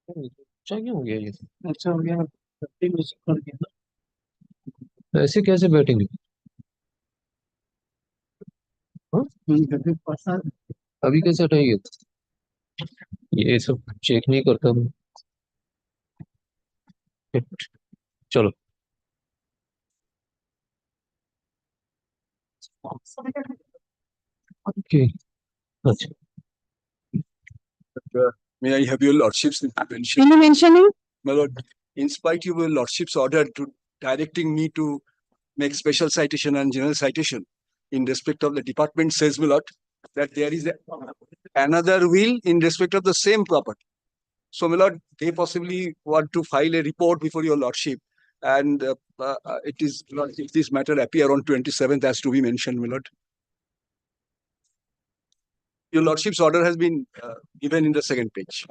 अच्छा क्यों हो गया ये? अच्छा हो गया। म्यूजिक कर दिया। ऐसे कैसे बैठेंगे? हाँ? अभी कैसे हटाएंगे? ये सब चेक नहीं करता मैं। चलो। ओके। अच्छा। May I have your lordship's intervention? Can you mention it? My lord, in spite of your lordship's order to directing me to make special citation and general citation in respect of the department says, my lord, that there is another will in respect of the same property. So, my lord, they possibly want to file a report before your lordship, and it is, if this matter appear on 27th as to be mentioned, my lord. Your lordship's order has been given in the second page.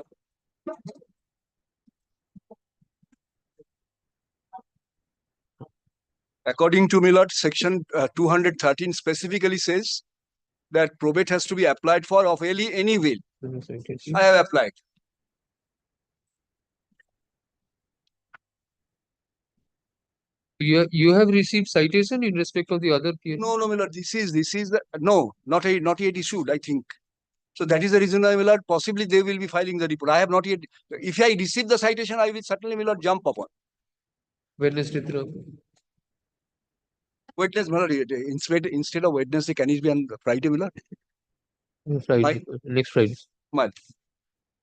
According to Millard, section 213 specifically says that probate has to be applied for of any will. I have applied. You have received citation in respect of the other peer? No, Millard, this is the no, not yet issued, I think. So that is the reason I, Millard, possibly they will be filing the report. I have not yet. If I receive the citation, I will certainly, Millard, jump upon. Wednesday. Wednesday, Millard, instead of Wednesday, can it be on Friday, Millard? Friday. Next Friday. My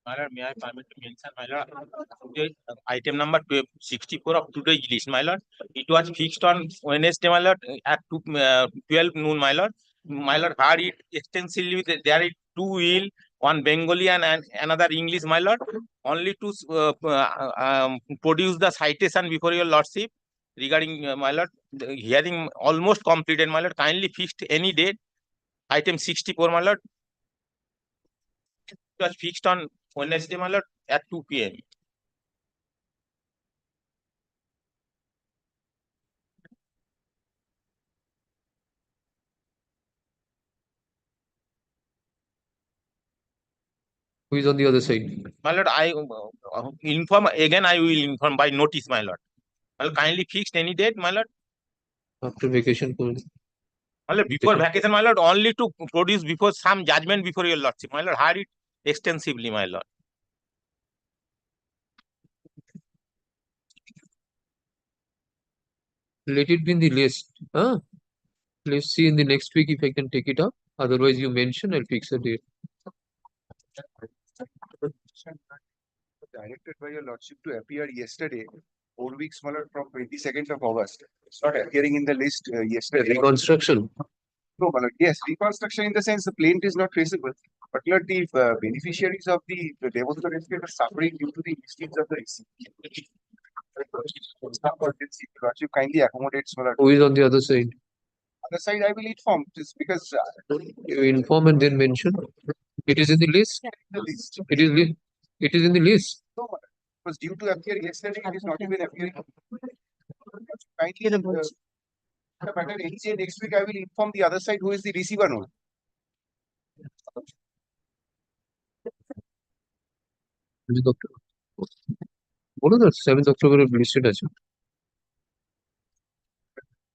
lord, may I permit to mention, my lord, today, item number 64 of today's list, my lord. It was fixed on Wednesday, my lord, at 12 noon, my lord. My lord heard it extensively. There is two will, one Bengali and another English, my lord. Only to produce the citation before your lordship regarding, my lord, the hearing almost completed, my lord. Kindly fixed any date. Item 64, my lord. It was fixed on Wednesday, my lord, at 2 p.m. Who is on the other side? My lord, I inform again. I will inform by notice, my lord. My lord, kindly fixed any date, my lord. After vacation. My lord, before vacation, my lord, only to produce before some judgment before your lordship. My lord, heard it extensively, my lord. Let it be in the list. Huh? Let's see in the next week if I can take it up. Otherwise, you mention, I'll fix a date. directed by your lordship to appear yesterday, 4 weeks, my lord, from 22nd of August. It's not appearing in the list yesterday. Reconstruction. No, my lord. Yes, reconstruction in the sense the plaint is not traceable, but Lord, the beneficiaries of the depository estate are suffering due to the misdeeds of the recipient. Lordship kindly accommodates, my lord. Who is on the other side? Other side, I will inform just because You inform and then mention. It is in the list. the list. It is in the list. No, my lord. It was due to appear yesterday. It is not even appearing. Kindly, the matter ends here next week. I will inform the other side who is the receiver now. বলো না 7th October listed আছে।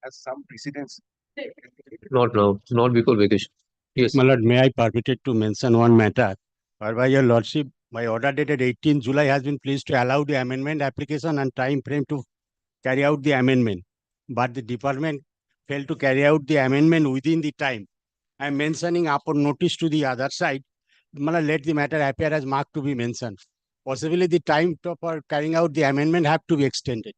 Has some precedence. Not now, not before vacation. Yes. My lord, may I permitted to mention one matter? Whereby your lordship, by order dated 18 July has been pleased to allow the amendment application and time frame to carry out the amendment. But the department failed to carry out the amendment within the time. I am mentioning upon notice to the other side. My lord, let the matter appear as marked to be mentioned. Possibly the time for carrying out the amendment have to be extended.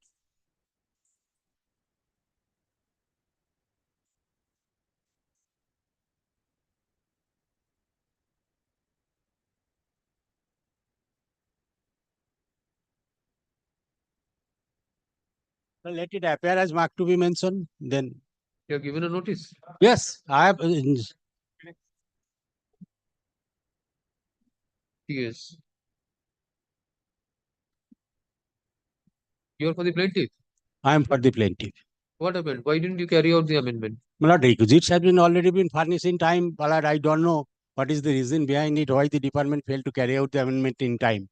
Let it appear as marked to be mentioned, then. You have given a notice. Yes, I have. Yes. You are for the plaintiff. I am for the plaintiff. What happened? Why didn't you carry out the amendment? My lord, requisites have been already been furnished in time. My lord, I don't know what is the reason behind it, why the department failed to carry out the amendment in time.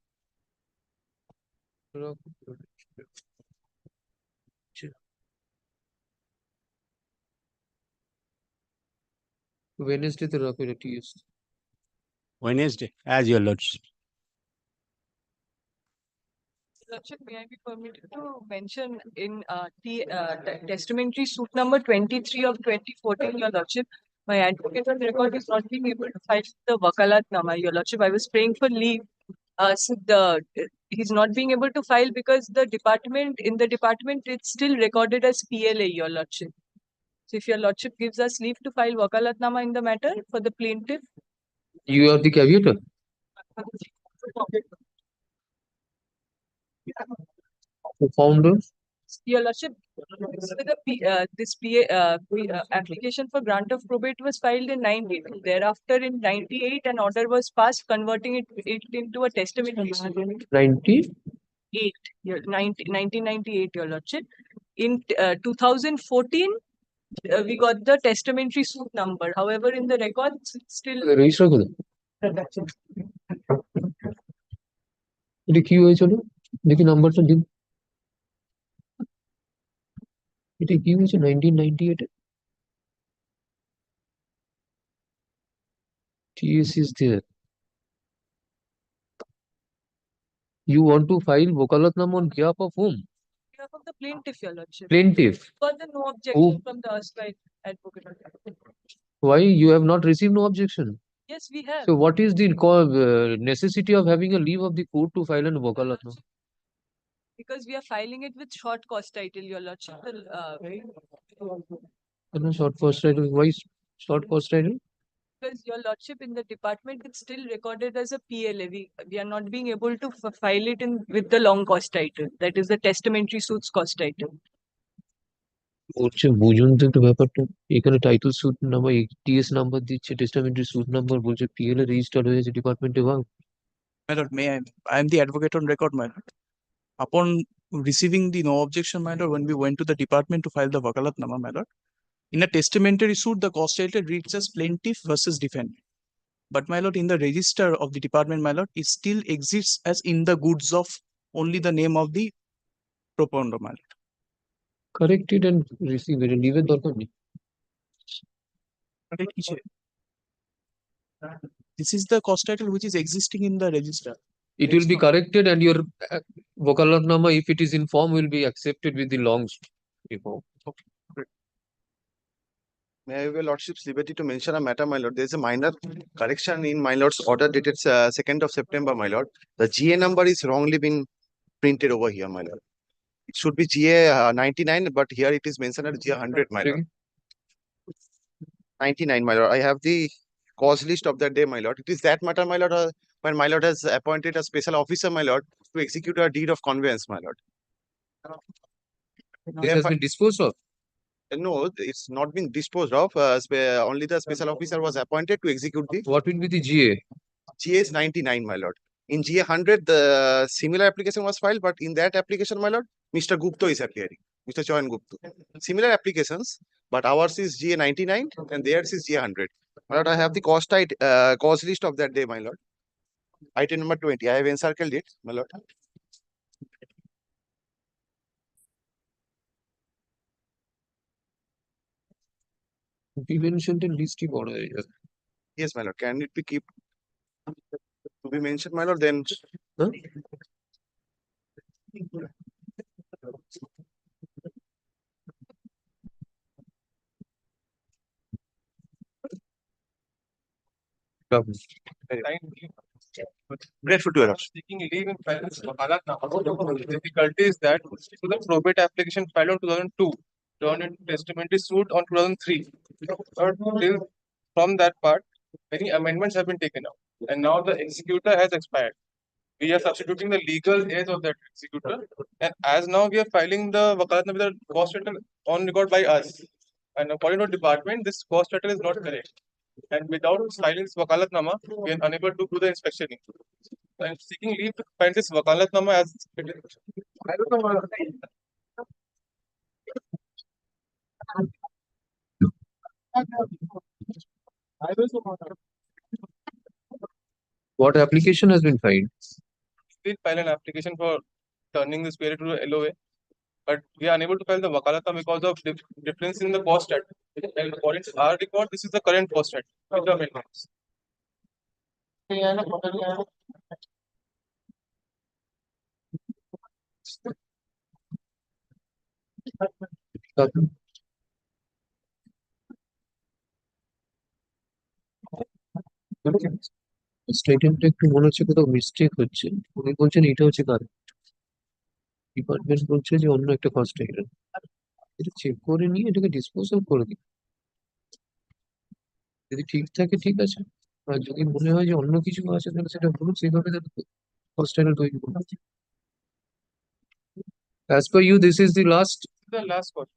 Wednesday তে রাখো এটা TS Wednesday, as your lordship. Lordship, may I be permitted to mention in testamentary suit number 23 of 2014, Your Lordship, my advocate on record is not being able to file the Wakalatnama, Your Lordship. I was praying for leave. He's not being able to file because in the department, it's still recorded as PLA, Your Lordship. So if Your Lordship gives us leave to file Wakalatnama in the matter for the plaintiff. You are the caveator. Co-founder. Your Lordship, application for grant of probate was filed in 92. Thereafter, in 98, an order was passed converting it into a testamentary suit. 98. 1998, Your Lordship. In 2014, we got the testamentary suit number. However, in the records, it's still. Register করে এটা কি হয়েছিল দেখি নাম্বারটা দিন এটা কি হয়েছে 1998 TS is there. You want to file Vokalatnama on behalf of whom? Behalf of the plaintiff, Your Lordship. Plaintiff. Got the no objection from the erstwhile advocate. Why you have not received no objection? Yes, we have. So what is the necessity of having a leave of the court to file an Vokalatnama? Because we are filing it with short cause title, Your Lordship. Short first title. Why short first title? Because Your Lordship, in the department, it's still recorded as a PLA. We are not being able to file it with the long cause title. That is the testamentary suits cause title. হচ্ছে বুঝুন তো একটু ব্যাপারটা এখানে title suit number TS number দিচ্ছে testamentary suit number বলছে PLA registered হয়েছে ডিপার্টমেন্টে ভাগ My lord, I am the advocate on record, my lord. Upon receiving the no objection, my lord, when we went to the department to file the Wakalatnama, my lord, in a testamentary suit, the cause title reads as plaintiff versus defendant. But my lord, in the register of the department, my lord, it still exists as in the goods of only the name of the propounder, my lord. Corrected and receive এটা লিভের দরকার নেই This is the cause title which is existing in the register. it will be corrected and your Vokalatnama if it is in form will be accepted with the long form. May I have your lordship's liberty to mention a matter, my lord? There is a minor correction in my lord's order dated 2nd of September, my lord. The GA number is wrongly been printed over here, my lord. It should be GA 99, but here it is mentioned as GA 100, my lord. 99, my lord. I have the cause list of that day, my lord. It is that matter, my lord, when my lord has appointed a special officer, my lord, to execute a deed of conveyance, my lord. This has been disposed of. No, it's not been disposed of. Only the special officer was appointed to execute the. What will be the GA? GA is 99, my lord. In GA 100, the similar application was filed, but in that application, my lord, Mr. Gupta is appearing. Mr. Choyan Gupta. Similar applications, but ours is GA 99 and theirs is GA 100. My lord, I have the cause list of that day, my lord. Item number 20. I have encircled it, my lord. We mentioned in list বড় হয়ে যাবে Yes, my lord. Can it be kept to be mentioned, my lord? Then. Huh? Grateful to your lordship. Seeking leave in filing Wakalatnama. The difficulty is that to the probate application filed on 2002, turned into testamentary suit on 2003. But from that part, many amendments have been taken out, and now the executor has expired. We are substituting the legal age of that executor, and as now we are filing the Wakalatnama with a cost title on record by us. And according to the department, this cost title is not correct. And without filing this Wakalatnama, we are unable to do the inspection. I am seeking leave to find this Wakalatnama as it is. I don't know. What application has been filed? We did file an application for turning this PLA to a LOA. But we are unable to file the Vakalata because of difference in the cost at. And according to our record, this is the current cost at with the amendments. Statement একটু মনে হচ্ছে কোথাও mistake হচ্ছে। উনি বলছেন এটা হচ্ছে current, department বলছে যে অন্য একটা কস্ট আইটেম। এটা চেক করে নিয়ে এটাকে ডিসপোজাল করে দিন, যদি ঠিক থাকে ঠিক আছে, আর যদি মনে হয় যে অন্য কিছু আছে তাহলে সেটা বলুন, সেইভাবে কস্ট আইটেম তৈরি করুন। As per you, this is the last. The last cost.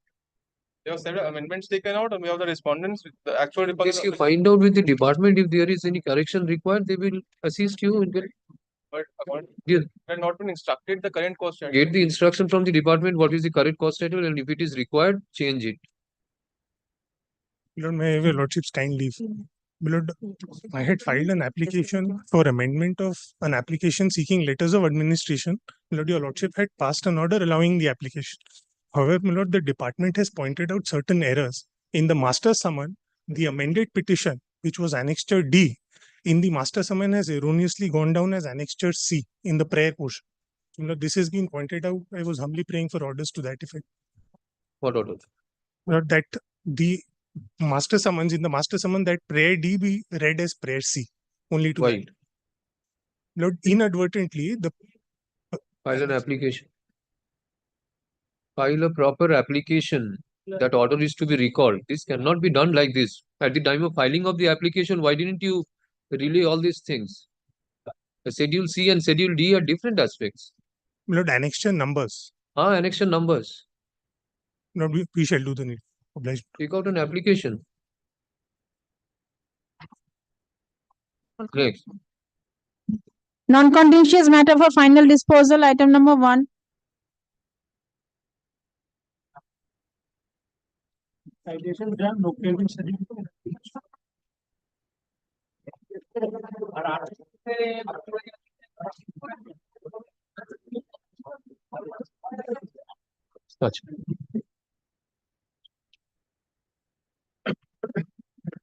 There were several amendments taken out, and we have the respondents with the actual Yes, you find out with the department if there is any correction required, they will assist you and will But according, Yeah. we have not been instructed the current cost. get the instruction from the department what is the correct cost title, and if it is required, change it. Lord, may I have your lordship's kind leave? Lord, I had filed an application for amendment of an application seeking letters of administration. Lord, your lordship had passed an order allowing the application. However, my lord, the department has pointed out certain errors. In the master summon, the amended petition, which was annexure D, in the master summon has erroneously gone down as annexure C in the prayer portion. Lord, this has been pointed out. I was humbly praying for orders to that effect. What order? Lord, that the master summons, in the master summon, that prayer D be read as prayer C only to Why? that. Lord, inadvertently, the File an application. File a proper application. That order is to be recalled. This cannot be done like this. At the time of filing of the application, why didn't you relay all these things? The Schedule C and Schedule D are different aspects. Lord, annexure numbers. Annexure numbers. Lord, we shall do the need. Obliged. Take out an application. Next. Non-contentious matter for final disposal, item number 1. Citation done, locating certificate. Such.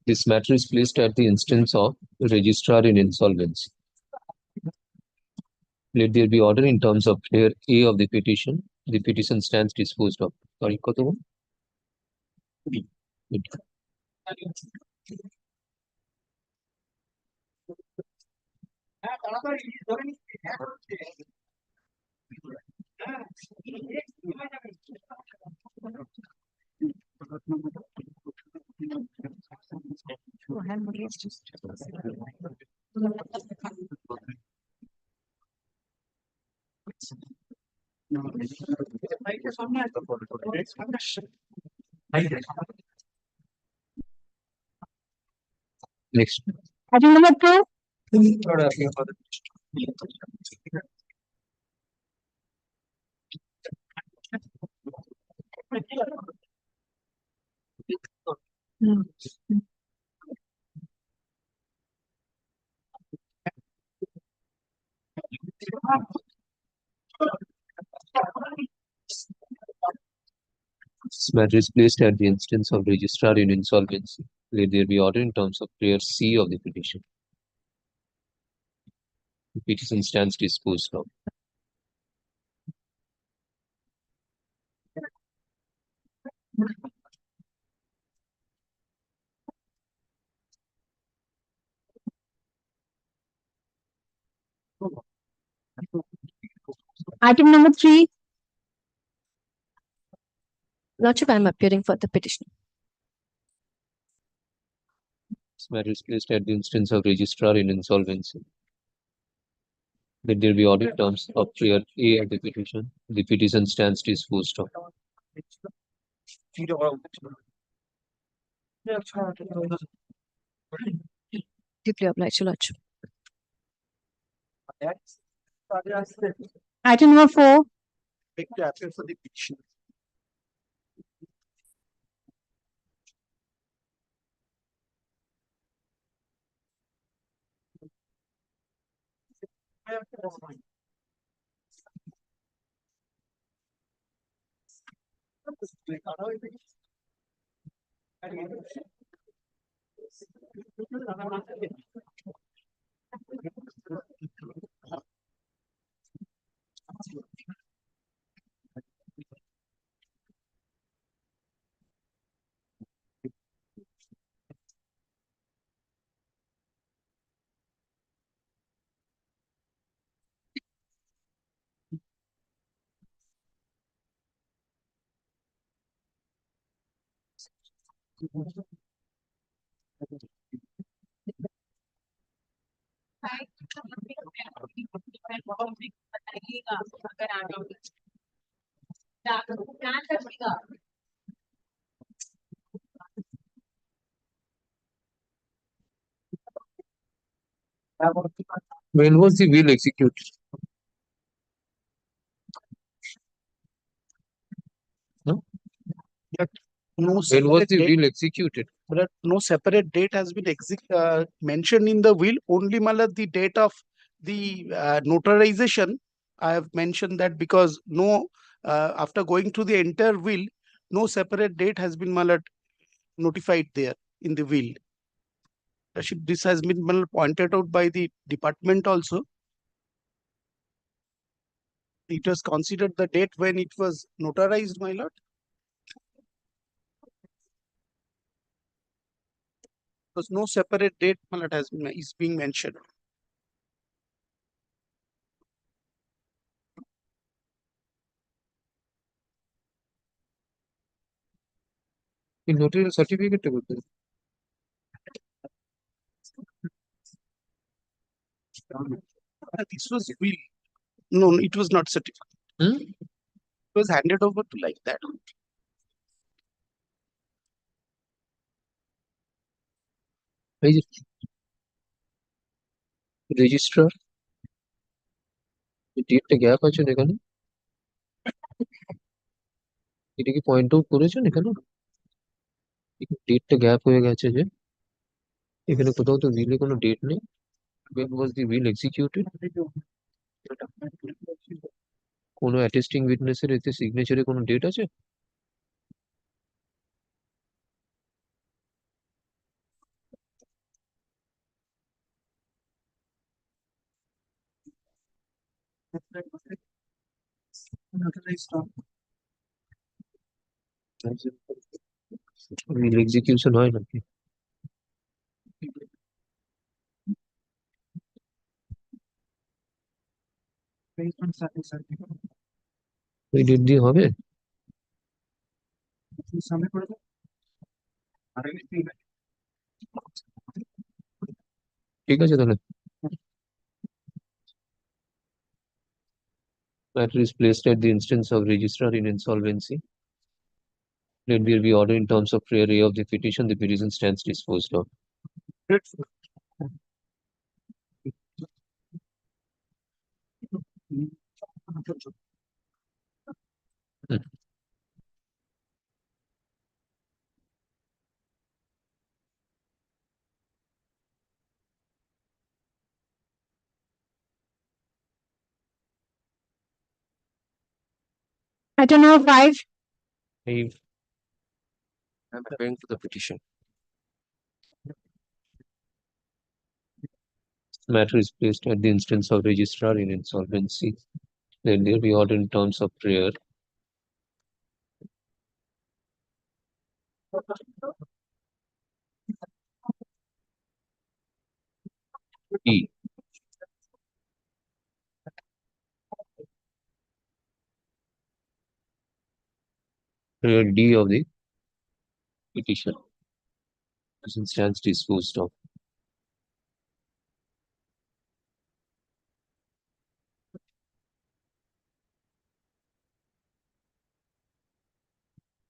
This matter is placed at the instance of the registrar in insolvency. Let there be order in terms of player A of the petition. The petition stands disposed of. Sorry, কত বল? B. Next. Item number 2. This matter is placed at the instance of registrar in insolvency. Let there be order in terms of prayer C of the petition. The petition stands disposed of. Item number 3. Lordship, I am appearing for the petition. This matter is placed at the instance of registrar in insolvency. Let there be order in terms of prayer A of the petition. The petition stands disposed of. Deeply obliged, Your Lordship. Item number 4. Make the appeal for the petition. When was the will executed? No When was separate the date, will executed? but no separate date has been mentioned in the will. Only malad the date of the notarization. I have mentioned that because no, after going through the entire will, no separate date has been malad notified there in the will. This has been malad pointed out by the department also. It was considered the date when it was notarized, my lord. Because no separate date, my lord, is being mentioned. In notarial certificate table. This was will. No, it was not certified. Hmm? It was handed over to like that. Registrar. ডেটটা gap আছে না এখানে? এটা কি point out করেছেন এখানে? ডেটটা gap হয়ে গেছে যে এখানে কোথাও তো উইলে কোনো ডেট নেই। When was the will executed? কোনো অ্যাটেস্টিং উইটনেসের এতে সিগনেচারে কোনো ডেট আছে? will এক্সিকিউশন হয় নাকি? ওই ডেট দিয়ে হবে? ঠিক আছে তাহলে। Matter is placed at the instance of registrar in insolvency. Let there be order in terms of prayer A of the petition, the petition stands disposed of. Item number 5. I'm Going to the petition. Matter is placed at the instance of registrar in insolvency. Let there be order in terms of prayer E. Prayer D of the petition. Petition stands disposed of.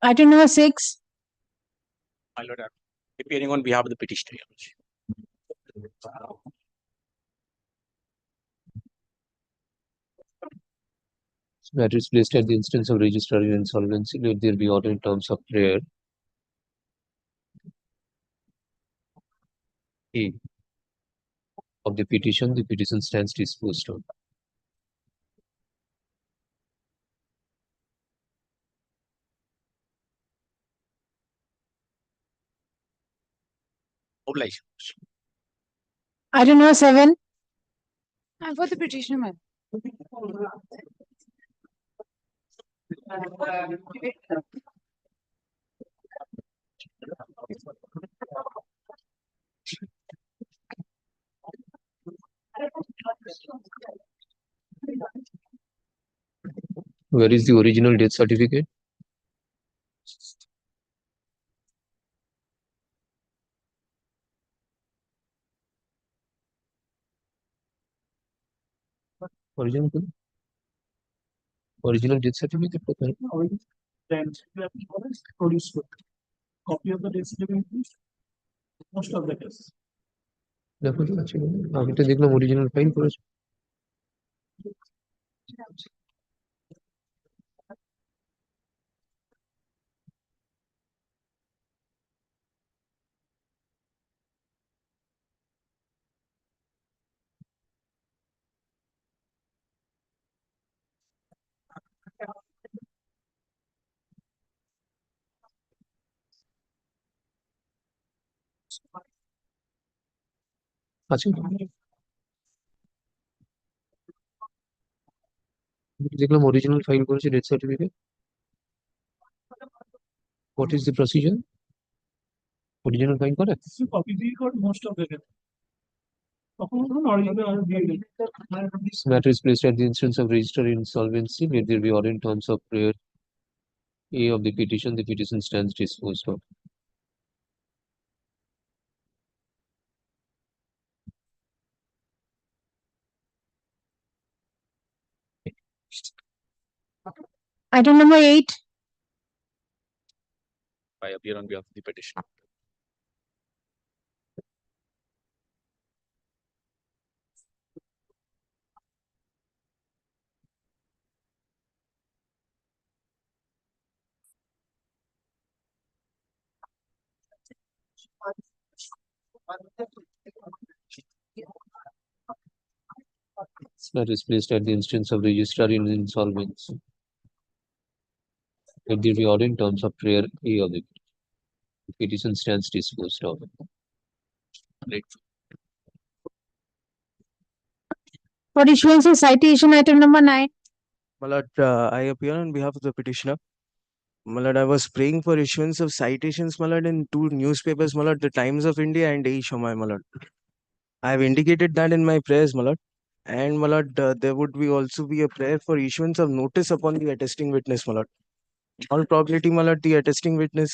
Item number 6. My lord, I'm appearing on behalf of the petitioner. Matter is placed at the instance of registrar in insolvency. Let there be order in terms of prayer A of the petition. The petition stands disposed of. Oblige. Item number 7. I'm for the petitioner, ma'am. Where is the original death certificate? Original death certificate কোথায়? Then you have to produce copy of the death certificate, please. Most of the case. দেখো তো আছে কিনা? আমি তো দেখলাম original file করেছে। আছে দেখলাম অরিজিনাল ফাইল করেছে death certificate. What is the procedure? Original file করে? You copy the code, most of the case. Original This matter is placed at the instance of register in insolvency. Let there be order in terms of prayer A of the petition. The petition stands disposed of. Item number 8. I appear on behalf of the petitioner. This matter is placed at the instance of registrar in insolvency. Let there be order in terms of prayer A of the petition stands disposed of. For issuance of citation, item number 9. My lord, I appear on behalf of the petitioner. My lord, I was praying for issuance of citations, my lord, in two newspapers, my lord, the Times of India and Ishomai, my lord. I have indicated that in my prayers, my lord. And my lord, there would be also be a prayer for issuance of notice upon the attesting witness, my lord. On probability, my lord, the attesting witness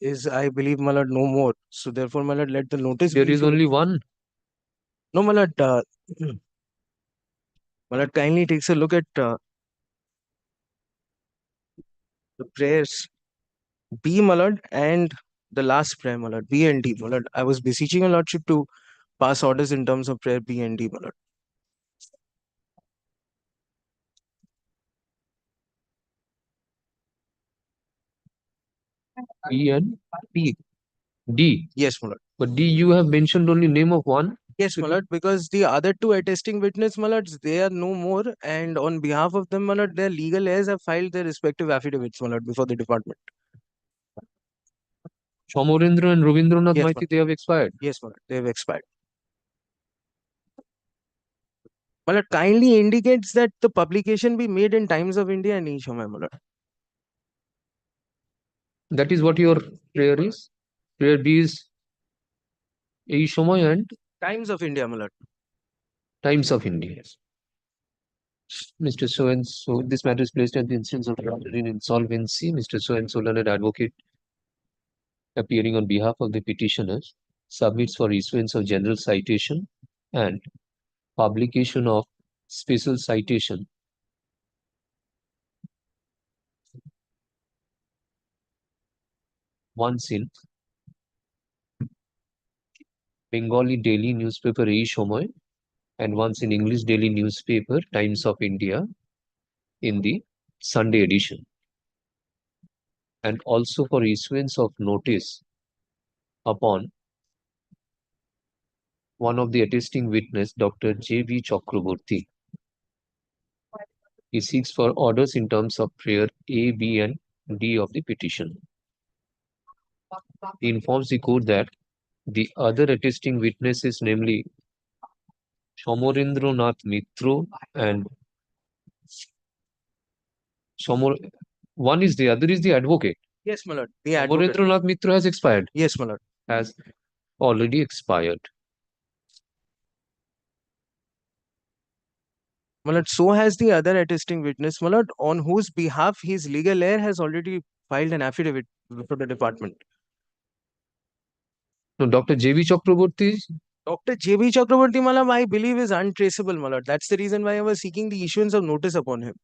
is, I believe, my lord, no more. So therefore, my lord, let the notice There be is issued. only one. No, my lord, my lord, kindly takes a look at the prayers B, my lord, and the last prayer, my lord, B and D, my lord. I was beseeching your lordship to pass orders in terms of prayer B and D, my lord. B and D. D. Yes, my lord. But D, you have mentioned only name of one. Yes, my lord, because the other two attesting witness, my lords, they are no more, and on behalf of them, my lord, their legal heirs have filed their respective affidavits, my lord, before the department. Somarendra and Rabindranath Yes, Maiti, they have expired. Yes, my lord, they have expired. My lord, kindly indicates that the publication be made in Times of India and Ishomai, my lord. That is what your prayer is. Prayer B is Ishomai and Times of India, my lord. Times of India. Mr. So and so, this matter is placed at the instance of in insolvency. Mr. So and so, learned advocate, appearing on behalf of the petitioners, submits for issuance of general citation and publication of special citation once in Bengali daily newspaper Ei Shomoy and once in English daily newspaper Times of India in the Sunday edition, and also for issuance of notice upon one of the attesting witness, Dr. J.V. Chakraborty. He seeks for orders in terms of prayer A, B, and D of the petition. He informs the court that The other attesting witnesses, namely Somorendra Nath Mitro and one is the other is the advocate. Yes, my lord. The advocate. Somorendra Nath Mitro has expired. Yes, my lord. Has already expired. My lord, so has the other attesting witness, my lord, on whose behalf his legal heir has already filed an affidavit for the department. No, Dr. J.V. Chakraborty. Dr. J.B. Chakraborty, my lord, I believe is untraceable, my lord. That's the reason why I was seeking the issuance of notice upon him.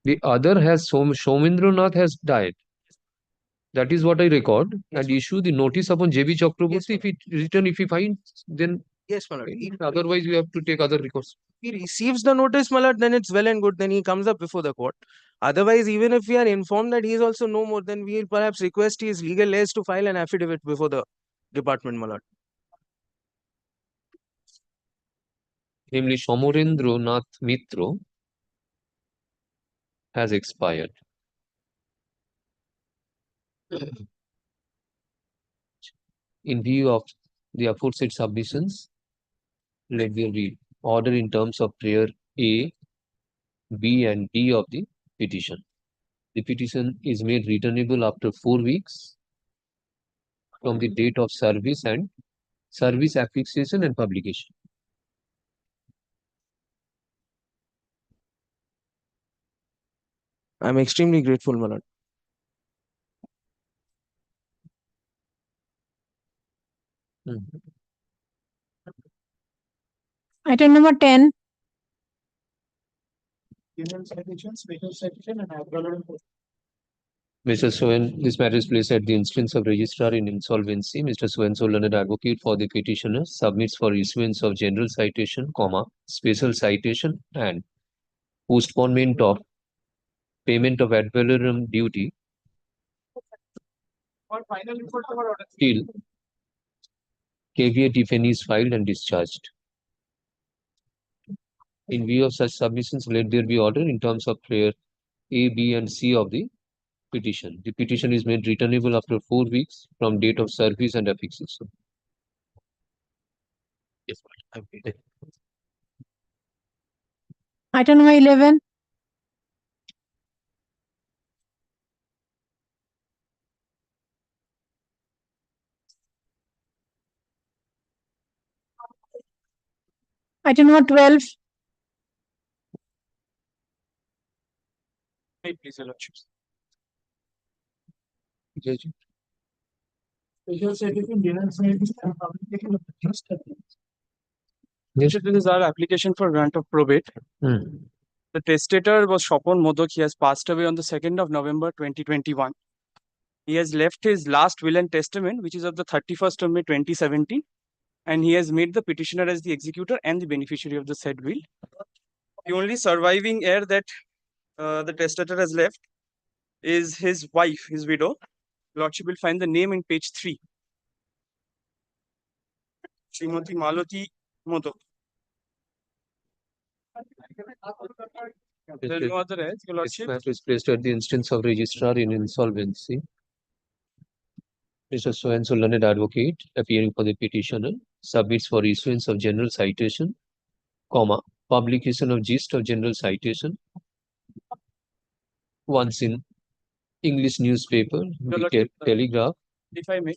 The other has Somendra Nath has died. That is what I record. And issue the notice upon J.B. Chakraborty. If it return, if he finds, then yes, my lord. Otherwise, we have to take other recourse. If he receives the notice, my lord, then it's well and good. Then he comes up before the court. Otherwise, even if we are informed that he is also no more, then we will perhaps request his legal heirs to file an affidavit before the department, my lord. Namely, Somorendra Nath Mitro has expired. In view of the aforesaid submissions, let there be order in terms of prayer A, B, and D of the petition. The petition is made returnable after 4 weeks from the date of service and service affixation and publication. I'm extremely grateful, my lord. Item number 10. General citation, special citation, and abroad. Mr. Swen, this matter is placed at the instance of registrar in insolvency. Mr. Swen, so learned advocate for the petitioner, submits for issuance of general citation, special citation, and postponement of payment of ad valorem duty till caveat if any is filed and discharged. In view of such submissions, let there be order in terms of prayer A, B, and C of the petition. The petition is made returnable after 4 weeks from date of service and affixation. Yes, okay. Item number 11. Item number 12. Please, your lordships. Judge. Special citation, general citation, and publication of the testament. Yes. This is our application for grant of probate. The testator was Shopon Modok. He has passed away on the 2nd of November 2021. He has left his last will and testament, which is of the 31st of May 2017. And he has made the petitioner as the executor and the beneficiary of the said will. The only surviving heir that the testator has left is his wife, his widow. Lordship will find the name in page 3. Srimati Malati Modok. There is no other heirs, your This lordship. matter is placed at the instance of registrar in insolvency. Mr. So-and-so learned advocate appearing for the petitioner submits for issuance of general citation, publication of gist of general citation, once in English newspaper, the Telegraph. If I may.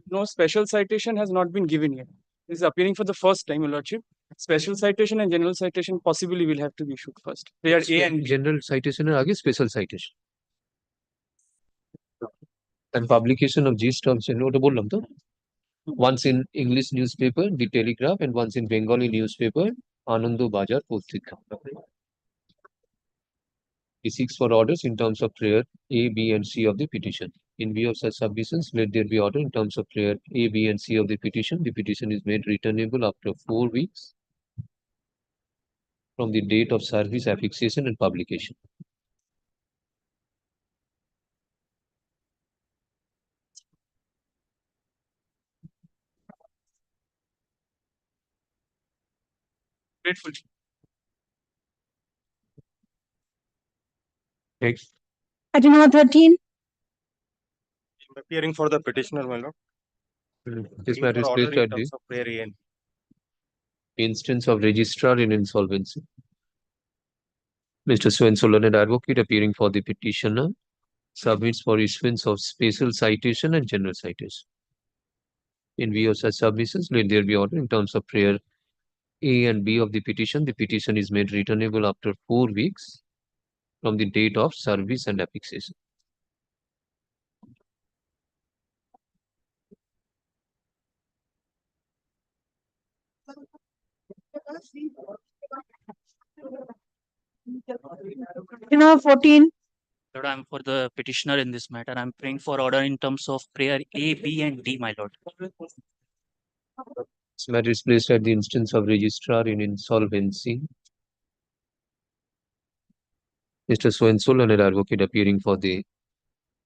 No special citation has not been given yet. This is appearing for the first time, your lordship. Special citation and general citation possibly will have to be issued first. They are A and B. General citation and again special citation. And publication of gist of general, once in English newspaper, the Telegraph, and once in Bengali newspaper, Anando Bajar Potrika. He seeks for orders in terms of prayer A, B, and C of the petition. In view of such submissions, let there be order in terms of prayer A, B, and C of the petition. The petition is made returnable after 4 weeks from the date of service, affixation, and publication. Grateful. Next. Item number 13. Appearing for the petitioner, my lord. This Looking matter is for order placed in at the terms of prayer AN. instance of registrar in insolvency. Mr. Swenson, learned advocate appearing for the petitioner, submits for issuance of special citation and general citation. In view of such submissions, let there be order in terms of prayer A and B of the petition. The petition is made returnable after 4 weeks from the date of service and affixation. Number 14. Lord, I'm for the petitioner in this matter. I'm praying for order in terms of prayer A, B, and D, my lord. This matter is placed at the instance of registrar in insolvency. Mr. Swenson, learned advocate appearing for the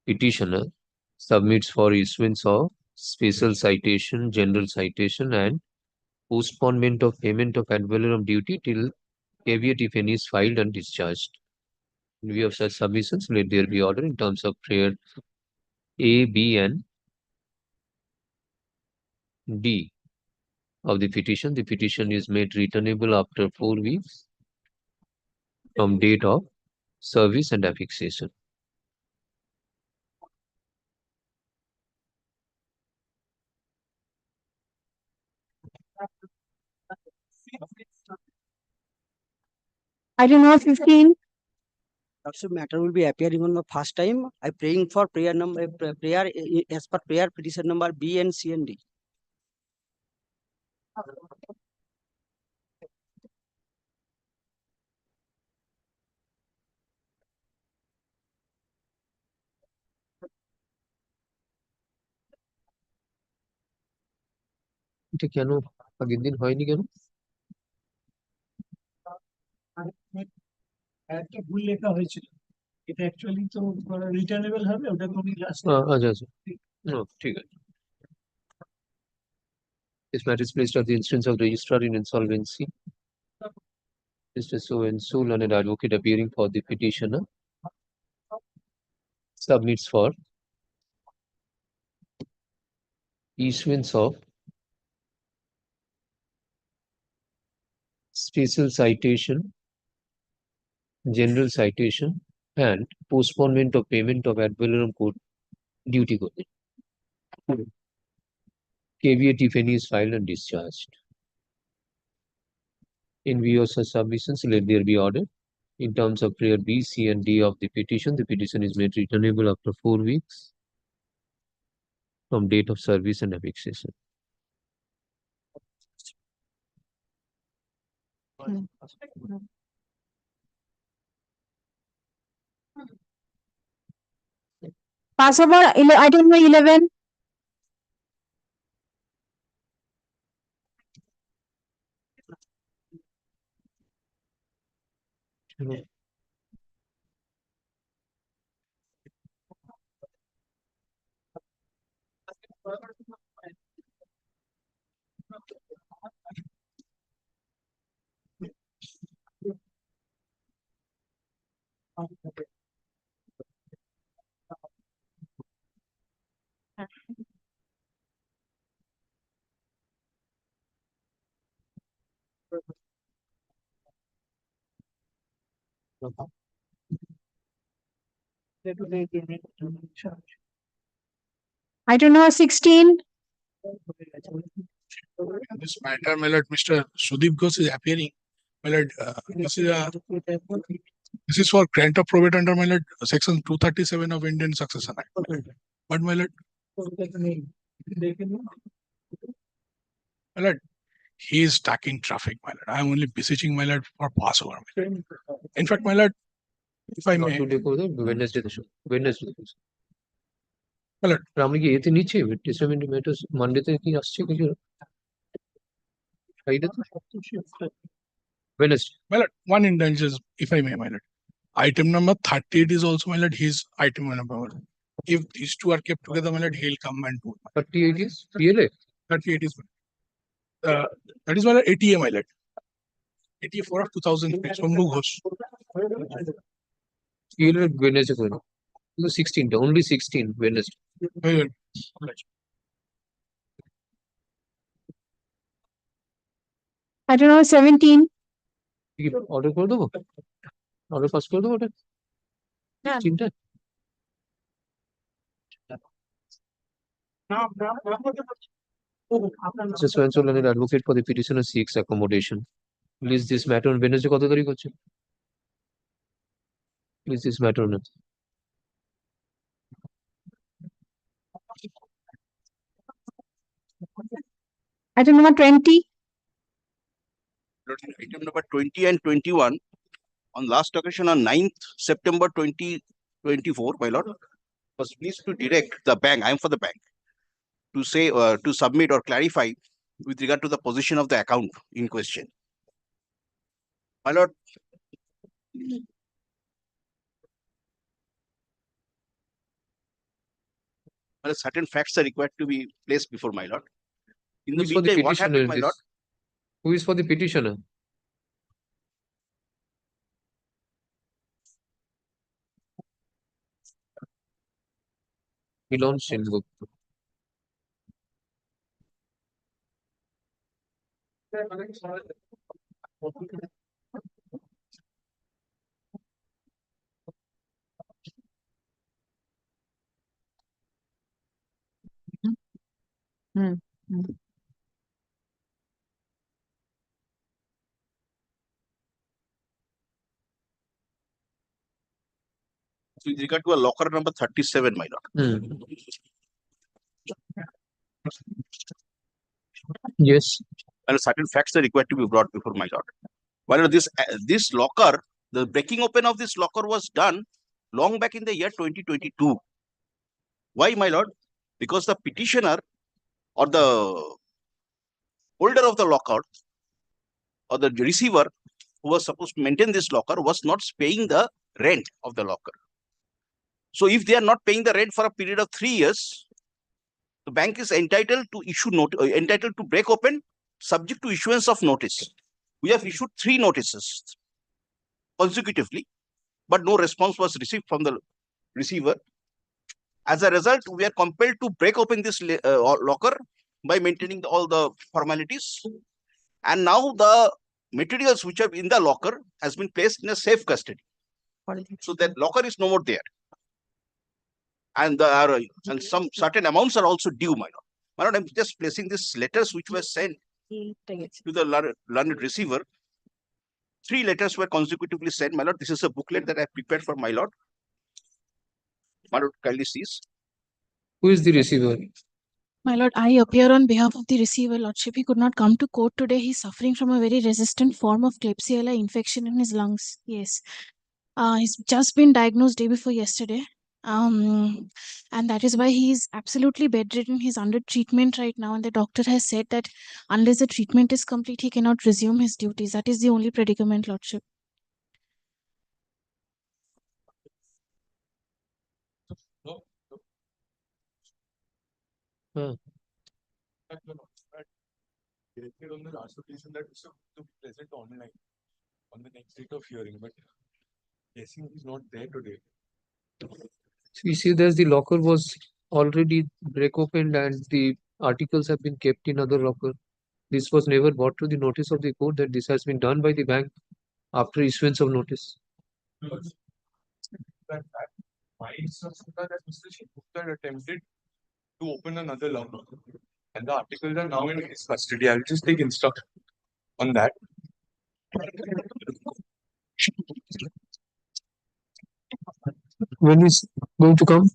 petitioner, submits for issuance of special citation, general citation, and postponement of payment of ad valorem duty till caveat if any is filed and discharged. In view of such submissions, let there be order in terms of prayer A, B, and D of the petition. The petition is made returnable after 4 weeks from date of service and affixation. Item number 15. Also, matter will be appearing on the first time. I praying for prayer number prayer as per prayer petition number B and C and D. এটা কেন আগের দিন হয়নি কেন? একটা ভুল লেখা হয়েছিল, এটা অ্যাকচুয়ালি তো রিটার্নেবল হবে, ওটা তুমি লাস্ট আচ্ছা আচ্ছা, no, ঠিক আছে. This matter is placed at the instance of registrar in insolvency. Mr. So and so, learned advocate appearing for the petitioner, submits for issuance of special citation, general citation, and postponement of payment of ad valorem court duty code. Caveat if any is filed and discharged. In view of such submissions, let there be order in terms of prayer B, C, and D of the petition. The petition is made returnable after 4 weeks from date of service and affixation. Pass over item number 11. Item number 16. This matter, my lord, Mr. Sudeep Ghosh is appearing. My lord, this is for grant of probate under, my lord, section 237 of Indian Succession Act. But my lord, he is stuck in traffic, my lord. I am only beseeching, my lord, for Passover. My lord. In fact, my lord, if I may, Wednesday the show. Wednesday. my lord, আপনি কি এতে নিচ্ছে testament matters মানডেতে কি আসছে কিছু Friday তো Wednesday. my lord, one indulgence, if I may, my lord. Item number 38 is also, my lord, his item number. If these two are kept together, my lord, he'll come and do. 38 is PLA. 38 is that is my lord, ATA, my lord. 84 of 2006, HON'BLE Ghosh. PLA Wednesday going. 16, only 16 Wednesday. Item number 17. Order করে দেবো? Order pass করে দেবো ওটা? হ্যাঁ। চিন্তা? Mr. Swansol and advocate for the petitioner seeks accommodation. Please this matter on Wednesday কত তারিখ হচ্ছে? Please this matter on Item number 20. Item number 20 and 21 on last occasion on 9th September 2024, my lord, was pleased to direct the bank, I am for the bank, to say, to submit or clarify with regard to the position of the account in question. My lord, certain facts are required to be placed before my lord. In Who the is for the meantime, what petitioner happened, in my this? lord? Who is for the petitioner? Milon Sengupta. With regard to a locker number 37, my lord. Yes. And certain facts are required to be brought before my lord. While this locker, the breaking open of this locker was done long back in the year 2022. Why, my lord? Because the petitioner or the holder of the locker or the receiver who was supposed to maintain this locker was not paying the rent of the locker. So if they are not paying the rent for a period of 3 years, the bank is entitled to issue entitled to break open subject to issuance of notice. We have issued 3 notices consecutively, but no response was received from the receiver. As a result, we are compelled to break open this locker by maintaining all the formalities. And now the materials which are in the locker has been placed in a safe custody. So that locker is no more there. And and some certain amounts are also due, my lord. My lord, I'm just placing these letters which were sent to the learned receiver. 3 letters were consecutively sent, my lord. This is a booklet that I prepared for my lord. My lord, kindly cease. Who is the receiver? My lord, I appear on behalf of the receiver, lordship. He could not come to court today. He's suffering from a very resistant form of Klebsiella infection in his lungs. Yes. He's just been diagnosed day before yesterday. And that is why he's absolutely bedridden. He's under treatment right now. And the doctor has said that unless the treatment is complete, he cannot resume his duties. That is the only predicament, lordship. Directed on the last occasion that Mr. to be present online on the next date of hearing, but guessing he's not there today. So you see, there's the locker was already break opened and the articles have been kept in other locker. This was never brought to the notice of the court that this has been done by the bank after issuance of notice. That my instruction that Mr. Gupta attempted to open another locker, and the articles are now in his custody. I'll just take instruction on that. When is going to come?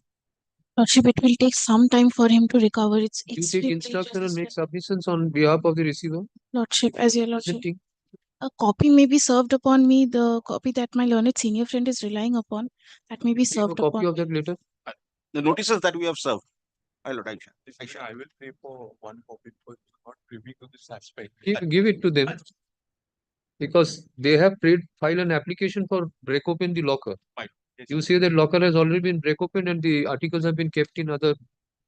Lordship, it will take some time for him to recover. You It's take really instruction just and make submissions on behalf of the receiver. Lordship, as your lordship. Presenting. A copy may be served upon me, the copy that my learned senior friend is relying upon, that may be Do you have a served copy upon. of that letter? The notices that we have served. My lord, I will pay for one copy because I'm not privy to this aspect. Give it to them because they have filed an application for break open the locker. You say that locker has already been break open and the articles have been kept in other.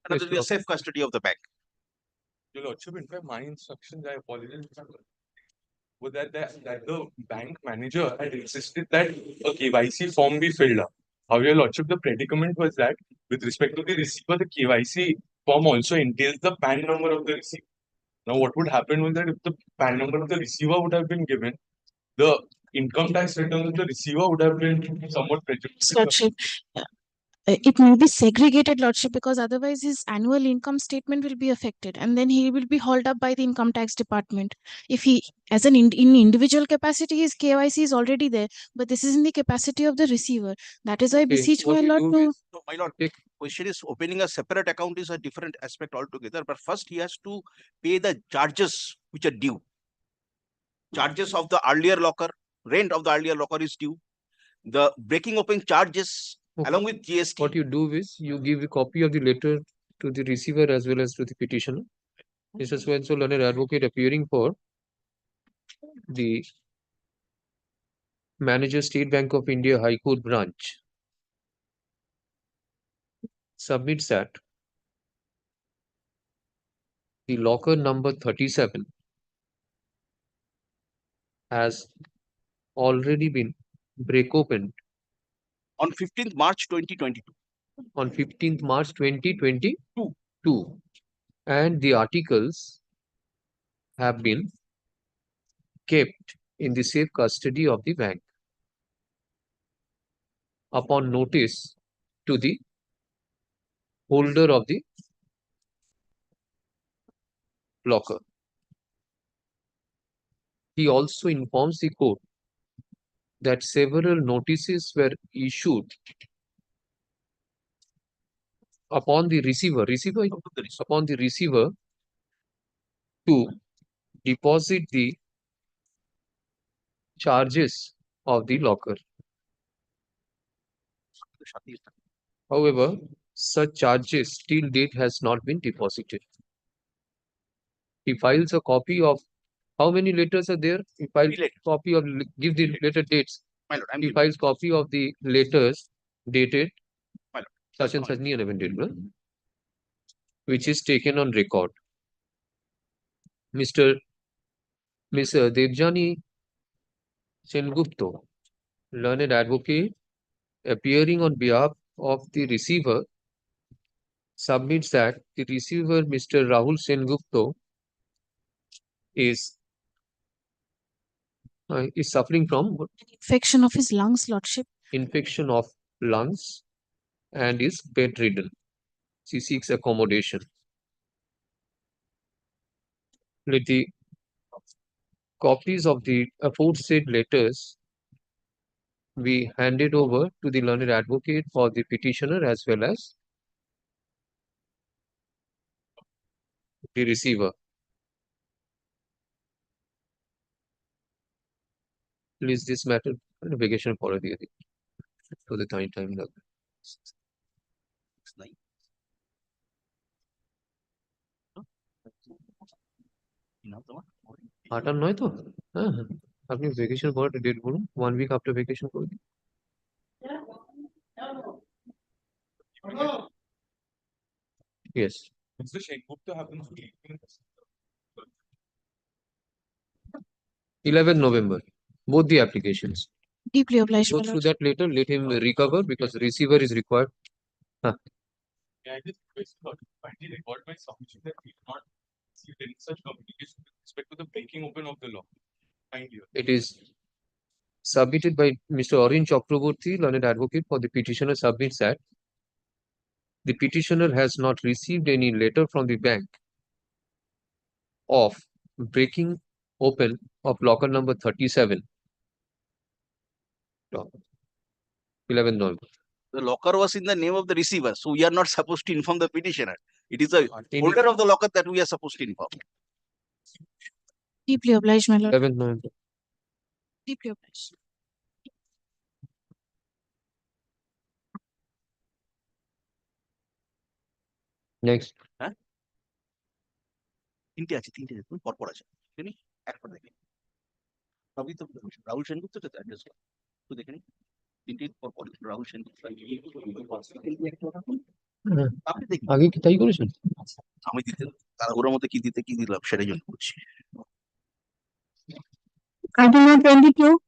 And that will be a safe custody of the bank. Your lordship, in fact, my instructions, I apologize, was that the bank manager had insisted that a KYC form be filled up. How your lordship, the predicament was that with respect to the receiver, the KYC form also entails the PAN number of the receiver. Now, what would happen was that if the PAN number of the receiver would have been given, the income tax return of the receiver would have been somewhat prejudicial. Lordship, it may be segregated, Lordship, because otherwise his annual income statement will be affected and then he will be hauled up by the income tax department. If he, as an in individual capacity, his KYC is already there, but this is in the capacity of the receiver. That is why I beseech my lord to. No, my lord, question is opening a separate account is a different aspect altogether. But first he has to pay the charges which are due. Charges of the earlier locker, rent of the earlier locker is due. The breaking open charges along with GST. What you do is you give a copy of the letter to the receiver as well as to the petitioner. Mr. So-and-so learned advocate appearing for the Manager State Bank of India High Court branch submits that the locker number 37 has already been break opened on 15th March 2022. On 15th March 2022. And the articles have been kept in the safe custody of the bank upon notice to the holder of the locker. He also informs the court that several notices were issued upon the receiver to deposit the charges of the locker. However, such charges till date has not been deposited. He files a copy of how many letters are there? He files copy of give the letter dates. He files copy of the letters dated such and such near event date, which is taken on record. Miss Devjani Sengupta, learned advocate, appearing on behalf of the receiver, submits that the receiver, Mr. Rahul Sengupta, is suffering from Infection of his lungs, Lordship. Infection of lungs and is bedridden. She seeks accommodation. Let the copies of the aforesaid letters be handed over to the learned advocate for the petitioner as well as the receiver. Please this matter vacation for the to the time log. 8 আর 9 তো হ্যাঁ আপনি vacation পরে date বলুন 1 week after vacation করে দিন yes Mr. Sengupta happens to be 11 November both the applications Deeply obliged, go my through lord. that later, let him recover because receiver is required. Yeah, I just request for kindly record my submission that we have not received any such communication with respect to the breaking open of the law. Kindly. It is submitted by Mr. Orin Chakraborty, learned advocate for the petitioner, submits that the petitioner has not received any letter from the bank of breaking open of locker number 37. 11 November. The locker was in the name of the receiver, so we are not supposed to inform the petitioner. It is the holder of the locker that we are supposed to inform. Deeply obliged, my lord. 11 November. Deeply obliged. Next. হ্যাঁ তিনটে দেখুন পরপর আছে জানি একবার দেখে সবই তো রাহুল সেনগুপ্ত তো অ্যাড্রেস তো দেখে নি তিনটে পরপর রাহুল সেনগুপ্ত আপনি দেখুন আগে কি তাই করেছেন আমি দিতে তাড়াহুড়োর মধ্যে কি দিলাম সেটাই জন্য করছি Item number 22.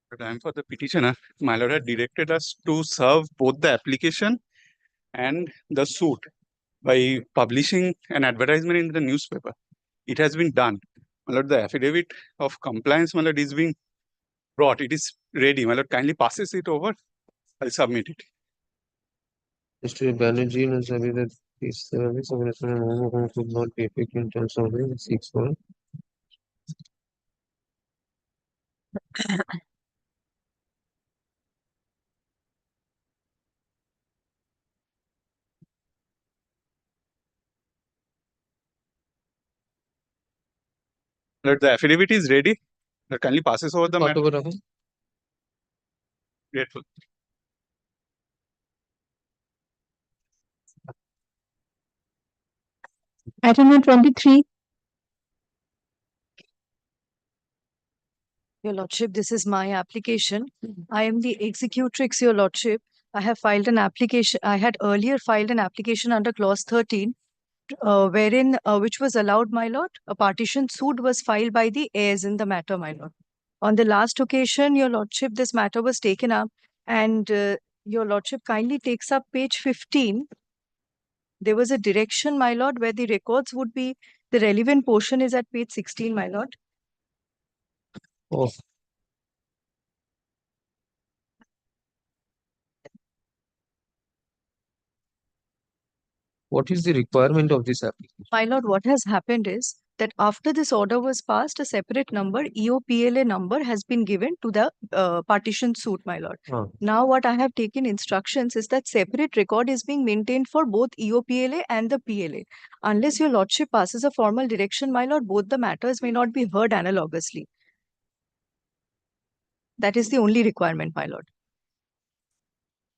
But I am for the petitioner. My lord had directed us to serve both the application and the suit by publishing an advertisement in the newspaper. It has been done. My lord, the affidavit of compliance, my lord, is being brought. It is ready. My lord, kindly passes it over. I'll submit it. Mr. Banerjee has said that this service of national home could not be effective in terms of the 6 months. My lord, the affidavit is ready. My lord, kindly passes over the matter. Grateful. Item number 23. Your Lordship, this is my application. I am the executrix, Your Lordship. I have filed an application. I had earlier filed an application under clause 13, wherein which was allowed, my lord. A partition suit was filed by the heirs in the matter, my lord. On the last occasion, Your Lordship, this matter was taken up, and Your Lordship kindly takes up page 15. There was a direction, my lord, where the records would be, the relevant portion is at page 16, my lord. Oh. What is the requirement of this application? My lord, what has happened is that after this order was passed, a separate number, EOPLA number, has been given to the partition suit, my lord. Now, what I have taken instructions is that separate record is being maintained for both EOPLA and the PLA. Unless your lordship passes a formal direction, my lord, both the matters may not be heard analogously. That is the only requirement, my lord.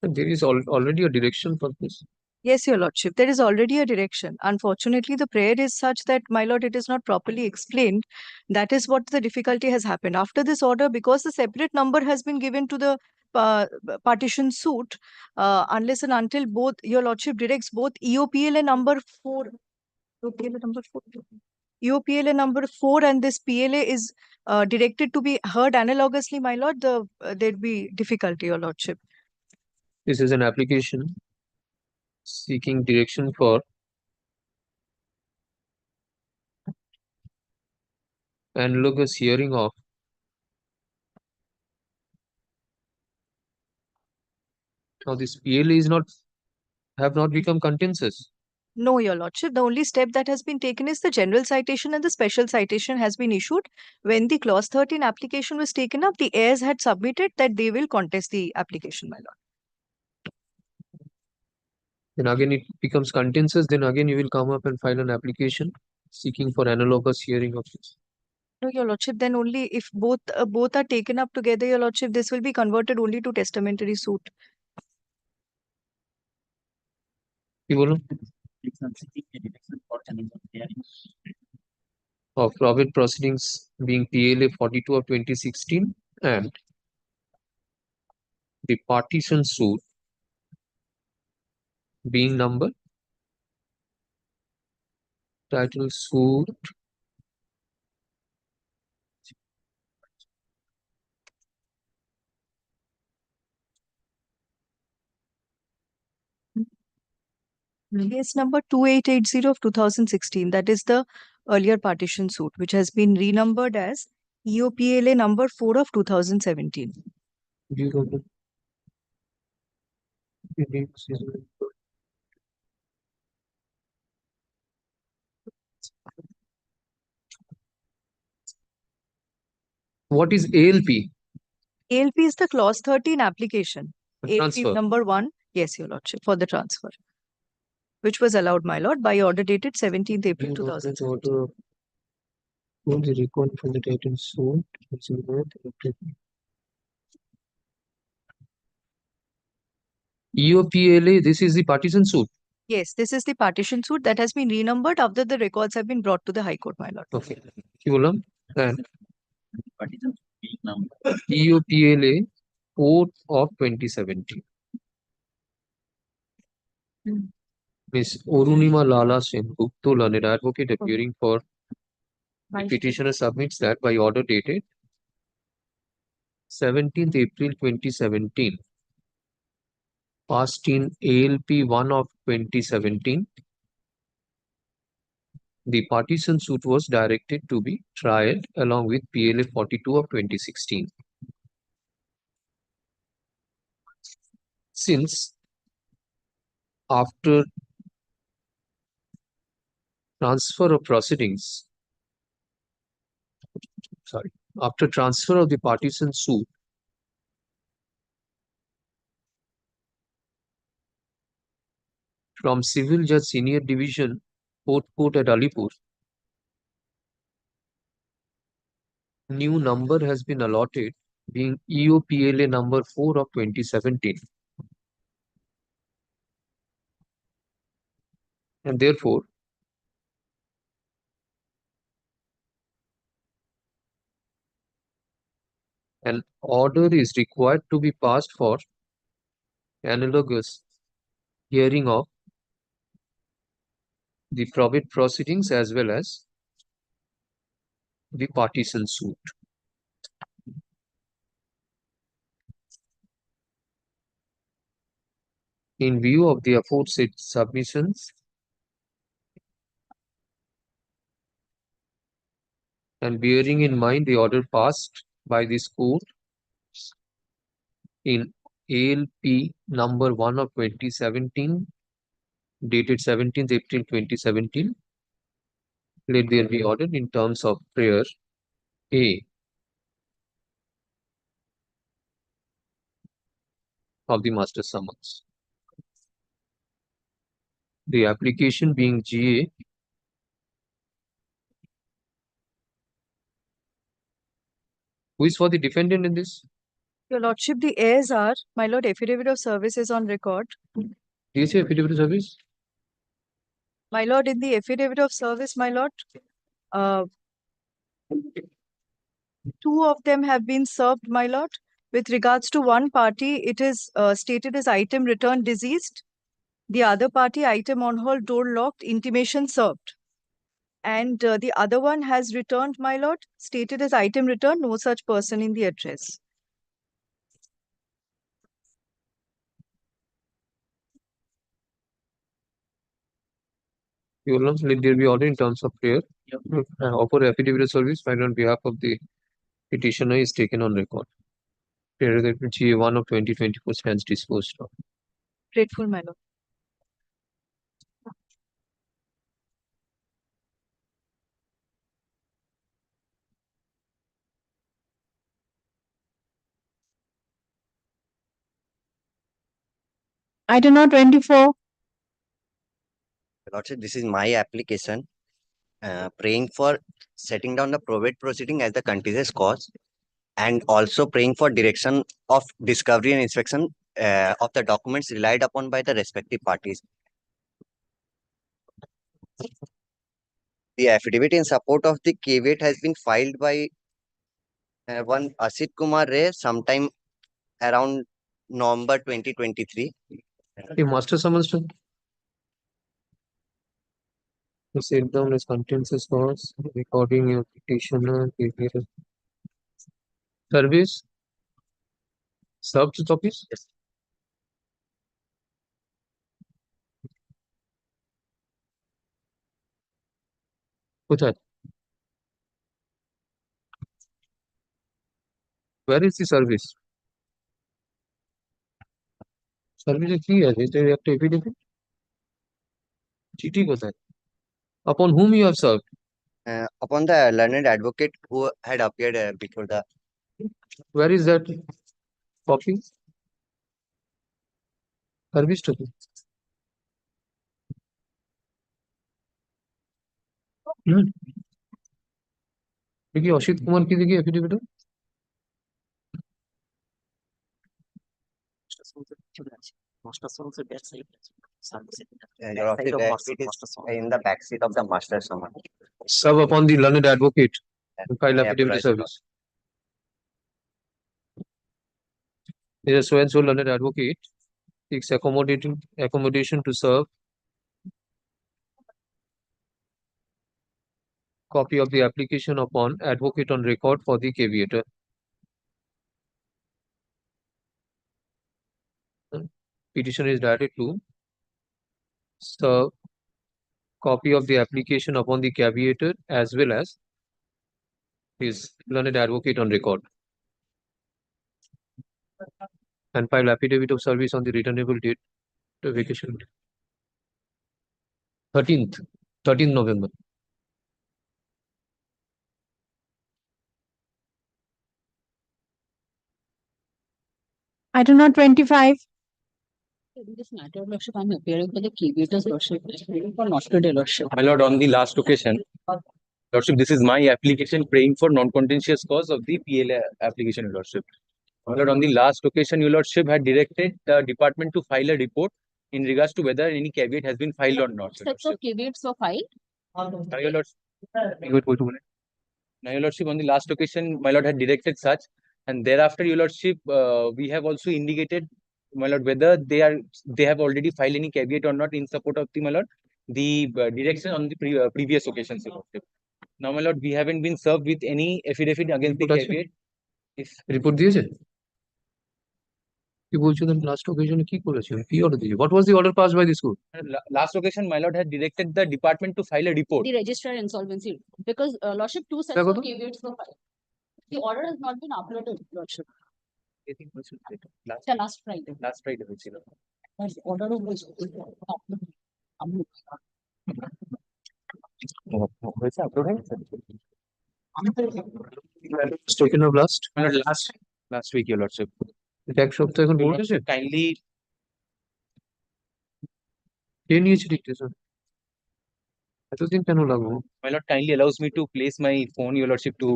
There is already a direction for this. Yes, your lordship, there is already a direction. Unfortunately, the prayer is such that, my lord, it is not properly explained. That is what the difficulty has happened. After this order, because the separate number has been given to the partition suit, unless and until both, your lordship directs both EOPLA number 4, EOPLA number 4 and this PLA is directed to be heard analogously, my lord, there'd be difficulty, your lordship. This is an application seeking direction for analogous hearing of now this PLA is not have not become contentious. No, your lordship, the only step that has been taken is the general citation and the special citation has been issued. When the clause 13 application was taken up, the heirs had submitted that they will contest the application, my lord. Then again it becomes contentious, then again you will come up and file an application seeking for analogous hearing of this. No, your lordship, then only if both are taken up together, your lordship, this will be converted only to testamentary suit. Of probate proceedings being PLA 42 of 2016 and the partition suit being number title suit Case number 2880 of 2016. That is the earlier partition suit, which has been renumbered as EOPLA number 4 of 2017. What is ALP? ALP is the clause 13 application. The transfer. ALP number 1, yes, your lordship, for the transfer, which was allowed, my lord, by order dated 17th April 2017. The record from the title suit. EOPLA, this is the partition suit. Yes, this is the partition suit that has been renumbered after the records have been brought to the High Court, my lord. Okay. And EOPLA 4 of 2017. Miss Orunima Lala Sen Gupta, learned advocate appearing for the petitioner submits that by order dated 17th April 2017, passed in ALP 1 of 2017. The partition suit was directed to be tried along with PLA 42 of 2016. Since after transfer of proceedings, after transfer of the partition suit, from Civil Judge Senior Division, Court at Alipur, new number has been allotted, being EOPLA number 4 of 2017. And therefore, an order is required to be passed for analogous hearing of the probate proceedings as well as the partition suit. In view of the aforesaid submissions and bearing in mind the order passed by this court in ALP number 1 of 2017, dated 17th April 2017, let there be ordered in terms of prayer A of the master summons. The application being GA who is for the defendant in this? Your Lordship, the heirs are, my Lord, affidavit of service is on record. Do you say affidavit of service? My Lord, in the affidavit of service, my Lord, two of them have been served, my Lord. With regards to one party, it is stated as item returned deceased. The other party, item on hold, door locked, intimation served. And the other one has returned, my Lord, stated as item returned, no such person in the address. Your Lordship, let there be order in terms of prayer. Offer affidavit of service filed on behalf of the petitioner is taken on record. Prayer that GA 1 of 2024 stands disposed of. Grateful, my Lord. Item number 24. Lordship, this is my application, praying for setting down the probate proceeding as the contiguous cause, and also praying for direction of discovery and inspection of the documents relied upon by the respective parties. The affidavit in support of the caveat has been filed by one Asit Kumar Ray sometime around November 2023. The master summons to set down as contentious cause, recording your petitioner, service, served copies? Yes. কোথায়? Where is the service? Service কি আছে? এটা একটা affidavit? চিঠি কোথায়? Upon whom you have served? Upon the learned advocate who had appeared before the. Where is that copy? Service to দেখি অসিত কুমার কি দেখি affidavit In the backseat of the master summons. serve upon the learned advocate and file affidavit of service. There is so and so learned advocate seeks accommodation to serve copy of the application upon advocate on record for the caveator. petitioner is directed to serve copy of the application upon the caveator as well as his learned advocate on record, and file affidavit of service on the returnable date to vacation 13th November. Item number 25. In this matter, Lordship, I'm appearing for the caveator's Lordship, for not today, Lordship. My lord, on the last occasion, Lordship, this is my application praying for non-contentious cause of the PLA application, Your Lordship. My lord, on the last occasion, Your Lordship had directed the department to file a report in regards to whether any caveat has been filed or not. Your Sets of Lordship. caveats were filed. Now, Your Lordship, now, Your Lordship, on the last occasion, my lord had directed such, and thereafter, Your Lordship, we have also indicated, my lord, whether they have already filed any caveat or not in support of the, my lord, the direction on the previous occasions, Your Lordship. Now, my lord, we haven't been served with any affidavit against the caveat. Report দিয়েছে কি বলছো দেন last অকেশনে কি করেছে কি order দিয়েছে what was the order passed by this court Last occasion, my lord had directed the department to file a report. The registrar insolvency, because Lordship, two sets দেখো of তো। caveats were filed. The order has not been uploaded, Lordship. I think it was last, Yeah, last Friday. last Friday হয়েছিল। But order was uploaded. হয়েছে upload হয়ে গেছে? taken of last My lord, last week, Your Lordship. এটা এক সপ্তাহ এখন বলতেছে Kindly, কে নিয়েছে ডিকটেশন এতদিন কেন লাগলো my lord, kindly allows me to place my phone, Your Lordship, to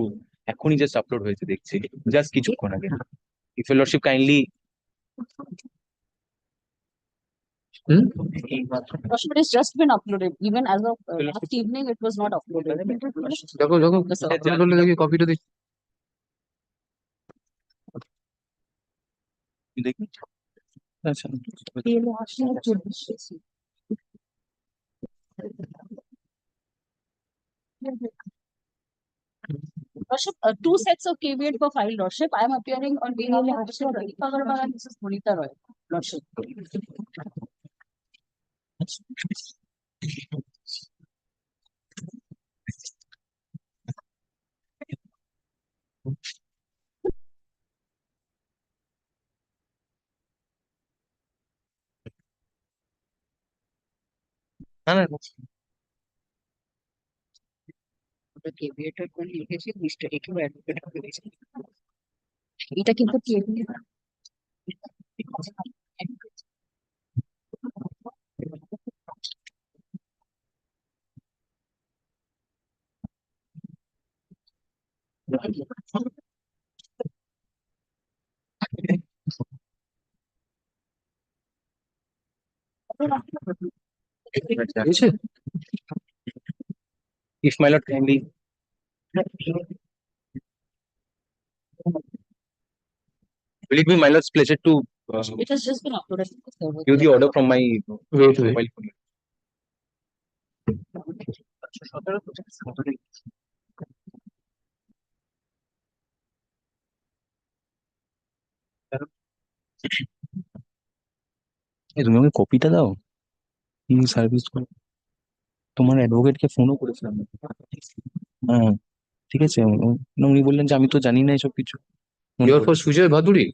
এখনই just upload হয়েছে দেখছি just কিছুক্ষণ আগে। If Your Lordship kindly Lordship, it has just been uploaded. Even as of last evening, it was not uploaded. দেখো দেখো upload হলে দেখি কপিটা দেখি দেখি আচ্ছা Lordship, two sets of caveat were filed, Lordship. I am appearing on behalf of Mr. Pradeep Agarwal and Mrs. Bonita Roy, Lordship. না না The caveat কোন লিখেছে মিস্টার একটু অ্যাডভোকেট করেছে এটা কিন্তু হয়েছে if my lord kindly will it be my lord's pleasure to it has just been uploaded to the server. give the order from my wait mobile phone? তুমি আমাকে কপিটা দাও সার্ভিস তোমার অ্যাডভোকেটকে ফোনও করেছিলাম হ্যাঁ ঠিক আছে উনি বললেন যে আমি তো জানি না এসব কিছু your for Sujoy Bhaduri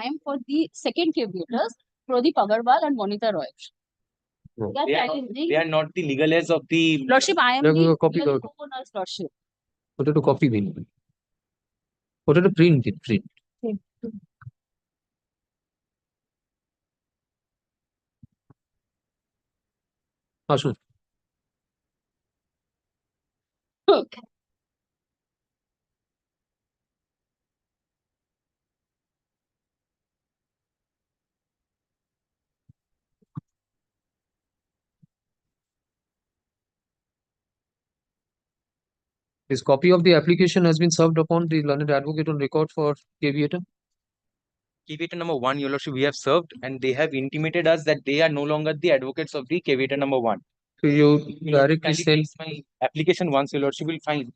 I am for the second caveators, Pradeep Agarwal and Bonita Roy. They are not the legal heirs of the Lordship, I am দেখো the copy legal co-owners, Lordship. ওটা একটু কপি দিন ওটা একটু প্রিন্ট দিন print আসুন Okay. This copy of the application has been served upon the learned advocate on record for caveator. caveator number 1, Your Lordship, we have served and they have intimated us that they are no longer the advocates of the caveator number 1. So you directly Kindly send place my application once, Your Lordship, will find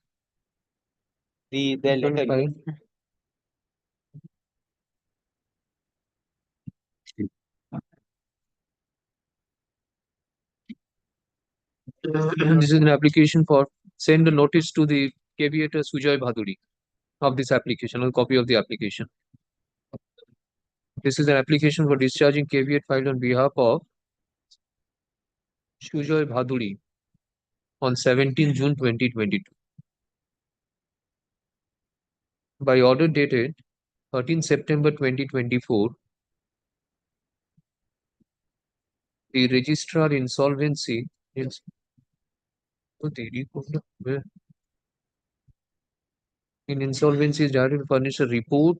their letter. This is an application for send a notice to the caveator Sujoy Bhaduri of this application, a copy of the application. This is an application for discharging caveat filed on behalf of Sujoy Bhaduri on 17 June 2022. By order dated 13 September 2024, the registrar insolvency is in insolvency is directed to furnish a report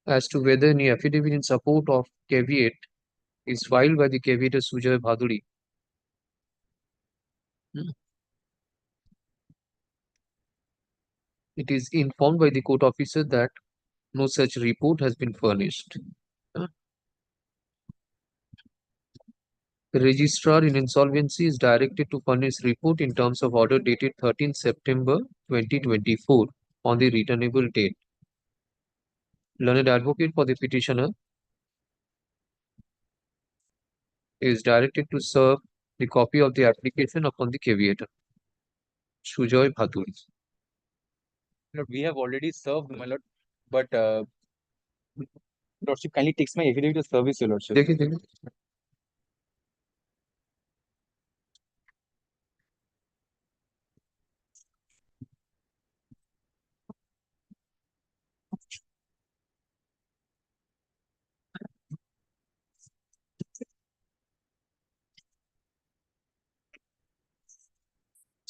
as to whether any affidavit in support of caveat is filed by the caveator Sujoy Bhaduri. It is informed by the court officer that no such report has been furnished. The registrar in insolvency is directed to furnish report in terms of order dated 13 September 2024 on the returnable date. Learned advocate for the petitioner is directed to serve the copy of the application upon the caveator, Sujoy Bhaduri. Lord, we have already served, my lord, but Lordship kindly takes my affidavit of service, your Lordship. देखिए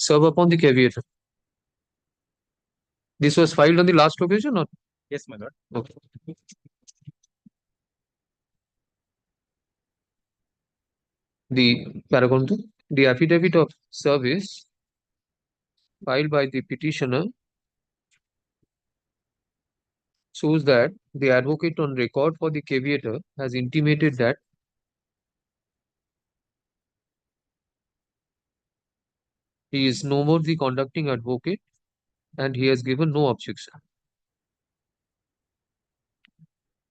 serve upon the caveator. This was filed on the last occasion or? Yes, my lord. Okay. The paragraph 2, the affidavit of service filed by the petitioner shows that the advocate on record for the caveator has intimated that he is no more the conducting advocate and he has given no objection.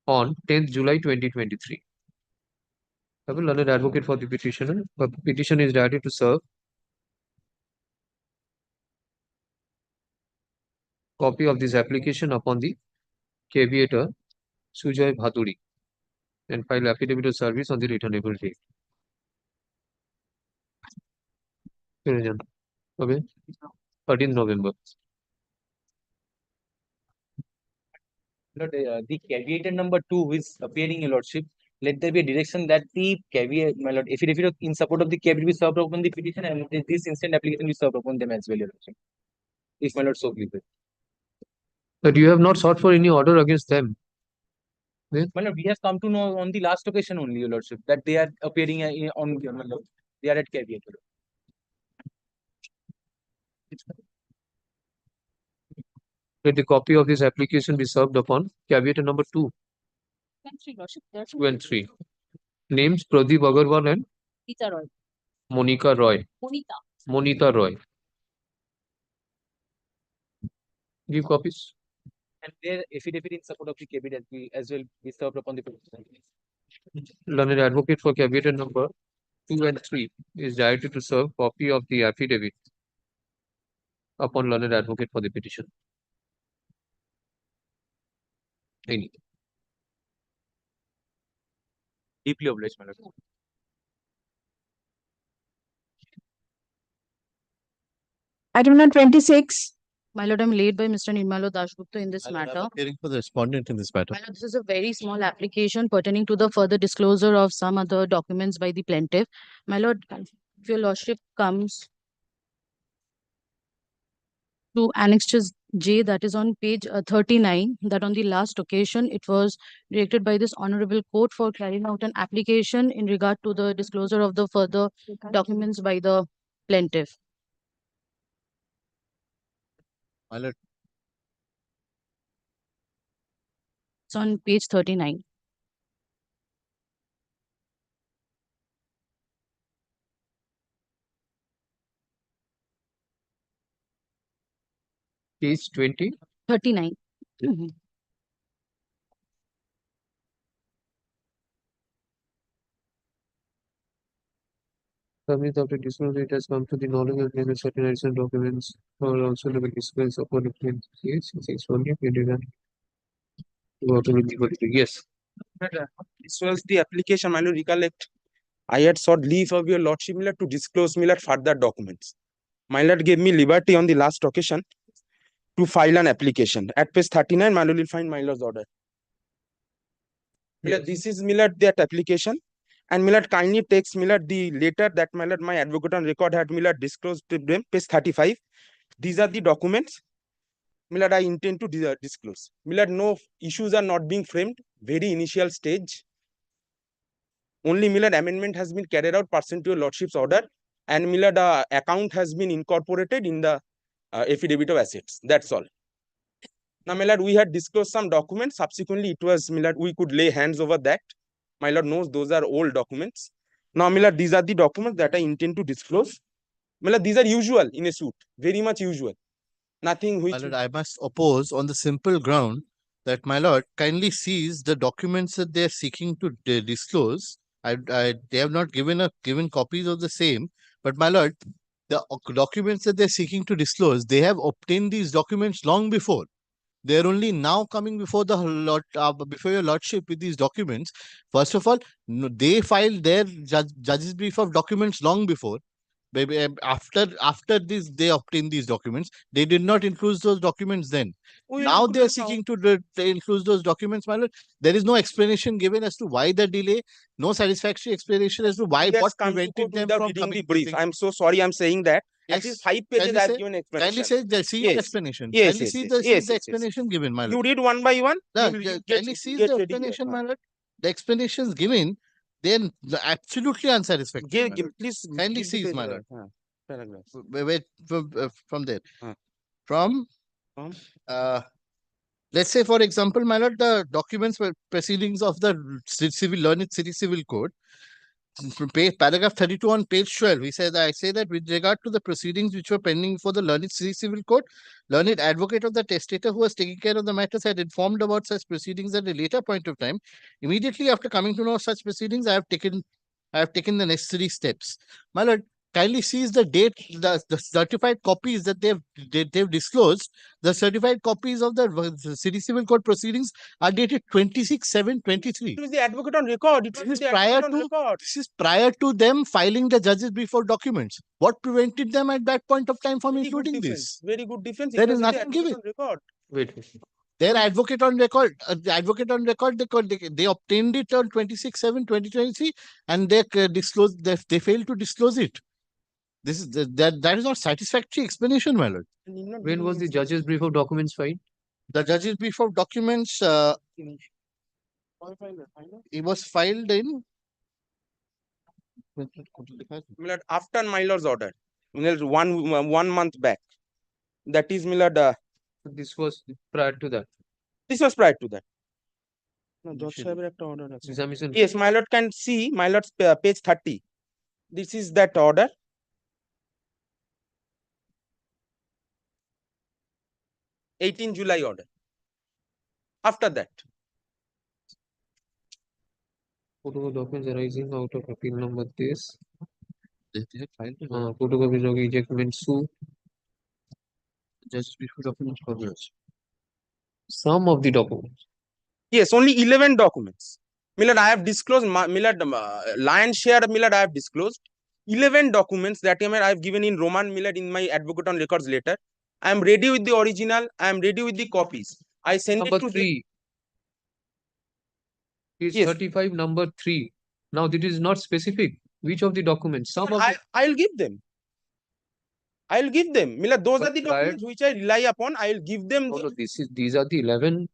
On 10th July 2023. I will learned advocate for the petitioner. The petition is directed to serve copy of this application upon the caveator Sujoy Bhaduri and file affidavit of service on the returnable date. Okay. 13th November. Lord, the caveator number 2 who is appearing, your Lordship, let there be a direction that the caveat, my lord, affidavit in support of the caveat be served upon the petition and this instant application be served upon them as well, your Lordship. If my lord so pleases. But you have not sought for any order against them. My lord, we have come to know on the last occasion only, your Lordship, that they are appearing on, my lord, they are at caveat. Let the copy of this application be served upon caveator number 2. 2 and 3. Names Pradeep Agarwal and Rita Roy. Monica Roy. Monita Roy. Give copies. And their affidavit in support of the caveat as well be served upon the petition. Learned advocate for caveator number 2 and 3 is directed to serve copy of the affidavit upon learned advocate for the petition. Any. Deeply obliged, my lord. Item number 26. My lord, I'm led by Mr. Nirmalo Dasgupta in this My lord, I'm matter. appearing for the respondent in this matter. My lord, this is a very small application pertaining to the further disclosure of some other documents by the plaintiff. My lord, if your lordship comes to Annexes J, that is on page 39, that on the last occasion it was directed by this honorable court for carrying out an application in regard to the disclosure of the further documents by the plaintiff. My lord, It's on page 39. Page 20. 39. Means after disclosure, it has come to the knowledge of the certain additional documents or also the disclosure upon the claim. Yes, it's only yes. This was the application, my lord, recollect. I had sought leave of your lordship, my lord, to disclose, my lord, further documents. My lord gave me liberty on the last occasion to file an application. At page 39, my lord will find my lord's order. My lord, this is, my lord, that application. And my lord kindly takes, my lord, the letter that my lord, my advocate on record had, my lord, disclosed to them, page 35. These are the documents, my lord, I intend to disclose. My lord, no issues are not being framed. Very initial stage. Only, my lord, amendment has been carried out pursuant to your lordship's order. And my lord, account has been incorporated in the affidavit of assets. That's all. Now, my lord, we had disclosed some documents. Subsequently, it was, my lord, we could lay hands over that. My lord knows those are old documents. Now, my lord, these are the documents that I intend to disclose. My lord, these are usual in a suit. Very much usual. Nothing which... My lord, I must oppose on the simple ground that my lord kindly sees the documents that they are seeking to disclose. They have not given copies of the same, but my lord, the documents that they're seeking to disclose, they have obtained these documents long before. They're only now coming before the before your lordship with these documents. First of all, they filed their judge's brief of documents long before. Maybe after this they obtained these documents. They did not include those documents then. Now they are seeking to include those documents, my lord. There is no explanation given as to why the delay. No satisfactory explanation as to why what prevented them from reading the coming. brief. I'm so sorry. I'm saying that. At least 5 pages I have given explanation. Kindly say the see the explanation. Yes, Kindly yes, see yes, the yes, the yes, explanation given, my lord. You read one by one. No, you get- kindly you see get the ready here. explanation, my lord. The explanations given, they're absolutely unsatisfactory. my lord. Please Kindly give the see, my lord. paragraph. Wait from there. From let's say, for example, my lord, the documents were proceedings of the learned city civil code. From paragraph 32 on page 12, he says, I say that with regard to the proceedings which were pending for the learned city civil court, learned advocate of the testator who was taking care of the matters had informed about such proceedings at a later point of time. Immediately after coming to know of such proceedings, I have taken the necessary steps. My lord, kindly sees the date, the certified copies that they've disclosed. The certified copies of the city civil court proceedings are dated 26/7/23. It was the advocate on record. It was the prior advocate on record. This is prior to them filing the judge's brief of documents. What prevented them at that point of time from including this? Very good defense. There It is was with the nothing advocate given. on record. Wait. Their advocate on record, the advocate on record, they obtained it on 26/7/2023, and they disclosed. They failed to disclose it. This is that is not satisfactory explanation, my lord. When was the judge's brief of documents filed? The judge's brief of documents, it was filed in Milord, after my lord's order, Milord, one month back. That is, Milord. This was prior to that. This was prior to that. No, Judge Saheber একটা order আছে. Examination. Yes, my lord can see my lord's page 30. This is that order. July 18 order. After that. Photocopy documents arising out of appeal number this. Photocopy of ejectment suit. Judge's brief of documents for judge. Some of the documents. Yes, only 11 documents. Milord, I have disclosed, Milord, lion's share, Milord, I have disclosed 11 documents that I have given in Roman, Milord, in my advocate on records letter. I am ready with the original. I am ready with the copies. I sent number it to 3. Is 35 number 3. Now this is not specific. Which of the documents? Some of I'll give them. I'll give them. Milord, those are the documents which I rely upon. I'll give them. These are the 11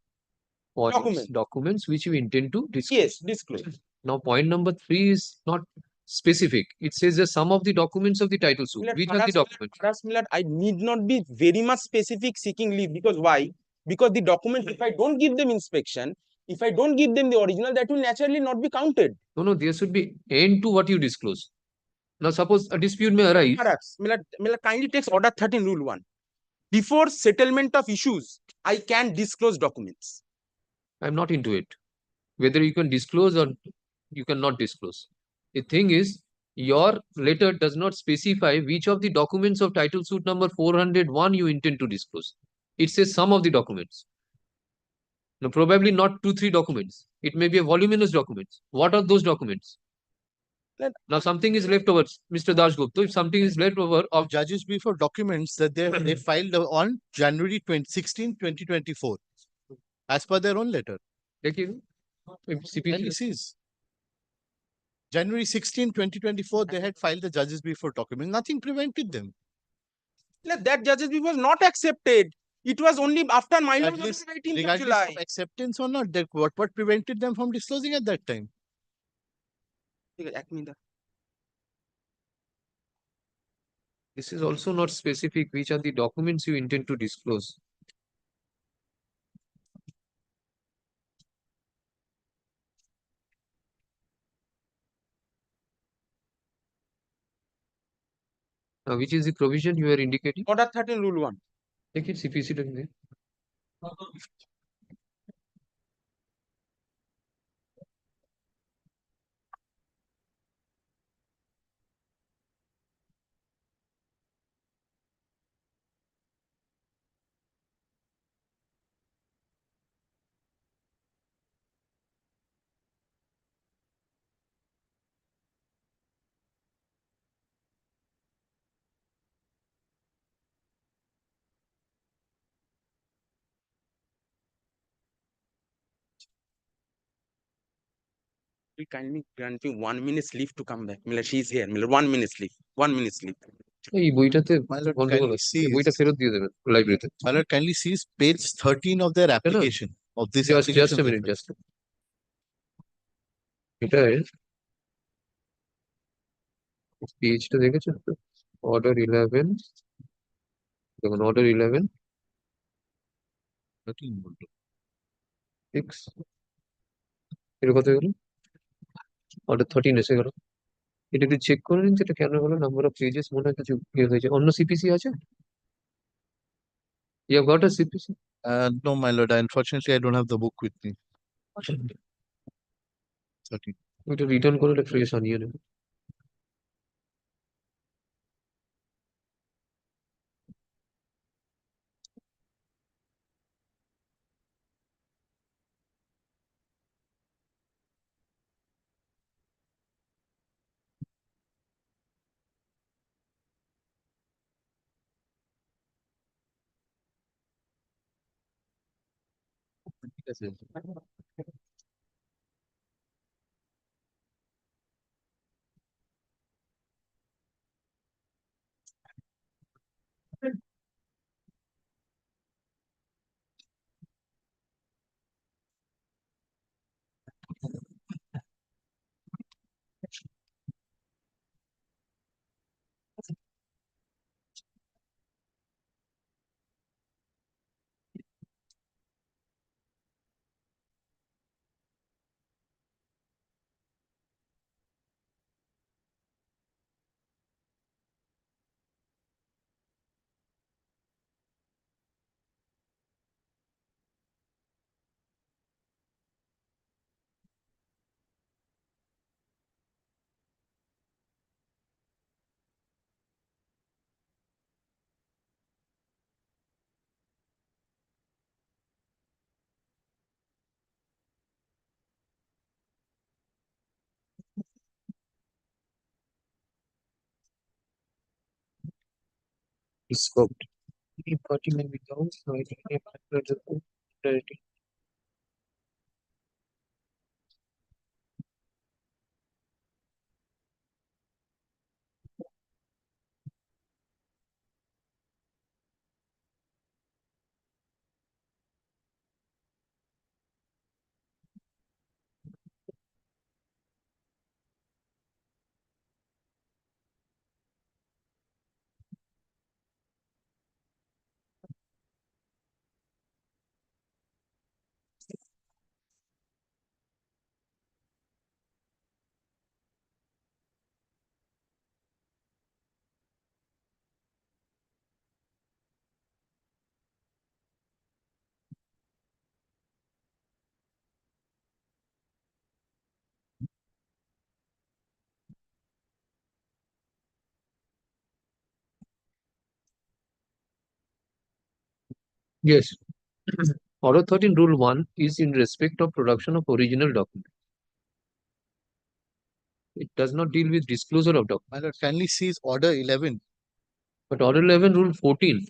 points, documents which you intend to disclose. Yes, disclose. Now point number 3 is not specific. It says the sum of the documents of the title suit. Milord, Which are the documents? Milord, I need not be very much specific seeking leave. Because why? Because the documents, if I don't give them inspection, if I don't give them the original, that will naturally not be counted. No, there should be end to what you disclose. Now, suppose a dispute may arise. Perhaps, Milord, kindly takes order 13 rule 1. Before settlement of issues, I can disclose documents. I'm not into it. Whether you can disclose or you cannot disclose. The thing is, Your letter does not specify which of the documents of title suit number 401 you intend to disclose. It says some of the documents. No, probably not 2-3 documents. It may be a voluminous documents. What are those documents? Now something is left over, Mr. Dashgupta. If something is left over of judges before documents that they filed on January 16, 2024, as per their own letter. देखिए, And this is January 16, 2024, they had filed the judges before document. Nothing prevented them. That judges brief was not accepted. It was only after my lord Regardless, 18th of regardless July. of acceptance or not, what prevented them from disclosing at that time? This is also not specific which are the documents you intend to disclose. Now, which is the provision you are indicating? Order 13, Rule 1. Take it, CPC document. We kindly grant me 1 minute's leave to come back. Miller, she is here. Miller, 1 minute's leave. 1 minute's leave. এই বইটাতে গন্ডগোল Kindly আছে sees, এই বইটা ফেরত দিয়ে দেবেন লাইব্রেরিতে my lord, kindly sees page 13 of their application, of this just a application. minute just এটা পেজটা দেখেছেন তো অর্ডার 11 দেখুন অর্ডার 11 6 এর কত হলো অর্ডার 13 এসে গেল এটা একটু চেক করে নিন এটা কেন হলো নাম্বার অফ পেজেস মনে হয় কিছু ইয়ে হয়েছে অন্য সিপিসি আছে you have got a CPC No, my lord, unfortunately, I don't have the book with me. 13. ওইটা রিটার্ন করে ফ্রেশ আনিয়ে নেব ঠিক আছে Scoped. Any party may be down, so I think I have to directly. Yes. Order 13 Rule 1 is in respect of production of original document. It does not deal with disclosure of document. My lord, kindly sees order 11. But Order 11 Rule 14.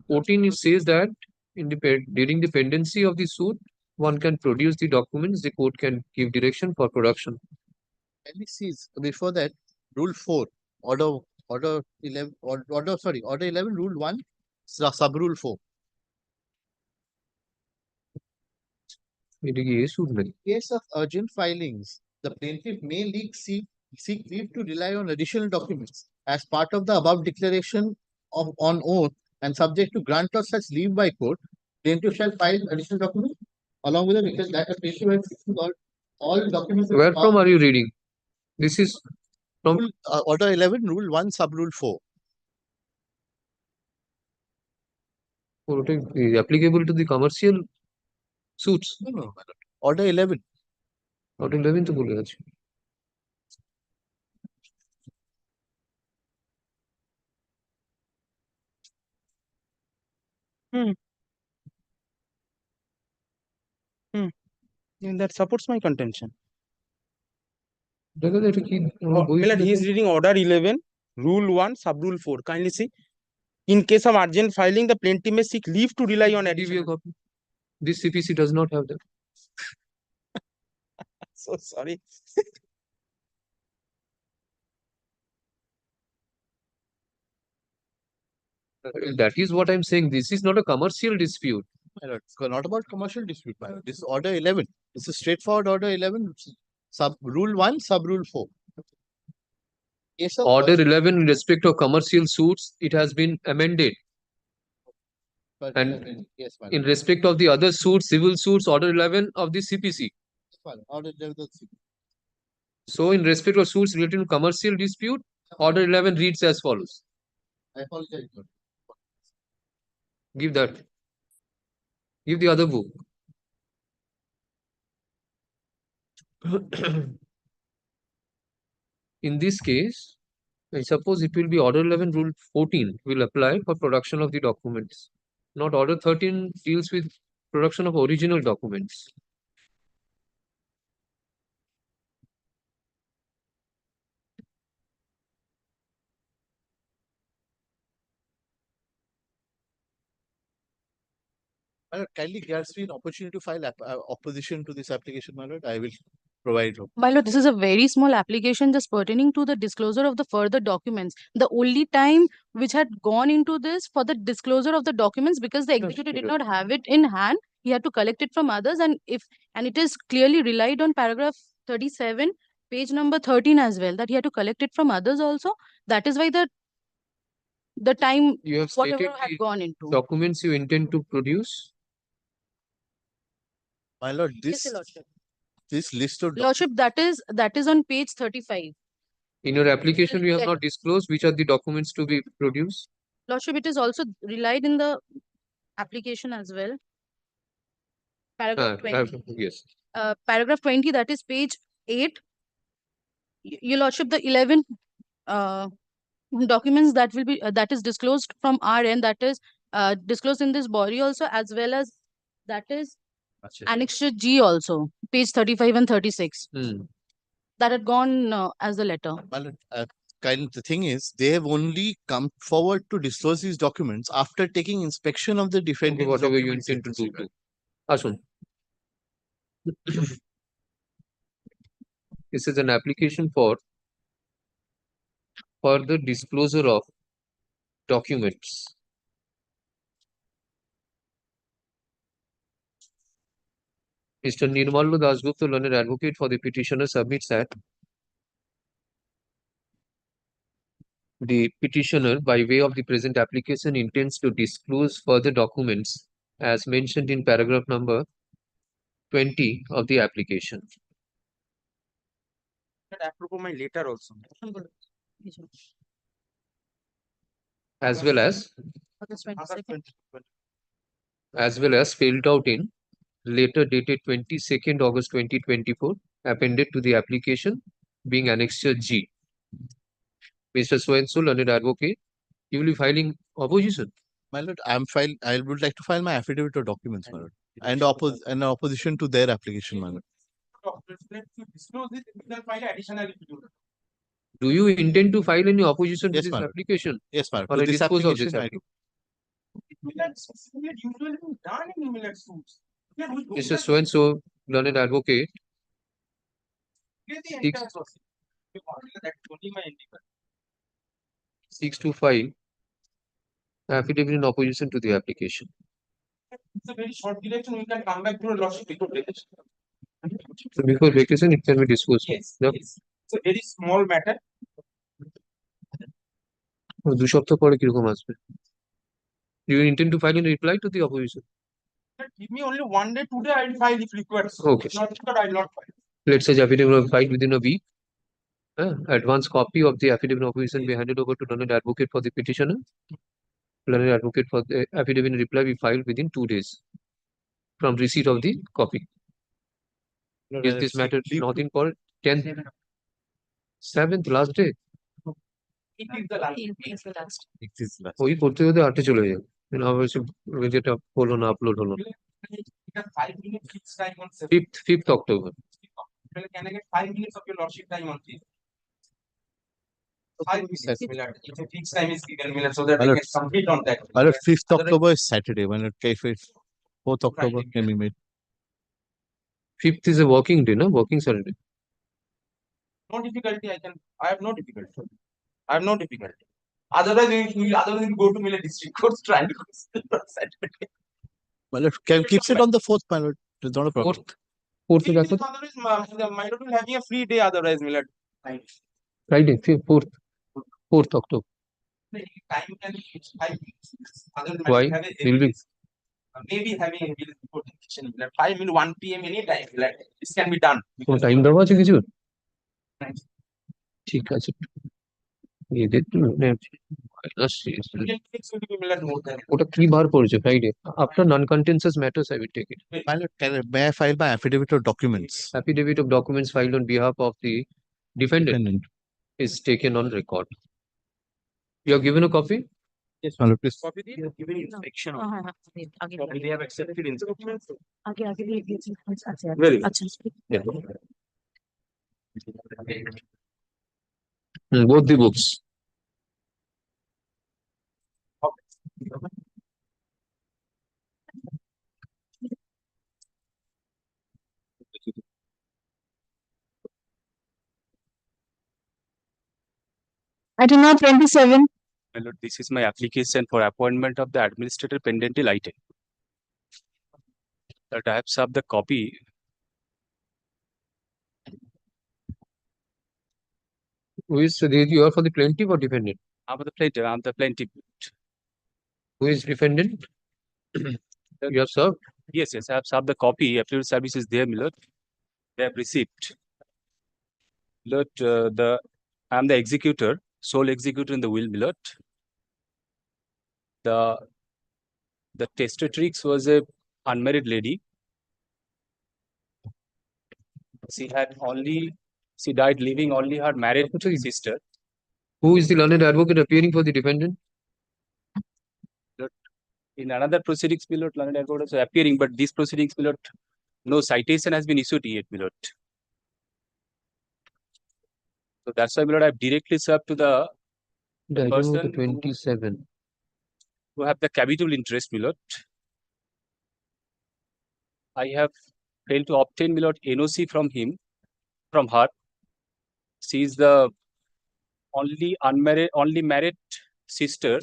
14 it says that during the pendency of the suit, one can produce the documents, the court can give direction for production. Kindly sees before that rule 4, order 11, order 11, rule 1, sub rule 4. In case of urgent filings, the plaintiff may seek leave to rely on additional documents as part of the above declaration on oath and subject to grant of such leave by court. Plaintiff shall file additional documents along with a request that a plaintiff has fixed all documents. Where from are you reading? This is from order 11, rule 1, sub rule 4. What is applicable to the commercial suits? No, my lord. Order 11. Order 11 to bole ache. And that supports my contention. Well, he is reading order 11, rule 1, sub rule 4. Kindly see. In case of urgent filing, the plaintiff may seek leave to rely on additional. Copy. This CPC does not have that. So sorry. That is what I'm saying. This is not a commercial dispute. My lord, it's not about commercial dispute, my lord. This is order 11. This is straightforward order 11, sub rule 1, sub rule 4. Yes, Order 11 in respect of commercial suits, it has been amended. And yes, my in lord. respect of the other suits, civil suits, Order 11 of the CPC. Order 11. So in respect of suits related to commercial dispute, Order 11 reads as follows. I apologize, lord. Give that. Give the other book. In this case, I suppose it will be Order 11, Rule 14 will apply for production of the documents. Not Order 13 deals with production of original documents. My lord, kindly grants me an opportunity to file opposition to this application, my lord. I will provide. My lord, this is a very small application just pertaining to the disclosure of the further documents. The only time which had gone into this for the disclosure of the documents, because the executor did not have it in hand, he had to collect it from others, and it is clearly relied on paragraph 37, page number 13 as well, that he had to collect it from others also. That is why the time You have whatever stated had the gone into. documents you intend to produce. My lord, Yes, Your Lordship. this list of Lordship, that is on page 35. In your application, you have not disclosed which are the documents to be produced. Lordship, it is also relied in the application as well. Paragraph 20. Yes. Paragraph 20, that is page 8. Your Lordship, the 11 documents that will be that is disclosed from our end, that is disclosed in this body also, as well as that is annexure G also, page 35 and 36. That had gone as the letter. Well, the thing is, they have only come forward to disclose these documents after taking inspection of the defendant. Whatever you intend to do. Asun. This is an application for further disclosure of documents. Mr. Nirmal Dasgupta, learned advocate for the petitioner, submits that the petitioner, by way of the present application, intends to disclose further documents as mentioned in paragraph number 20 of the application. Apropos my letter also. As well as spelled out in letter dated 22nd August 2024, appended to the application, being annexure G. Mr. So-and-so, learned advocate, you will be filing opposition. My lord, I would like to file my affidavit of documents, my lord, and opposition to their application, my lord. Disclose it, you can file additional affidavit. Do you intend to file any opposition to Yes, this my lord. application? Yes, my lord. Or To I this dispose of this application, Millet usually done in millet suits. Mr. So and so, learned advocate, seeks to file affidavit in opposition to the application. It's a very short direction. We can come back to a lordship before vacation. So before vacation, it can be disposed. Yes, Yep. yes. It's a very small matter. 2 সপ্তাহ পরে কিরকম আসবে? Do you intend to file in reply to the opposition? Give me only 1 day, 2 days, I'll file if required. Okay. Not that I'll not file. Let's say affidavit will be filed within a week. Advance copy of the affidavit of opposition be handed over to learned advocate for the petitioner. Learned advocate for the affidavit in reply be filed within 2 days from receipt of the copy. Is this matter not in court? 10th, 7th, last day? It is the last. It is last. ওই করতে করতে 8 চলে যায় যেটা হলো না upload হলো না। 5 minutes fixed time on 5th October. Can I get 5 minutes of your lordship time on this? 5 minutes. If a fixed time is given, so that I can complete on that. My lord, 5th October is Saturday. My lord, if 4th October can be made. 5th is a working day, no? Working Saturday. No difficulty. I have no difficulty. I have no difficulty. Otherwise, we will go to Miller District Courts trying to Saturday. My lord, keeps it on the 4th, my lord. It's not a problem. 4th Otherwise, my lord will having a free day. Otherwise, Miller. Friday, 4th October. Time can be 5 minutes. Otherwise, Why? will be maybe having a bill before petition. 5 minutes, 1 p.m. any time. This can be done. কোনো time দেওয়া আছে কিছু? ঠিক আছে। এদের ওটা কি বার পড়েছে Friday? After non-contentious matters, I will take it. My lord, may I file my affidavit of documents? Affidavit of documents filed on behalf of the defendant is taken on record. You have given a copy? Yes, my lord, please. Copy you have given inspection. They have accepted inspection. Very good. Yeah. Both the books. Item number 27. My lord, this is my application for appointment of the administrator pendential item. That I have served the copy. Who is you are for the plaintiff or defendant? I'm the plaintiff. I'm the plaintiff. Who is defendant? You have served? Yes, I have served the copy. Affidavit service is there, my lord. They have received. Lord, I'm the executor, sole executor in the will, my lord. The testatrix was a unmarried lady. She died leaving only her married sister. Who is the learned advocate appearing for the defendant? In another proceedings, my lord, learned advocate is appearing, but these proceedings, my lord, no citation has been issued yet, my lord. So that's why, my lord, I've directly served to the person 27. who have the capital interest, my lord. I have failed to obtain, my lord, NOC from her. She is the only married sister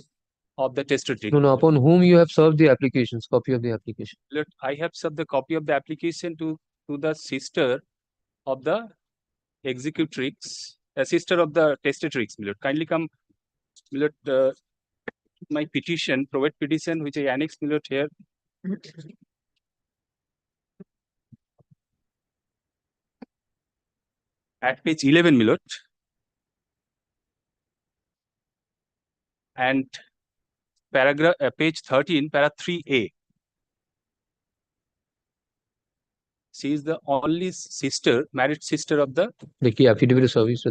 of the testatrix. No, upon whom you have served the applications, copy of the application. Lord, I have served the copy of the application to the sister of the executrix, sister of the testatrix, my lord. Kindly come, my lord, my petition, probate petition, which I annex, my lord, here. At page 11, my lord. And paragraph, page 13, para 3A. She is the only sister, married sister of the. देखिए affidavit service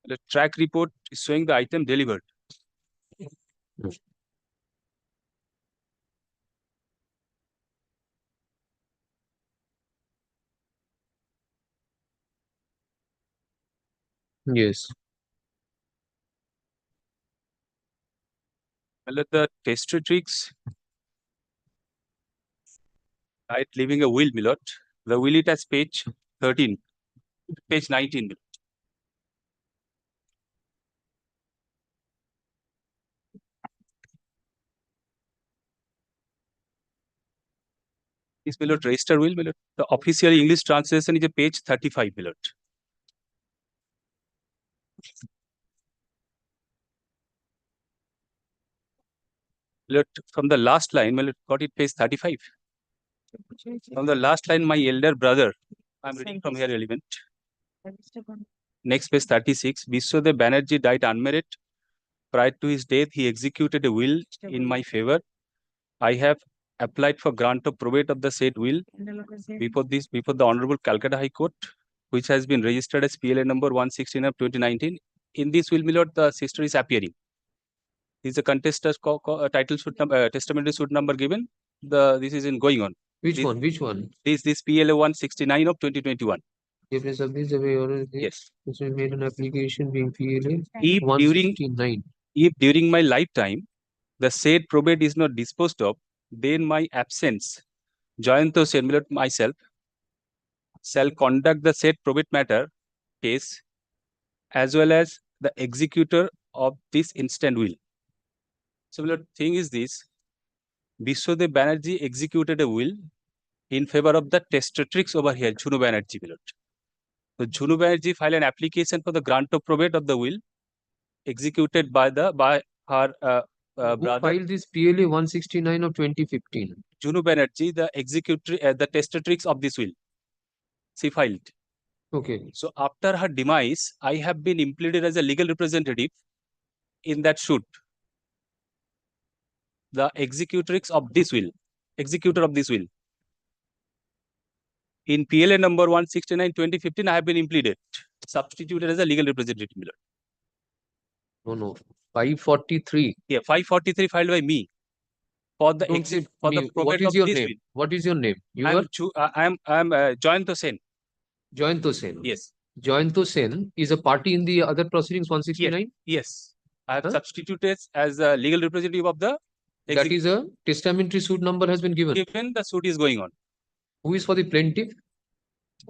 The track report is showing the item delivered. Yes. Well, the testatrix right leaving a will, Milord. The will it as page 13, page 19. This Milord register will, Milord. The official English translation is a page 35, Milord. Milord, from the last line, Milord, got it page 35. From the last line, my elder brother, I'm reading from here element. Next page 36, Biswadev Banerjee died unmarried. Prior to his death, he executed a will in my favor. I have applied for grant of probate of the said will before the Honorable Calcutta High Court, which has been registered as PLA number 116 of 2019. In this will, Milord, the sister is appearing. This is a contested title suit number, testamentary suit number given. This is in going on. Which one? Which one? This PLA 169 of 2021. Yes. Yes. Which we made an application being PLA If 169. If during my lifetime the said probate is not disposed of, then my absence, Jayanto Sen, Milord, myself, shall conduct the said probate matter case as well as the executor of this instant will. So, Milord, thing is this, Biswadev Banerjee executed a will in favor of the testatrix over here, Jhunu Banerjee, Milord. So, Jhunu Banerjee filed an application for the grant of probate of the will executed by her Who brother. filed this PLA 169 of 2015? Jhunu Banerjee, the executor, the testatrix of this will. She filed. Okay. So after her demise, I have been implemented as a legal representative in that suit. The executrix of this will, executor of this will. In PLA number 169 2015, I have been implemented, substituted as a legal representative. No. 543. Yeah, 543 filed by me for the Don't say for me. the probate What is of your this name? will. What is your name? You I are am Jayanto Sen. Jayanto Sen. Yes. Jayanto Sen is a party in the other proceedings 169? Yes. I have substituted as a legal representative of the That is a testamentary suit number has been given. given the suit is going on. Who is for the plaintiff?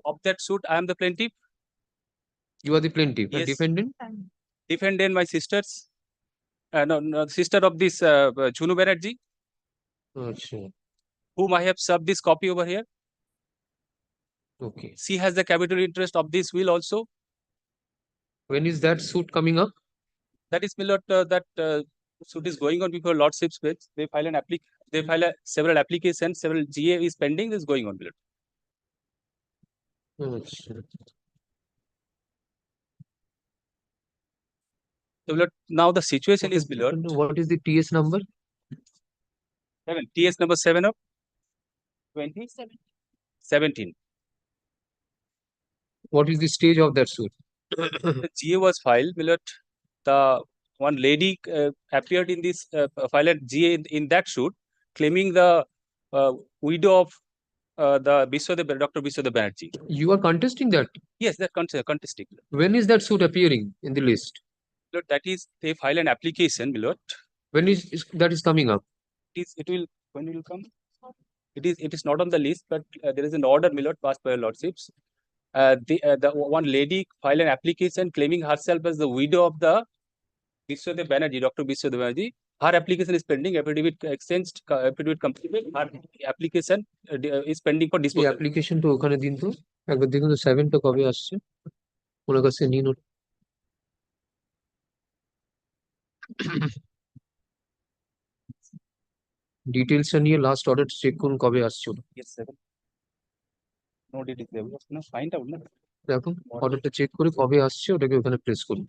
Of that suit, I am the plaintiff. You are the plaintiff. Yes. And defendant? Defendant, my sisters. No, sister of this Jhunu Banerjee, Achha. whom I have served this copy over here. Okay. She has the capital interest of this will also. When is that suit coming up? That is, Milord, that suit is going on before Lordship's bench. They file several applications, several GA is pending. This is going on, Milord. Achha. So, Milord, now the situation is, Milord. What is the TS number? 7. TS number 7 of 2017. What is the stage of that suit? The GA was filed, Milord. The one lady appeared in this filed GA in that suit, claiming the widow of the Dr. Biswadev Banerjee. You are contesting that? Yes, that contesting. When is that suit appearing in the list? Milord, that is, they file an application, Milord. When is that is coming up? When it will come? It is not on the list, but there is an order, Milord, passed by your lordships. The one lady filed an application claiming herself as the widow of the Biswadev Banerjee, Dr. Biswadev Banerjee. Her application is pending, affidavit exchanged, affidavit completed. Her application is pending for disposal. application to ওখানে দিন তো একবার দেখুন তো 7 টা কবে আসছে ওনার কাছে নিন ডিটেইলসটা নিয়ে লাস্ট অর্ডার চেক করুন কবে আসছে Yes, 7. No details there. No, find out, no. দেখুন অর্ডারটা চেক করে কবে আসছে ওটাকে ওখানে প্রেস করুন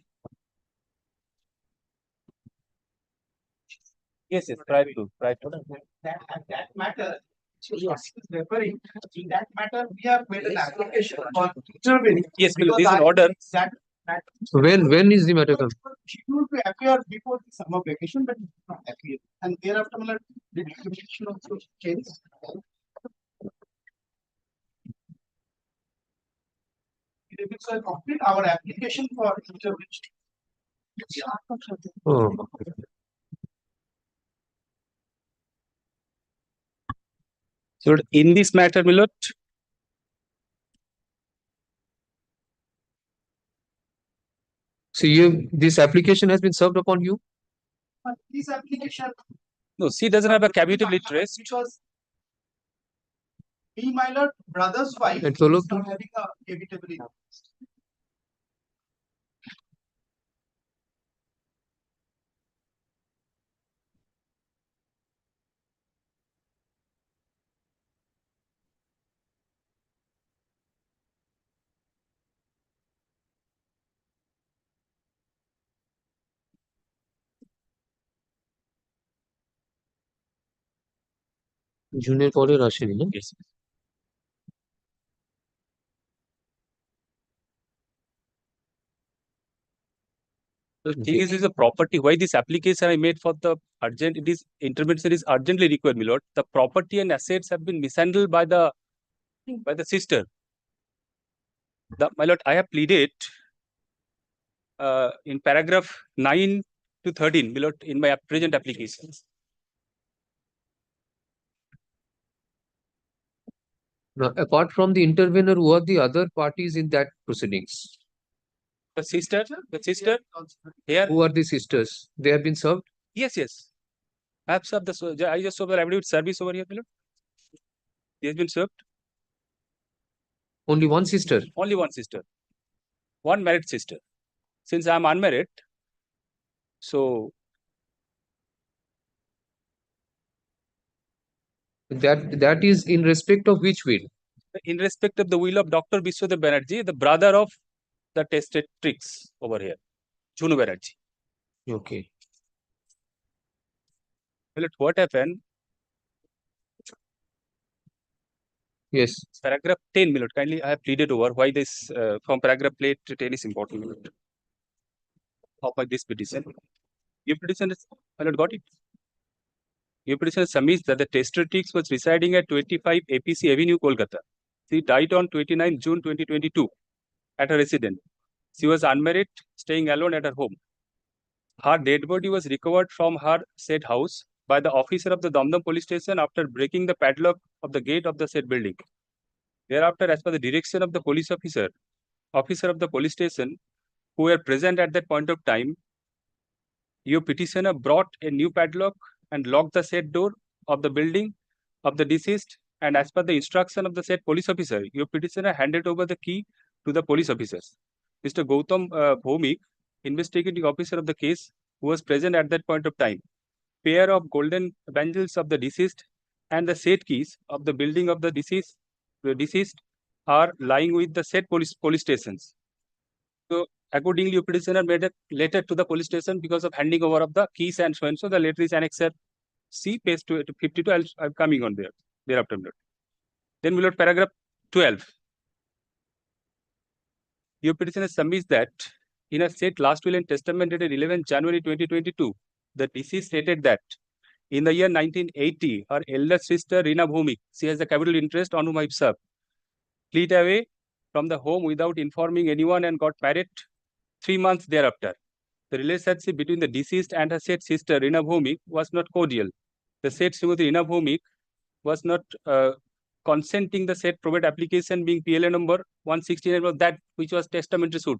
Yes, prior to. That matter, yes, referring, in that matter, we have made an application on intervening. Yes, there is an order. That When is the matter come? Scheduled to appear before the summer vacation, but it did not appear. And thereafter, my lord, the documentation also changed. It will complete our application for intervention. Oh. So in this matter, my lord, So this application has been served upon you? This application. no, she doesn't have a capital interest. Which was me, my lord, brother's wife. And follow is not having a capital interest. জুনের পরের আসেনি না? Yes. The thing is a property. Why this application I made for the urgent? It is intervention is urgently required, my lord. The property and assets have been mishandled by the sister. My lord, I have pleaded in paragraph 9 to 13, my lord, in my present applications. Now, apart from the intervener, who are the other parties in that proceedings? The sister here. Who are the sisters? They have been served? Yes, yes. I have served I just saw the affidavit service over here, my lord. He has been served. Only one sister? Only one sister. One married sister. Since I am unmarried, so that is in respect of which will? In respect of the will of Dr. Biswadev Banerjee, the brother of the testatrix over here, Junu Banerjee. Okay. Well, what happened? Yes. Paragraph 10, my lord. Kindly, I have pleaded over why this from paragraph 10 is important, my lord. Of this petition. Your petition is, my lord, got it. Your petition submits that the testatrix was residing at 25 APC Avenue, Kolkata. She died on 29 June 2022 at her residence. She was unmarried, staying alone at her home. Her dead body was recovered from her said house by the officer of the Damdam police station after breaking the padlock of the gate of the said building. Thereafter, as per the direction of the police officer of the police station, who were present at that point of time, your petitioner brought a new padlock and locked the said door of the building of the deceased, and as per the instruction of the said police officer, your petitioner handed over the key to the police officers. Mr. Gautam Bhomik, investigating officer of the case, who was present at that point of time, pair of golden bangles of the deceased and the said keys of the building of the deceased are lying with the said police stations. So accordingly, your petitioner made a letter to the police station because of handing over of the keys and so on. So the letter is annexed C, page 52. I'm coming on there thereafter. Then we load paragraph 12. Your petitioner submits that in a said last will and testament dated 11 January 2022, the deceased stated that in the year 1980, her elder sister Rina Bhumik, she has the capital interest on whom I served, fled away from the home without informing anyone and got married 3 months thereafter. The relationship between the deceased and her said sister Rina Bhumik was not cordial. The said Srimati Rina Bhumik was not consenting the said probate application being PLA number 169 was that which was testamentary suit,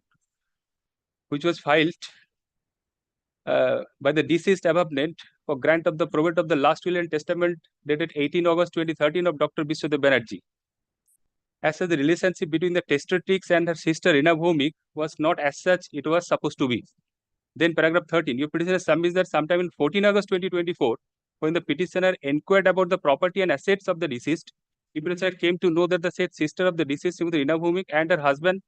which was filed by the deceased above named for grant of the probate of the last will and testament dated 18 August 2013 of Dr. Biswadev Banerjee. As such, the relationship between the testatrix and her sister Rina Bhumik was not as such it was supposed to be. Then paragraph 13, your petitioner submits that sometime in 14 August 2024, when the petitioner inquired about the property and assets of the deceased, the petitioner came to know that the said sister of the deceased, Srimati Rina Bhumik, and her husband,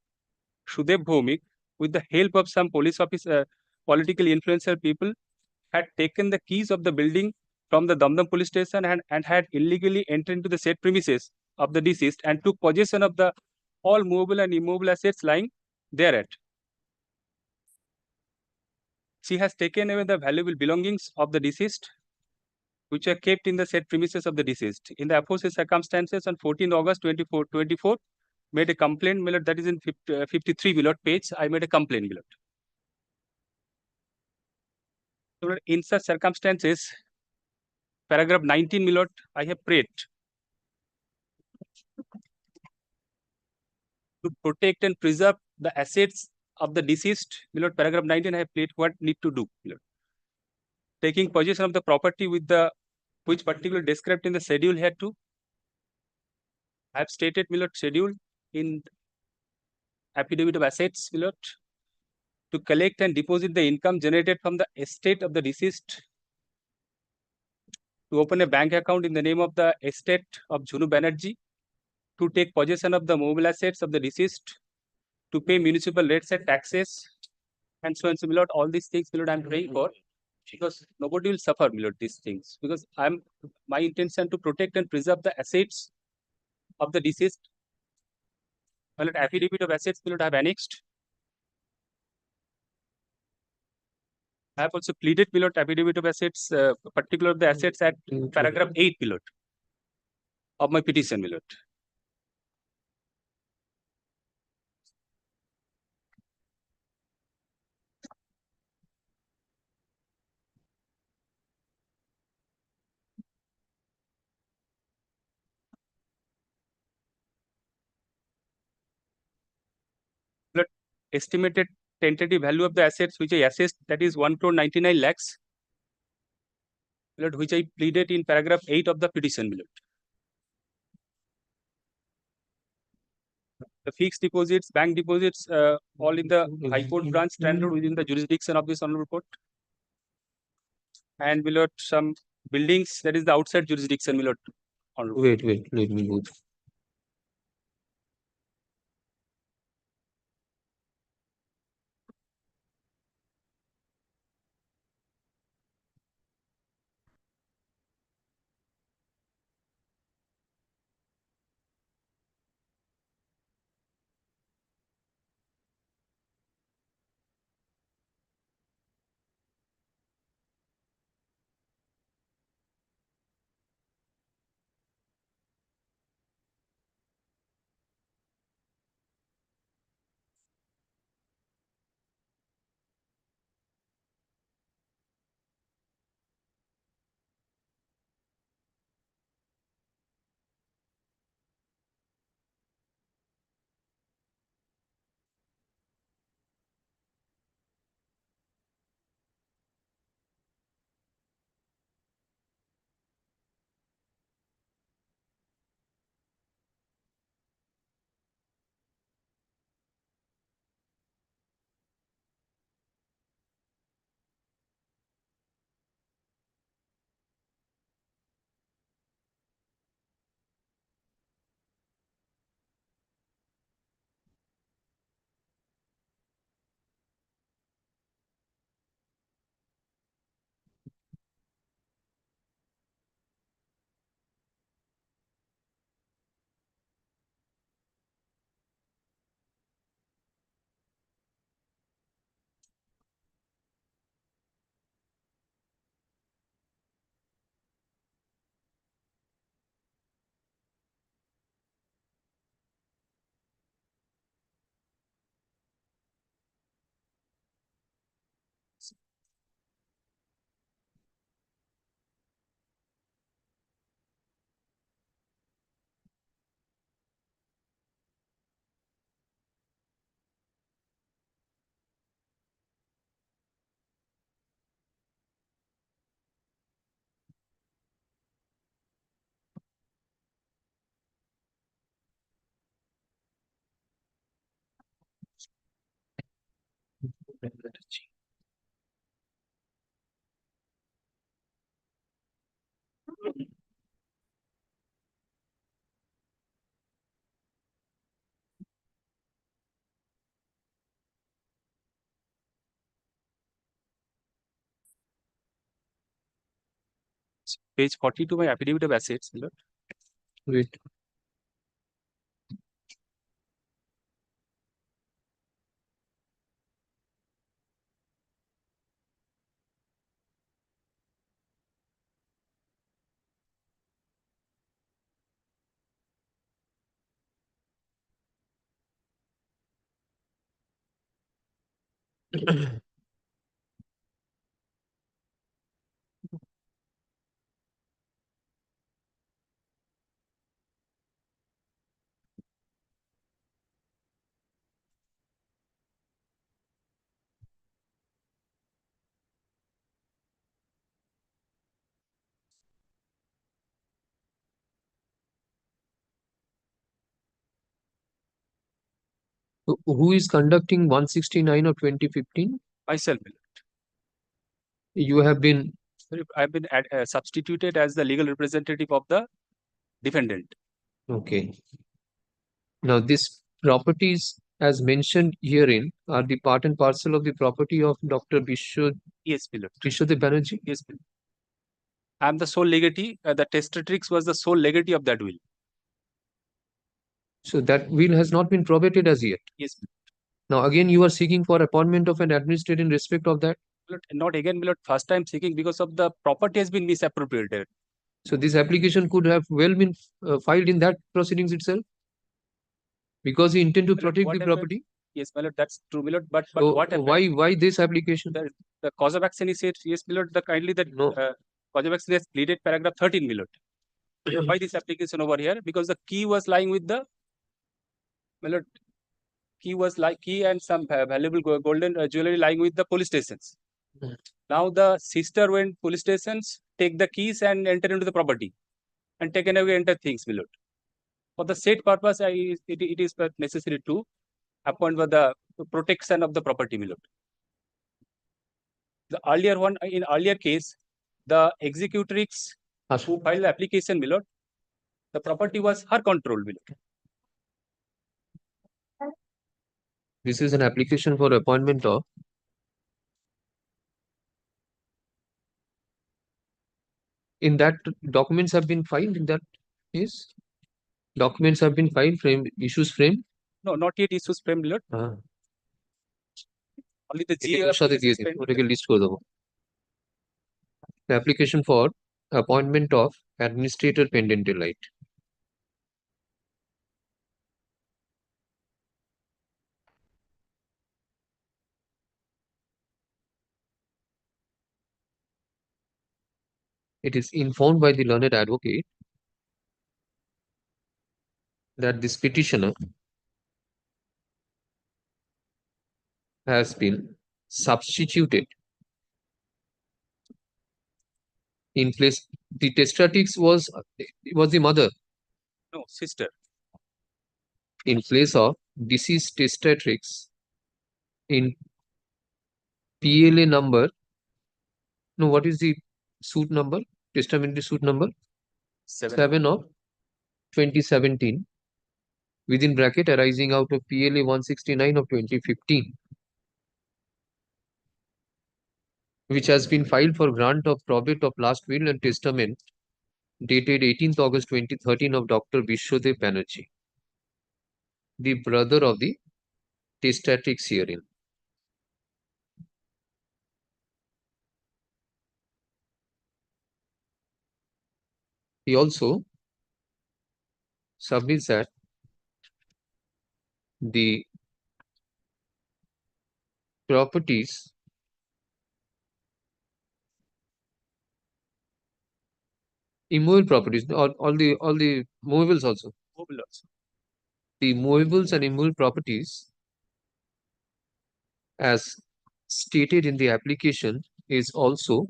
Shudev Bhumik, with the help of some police officer, political influential people, had taken the keys of the building from the Damdam police station and had illegally entered into the said premises of the deceased and took possession of the all movable and immovable assets lying thereat. She has taken away the valuable belongings of the deceased, which are kept in the said premises of the deceased. In the aforesaid circumstances, on 14 August 24, made a complaint, my lord, that is in 53, my lord, page. I made a complaint, my lord. So, in such circumstances, paragraph 19, my lord, I have prayed to protect and preserve the assets of the deceased. My lord, paragraph 19, I have prayed what need to do, my lord. Taking possession of the property with the which particularly described in the schedule here too. I have stated, my lord, schedule in affidavit of assets, my lord, to collect and deposit the income generated from the estate of the deceased, to open a bank account in the name of the estate of Jhunu Banerjee, to take possession of the movable assets of the deceased, to pay municipal rates and taxes, and so on. So, my lord, all these things, my lord, I am praying for, because nobody will suffer, my lord, these things, because my intention to protect and preserve the assets of the deceased. My lord, affidavit of assets, my lord, I have annexed. I have also pleaded, my lord, affidavit of assets, particular of the assets at paragraph 8, my lord, of my petition, my lord. Lord, estimated tentative value of the assets which I assessed, that is 1 crore 99 lakhs, Lord, which I pleaded in paragraph 8 of the petition, my lord. The fixed deposits, bank deposits, all in the High Court branch standard within the jurisdiction of this honorable court. And, my lord, some buildings, that is the outside jurisdiction, my lord. Wait, let me go through. Page 42, my affidavit of assets, my lord. Wait. Who is conducting 169 of 2015? Myself. You have been I've been substituted as the legal representative of the defendant. okay. Now, these properties, as mentioned herein, are the part and parcel of the property of Dr. Yes, Pilot. Vishwadevara Banerjee. Yes, Pilot. I'm the sole legatee. The testatrix was the sole legatee of that will. So that will has not been probated as yet. Yes. Now, again, you are seeking for appointment of an administrator in respect of that. Not again, Pilot. First time seeking because of the property has been misappropriated. So this application could have well been filed in that proceedings itself, because you intend to protect the property. Yes, Pilot. That's true, Pilot. But So what happened? why this application? The cause of action is said, yes, Pilot. The kindly that cause of action has pleaded paragraph 13, Pilot. Why this application over here? Because the key was lying with the Pilot. Key and some valuable golden jewelry lying with the police stations. Now the sister went police stations, take the keys and enter into the property and taken away enter things, Milord. For the said purpose, it is necessary to appoint for the protection of the property, Milord. The earlier one, in earlier case, the executrix who filed the application, Milord, the property was her control, Milord. This is an application for appointment of in that documents have been filed in that case. Documents have been filed, issues framed. No, not yet issues framed, Milord. Only the GA list করে দেবো. The application for appointment of administrator pendent light. It is informed by the learned advocate that this petitioner has been substituted in place. The testatrix was the mother. No, sister. In place of deceased testatrix in PLA number. No, what is the suit number? Testamentary suit number? 7 of 2017. Within bracket arising out of PLA 169 of 2015. Which has been filed for grant of probate of last will and testament dated 18th August 2013 of Dr. Vishwadevara Banerjee, the brother of the testatrix herein. He also submits that the properties immovable properties, all the movables also. The movables and immovable properties, as stated in the application, is also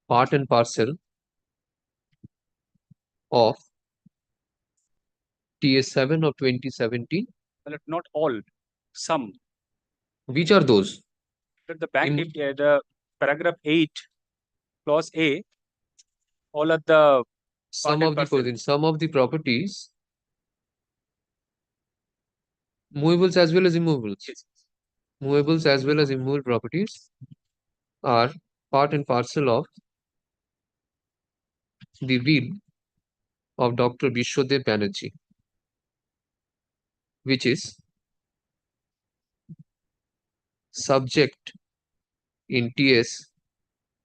part and parcel of TS7 of 2017. Not all, some. Which are those? The bank, the paragraph 8, clause A, all of the some of the properties, movables as well as immovables. Yes. Movables as well as immovable properties are part and parcel of the will of Dr. Vishwadevara Banerjee, which is subject in TS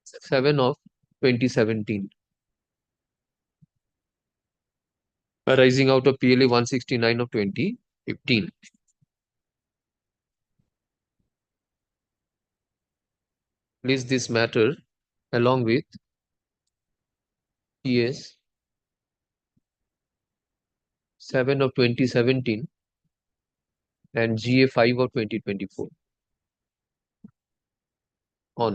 7 of 2017, arising out of PLA 169 of 2015. list this matter along with PS 7 of 2017 and GA 5 of 2024 on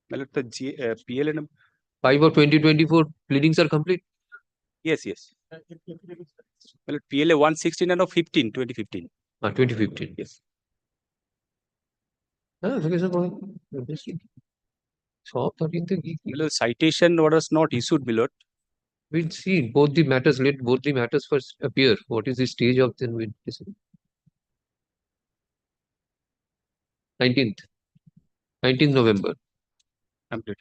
The PLA number. 5 of 2024 pleadings are complete. Yes, yes. Well, PLA 116 and of 15, 2015. 2015. Yes. So 13th Well, citation was not issued, my lord. We'll see both the matters. Let both the matters first appear. What is the stage of then we'll decide. 19th November. Complete.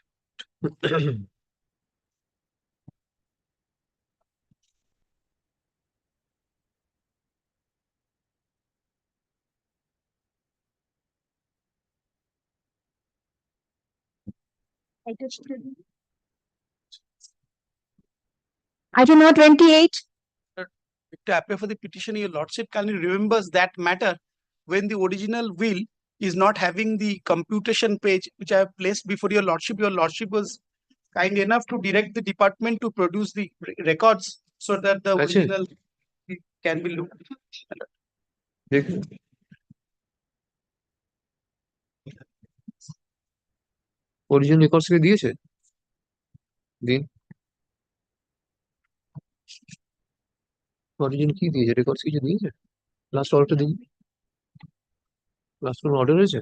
Item number 28. To appear for the petition, your lordship kindly remembers that matter when the original will is not having the computation page which I have placed before your lordship. Your lordship was kind enough to direct the department to produce the records so that the original can be looked. Original records কে দিয়েছে দিন original কি দিয়েছে records কিছু দিয়েছে last অর্ডারটা দিন last কোন order হয়েছে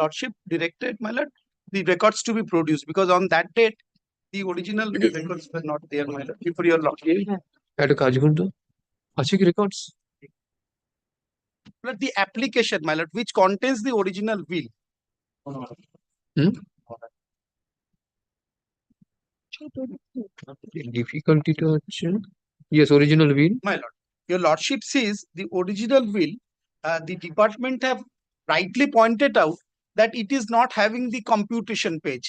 Lordship directed, my lord, the records to be produced because on that date the original records were not there, my lord, before your lordship. একটা কাজ করুন তো আছে কি records But the application, my lord, which contains the original will. ডিফিকাল্টিটা হচ্ছে yes original will My lord, your lordship sees the original will, the department have rightly pointed out that it is not having the computation page.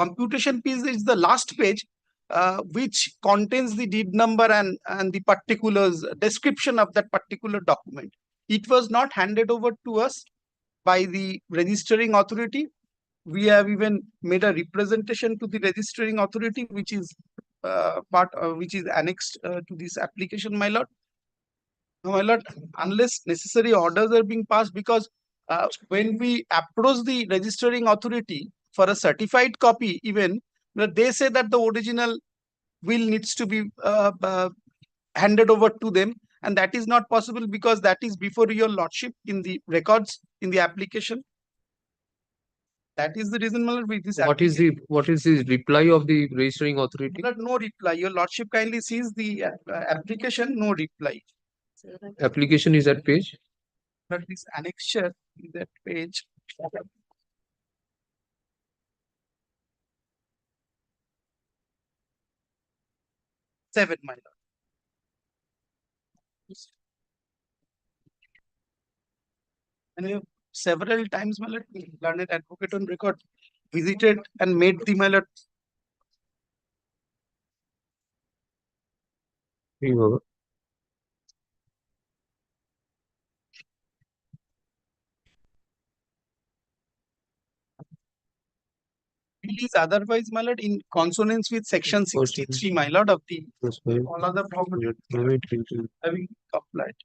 Computation page is the last page which contains the deed number and the particulars description of that particular document. It was not handed over to us by the registering authority. We have even made a representation to the registering authority, which is which is annexed to this application, my lord. Now, my lord, unless necessary orders are being passed, because when we approach the registering authority for a certified copy, even they say that the original will needs to be handed over to them, and that is not possible because that is before your lordship in the records in the application. That is the reason, my lord, with this. What is the reply of the registering authority? But no reply. Your lordship kindly sees the application, no reply. Application is at page. But this annexure is at page. 7, my lord. And you have several times, my lord, learned advocate on record visited and made the, my lord, is otherwise, my lord, in consonance with section 63, my lord, of the all other property having applied.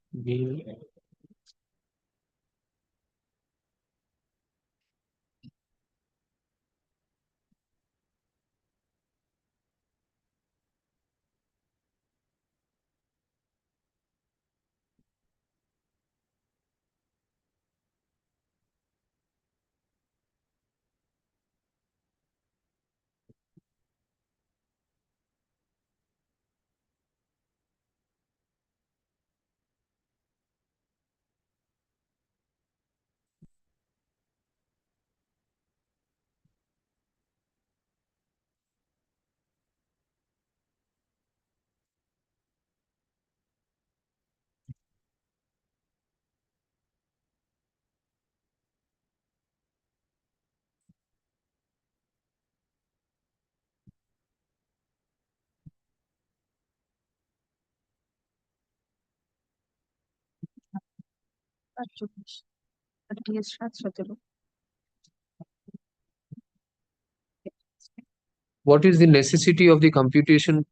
What is the necessity of the computation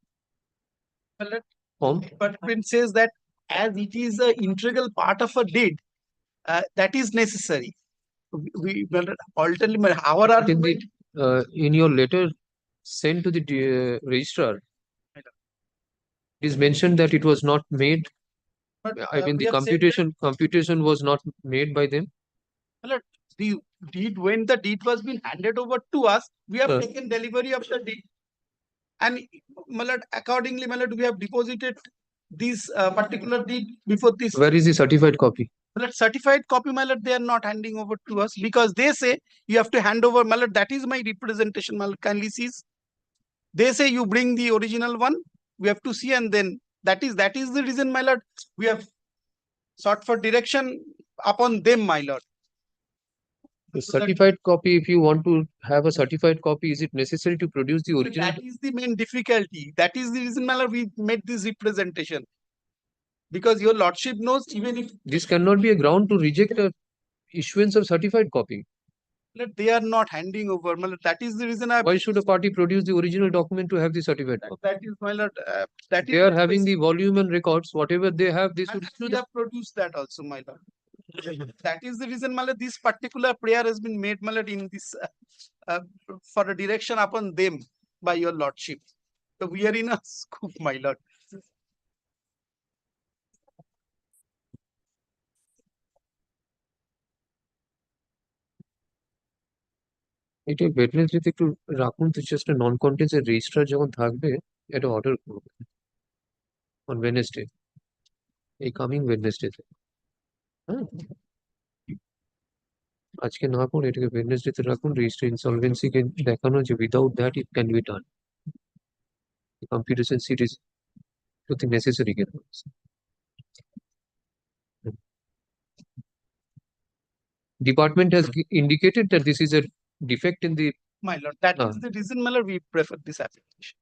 form? Department says that as it is an integral part of a deed, that is necessary. Well, alternately, our But in argument, in your letter sent to the registrar, it is mentioned that it was not made. I mean, we the have said that- computation was not made by them. well, the deed, when the deed was being handed over to us, we have Uh. taken delivery of the deed. And accordingly, we have deposited this particular deed before this. Where is the certified copy? Certified copy, they are not handing over to us because they say you have to hand over. That is my representation. Kindly sees. They say you bring the original one. We have to see, and then that is the reason, my lord. We have sought for direction upon them, my lord. The certified copy, if you want to have a certified copy, is it necessary to produce the original? That is the main difficulty. That is the reason, my lord, we made this representation. Because your lordship knows, even if This cannot be a ground to reject a issuance of certified copy. they are not handing over, my lord, that is the reason I. Why should a party produce the original document to have the certified copy? That is, my lord. That They are having the volume and records. Whatever they have, they should issue we have produced that also, my lord. That is the reason, my lord, this particular prayer has been made, my lord, in this for a direction upon them by your lordship. So we are in a scoop, my lord. এটা বেডনেসলিতে একটু রাখুন তো, just নন কন্টেন্সের registrar যখন থাকবে এটা order করবে on Wednesday, এই coming ওয়েডনেসডেতে। হ্যাঁ, আজকে না করে এটাকে ওয়েডনেসডেতে রাখুন, রেজিস্টার ইনসলভেন্সিকে দেখানো যে without that it can be done. Computation sheet is something necessary here. Department has indicated that this is a defect in the. My lord, that is the reason, my lord, we prefer this application.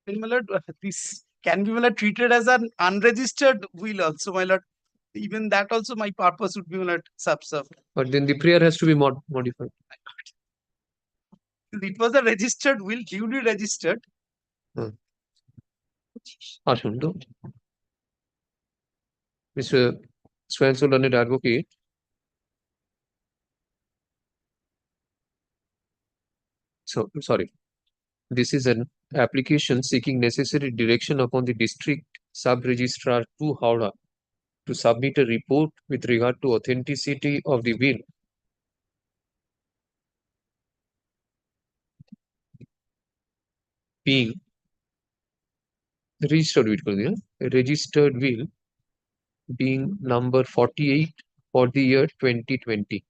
Then, my lord, this can be, my lord, treated as an unregistered will also, my lord. Even that also, my purpose would be, my lord, subserved. But then the prayer has to be modified. It was a registered will, duly registered. আসুন তো, Mr. Swansol, learned advocate. So, sorry. This is an application seeking necessary direction upon the district sub-registrar to Howrah to submit a report with regard to authenticity of the will. Being registered will, registered will being number 48 for the year 2020.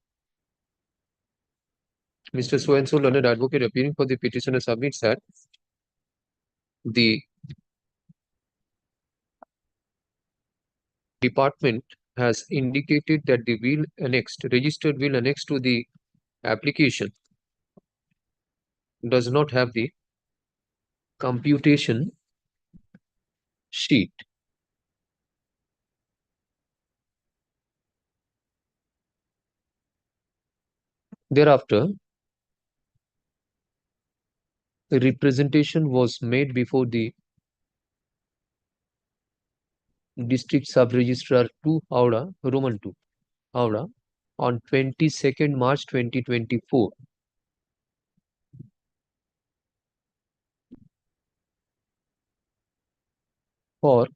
Mr. So-and-so learned advocate appearing for the petitioner submits that the department has indicated that the will annexed, registered will annexed to the application does not have the computation sheet. Thereafter, a representation was made before the district sub-registrar 2 Howrah, Roman 2, Howrah, on 22nd March 2024. For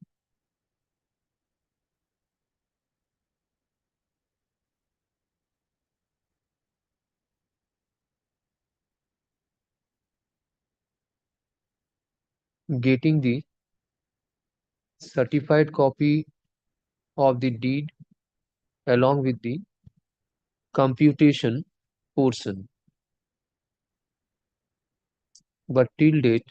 getting the certified copy of the deed along with the computation portion. But till date,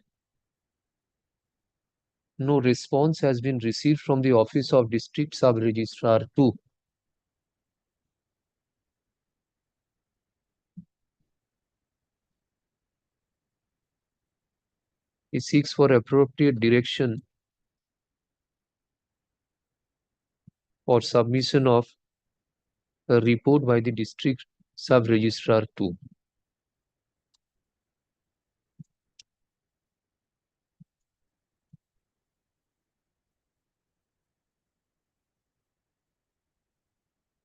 no response has been received from the office of district sub-registrar 2. He seeks for appropriate direction or submission of a report by the district sub-registrar 2.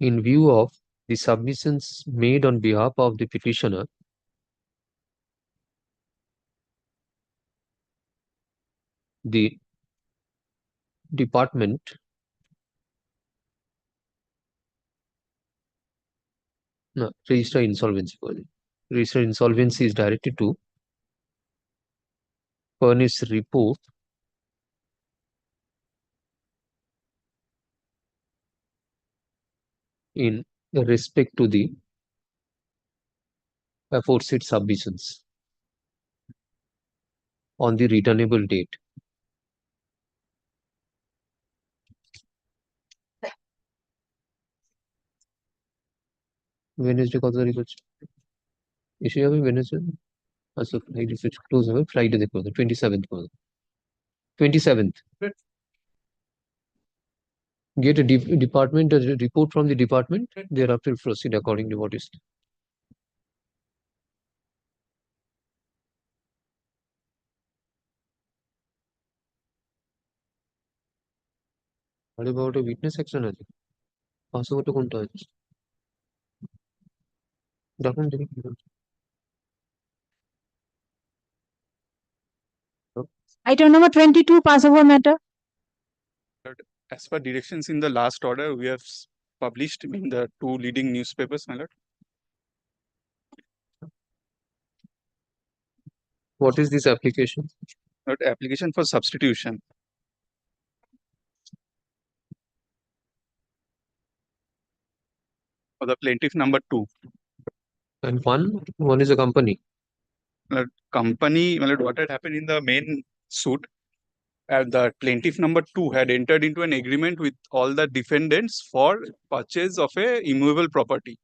In view of the submissions made on behalf of the petitioner, the department register insolvency. Register insolvency is directed to furnish report in respect to the aforesaid submissions on the returnable date. Wednesday কত তারিখ হচ্ছে? এসে যাবে Wednesday? আচ্ছা Friday close হবে, Friday দেখো 27th করে 27th. Get a department a report from the department, thereafter proceed according to what is. What about a witness section আছে? পাসওয়ার্ডটা কোনটা আছে? দেখুন দেখি কি বলছে। Item number 22, passover matter. As per directions in the last order, we have published in the 2 leading newspapers, my lord. What is this application? Lord, application for substitution. For the plaintiff number 2. And one is a company. Company, my lord, what had happened in the main suit, the plaintiff number 2 had entered into an agreement with all the defendants for purchase of a immovable property.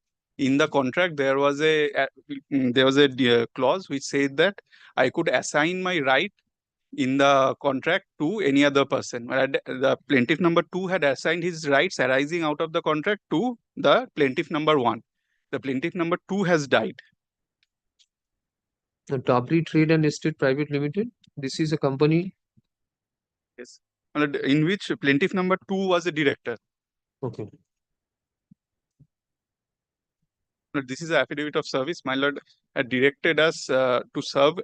In the contract, there was a clause which said that I could assign my right in the contract to any other person. The plaintiff number 2 had assigned his rights arising out of the contract to the plaintiff number 1. The plaintiff number 2 has died. Tabri Trade and Estate Private Limited. This is a company. Yes. In which plaintiff number 2 was a director. Okay. This is an affidavit of service. My lord had directed us to serve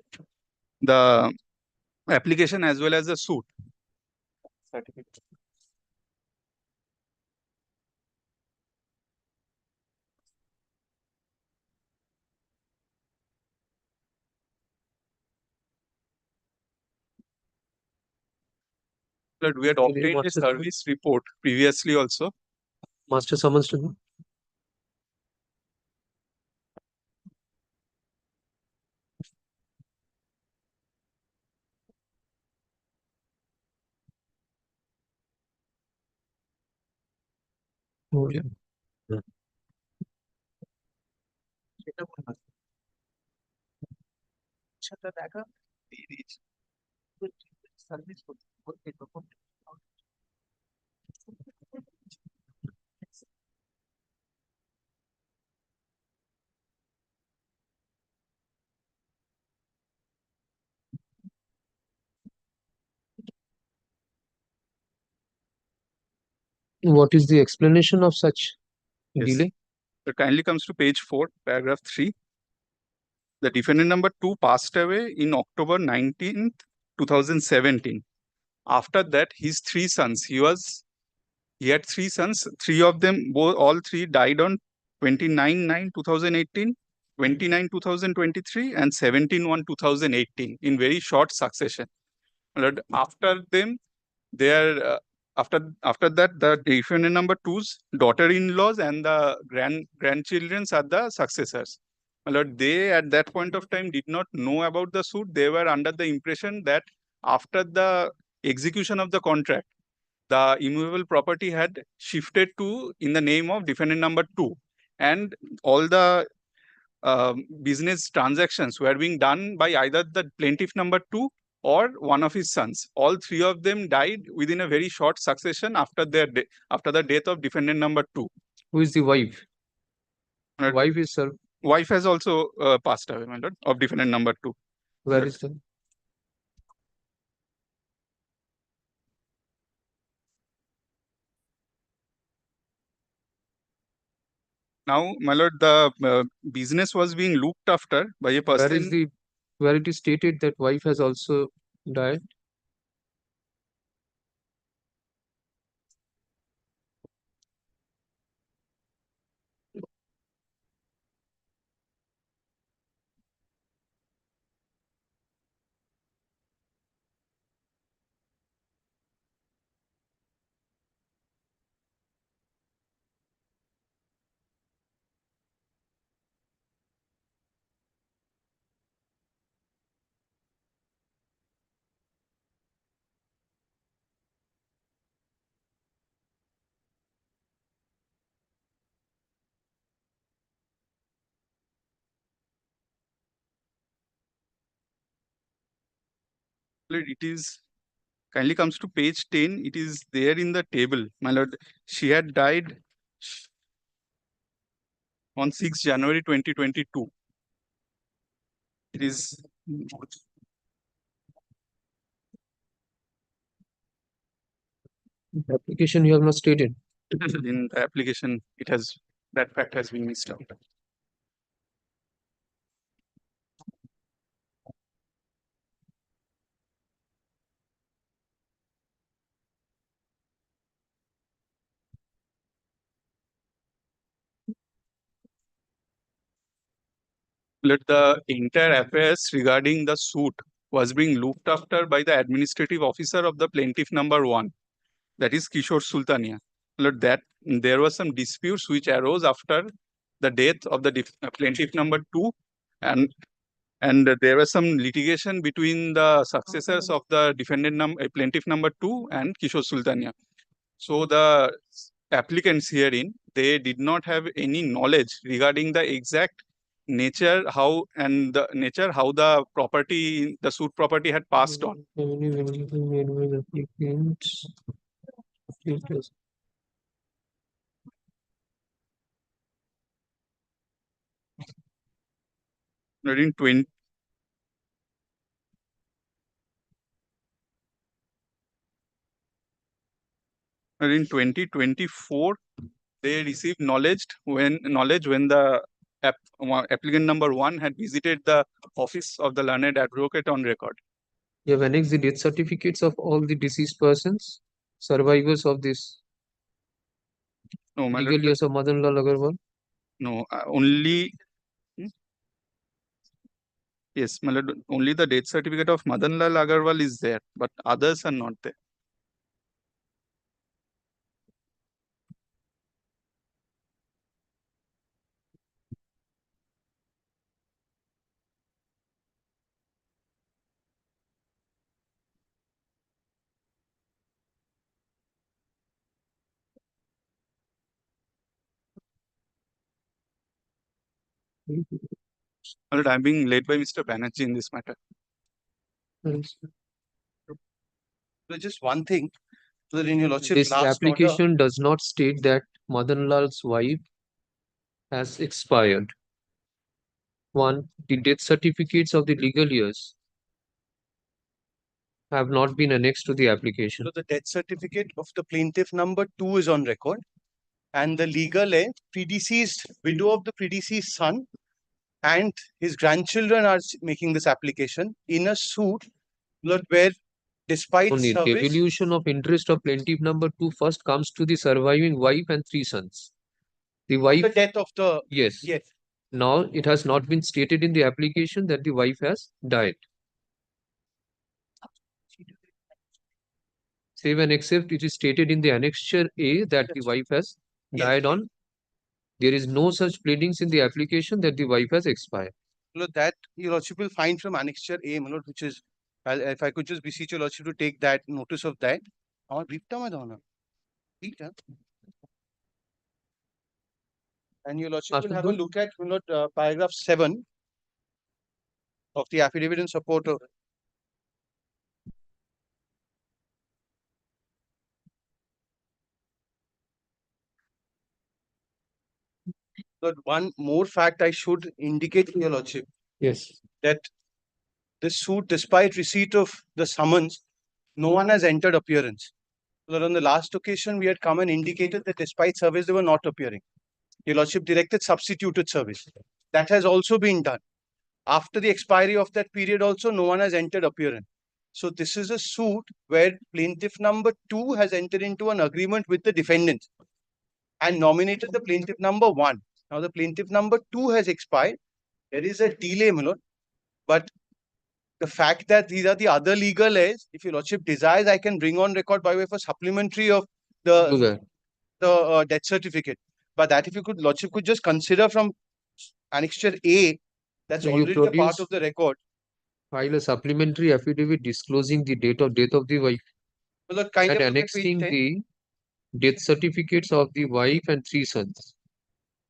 the application as well as the suit. Certificate. Lord, we had obtained a service report previously also. Master summons to them. Oh, yeah. What is the explanation of such delay? It kindly comes to page 4, paragraph 3. The defendant number 2 passed away in October 19th, 2017. After that, his 3 sons, he had 3 sons. 3 of them, all 3 died on 29/9/2018, 29/2023, and 17/1/2018 in very short succession. After them, after that, the defendant number 2's daughter-in-laws and the grandchildren are the successors. My lord, they at that point of time did not know about the suit. They were under the impression that after the execution of the contract, the immovable property had shifted to in the name of defendant number 2, and all the business transactions were being done by either the plaintiff number 2 or one of his sons. All three of them died within a very short succession after the death of defendant number 2. Who is the wife? Wife is sir. Wife has also passed away, my lord, of defendant number 2. Where is the? Now, my lord, the business was being looked after by a person. Where is the where it is stated that wife has also died? It is kindly comes to page 10. It is there in the table, my lord. She had died on 6 January 2022. It is Application you have not stated. in the application. That fact has been missed out. Let the entire affairs regarding the suit was being looked after by the administrative officer of the plaintiff number 1, that is Kishore Sultania. Let that there was some disputes which arose after the death of the plaintiff number 2, and there was some litigation between the successors of the plaintiff number 2 and Kishore Sultania. So the applicants herein, they did not have any knowledge regarding the exact nature how the property, the suit property had passed on. In 2024, they received knowledge when the applicant number 1 had visited the office of the learned advocate on record. You have annexed the death certificates of all the deceased persons, survivors of this No, my legal lord, years of Madan Lal Agarwal. no, only. Yes, my lord, only the death certificate of Madan Lal Agarwal is there, but others are not there. My lord, I'm being led by Mr. Banerjee in this matter. So just one thing, so that in your lordship, This last application order, does not state that Madan Lal's wife has expired. One, the death certificates of the legal years have not been annexed to the application. so the death certificate of the plaintiff number 2 is on record, and the legal heir, predeceased widow of the predeceased son, and his grandchildren are making this application in a suit where, despite Only the service, evolution of interest of plaintiff number 2 first comes to the surviving wife and 3 sons. The wife, the death of the yes. yes. Now it has not been stated in the application that the wife has died. Save and except it is stated in the annexure A that the wife has died on. There is no such pleadings in the application that the wife has expired. That your lordship will find from annexure A, my lord, which is, if I could just beseech your lordship to take that notice of that. And your lordship will have a look at, my lord, paragraph 7 of the affidavit in support of But one more fact I should indicate to your lordship. Yes. That this suit, despite receipt of the summons, no one has entered appearance. So that on the last occasion, we had come and indicated that despite service, they were not appearing. Your lordship directed substituted service. That has also been done. After the expiry of that period also, no one has entered appearance. So this is a suit where plaintiff number 2 has entered into an agreement with the defendant and nominated the plaintiff number 1. Now the plaintiff number 2 has expired. There is a delay, my lord. But the fact that these are the other legal heirs, if your lordship desires, I can bring on record by way of a supplementary of the death certificate. But that if you could, lordship could just consider from annexure A, that's So you already a part produce- of the record. File a supplementary affidavit disclosing the date of death of the wife Well, that kind and of look at annexing page 10. the death certificates of the wife and 3 sons.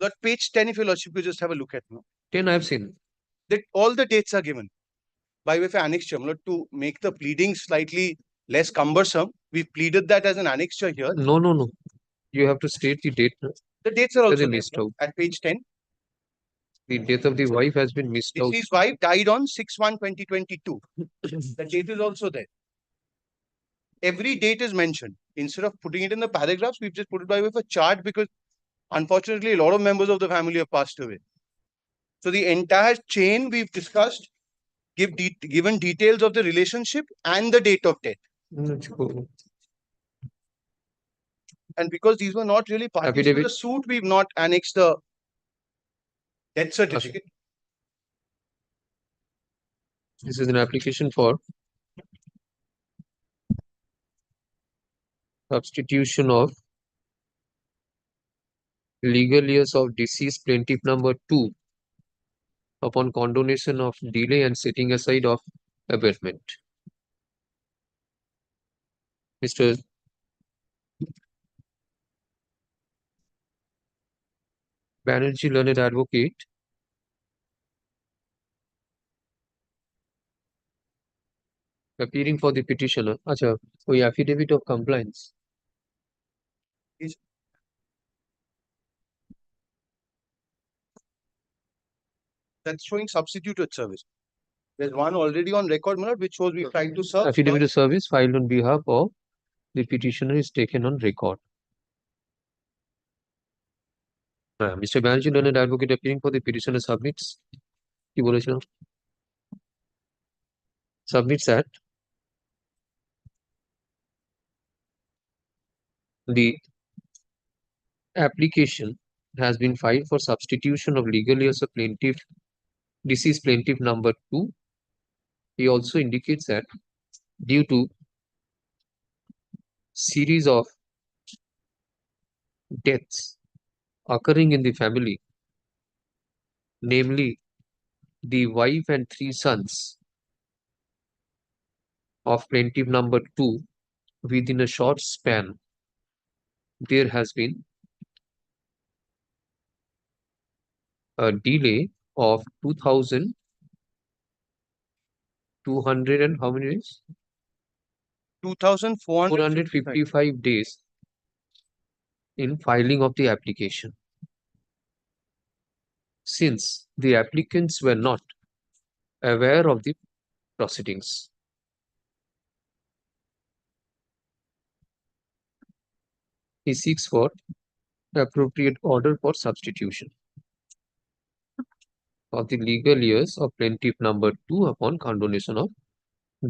That page 10, if your lordship could just have a look at. No? 10 I have seen. That all the dates are given by way of annexure. My lord, to make the pleading slightly less cumbersome, we've pleaded that as an annexure here. No. You have to state the date. The dates are also They there, missed no? out. At page 10. The death of the wife has been missed out. His wife died on 6/1/2022. The date is also there. Every date is mentioned. Instead of putting it in the paragraphs, we've just put it by way of a chart because unfortunately a lot of members of the family have passed away. So the entire chain we've discussed, given details of the relationship and the date of death. And because these were not really parties to Affidavit. the suit, we've not annexed the death certificate. This is an application for substitution of legal years of deceased plaintiff number 2 upon condonation of delay and setting aside of abatement. Mr. Banerjee, learned advocate, appearing for the petitioner. Acha, कोई affidavit of compliance. That's showing substituted service. There's one already on record, my lord, which shows we tried to serve. Affidavit of service filed on behalf of the petitioner is taken on record. Mr. Banerjee, learned advocate, appearing for the petitioner submits. কি বলেছিলাম? Submits that the application has been filed for substitution of legal years of plaintiff, deceased plaintiff number 2. He also indicates that due to series of deaths occurring in the family, namely the wife and 3 sons of plaintiff number 2, within a short span, there has been a delay of 2,200 and how many days? 2,455 days in filing of the application. Since the applicants were not aware of the proceedings. He seeks for appropriate order for substitution of the legal years of plaintiff number 2 upon condonation of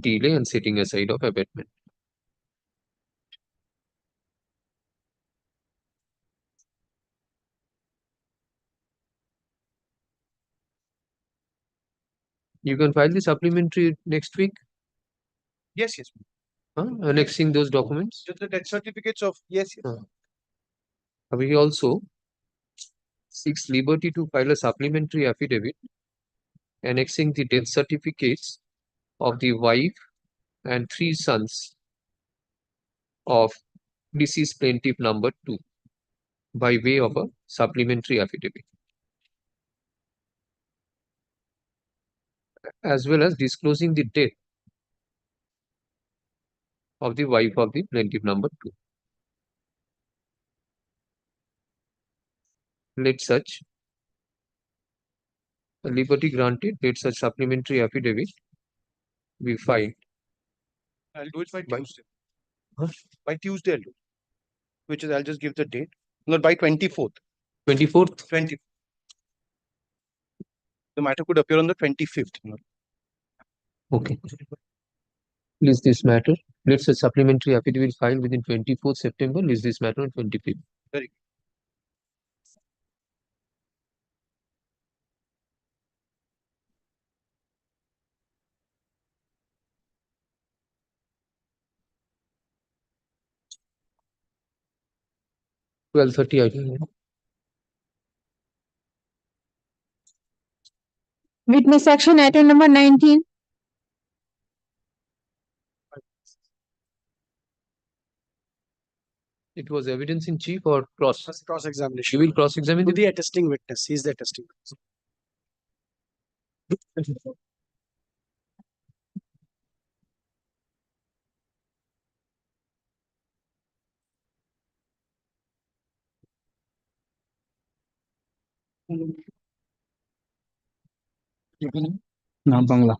delay and setting aside of abatement. You can file the supplementary next week, Yes, yes. annexing those documents. Just the death certificates of yes. He also seeks liberty to file a supplementary affidavit annexing the death certificates of the wife and 3 sons of deceased plaintiff number 2 by way of a supplementary affidavit, as well as disclosing the death of the wife of the plaintiff number 2. Let such liberty granted, let such supplementary affidavit be filed. I'll do it by By- Tuesday. Huh? By Tuesday, I'll do. Which is, I'll just give the date. No, by 24th. 24th? 20. The matter could appear on the 25th. Okay. List this matter. Let such supplementary affidavit filed within 24th September. List this matter on 25th. Very good. $12:30, I think. Witness action item number 19. It was evidence in chief or cross? Cross-examination. You will cross-examine To the the attesting witness. He is the attesting witness. নাম বাংলা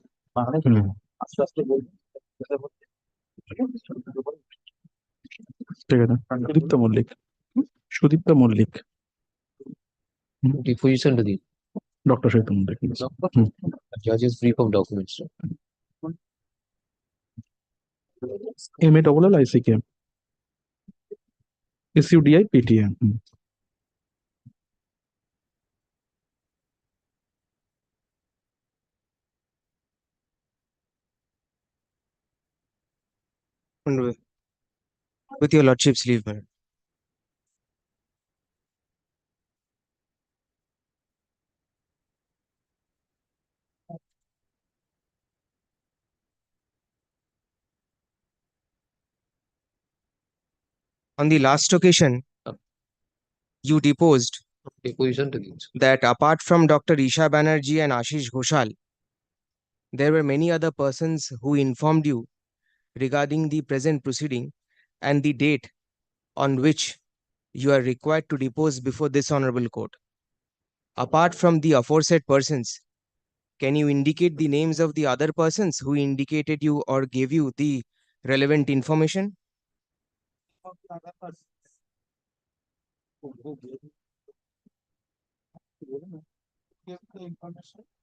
ঠিক আছে Sudipta Mallick Sudipta Mallick deposition to the doctor সৈত Mallick judge's brief of documents. MALLICK SUDI PTM With your lordship's leave, madam. On the last occasion, you deposed Deposition to the that apart from Dr. Isha Banerjee and Ashish Ghoshal, there were many other persons who informed you regarding the present proceeding and the date on which you are required to depose before this honorable court. Apart from the aforesaid persons, can you indicate the names of the other persons who indicated you or gave you the relevant information?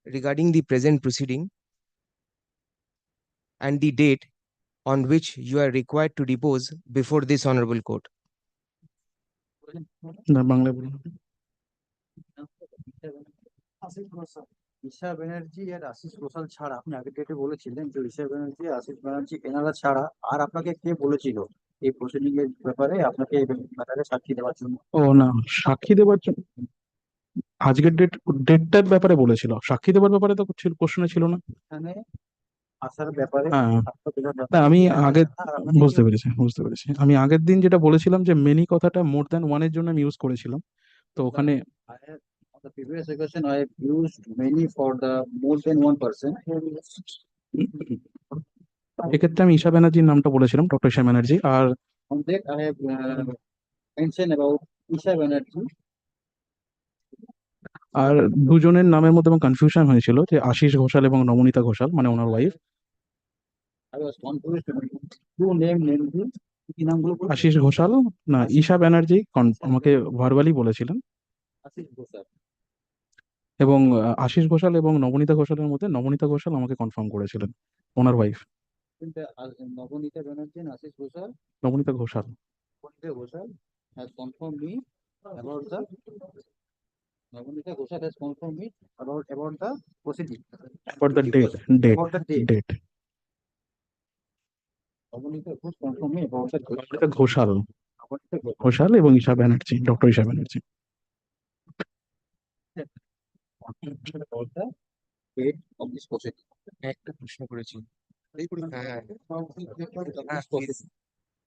Regarding the present proceeding and the date on which you are required to depose before this honorable court. না বাংলা বলুন ঈশা ব্যানার্জি আর আশিস ঘোষাল ছাড়া আপনি আগের ডেটে বলেছিলেন যে ঈশা ব্যানার্জি আশিস ব্যানার্জি এনারা ছাড়া আর আপনাকে কে বলেছিল এই প্রসিডিং এর ব্যাপারে আপনাকে এই ব্যাপারে সাক্ষী দেওয়ার জন্য? ও না সাক্ষী দেওয়ার জন্য আজকের ডেটটার ব্যাপারে বলেছিল সাক্ষী দেওয়ার ব্যাপারে তো কোশ্চেনে ছিল না এখানে আসার ব্যাপারে হ্যাঁ সাক্ষ্য দেওয়ার না ব্যাপারে আমি এনারা আগে ছাড়া আর আপনাকে বুঝতে কেউ- পেরেছি আমি আগের দিন যেটা বলেছিলাম যে মেনি কথাটা মোর দ্যান ওয়ানের জন্য আমি ইউজ করেছিলাম তো ওখানে On the previous occasion, I have used many for the more than one person. এক্ষেত্রে আমি ঈশা ব্যানার্জির নামটা বলেছিলাম ডক্টর ঈশা ব্যানার্জি আর On that, I have mentioned about Isha Banerjee. আর দুজনের নামের মধ্যে এবং কনফিউশন হয়েছিল যে আশিস ঘোষাল এবং নবনীতা ঘোষাল মানে ওনার wife I was confused. Two name namely, কি নামগুলো বলুন? আশিস ঘোষাল না ঈশা ব্যানার্জি আমাকে ভার্বালি বলেছিলেন আশিস ঘোষাল। এবং আশিস ঘোষাল এবং নবনীতা ঘোষালের মধ্যে নবনীতা ঘোষাল আমাকে কনফার্ম করেছিলেন ওনার ওয়াইফ কিন্তু Nabanita Banerjee and Ashis Ghoshal, Nabanita Ghoshal Navneeta Ghoshal has confirmed me about the Navneeta Ghoshal has confirmed me about the proceeding. about the date About the date. date Navneeta Ghosh confirmed me about the Nabanita Ghoshal Navneeta Ghoshal. Ghoshal এবং Isha Banerjee doctor Isha Banerjee About the date of this proceeding. একটা প্রশ্ন করেছি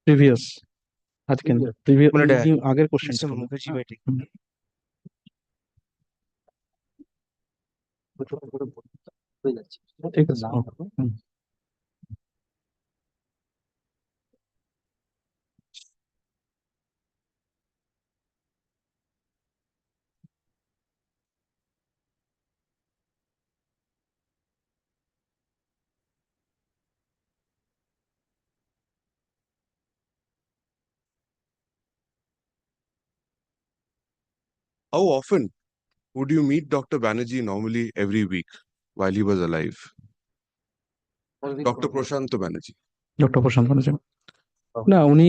previous আজকে previous কোনটা? আগের question mister Mukherjee matric হয়ে যাচ্ছে। ঠিক আছে How often would you meet Dr. Banerjee normally every week while he was alive? Dr. Prashant Banerjee. Doctor Prashant Banerjee না উনি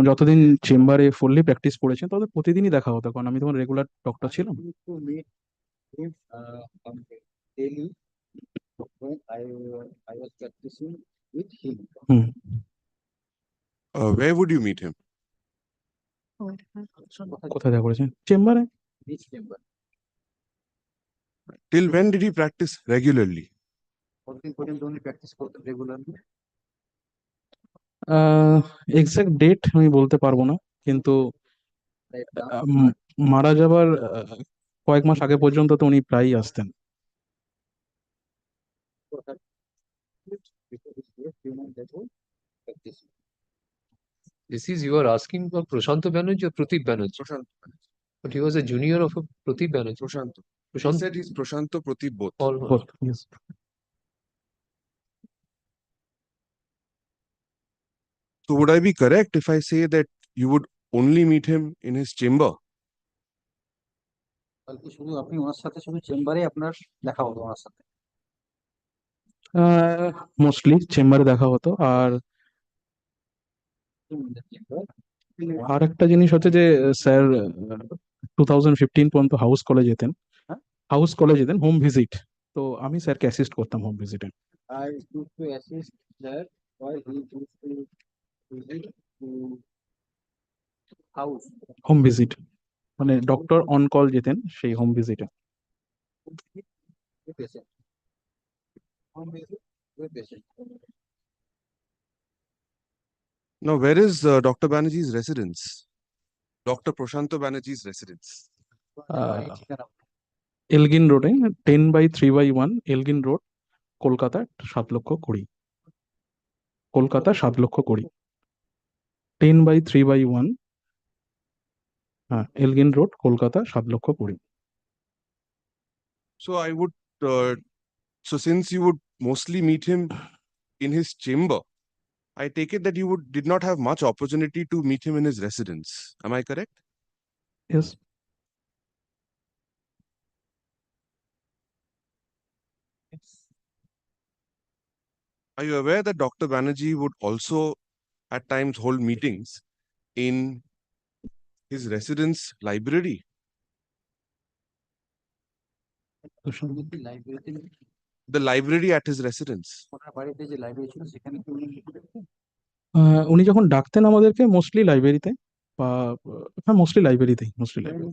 যতদিন চেম্বারে ফুললি প্র্যাকটিস করেছেন ততদিন প্রতিদিনই দেখা হতো, কারণ আমি তখন রেগুলার ডক্টর ছিলাম। To meet him daily when I was practicing with him. Where would you meet him? কোথায় দেখা করেছেন? চেম্বারে। Which chamber? Till when did he practice regularly? কতদিন পর্যন্ত উনি প্র্যাকটিস করতেন রেগুলারলি? এক্সাক্ট ডেট আমি বলতে পারবো না, কিন্তু মারা যাবার কয়েক মাস আগে পর্যন্ত তো উনি প্রায়ই আসতেন। This is you are asking for Prashant Banerjee or Pradeep Banerjee? Prashant. But he was a junior of a Pradeep Banerjee. Prashant. Prashant. He said he's Prashant Pradeep both. All Both, yes. So would I be correct if I say that you would only meet him in his chamber? কালকে শুধু আপনি ওনার সাথে শুধু চেম্বারে আপনার দেখা হতো ওনার সাথে? মোস্টলি চেম্বারে দেখা হতো। আর আর একটা জিনিস হচ্ছে যে স্যার 2015 পর্যন্ত হাউস কলেজ যেতেন, হোম ভিজিট, তো আমি স্যারকে অ্যাসিস্ট করতাম home ভিজিটে। I used to assist that while he used to visit to house. Home visit মানে ডক্টর অন কল যেতেন সেই home ভিজিটে। With patient. Home visit with patient. Now, where is Dr. Banerjee's residence? Dr. Prashant Banerjee's residence? Elgin রোডে 10/3/1 Elgin road, Kolkata 7,20,000। Kolkata 7,20,000। 10/3/1, হ্যাঁ, Elgin road, Kolkata 7,20,000। So I would, so since you would mostly meet him in his chamber, I take it that you did not have much opportunity to meet him in his residence. Am I correct? Yes. Are you aware that Dr. Banerjee would also at times hold meetings in his residence library? The library at his residence. ওনার বাড়িতে যে library ছিল সেখানে কি উনি উনি যখন ডাকতেন আমাদেরকে মোস্টলি লাইব্রেরিতে, বা হ্যাঁ মোস্টলি লাইব্রেরিতেই, mostly library.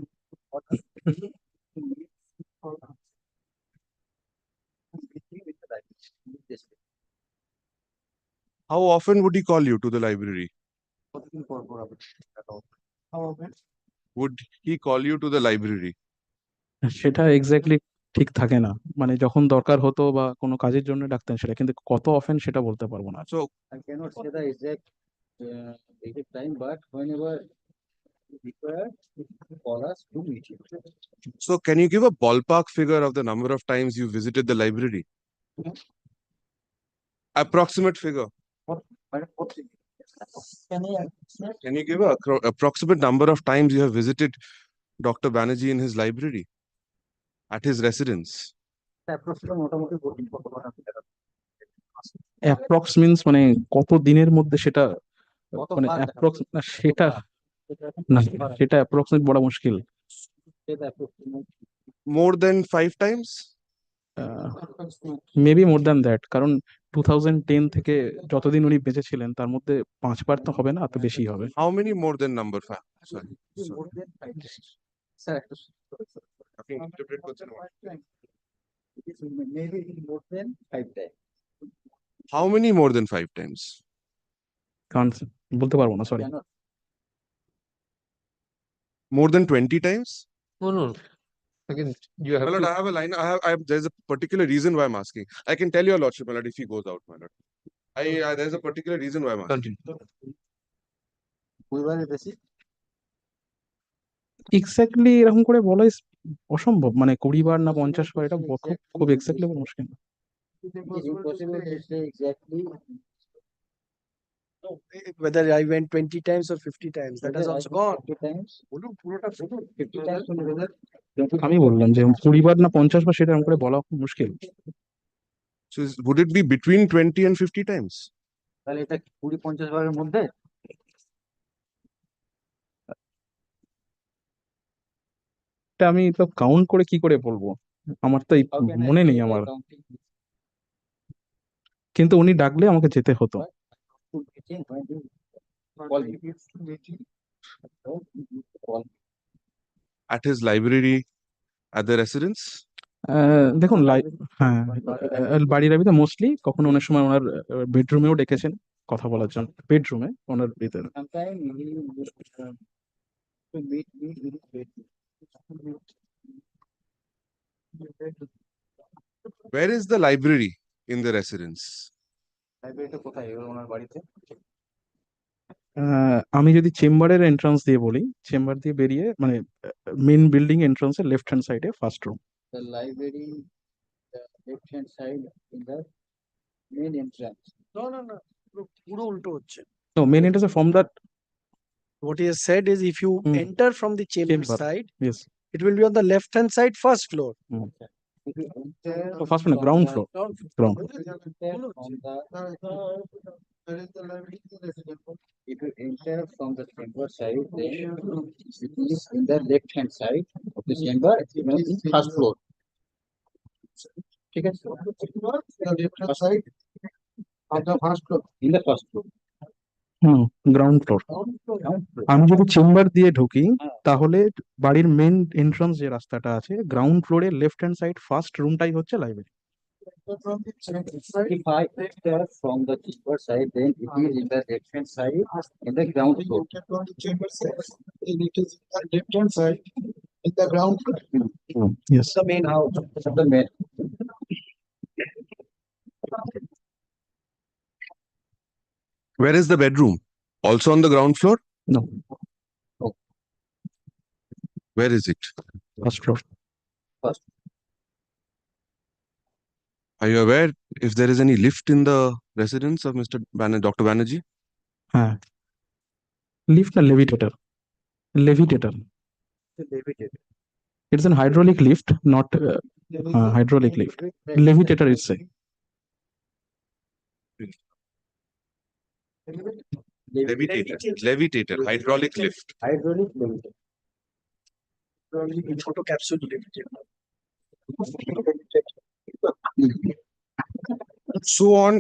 How often would he call you to the library? কতদিন পর পর আপনি দেখা হতো? How often? Would he call you to the library? সেটা এক্স্যাক্টলি ঠিক থাকে না, মানে যখন দরকার হতো বা কোনো কাজের জন্য ডাকতেন সেটা, কিন্তু কত অফেন সেটা বলতে পারবো না। So I cannot say the exact time, but whenever required, call us to meet you. So can you give a ballpark figure of the number of times you visited the library? Approximate figure. Can you give a approximate number of times you have visited Dr. Banerjee in his library at his residence? Approx means মানে কত দিনের মধ্যে, সেটা মানে approx না, সেটা না, সেটা অ্যাপ্রক্সিমেট বলা মুশকিল। More than 5 times? Maybe more than that, কারণ 2010 থেকে যতদিন উনি বেঁচে ছিলেন তার মধ্যে 5 বার তো হবে না, এত বেশি হবে। How many more than number 5? Sorry. More than 5 times. Sir, আপনি interpret করছেন what? it is maybe more than 5 times. How many more than 5 times? কারণ বলতে পারবো না, sorry. More than 20 times? No. Again, you have My lord, to. I have a line. There's a particular reason why I'm asking. I can tell your lordship, my lord, if he goes out, my lord. There's a particular reason why I'm asking. Continue. পরিবারের বেশি exactly এরকম করে বলাই অসম্ভব, মানে 20 বার না 50 বার, এটা খুব এক্স্যাক্টলি মুশকিল। it is impossible to say exactly. No, whether I went 20 times or 50 times. That has also gone. 50 times. 50 times only whether আমি বললাম যে 20 বার না 50 বার, সেটা এরকম করে বলা খুব মুশকিল। So would it be between 20 and 50 times? তাহলে এটা 20-50 বারের মধ্যে। এটা আমি তো কাউন্ট করে কি করে বলবো, আমার তো মনে নেই আমার, কিন্তু উনি ডাকলে আমাকে যেতে হতো। At his library, at the residence? দেখুন হ্যাঁ, বাড়ির লাইব্রেরিতে মোস্টলি, কখনো অনেক সময় ওনার বেডরুমেও ডেকেছেন কথা বলার জন্য, বেডরুমে ওনার ভিতরে। Where is the library in the residence? লাইব্রেরিটা কোথায় ওনার বাড়িতে? আমি যদি চেম্বারের এন্ট্রান্স দিয়ে বলি, চেম্বার দিয়ে বেরিয়ে মানে মেইন বিল্ডিং এন্ট্রান্সের লেফট হ্যান্ড সাইডে first room. The library, the left hand side in the main entrance. No. পুরো উল্টো হচ্ছে। No, main entrance from that. What he has said is if you enter from the chamber side, yes, it will be on the left hand side, first floor. If you enter So first one, ground floor. Ground. If you enter from the chamber side, then it is in the left hand side of the chamber, in first floor. ঠিক আছে? Side of the first floor. In the first floor. Ground floor. আমি যদি chamber দিয়ে ঢুকি তাহলে বাড়ির main entrance যে রাস্তাটা আছে, গ্রাউন্ড ফ্লোরে লেফট হ্যান্ড সাইড ফার্স্ট রুমটাই হচ্ছে library. If I enter from the chamber side, then it is in the left hand side in the ground floor. From the chamber side, it is left hand side in the ground floor. Yes. The main house, the main. Where is the bedroom? Also on the ground floor? No. Where is it? First floor. First. Are you aware if there is any lift in the residence of Dr. Banerjee? Lift na levitator. Levitator. It's an hydraulic lift, not hydraulic lift. Levitator it's a. Levitator, hydraulic lift. Hydraulic levitator. Photo capsule levitator. So on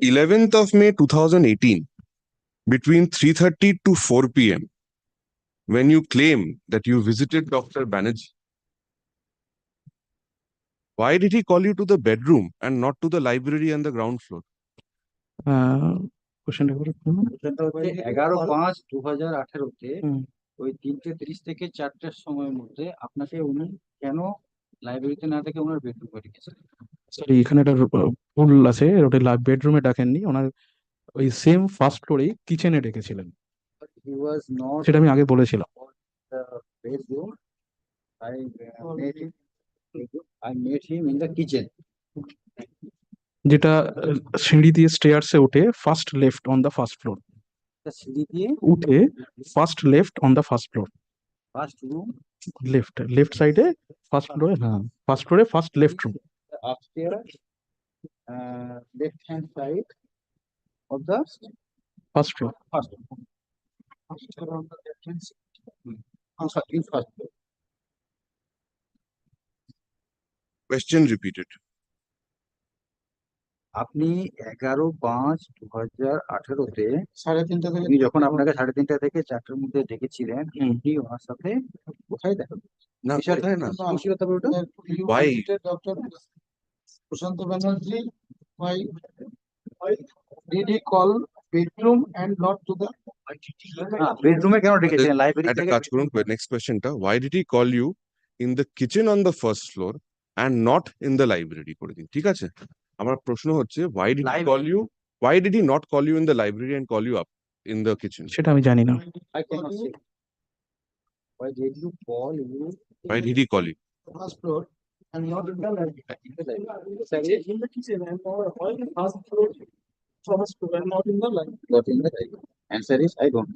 11th of May 2018, between 3:30 to 4 p.m., when you claim that you visited Dr. Banerjee, why did he call you to the bedroom and not to the library and the ground floor? কোশ্চেনটা করে 11/5/2018-তে ওই 3:30 থেকে 4টার সময়ের মধ্যে আপনাকে উনি কেন লাইব্রেরিতে না ডেকে ওনার বেডরুমে ডেকেছিলেন? সরি, এখানে একটা ভুল আছে, ওটা বেডরুমে ডাকেননি, ওনার ওই সেম ফার্স্ট ফ্লোরেই কিচেনে ডেকেছিলেন। He was not সেটা আমি আগে বলেছিলাম। the bedroom. I met him in the kitchen. যেটা সিঁড়ি দিয়ে স্টেয়ার্সে উঠে first left on the first floor, সিঁড়ি দিয়ে উঠে first left on the first floor, first room, left সাইডে ফার্স্ট ফ্লোরে, ফার্স্ট ফ্লোরে first left room, upstairs, left hand side of the first floor. first on the left hand side. In first floor. Question repeated. আপনি 11/5/2018-তে 3:30 থেকে যখন আপনাকে 3:30 থেকে 4টার মধ্যে ডেকেছিলেন, আপনি ওনার সাথে কোথায় দেখা না, কোথায় না। Why? Dr. Prashant Banerjee, why did he call bedroom and not to the বেডরুমে কেন ডেকেছিলেন? লাইব্রেরি একটা থেকে কাজ করুন, next question টা, why did he call you in the kitchen on the first floor and not in the library করে দিন, ঠিক আছে? আমার প্রশ্ন হচ্ছে why did he not call you in the library and call you up in the kitchen? সেটা আমি জানি না। I cannot say. Why did you call you? Why did he call you? first floor and not in the library? In the library. In the kitchen and why the first floor? First, we are not in the line. Not in the line. Answer is I don't.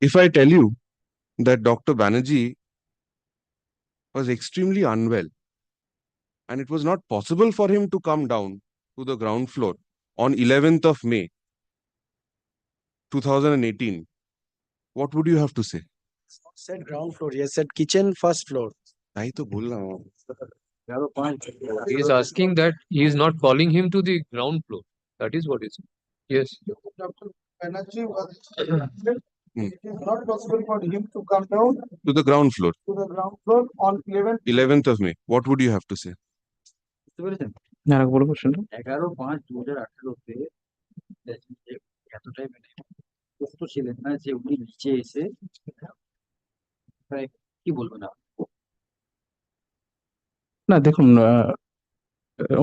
If I tell you that Dr. Banerjee was extremely unwell and it was not possible for him to come down to the ground floor on 11th of May 2018, what would you have to say? Said ground floor. Yes, said kitchen first floor. তাই তো বললাম। He is asking that he is not calling him to the ground floor. That is what is. Yes. Dr. Banerjee was it is not possible for him to come down To the ground floor, to the ground floor on 11th 11th of May. What would you have to say? বুঝতে পেরেছেন? আর বলো কোশ্চেনটা। 11/5/2018 এতটাই মানে সুস্থ ছিলেন না যে উনি নিচে এসে কি বলবেন আপনি? না দেখুন,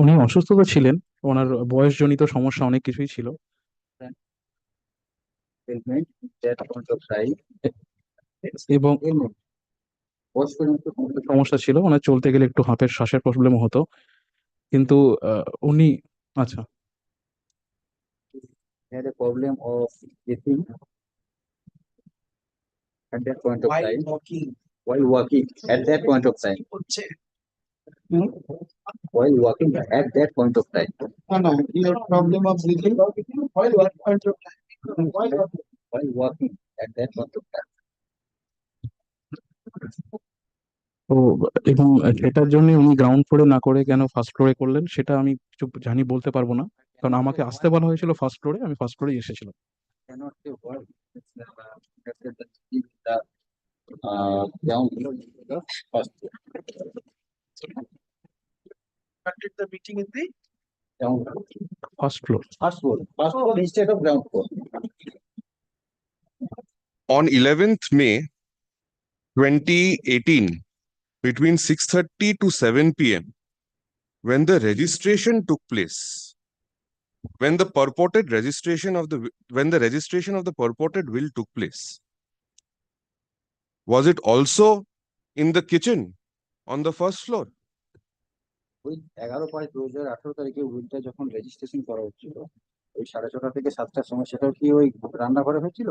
উনি অসুস্থ তো ছিলেন, ওনার বয়সজনিত সমস্যা অনেক কিছুই ছিল। Ailment, that point of time, এবং বয়স পর্যন্ত সমস্যা ছিল, ওনার চলতে গেলে একটু হাঁপের শ্বাসের প্রবলেম হতো, কিন্তু উনি আচ্ছা had a problem of breathing at that point of time. While walking at that point of time. While walking at that point of time. No, your problem of breathing while what point of time? While walking at that point of time. তো এবং সেটার জন্য উনি ground ফ্লোরে না করে কেন first ফ্লোরে করলেন সেটা আমি কিছু জানি বলতে পারবো না, কারণ আমাকে আসতে বলা হয়েছিল ফার্স্ট ফ্লোরে, আমি ফার্স্ট ফ্লোরে এসেছিলাম। Cannot say what down below the first floor. Conduct the meeting in the Down first floor. first floor. First floor instead of ground floor. On 11th May 2018, between 6:30 to 7 p.m., when the registration took place, when the registration of the purported will took place, was it also in the kitchen on the first floor? ওই 11/5/2018 তারিখে উইলটা যখন registration করা হচ্ছিল ওই 6:30 থেকে 7টার সময়, সেটাও কি ওই রান্নাঘরে হয়েছিল?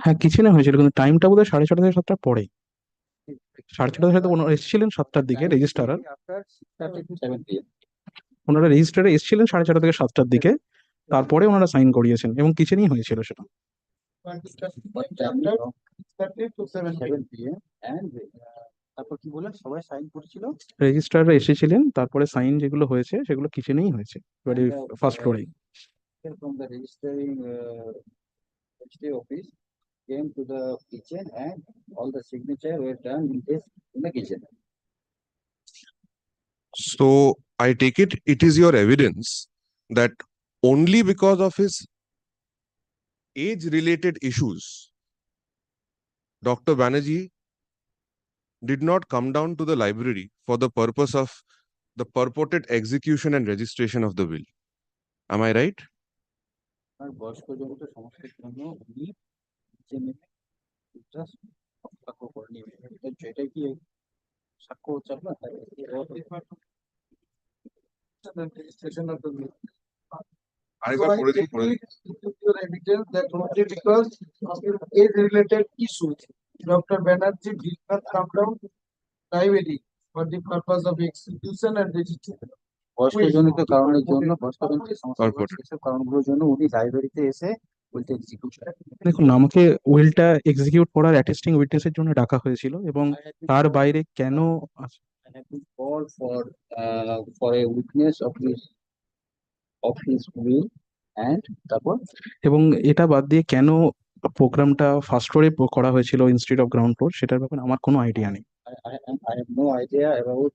হ্যাঁ কিচেনে হয়েছিল, কিন্তু টাইমটা বোধহয় 6:30 থেকে 7টার পরে। 6:30 সাথে ওনারা এসেছিলেন 7টার দিকে রেজিস্ট্রার, ওনারা রেজিস্ট্রারে এসেছিলেন 4:30 থেকে 7টার দিকে, তারপরে ওনারা সাইন করিয়েছেন এবং কিচেনেই হয়েছিল সেটা। তারপর কি বলেন সবাই সাইন করেছিল? রেজিস্ট্রাররা এসেছিলেন, তারপরে সাইন যেগুলো হয়েছে সেগুলো কিচেনেই হয়েছে, এবারে first ফ্লোরেই। From the registering registry office came to the kitchen and all the signature were done in the kitchen. So I take it is your evidence that only because of his age-related issues, Dr. Banerjee did not come down to the library for the purpose of the purported execution and registration of the will. Am I right? আর বয়স্কজনিত সমস্যার জন্য উনি নিচে নেমে সাক্ষ্য করে নেবেন, এটাই কি সাক্ষ্য হচ্ছে আপনার? Registration of the will. So I take your evidence that only because of age-related issues, Dr. Banerjee did not come down library for the purpose of execution and registration. বয়স্কজনিত কারণের জন্য, বয়স্কজনিত সমস্যা কারণগুলোর জন্য উনি লাইব্রেরিতে এসে উইলটা এক্সিকিউট করেন। দেখুন, আমাকে উইলটা এক্সিকিউট করার অ্যাটেস্টিং উইটনেসের জন্য ডাকা হয়েছিল এবং তার বাইরে কেন called for a witness of his will and তারপর এবং এটা বাদ দিয়ে কেন প্রোগ্রামটা ফার্স্ট ফ্লোরে করা হয়েছিল ইনস্টিড অফ গ্রাউন্ড ফ্লোর সেটার ব্যাপারে আমার কোনো আইডিয়া নেই। I have no idea about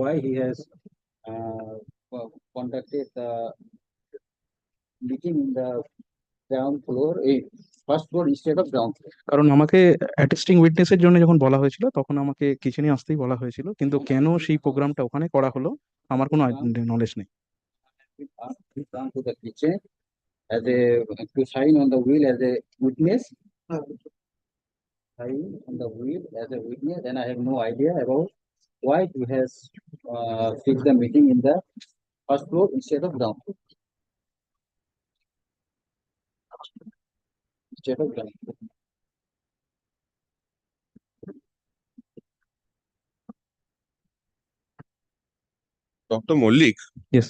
why he has conducted the meeting in the ground floor, first floor instead of ground floor. কারণ আমাকে অ্যাটেস্টিং উইটনেসের জন্য যখন বলা হয়েছিল তখন আমাকে কিচেনে আসতেই বলা হয়েছিল, কিন্তু কেন সেই প্রোগ্রামটা ওখানে করা হলো আমার কোনো নলেজ নেই। Come to the kitchen as to sign on the will as a witness. Sign on the will as a witness, and I have no idea about why he has fixed the meeting in the first floor instead of ground floor? Instead of ground floor. Dr. Mollik, Yes.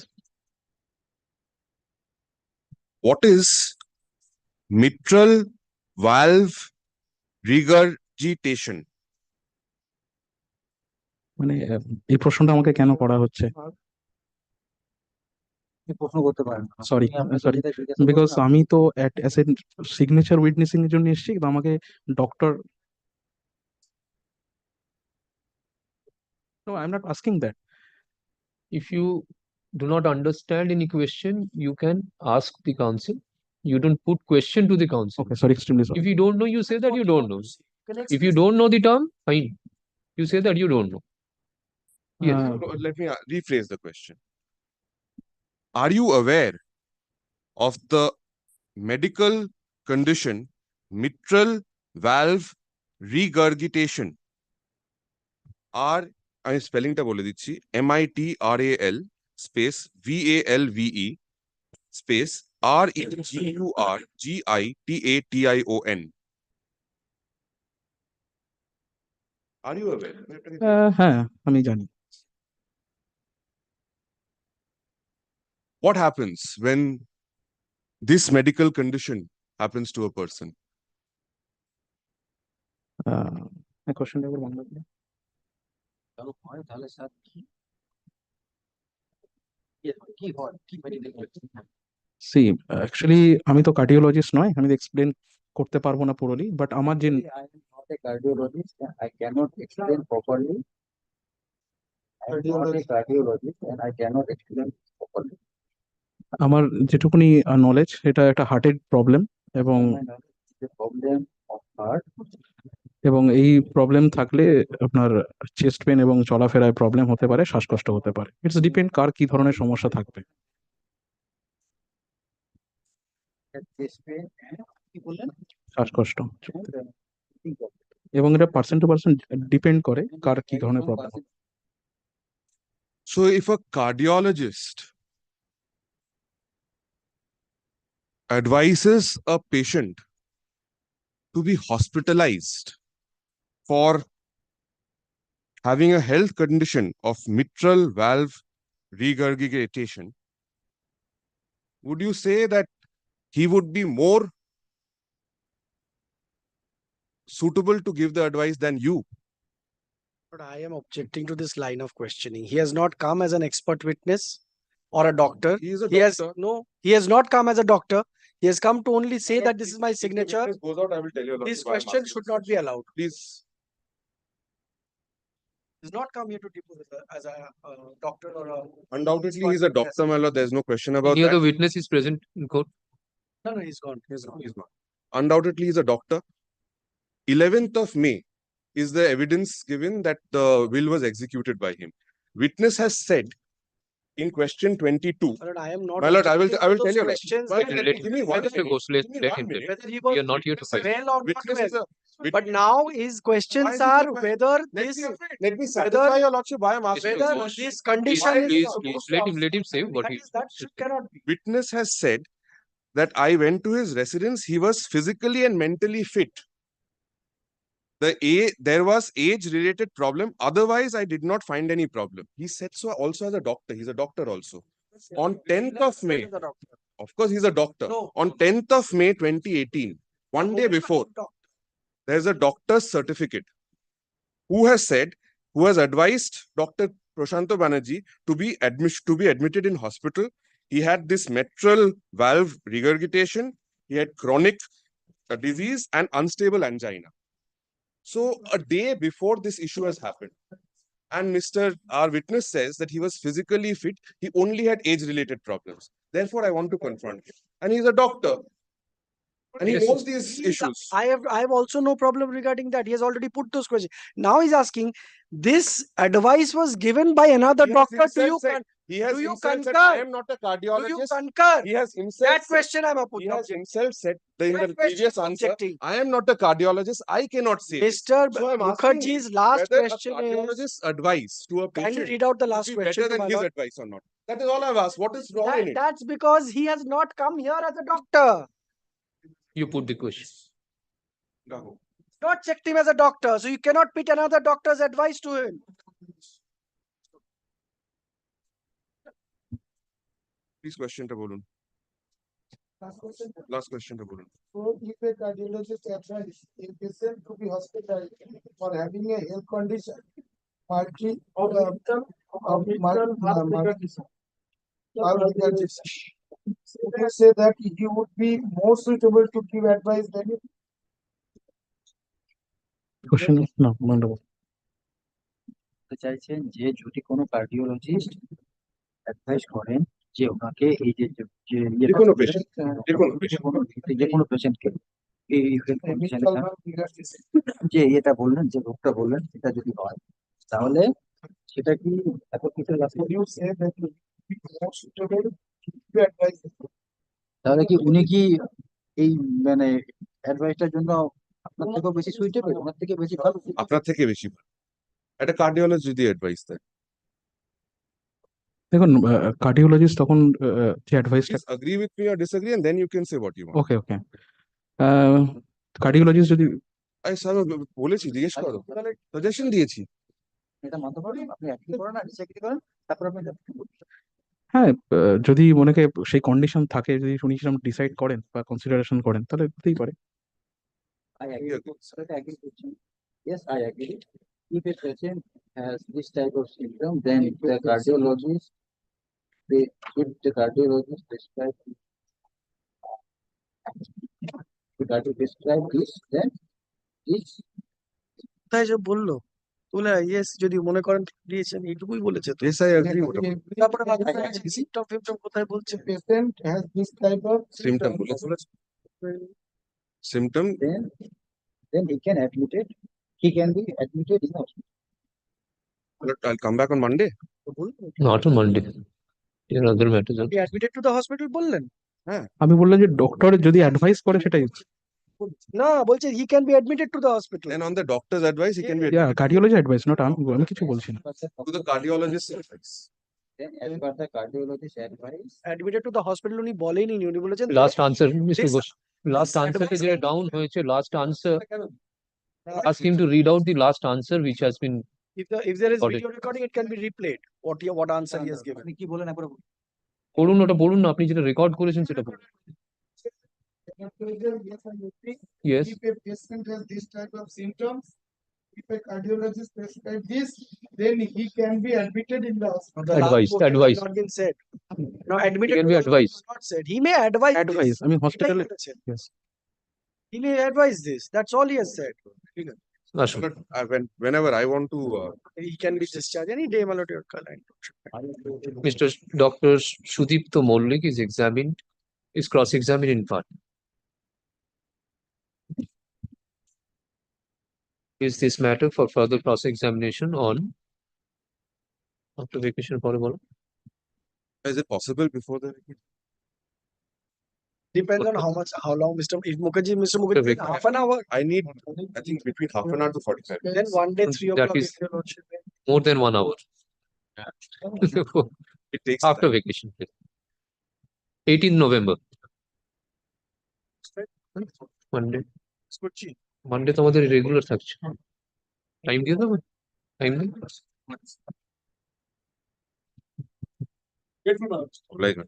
what is mitral valve regurgitation? মানে এই প্রশ্নটা আমাকে কেন করা হচ্ছে? প্রশ্ন করতে পারেন সরি বিকজ আমি তো অ্যাজ এ সিগনেচার উইটনেসিং এর জন্য এসেছি, কিন্তু আমাকে doctor No, I'm not asking that. If you do not understand any question, you can ask the counsel. You don't put question to the counsel. Okay, sorry, extremely sorry. If you don't know, you say that you don't know. If you don't know the term, fine. You say that you don't know. Yes. No, let me rephrase the question. Are you aware of the medical condition mitral valve regurgitation? আমি স্পেলিংটা বলে দিচ্ছি, MITRAL space VALVE space REGURGITATION. Are you aware? হ্যাঁ, আমি জানি। What happens when this medical condition happens to a person? কোশ্চেনটা একবার বন্ধ করুন। তাহলে স্যার কি হয় কি সি অ্যাকচুয়ালি আমি তো কার্ডিওলজিস্ট নয়, আমি এক্সপ্লেন করতে পারবো না পুরোলি, বাট আমার যে I am not a cardiologist. I cannot explain properly. I am not a cardiologist and I cannot explain properly. আমার যেটুকুনি নলেজ, এটা একটা হার্টের প্রবলেম এবং Problem of heart. এবং এই প্রবলেম থাকলে আপনার চেস্ট পেন এবং চলাফেরায় প্রবলেম হতে পারে, শ্বাসকষ্ট হতে পারে। ইটস ডিপেন্ড কার কি ধরনের সমস্যা থাকবে। শ্বাসকষ্ট এবং এটা পার্সন টু পার্সন ডিপেন্ড করে কার কি ধরনের problem. So if a cardiologist advises a patient to be hospitalized for having a health condition of mitral valve regurgitation, would you say that he would be more suitable to give the advice than you? But I am objecting to this line of questioning. He has not come as an expert witness or a doctor. He is a doctor. He has not come as a doctor. He has come to only say that this is my signature. If the witness goes out, I will tell you. This question should not be allowed. Please. He has not come here to depose as a doctor or a. Undoubtedly, he's a doctor, my lord. There's no question about Any that. other witness is present in court? No, he's gone. He's gone. He's gone. Undoubtedly, he's a doctor. 11th of May is the evidence given that the will was executed by him. Witness has said in question 22. I am not. My lord, I will tell you. Questions. Give me one minute. Let him tell. Whether he was We are not here to fight. well or not Witness is well. a But now his questions are whether this. Let me satisfy your lordship. Why I'm asking. Whether this condition Please, is. let him say what he. Cannot be. Witness has said that I went to his residence. He was physically and mentally fit. There was age-related problem. Otherwise, I did not find any problem. He said so also as a doctor. He's a doctor also. On 10th of May, of course, he's a doctor. On 10th of May 2018, one day before, there's a doctor's certificate who has advised Dr. Prashanto Banerjee to be admitted in hospital. He had this mitral valve regurgitation. He had chronic disease and unstable angina. So a day before this issue has happened, and our witness says that he was physically fit, he only had age-related problems. Therefore, I want to confront him. And he's a doctor. And he knows these issues. I have also no problem regarding that. He has already put those questions. Now he's asking, this advice was given by another doctor to you. He has Do you himself said, concur? I am not a Do you cardiologist. concur? He has himself That said, question I'm he has objecting. himself said in That the question previous I'm answer, objecting. I am not a cardiologist. I cannot say this. Mr. So I'm asking Mukherjee's you last whether question a is, cardiologist's advice to a kindly patient read out the would last be question better to than my his lord. advice or not. That is all I've asked. What is wrong in it? That's because he has not come here as a doctor. You put the question. Not checked him as a doctor, so you cannot put another doctor's advice to him. Please question টা বলুন. Last question টা বলুন. So if a cardiologist advises a patient to be hospitalized for having a health condition, you say that he would be more suitable to give advice than you. Question no, wonderful. চাইছেন যে যদি কোনো cardiologist advice করেন যে ওনাকে এই যে যে কোনো patient, যে কোনো পেশেন্টকে এই health condition যে এটা বললেন যে রোগটা বললেন সেটা যদি হয় তাহলে সেটা কি একত্রিত You say that he would be more suitable to give advice. তাহলে কি উনি কি এই মানে অ্যাডভাইসটার জন্য আপনার থেকেও বেশি সুইটেবল ওনার থেকে বেশি ভালো আপনার থেকে বেশি ভালো. একটা কার্ডিওলজিস্ট যদি অ্যাডভাইস দেয়. দেখুন কার্ডিওলজিস্ট তখন যে অ্যাডভাইসটা Please agree with me or disagree and then you can say what you want. Okay okay cardiologist যদি আমি স্যার বলেছি জিজ্ঞেস করো. সাজেশন দিয়েছি. এটা মানতে পারেন আপনি অ্যাগ্রি করেন আর ডিসএগ্রি করেন তারপর আপনি হ্যাঁ যদি মনে করে সেই কন্ডিশন থাকে যদি উনি সেরকম ডিসাইড করেন বা কনসিডারেশন করেন তাহলে হতেই পারে. I agree. I agree with you. Yes, I agree. If a patient has this type of symptom, then the cardiologist, if the cardiologist prescribe this, then this. তাই যে বললো বলে ইয়েস যদি মনে করেন দিয়েছেন এইটুকুই বলেছে তো Yes, I agree. তারপরে সিমটম ফিমটম কোথায় বলছে Patient has this type of Symptom বলেছে. Symptom. Then he can admit it. He can be admitted in hospital. I'll come back on Monday. Not on Monday. There are other matters. He admitted to the hospital বললেন হ্যাঁ আমি বললাম যে doctor যদি advice করে সেটাই না বলছে he can be admitted to the hospital. And on the doctor's advice, he can be yeah cardiology advice not আমি কিছু বলছি না. to the cardiologist's advice. Then as per the cardiologist advice. Admitted to the hospital উনি বলেনি উনি বলেছেন Last answer, Mr. This- Ghosh. Last answer advice- is down হয়েছে. Last answer. Ask him to read out the last answer which has been. if there is Got it. video recording it can be replayed what answer he has given. আপনি কি বলেন একবার পড়ুন ওটা পড়ুন না আপনি যেটা রেকর্ড করেছেন সেটা পড়ুন. Yes, I agree. Yes. If a patient has this type of symptoms, if a cardiologist prescribe this, then he can be admitted in the hospital. The last Advice, portion has advice. not been said. No, admitted He can to be the hospital advised. is not said. He may advise advice this. আমি এটাই হসপিটালে বলেছেন। Yes He may advise this. That's all he has said. আসুন. But whenever I want to, He can be discharged any day, my lord, your client. Mr. Dr. Sudipto Mollik is cross-examined in part. Is this matter for further cross-examination on after vacation পরে বলো? is it possible before the Depends on how long Mr. Mr. Mukherjee, Correct. half an hour. I need, I think between half an hour to 45 minutes. Then one day, 3 That o'clock. is- if your lordship may. More than 1 hour. It takes After vacation. 18th November. Monday. Monday তো আমাদের regular থাকছে। Time দিয়ে দেবো? Time দিন। Like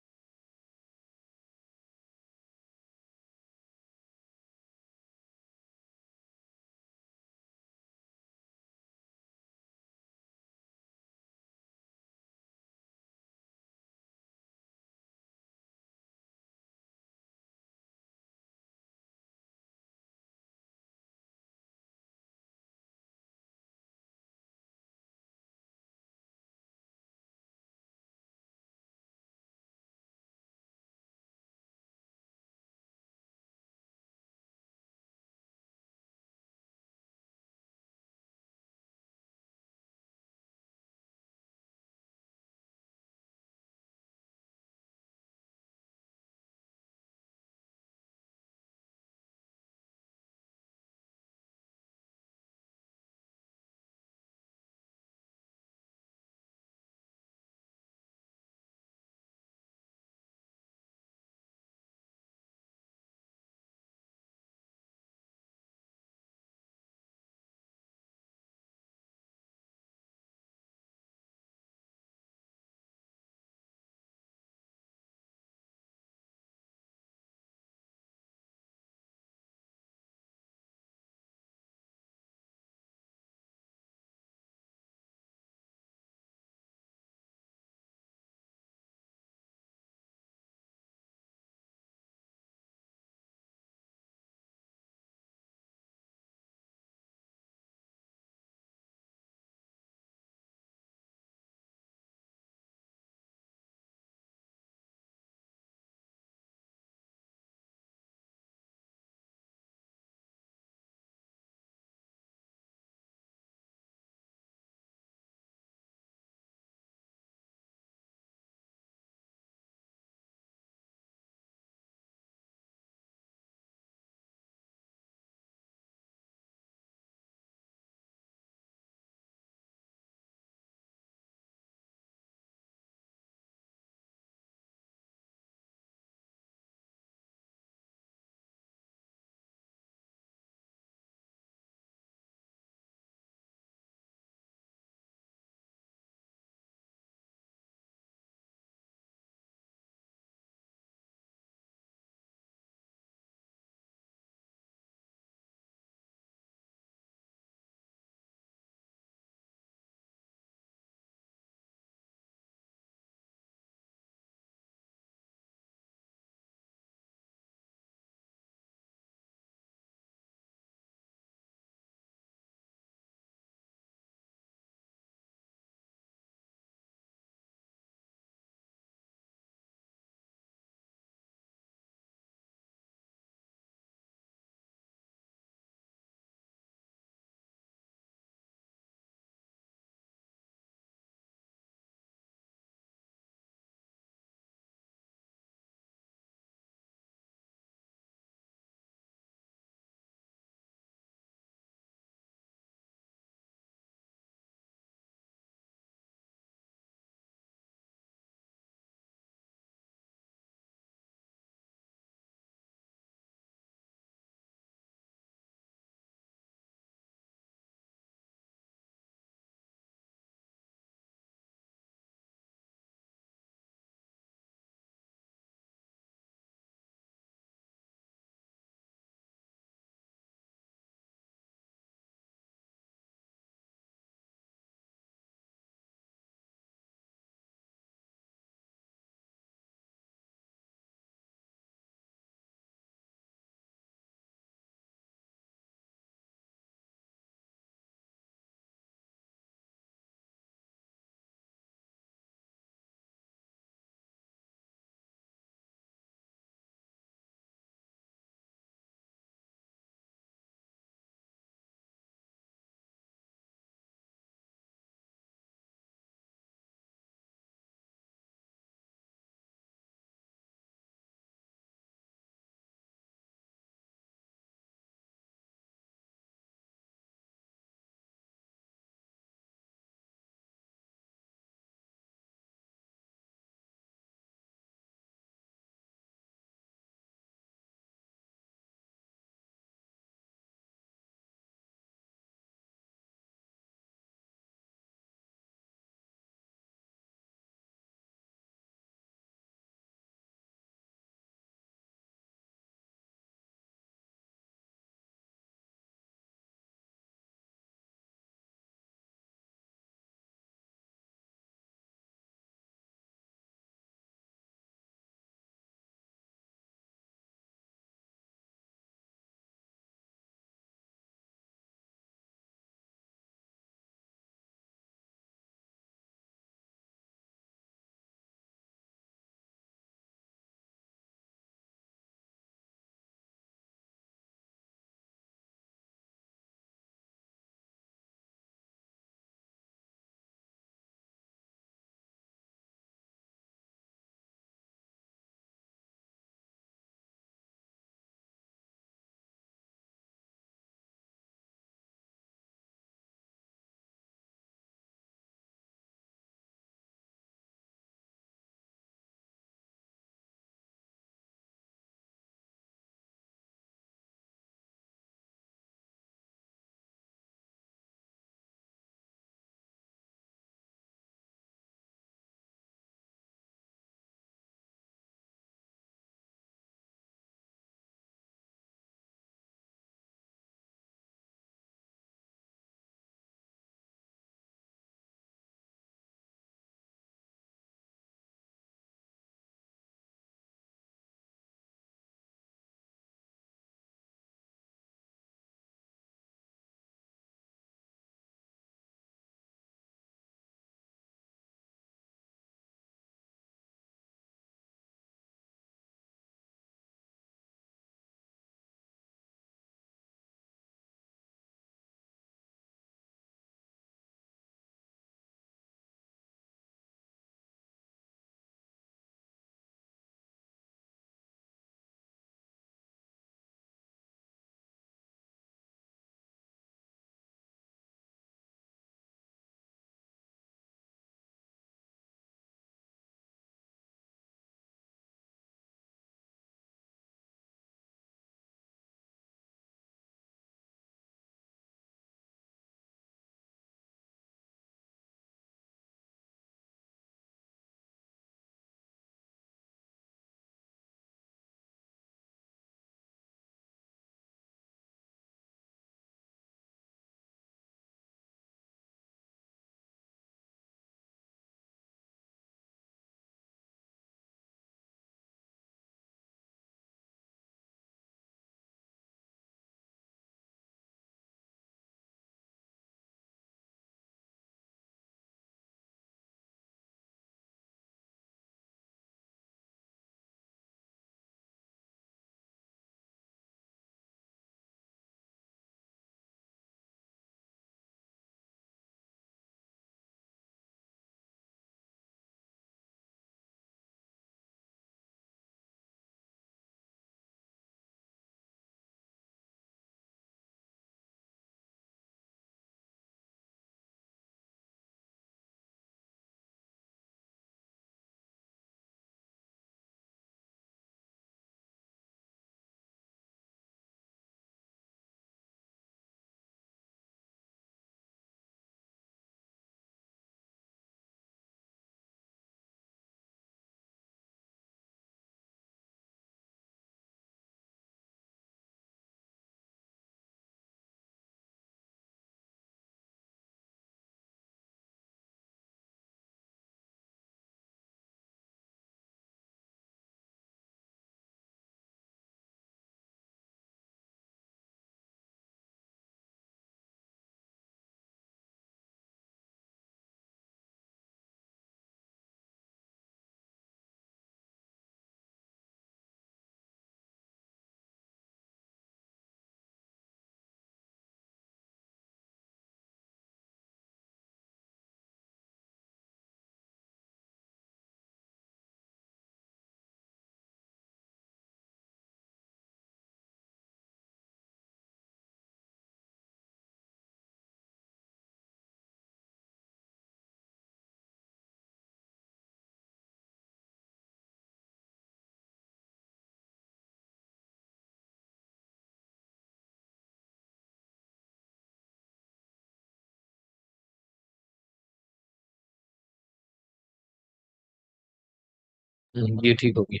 ये ठीक हो गया.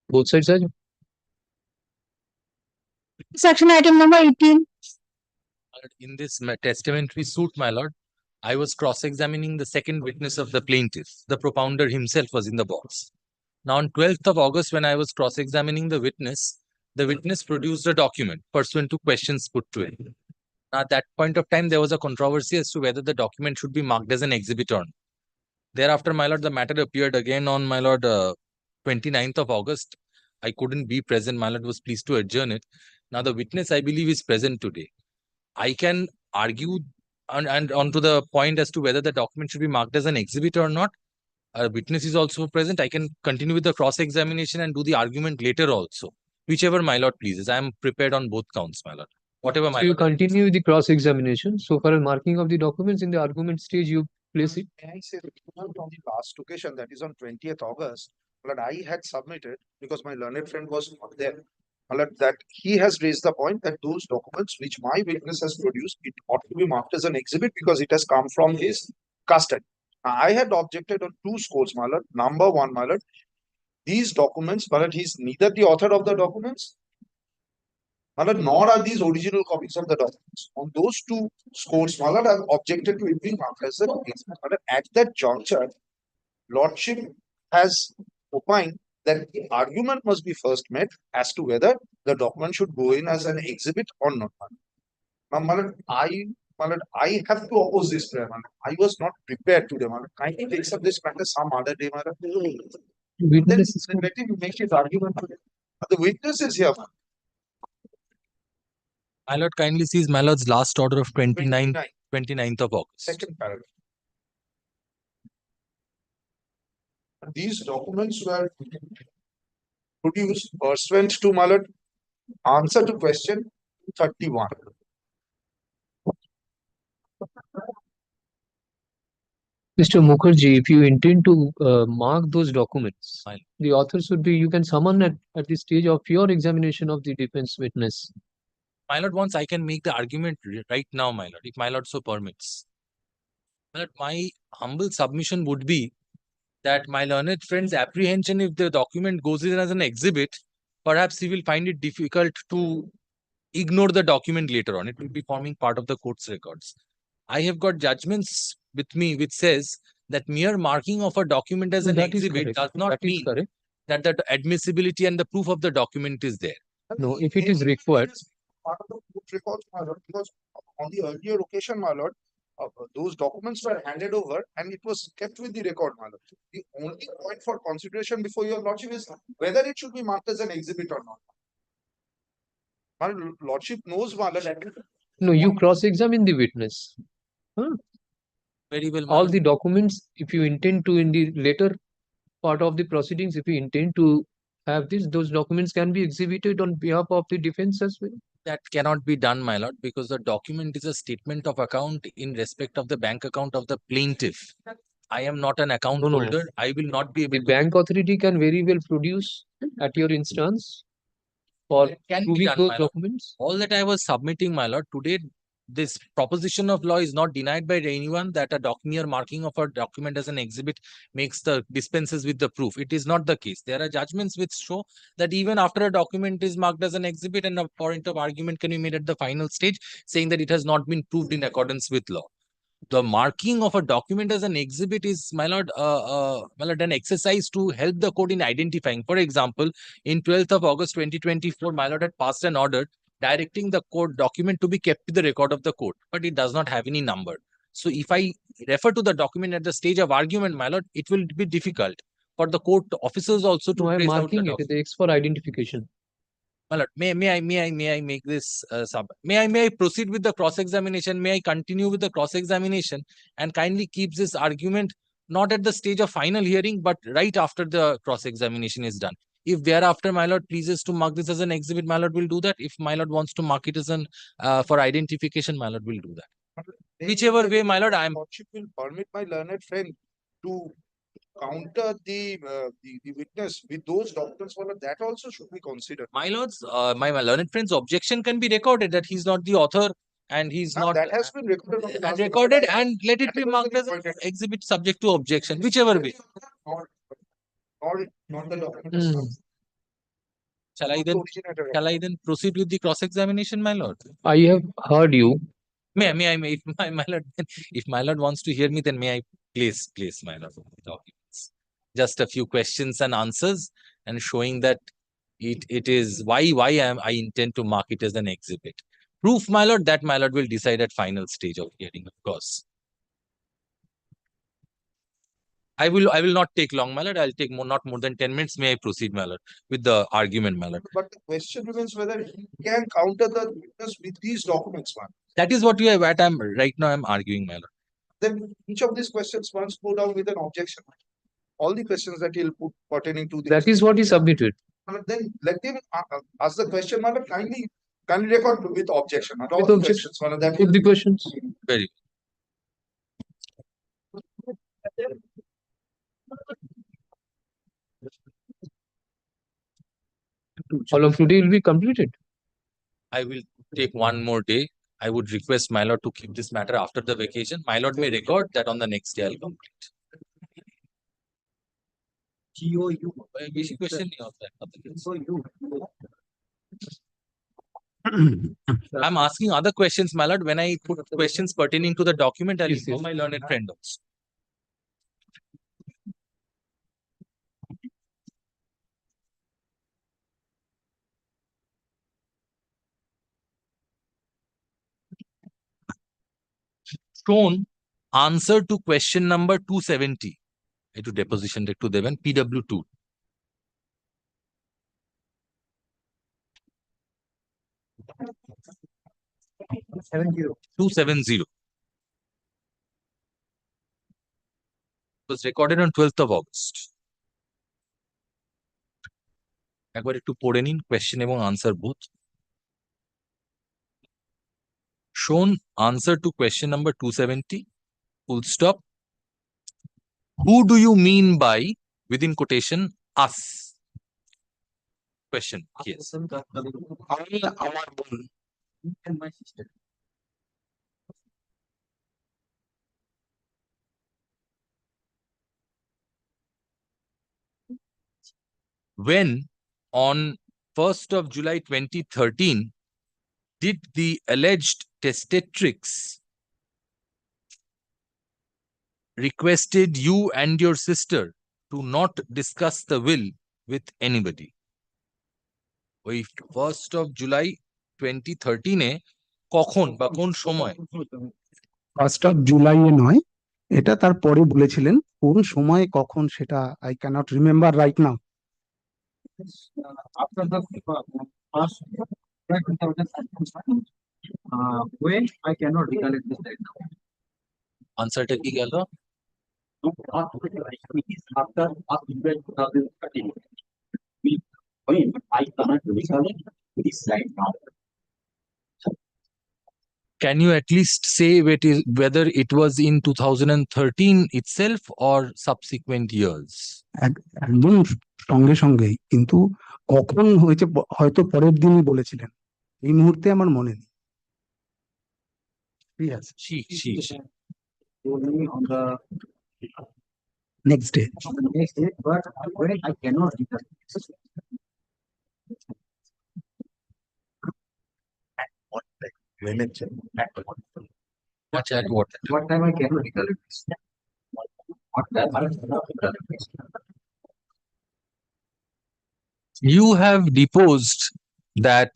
Both sides are. Section item number 18. In this testamentary suit, my lord, I was cross-examining the second witness of the plaintiff. The propounder himself was in the box. Now, on 12th of August, when I was cross-examining the witness produced a document pursuant to questions put to it. Now, at that point of time, there was a controversy as to whether the document should be marked as an exhibit or not. Thereafter, my lord, the matter appeared again on, my lord, 29th of August. I couldn't be present. My lord was pleased to adjourn it. Now, the witness, I believe, is present today. I can argue and onto the point as to whether the document should be marked as an exhibit or not. A witness is also present. I can continue with the cross-examination and do the argument later also. Whichever my lord pleases. I am prepared on both counts, my lord. Whatever my So you lord. continue with the cross-examination. So for a marking of the documents in the argument stage, you place it. May I say that on the last occasion, that is on 20th August, but I had submitted because my learned friend was not there. That he has raised the point that those documents which my witness has produced, it ought to be marked as an exhibit because it has come from his custody. I had objected on two scores, my lord. Number one, my lord, these documents, my lord, he's neither the author of the documents, my lord, nor are these original copies of the documents. On those two scores, my lord, I've objected to it being marked as an exhibit. My lord, at that juncture, Lordship has opined that the argument must be first met as to whether the document should go in as an exhibit or not. Now, my lord, I have to oppose this prayer. I was not prepared today. Kindly take up this matter some other day. Then let him make his argument today. The witness is here. My lord kindly sees my lord's last order of 29th of August. Second paragraph. These documents were produced pursuant to my lord answer to question 31. Mr. Mukherjee, if you intend to mark those documents, the author should be, you can summon at the stage of your examination of the defense witness. My lord, once I can make the argument right now, my lord, if my lord so permits. My lord, my humble submission would be that my learned friend's apprehension, if the document goes in as an exhibit, perhaps he will find it difficult to ignore the document later on. It will be forming part of the court's records. I have got judgments with me which says that mere marking of a document as an exhibit does not mean that the admissibility and the proof of the document is there. No, if it is required. Part of the court records, my lord, because on the earlier occasion, my lord, those documents were handed over and it was kept with the record, my lord. The only point for consideration before your lordship is whether it should be marked as an exhibit or not. My lordship knows, my lord. No, you cross-examine the witness. Very well. All the documents, if you intend to in the later part of the proceedings, if you intend to have this, those documents can be exhibited on behalf of the defense as well. That cannot be done, my lord, because the document is a statement of account in respect of the bank account of the plaintiff. I am not an account holder. I will not be able The bank authority can very well produce at your instance for proving those documents. All that I was submitting, my lord, today, this proposition of law is not denied by anyone that a mere marking of a document as an exhibit makes the dispenses with the proof. It is not the case. There are judgments which show that even after a document is marked as an exhibit and a point of argument can be made at the final stage saying that it has not been proved in accordance with law. The marking of a document as an exhibit is, my lord, an exercise to help the court in identifying. For example, in 12th of August 2024, my lord had passed an order directing the court document to be kept with the record of the court, but it does not have any number. So if I refer to the document at the stage of argument, my lord, it will be difficult for the court officers also to I'm trace out the marking it document. with X for identification. My lord, may I make this may I proceed with the cross-examination? May I continue with the cross-examination and kindly keep this argument not at the stage of final hearing, but right after the cross-examination is done. If thereafter my lord pleases to mark this as an exhibit, my lord will do that. If my lord wants to mark it as an for identification, my lord will do that. Whichever way, my lord, I am. Lordship will permit my learned friend to counter the witness with those documents. That also should be considered. My lords, my learned friend's objection can be recorded that he's not the author and he's Now, not that has been recorded on the last recorded, document. and let it be marked as an exhibit subject to objection, whichever way. Not the document. Shall I then proceed with the cross-examination, my lord? I have heard you. May if my lord, if my lord wants to hear me, then may I place my lord documents. Just a few questions and answers, and showing that it is why I intend to mark it as an exhibit. Proof, my lord, that my lord will decide at final stage of hearing, of course. I will not take long, my lord. I'll take not more than 10 minutes. May I proceed, my lord, with the argument, my lord? But the question remains whether he can counter the witness with these documents, man. That is what I'm right now I'm arguing, my lord. Then each of these questions must go down with an objection. All the questions that he'll put pertaining to the. That is what he submitted. Then let him ask the question, man. Kindly record with objection. Not all With the objection. questions, man. That Take the questions. Very. All of today will be completed. I will take one more day. I would request my lord to keep this matter after the vacation. My lord may record that on the next day I'll complete. Basic question I'm asking other questions, my lord. When I put questions pertaining to the document, I'll inform my learned friend also. Shown answer to question number 270. To deposition to Devan PW2. Two seven zero. Was recorded on 12th of August. একবার একটু পড়ে নিন question এবং answer both. Shown answer to question number 270. Full stop. Who do you mean by, within quotation, us? Question. Yes. My sister. When on 1st of July 2013 did the alleged testatrix requested you and your sister to not discuss the will with anybody? ওই 1st of July 2013 এ কখন বা কোন সময়? 1st of July এ নয়, এটা তারপরে বলেছিলেন, কোন সময় কখন সেটা I can't remember right now. After the first when I cannot recollect this right now. আনসারটা কি গেল? After 2013. When I cannot recollect this right now. Can you at least say whether it was in 2013 itself or subsequent years? একদম সঙ্গে সঙ্গেই, কিন্তু কখন হয়েছে হয়তো পরের দিনই বলেছিলেন, এই মুহূর্তে আমার মনে নেই। She. Only on the next day. But when I cannot recollect. What time I cannot recollect this? What time I cannot recollect this? You have deposed that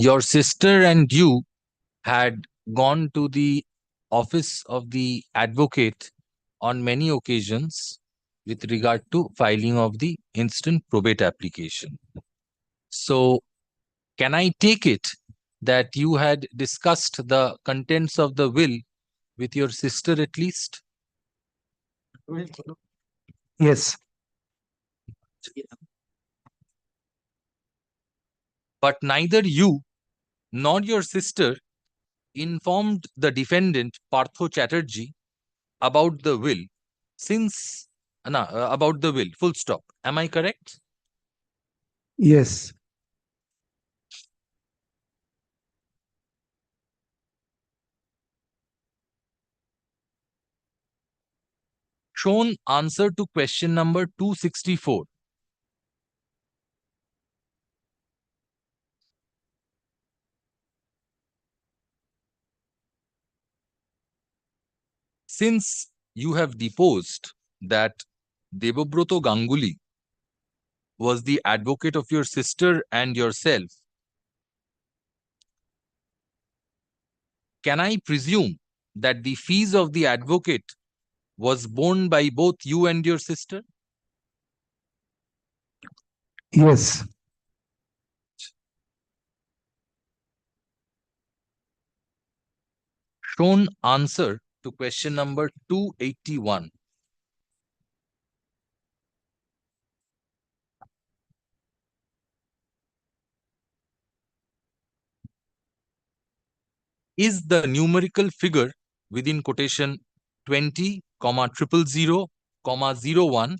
your sister and you had gone to the office of the advocate on many occasions with regard to filing of the instant probate application. So, can I take it that you had discussed the contents of the will with your sister at least? Yes. But neither you nor your sister informed the defendant Partho Chatterjee about the will about the will, full stop. Am I correct? Yes. Shown answer to question number 264. Since you have deposed that Devobroto Ganguly was the advocate of your sister and yourself, can I presume that the fees of the advocate was borne by both you and your sister? Yes. Shown answer to question number 281. Is the numerical figure within quotation 20, 000, 01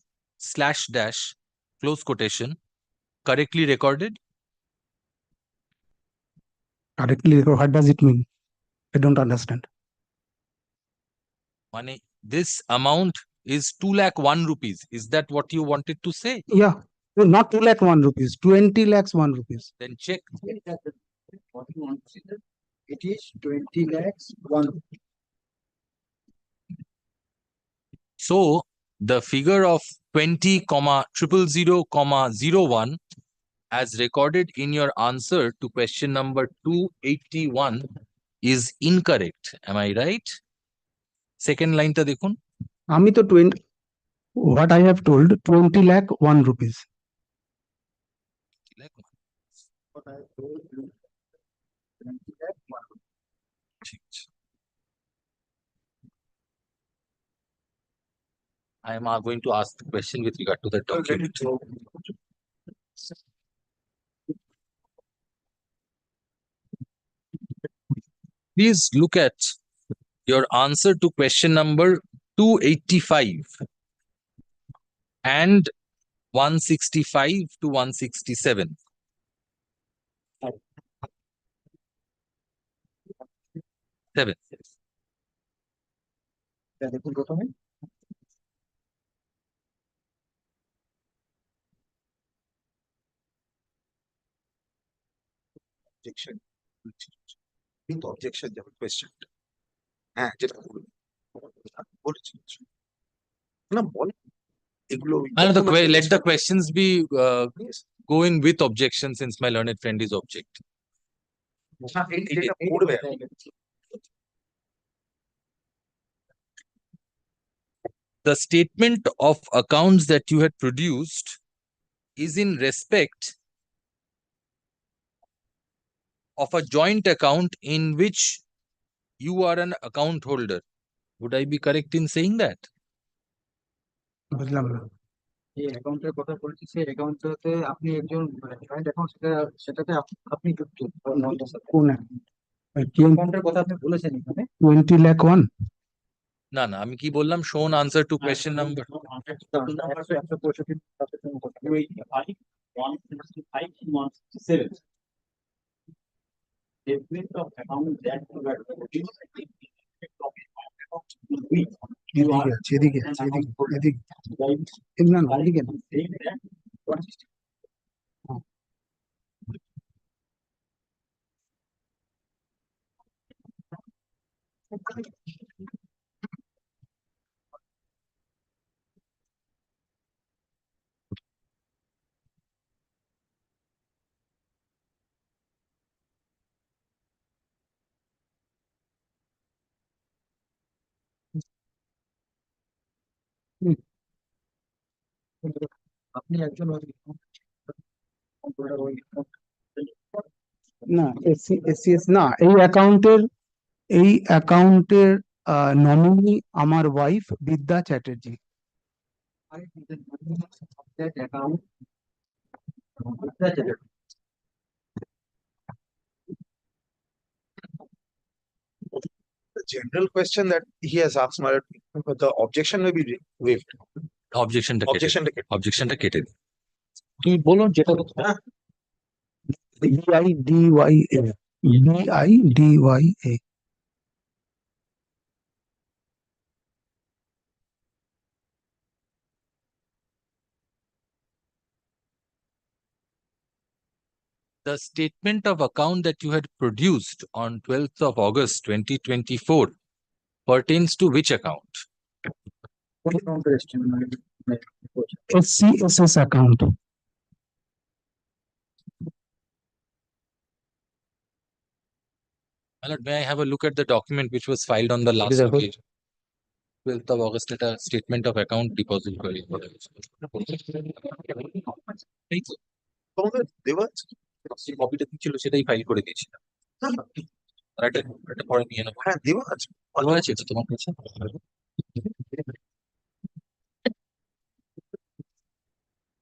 / close quotation correctly recorded? Correctly, what does it mean? I don't understand. Money, this amount is 2,01,000 rupees. Is that what you wanted to say? Yeah. No, not 2,01,000 rupees, 20 lakhs 1 rupees. Then check. What you want to see that? It is 20 lakhs 1. So the figure of 20, 000, 01 as recorded in your answer to question number 281 is incorrect. Am I right? Second line ta dekhun. Ami to 20, what I have told, 20 lakh 1 rupees. What I told you, 20 lakh 1. I am going to ask the question with regard to the document. Please look at your answer to question number 285 and 165 to 167. Seven. দেখুন প্রথমে objection with objection যেমন question হ্যাঁ যেটা বলেছি না বল এগুলো Let the questions be going with objection, since my learned friend is object. এটা পড়বে The statement of accounts that you had produced is in respect of a joint account in which you are an account holder. Would I be correct in saying that? বুঝলাম না। এই অ্যাকাউন্টের কথা বলছি, সেই অ্যাকাউন্টটাতে আপনি একজন জয়েন্ট অ্যাকাউন্ট, সেটাতে আপনি যুক্ত। কোন অ্যাকাউন্টের কথা আপনি বলেছেন এখানে 20 lakh 1? না না, আমি কি বললাম? Shown answer to question number. 165 statement of account that you had produced. এদিকে আছে, এদিকে আছে, এদিকে না না এদিকে না। আপনি একজন না এসসিএস না, এই অ্যাকাউন্টের নমিনি আমার ওয়াইফ বিদ্যা Chatterjee. the general question that he has asked my lord, the objection may be waived. Objection টা কেটে দিন। তুমি বলো যেটা BIDYA the statement of account that you had produced on 12th of August 2024 pertains to which account? SCSS account. My lord, may I have a look at the document which was filed on the last is that? occasion? 12th of August, at a statement of account deposit query. এই তো, তোমাদের দেওয়া আছে? যে কপিটা ছিল সেটাই file করে দিয়েছিলাম। আর একটা পরে নিয়ে নেবো। হ্যাঁ দেওয়া আছে। দেওয়া আছে তো তোমার কাছে?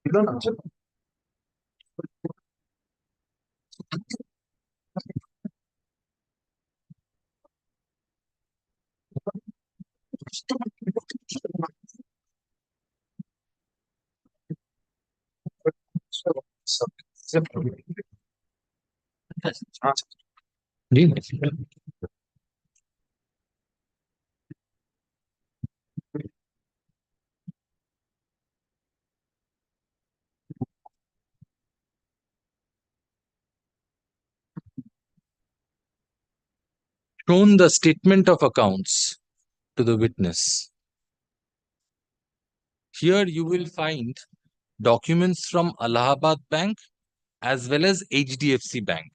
দিলো না? আচ্ছা। জি। Shown the statement of accounts to the witness. Here you will find documents from Allahabad Bank as well as HDFC Bank.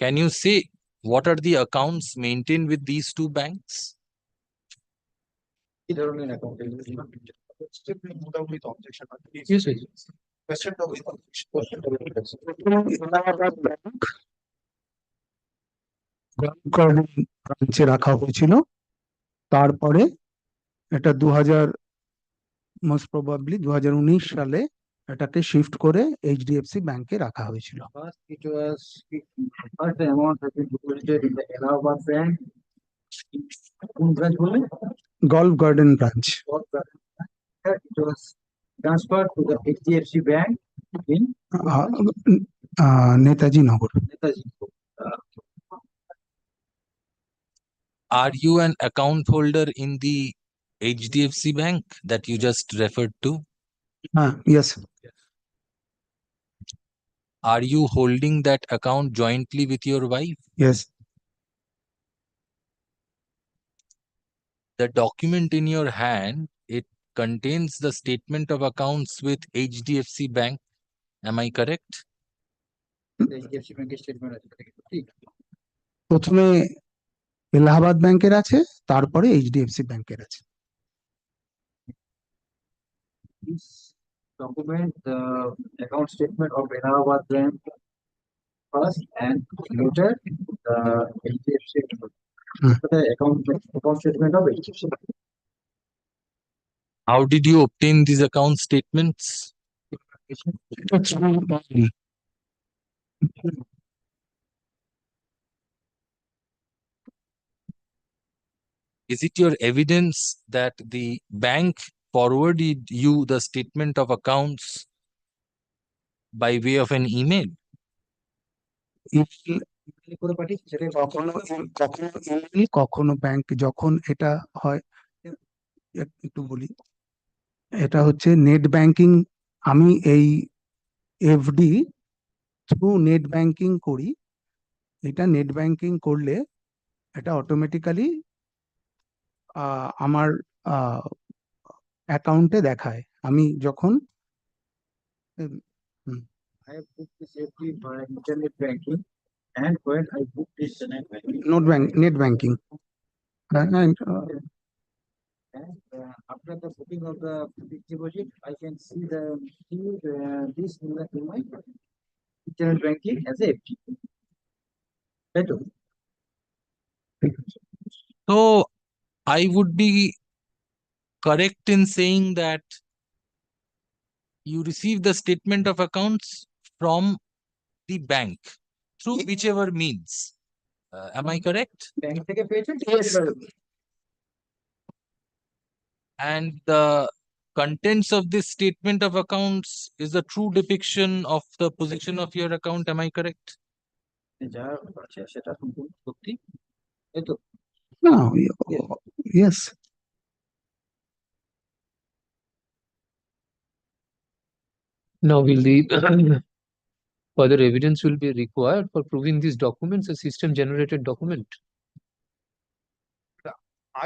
Can you say what are the accounts maintained with these two banks? কি ধরনের account? মোটামুটি তো objection আছে। Yes, yes. কোয়েশ্চেনটা with Allahabad bank ব্রাঞ্চে রাখা হয়েছিল, তারপরে এটা মোস্ট প্রবাবলি 2019 সালে এটাকে শিফট করে এইচডিএফসি ব্যাংকে রাখা হয়েছিল। First, it was first the amount has been deposited in the Allahabad Bank. কোন ব্রাঞ্চ বললেন? Golf garden branch. It was transferred to the HDFC Bank in Netaji Nagar. Netaji. Are you an account holder in the HDFC Bank that you just referred to? Yes. Are you holding that account jointly with your wife? Yes. The document in your hand, it contains the statement of accounts with HDFC Bank. Am I correct? The HDFC Bank statement আছে ঠিক। প্রথমে এলাহাবাদ ব্যাংকের আছে, তারপরে HDFC ব্যাংকের আছে। This document, the account statement of Allahabad Bank first and later the HDFC the account statement of HDFC. How did you obtain these account statements? Is it your evidence that the bank forwarded you the statement of accounts by way of an email? কখনো email, কখনো bank যখন এটা হয়, একটু বলি, এটা হচ্ছে net banking. আমি এই এফডি থ্রু নেট ব্যাংকিং করি। এটা নেট ব্যাংকিং করলে এটা অটোমেটিক্যালি আমার অ্যাকাউন্টে দেখায়। আমি যখন I have booked this FD by internet banking, and when I booked this net banking and after the booking of the fixed deposit, I can see this in my internet banking as a FD. Right? So I would be correct in saying that you receive the statement of accounts from the bank through whichever means. Am I correct? Bank থেকে পেয়েছেন? Yes. And the contents of this statement of accounts is the true depiction of the position of your account. Am I correct? যা আছে সেটা সম্পূর্ণ সত্যি। এই তো? No, yes. Now will the further evidence will be required for proving these documents a system generated document.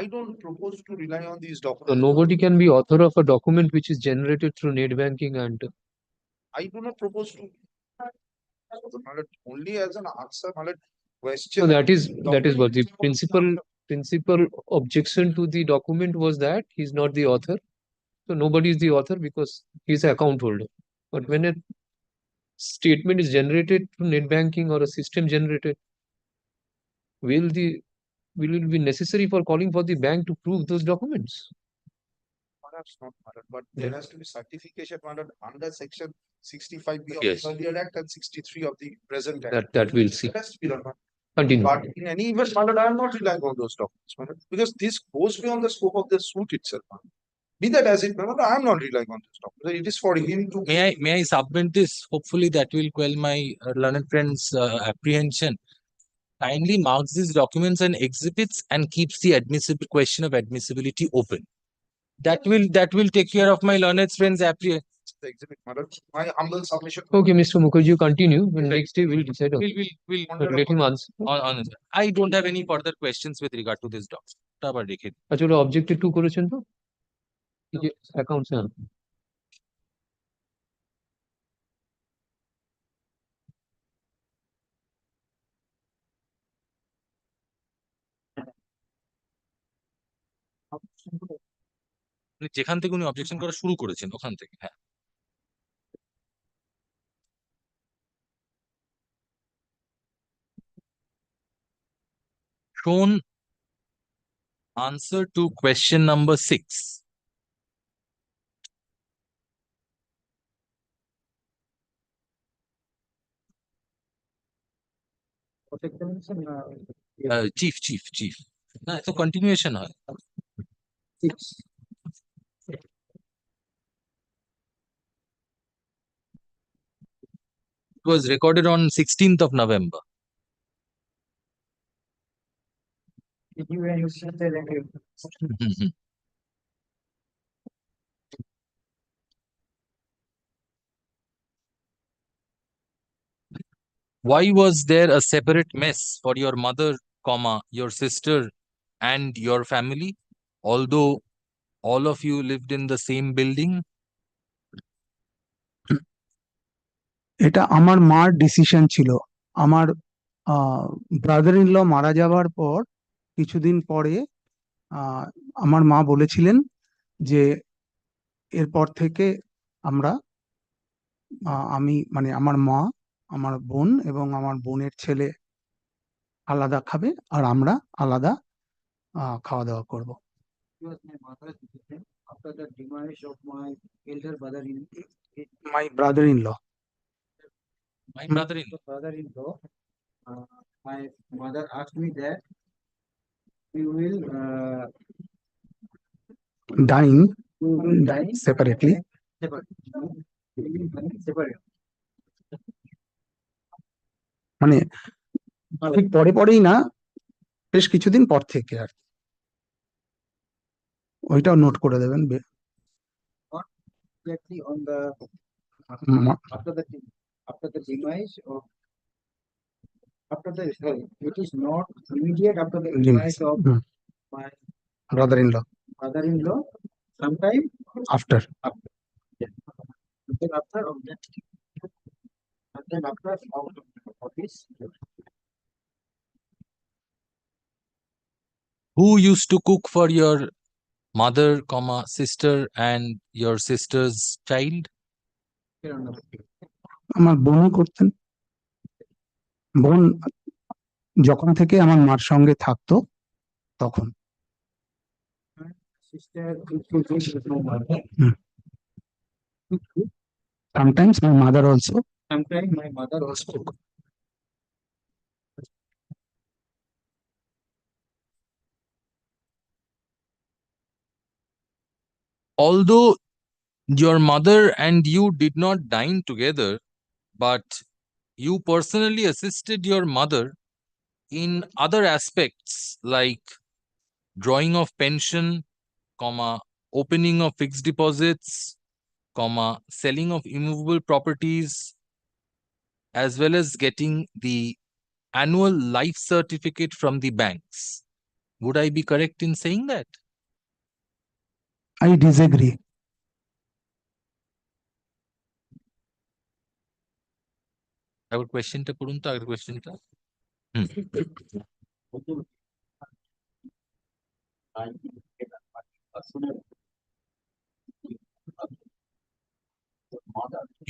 I don't propose to rely on these So documents. nobody can be author of a document which is generated through net banking and I do not propose to. Only as an answer, so question. that is what the principal objection to the document was, that he's not the author. So nobody is the author because he's an account holder. But when a statement is generated through net banking or a system generated, will it be necessary for calling for the bank to prove those documents? Perhaps not, but there has to be certification under section 65B of Yes. the earlier act and 63 of the present act. That we'll see. It has to be done. Continue. But in any event, I am not relying on those documents, because this goes beyond the scope of the suit itself. Be that as it may, I am not relying on this document. It is for him to. May I submit this? Hopefully that will quell my learned friend's apprehension. Kindly marks these documents and exhibits and keeps the admissible question of admissibility open. That will take care of my learned friend's apprehension. The exhibit, my humble submission. Okay, Mr. Mukherjee, continue. And next day we'll decide. We'll Let him answer. I don't have any further questions with regard to this document. আচ্ছা, ওরা objected to করেছেন তো? Accounts না। যেখান থেকে উনি objection করা শুরু করেছেন ওখান থেকে, হ্যাঁ। Shown answer to question number 6. Chief. না, তো continuation হয়। It was recorded on 16th of November. Why was there a separate mess for your mother, your sister and your family, although all of you lived in the same building? এটা আমার মার decision ছিল। আমার brother in law মারা যাওয়ার পর কিছুদিন পরে আমার মা বলেছিলেন যে এরপর থেকে আমি মানে আমার মা, আমার বোন এবং আমার বোনের ছেলে আলাদা খাবে আর আমরা আলাদা খাওয়া দাওয়া করব। After the demise of my elder brother-in-law. My brother-in-law. My brother-in-law. My mother asked me that we will dine separately. মানে ঠিক পরেই না, বেশ কিছুদিন পর থেকে আর ওইটাও নোট করে দেবেন। Exactly on the after the demise of it is not immediate after the demise of my brother-in-law. Sometime after. Then after of that, and then after of this. Who used to cook for your mother, sister and your sister's child? আমার বোনই করতেন। বোন যখন থেকে আমার মার সঙ্গে থাকতো তখন। Sometimes my mother also. Sometimes my mother also cook. Although your mother and you did not dine together, but you personally assisted your mother in other aspects like drawing of pension, opening of fixed deposits, selling of immovable properties, as well as getting the annual life certificate from the banks. Would I be correct in saying that? I disagree. Our question to Purunta, our question to.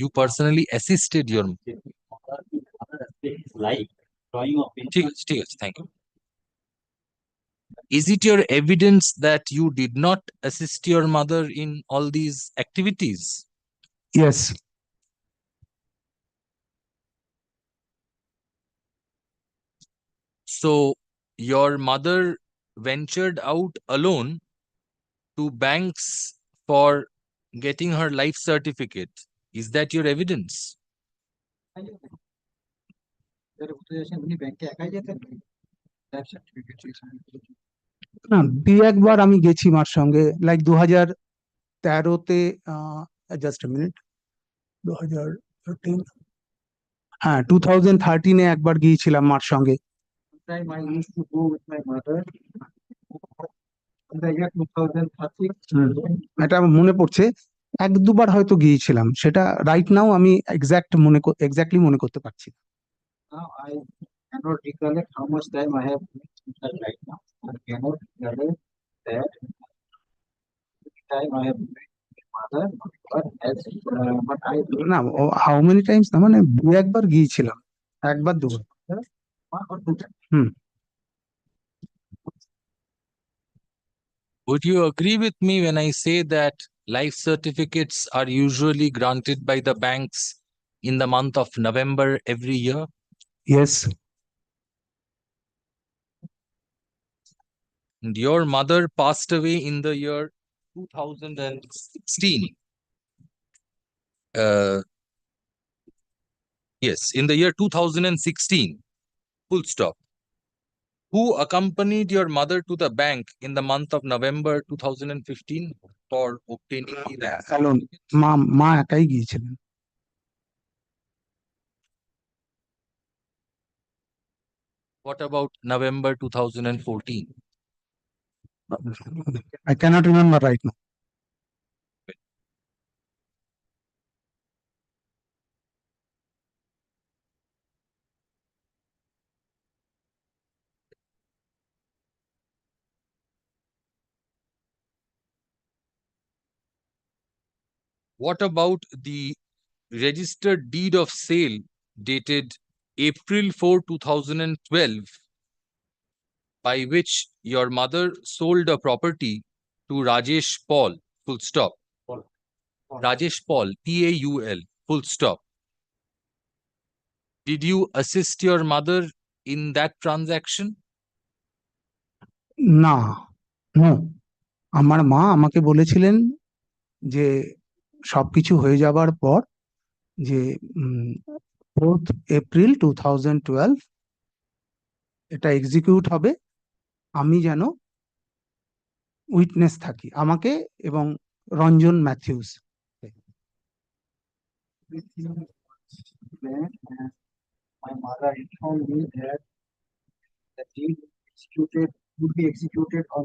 You personally assisted your. Thank you. Is it your evidence that you did not assist your mother in all these activities? Yes. So your mother ventured out alone to banks for getting her life certificate. Is that your evidence? না, একবার আমি গেছি মার সঙ্গে, like 2013-তে, just a minute, 2013, হ্যাঁ 2013-এ একবার গিয়েছিলাম মার সঙ্গে। Time I used to go with my mother in the year 2013. এটা আমার মনে পড়ছে, এক দুবার হয়তো গিয়েছিলাম, সেটা রাইট নাও আমি এক্স্যাক্টলি মনে করতে পারছি না। Now I cannot recollect how much time I have right now. I cannot recollect that time I have met my mother, but I না, হাউ মেনি টাইমস না, মানে একবার গিয়েছিলাম, একবার দুবার। Would you agree with me when I say that life certificates are usually granted by the banks in the month of November every year? Yes. And your mother passed away in the year 2016. Yes, in the year 2016. Full stop. Who accompanied your mother to the bank in the month of November 2015 for obtaining that? Alone. মা একাই গিয়েছিলেন। What about November 2014? I cannot remember right now. What about the registered deed of sale dated April 4, 2012, by which your mother sold a property to Rajesh Paul, full stop. Rajesh Paul, Paul, full stop. Did you assist your mother in that transaction? না, no. আমার মা আমাকে বলেছিলেন যে সবকিছু হয়ে যাবার পর যে 4th April 2012 এটা এক্সিকিউট হবে, আমি যেন উইটনেস থাকি, আমাকে এবং Ranjan Mathews. My mother informed me that the deed would be executed on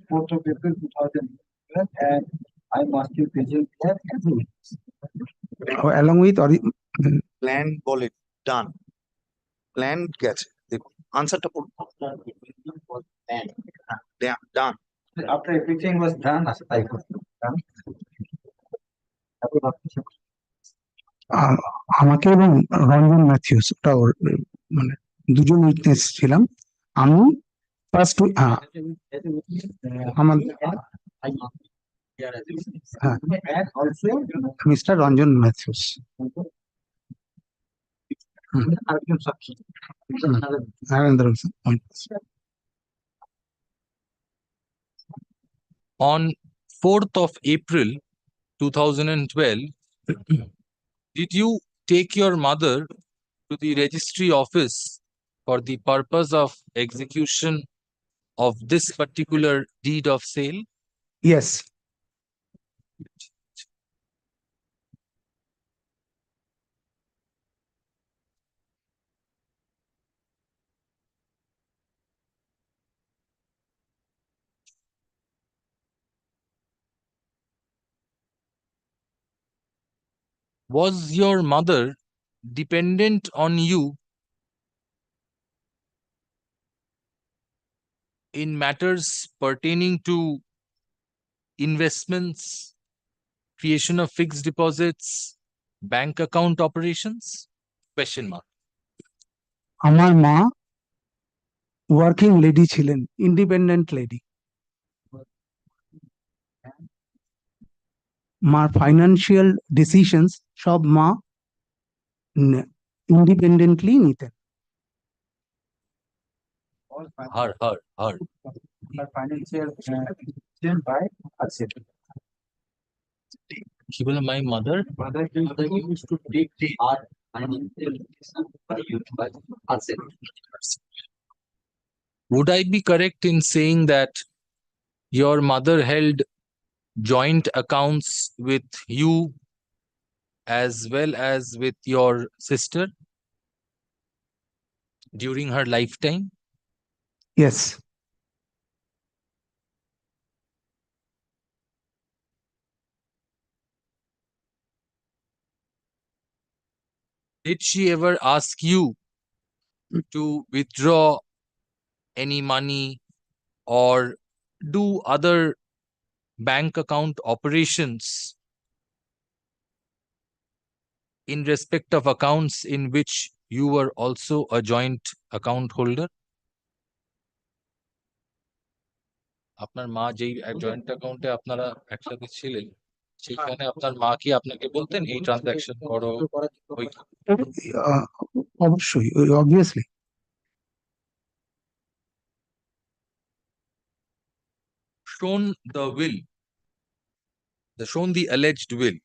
4th of April 2012, and I must be present there as a witness. Along with plan বলে ডান, প্ল্যান গেছে, দেখুন আনসারটা পড়ুন। ডান। After everything was done, I was done. আমাকে এবং Ranjan Matthews, ওটা মানে দুজন উইটনেস ছিলাম। আমি ফার্স্ট আমার mister Ranjan Mathews. On 4th of April 2012, did you take your mother to the registry office for the purpose of execution of this particular deed of sale? Yes. Was your mother dependent on you in matters pertaining to investments, creation of fixed deposits, bank account operations? Question mark. আমার মা working lady ছিলেন, independent lady. মার financial decisions সব মা independently নিতেন। Her. Financial decision by herself. She was my mother. Mother used to take our financial decision by herself. Would I be correct in saying that your mother held joint accounts with you as well as with your sister during her lifetime? Yes. Did she ever ask you to withdraw any money or do other bank account operations in respect of accounts in which you were also a joint account holder? আপনার মা যেই joint অ্যাকাউন্টে আপনারা একসাথে ছিলেন সেখানে আপনার মা কি আপনাকে বলতেন এই ট্রানজাকশন করো ওই অবশ্যই, obviously. shown the will, shown the alleged will.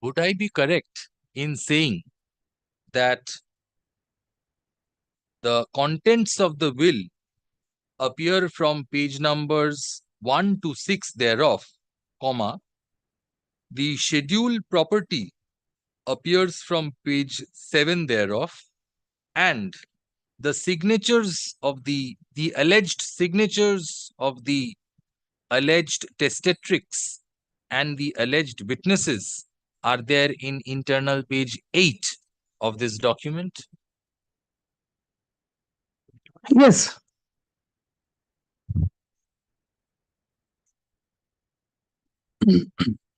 Would I be correct in saying that the contents of the will appear from page numbers 1 to 6 thereof, comma, the scheduled property appears from page 7 thereof, and the signatures of the alleged signatures of the alleged testatrix and the alleged witnesses are there in internal page 8 of this document? Yes.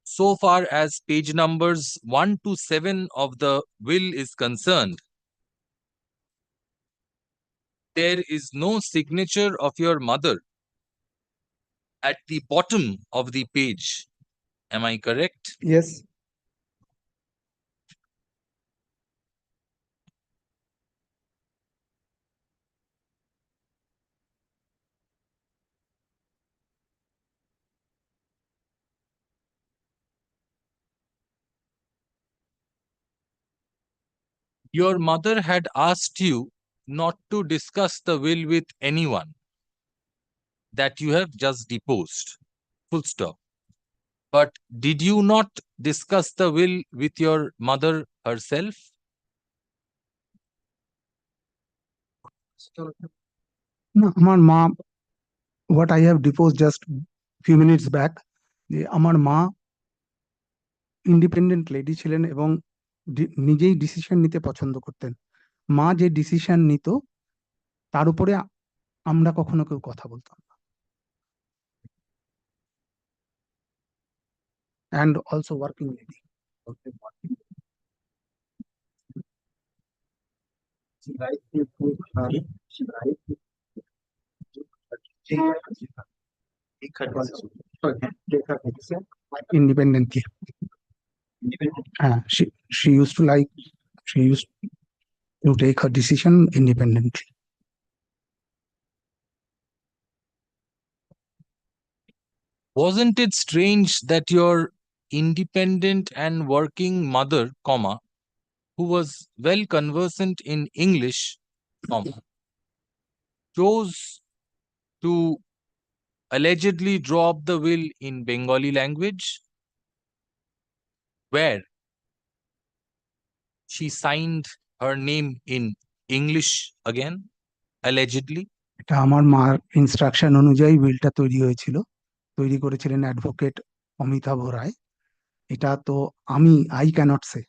So far as page numbers 1 to 7 of the will is concerned, there is no signature of your mother at the bottom of the page. Am I correct? Yes. Your mother had asked you not to discuss the will with anyone that you have just deposed. Full stop. But did you not discuss the will with your mother herself? না, আমার মা, what I have deposed just few minutes back, যে আমার মা independent lady ছিলেন এবং নিজেই decision নিতে পছন্দ করতেন। মা যে ডিসিশন নিত তার উপরে আমরা কখনো কেউ কথা বলতাম না। And also working lady. Independently. She used to take her decision independently. Wasn't it strange that your independent and working mother, comma, who was well conversant in English, comma, chose to allegedly draw up the will in Bengali language, where she signed her name in English again, allegedly? এটা আমার মার instruction অনুযায়ী উইলটা তৈরি হয়েছিল, তৈরি করেছিলেন advocate Amitabh রায়। এটা তো আমি I can't say.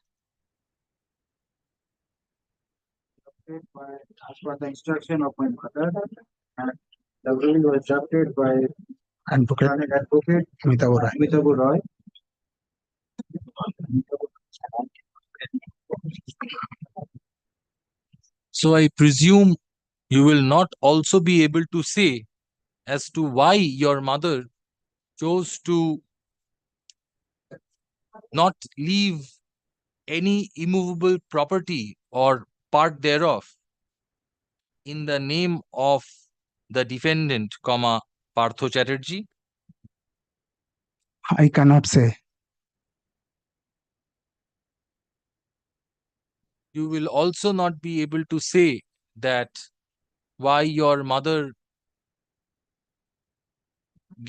As per the instruction of my mother, and the will was drafted by advocate advocate Amitav Roy. Amitav Roy. So I presume you will not also be able to say as to why your mother chose to not leave any immovable property or part thereof in the name of the defendant, comma, Partho Chatterjee? I cannot say. You will also not be able to say that why your mother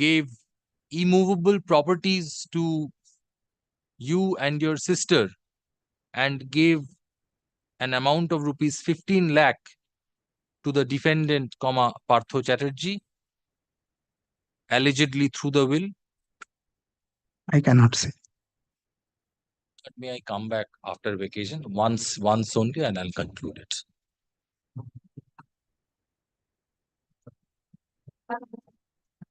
gave immovable properties to you and your sister and gave an amount of rupees 15 lakh to the defendant, comma, Partho Chatterjee, allegedly through the will. I cannot say. But may I come back after vacation once only, and I'll conclude it.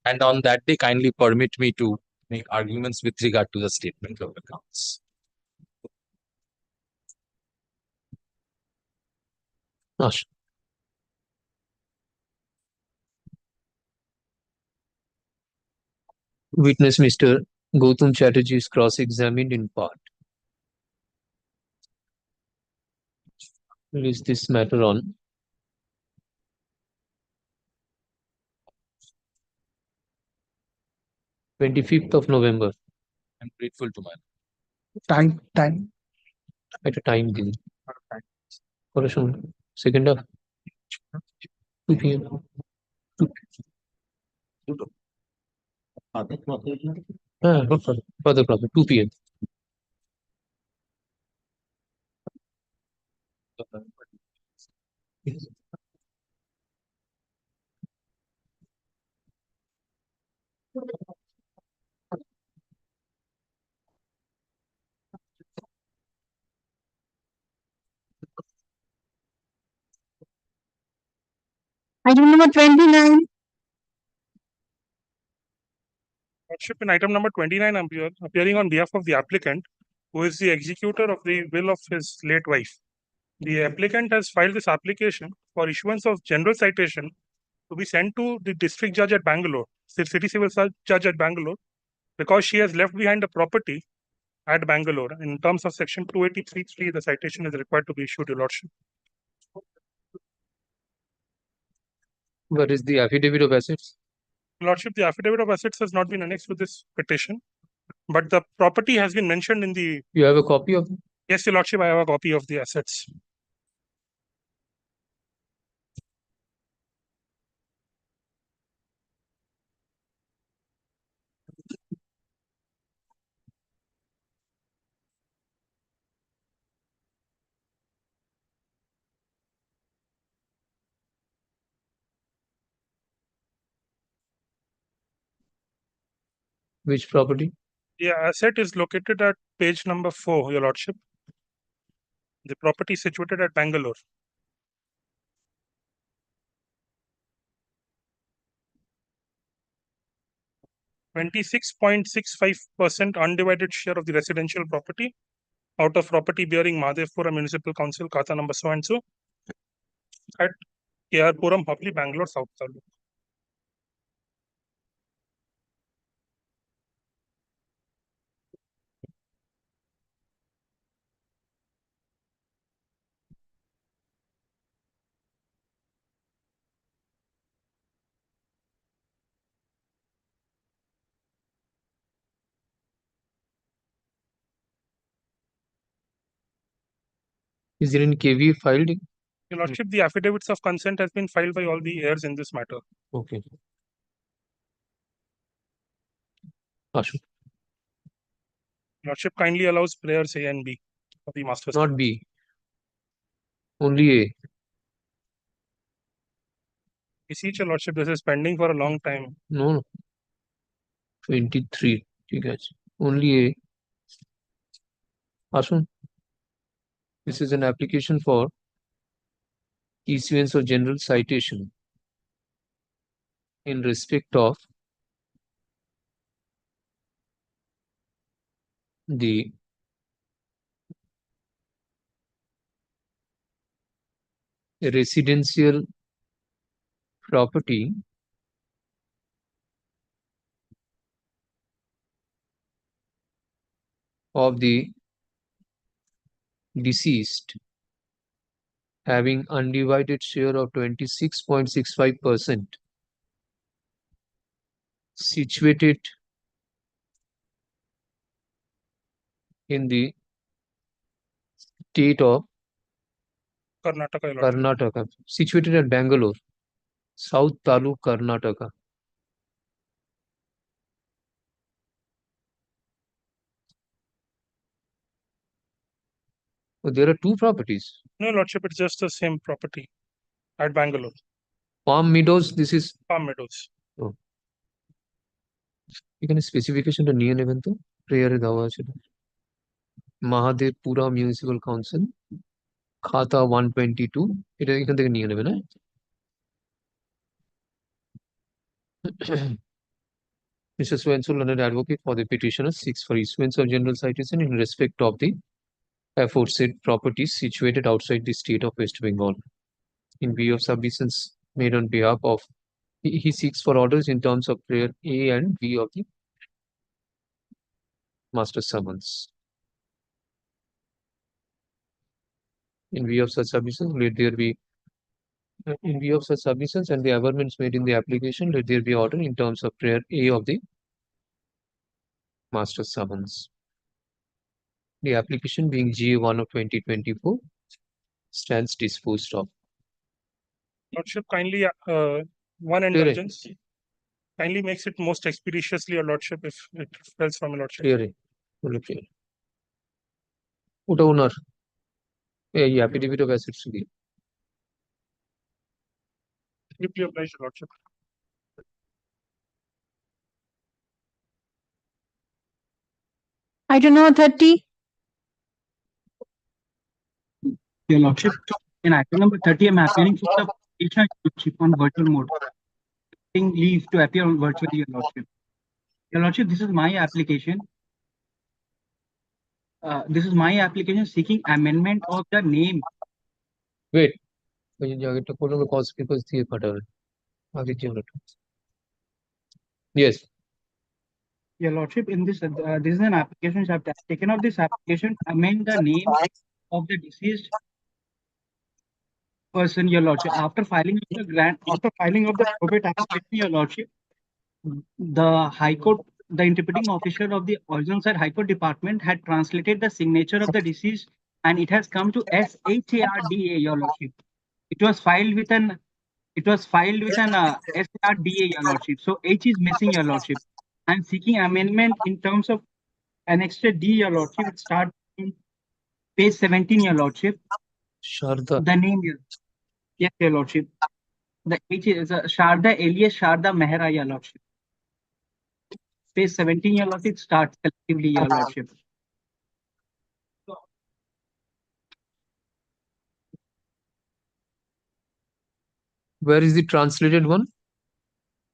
And on that day, kindly permit me to make arguments with regard to the statement of accounts. Ash. Witness Mr. Gautam Chatterjee is cross-examined in part. Release this matter on 25th of November. I'm grateful to my Time. At a time given. For a second half. 2 p.m. 2 not further problem. 2 p.m. Item number 29. Lordship, in item number 29, I'm appearing on behalf of the applicant, who is the executor of the will of his late wife. The applicant has filed this application for issuance of general citation to be sent to the district judge at Bangalore, city civil judge at Bangalore, because she has left behind a property at Bangalore. In terms of section 283(3), the citation is required to be issued, Your Lordship. What is the affidavit of assets? Lordship, the affidavit of assets has not been annexed to this petition, but the property has been mentioned in the. You have a copy of it? Yes, Your Lordship, I have a copy of the assets. Which property? The asset is located at page number 4, Your Lordship. The property is situated at Bangalore. .65% undivided share of the residential property out of property bearing Madhevpura Municipal Council, Khata number so and so, at KR-Puram, Hubli, Bangalore, South Taluk. Is there any KVA filed? Your Lordship, the affidavits of consent has been filed by all the heirs in this matter. Okay. Ashu, Lordship kindly allows prayers A and B of the master. not B. Only A. Beseech your Lordship, this is pending for a long time. No. 23. ठीक है. Only A. Ashu, this is an application for issuance of general citation in respect of the residential property of the deceased having undivided share of 26.65% situated in the state of Karnataka, your Lordship. Karnataka, situated at Bangalore, South Taluk, Karnataka. So there are two properties. No, Lordship, it's just the same property at Bangalore. Palm Meadows, this is Palm Meadows. Oh. এখানে স্পেসিফিকেশনটা নিয়ে নেবেন তো প্রেয়ারে দেওয়া আছে মহাদেবপুরা municipal council খাতা 122 এটা এখান থেকে নিয়ে নেবেন হ্যাঁ Mr. Swenson, learned advocate for the petitioner, seeks for issuance of general citation in respect of the aforesaid properties situated outside the state of West Bengal. In view of submissions made on behalf of, he seeks for orders in terms of prayer A and B of the master summons. In view of such submissions, let there be, in view of such submissions and the averments made in the application, let there be order in terms of prayer A of the master summons. The application being GA1 of 2024 stands disposed of. Lordship, kindly one indulgence. Kindly makes it most expeditiously, your Lordship, if it fails from your Lordship. Clear. Clear. ওটা ওনার এই affidavit of assets দিয়ে Deeply obliged, your Lordship. Item number 30. Your Lordship, in item number 30, I'm appearing for the petitioner Lordship on virtual mode. Taking leave to appear on virtually, Your Lordship. Your Lordship, this is my application. This is my application seeking amendment of the name. Wait. ওই যে জায়গাটা কোনো cause papers দিয়ে পাঠাবে আগে যেটা Yes. Your Lordship, in this, this is an application. So I've taken out this application, amend the name of the deceased person, Your Lordship. After filing of the probate application, Your Lordship, the High Court, the interpreting officer of the original side High Court department had translated the signature of the deceased, and it has come to SHARDA, Your Lordship. It was filed with an SHARDA, Your Lordship. So H is missing, Your Lordship. I'm seeking amendment in terms of Annexure D, Your Lordship. It starts in page 17, Your Lordship. Sharda. The name is, yes, Your Lordship. The H is Sharda alias Sharda Mehra, Your Lordship. Page 17, Your Lordship, starts collectively, Your Lordship. Where is the translated one?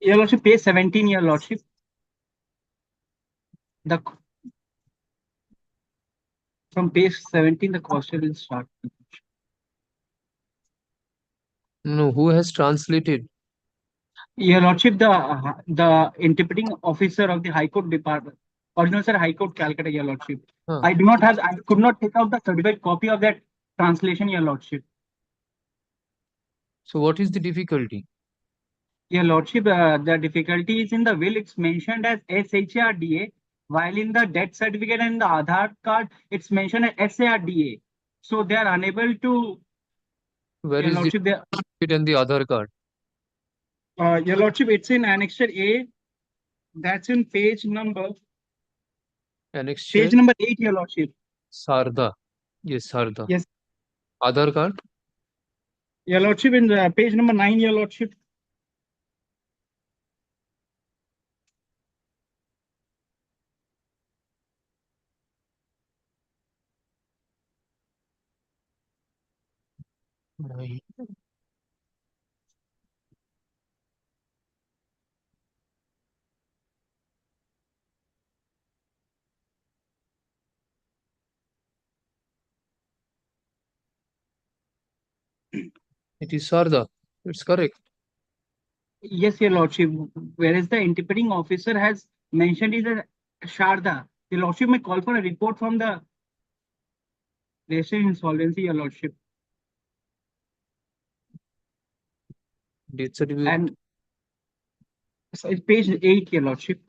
Your Lordship, page 17, Your Lordship. From page 17, the question will start. No, who has translated? Your Lordship, the interpreting officer of the High Court department, original sir High Court Calcutta, Your Lordship. I could not take out the certified copy of that translation, Your Lordship. So what is the difficulty? Your Lordship, the difficulty is in the will. It's mentioned as SHRDA, while in the death certificate and the Aadhaar card, it's mentioned as SARDA. So they are unable to, Where Your is Lordship, they, it and the Aadhaar card? Your Lordship, it's in Annexure A. That's in page number Annexure 8, Your Lordship. Sarda. Yes, Sarda. Yes, Aadhaar card. Your Lordship, in page number 9, Your Lordship. Right. It is Sarda. It's correct. Yes, Your Lordship. Whereas the interpreting officer has mentioned is a Sharda. Your Lordship may call for a report from the registrar insolvency, Your Lordship. Death certificate. And so it's page 8, Your Lordship.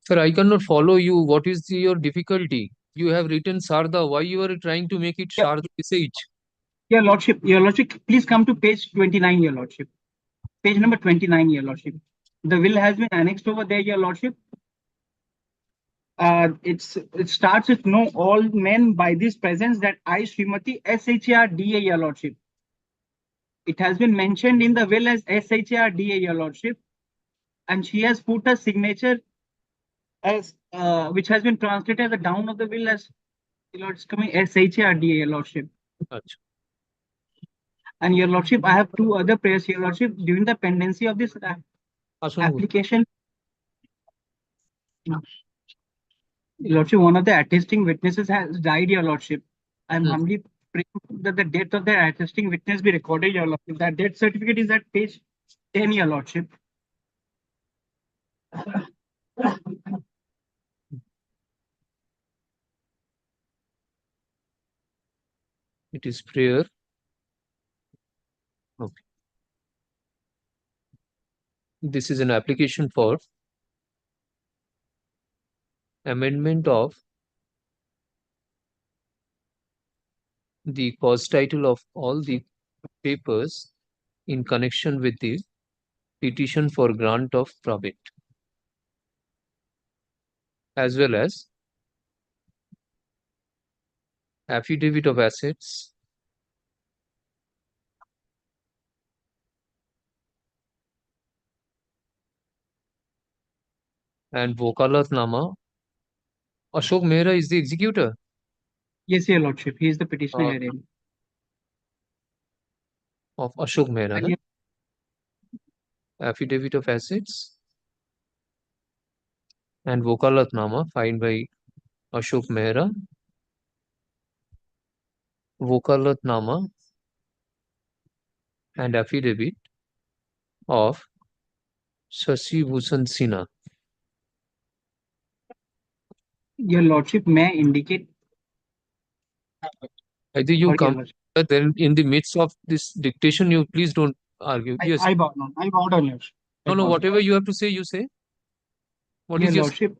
Sir, I cannot follow you. What is your difficulty? You have written Sarda. Why you are trying to make it Sharda SH? Your Lordship, please come to page 29, Your Lordship. Page number 29, Your Lordship. The will has been annexed over there, Your Lordship. It starts with know all men by this presence that I, Srimati SHRDA, Your Lordship. It has been mentioned in the will as SHRDA, Your Lordship. And she has put her signature as which has been translated as the down of the will as it's coming SHRDA, Your Lordship. Achha. And Your Lordship, I have two other prayers, Your Lordship, during the pendency of this application. Your Lordship, one of the attesting witnesses has died, Your Lordship. I am humbly praying that the death of the attesting witness be recorded, Your Lordship. That death certificate is at page 10, Your Lordship. It is prayer. Okay. This is an application for amendment of the cause title of all the papers in connection with the petition for grant of probate, as well as affidavit of assets, and Vokalatnama. Ashok Mehra is the executor. Yes, Your Lordship. He is the petitioner herein. Of Ashok Mehra. Na? Affidavit of assets and Vokalatnama filed by Ashok Mehra. Vokalatnama and affidavit of Shashi Bhushan Sinha. Your Lordship, may I indicate? Either you Sorry, come, Your Lordship. then in the midst of this dictation, you please don't argue. Yes. I bow down. I bow down, Your Lordship. No, whatever you have to say, you say. What is Your Lordship,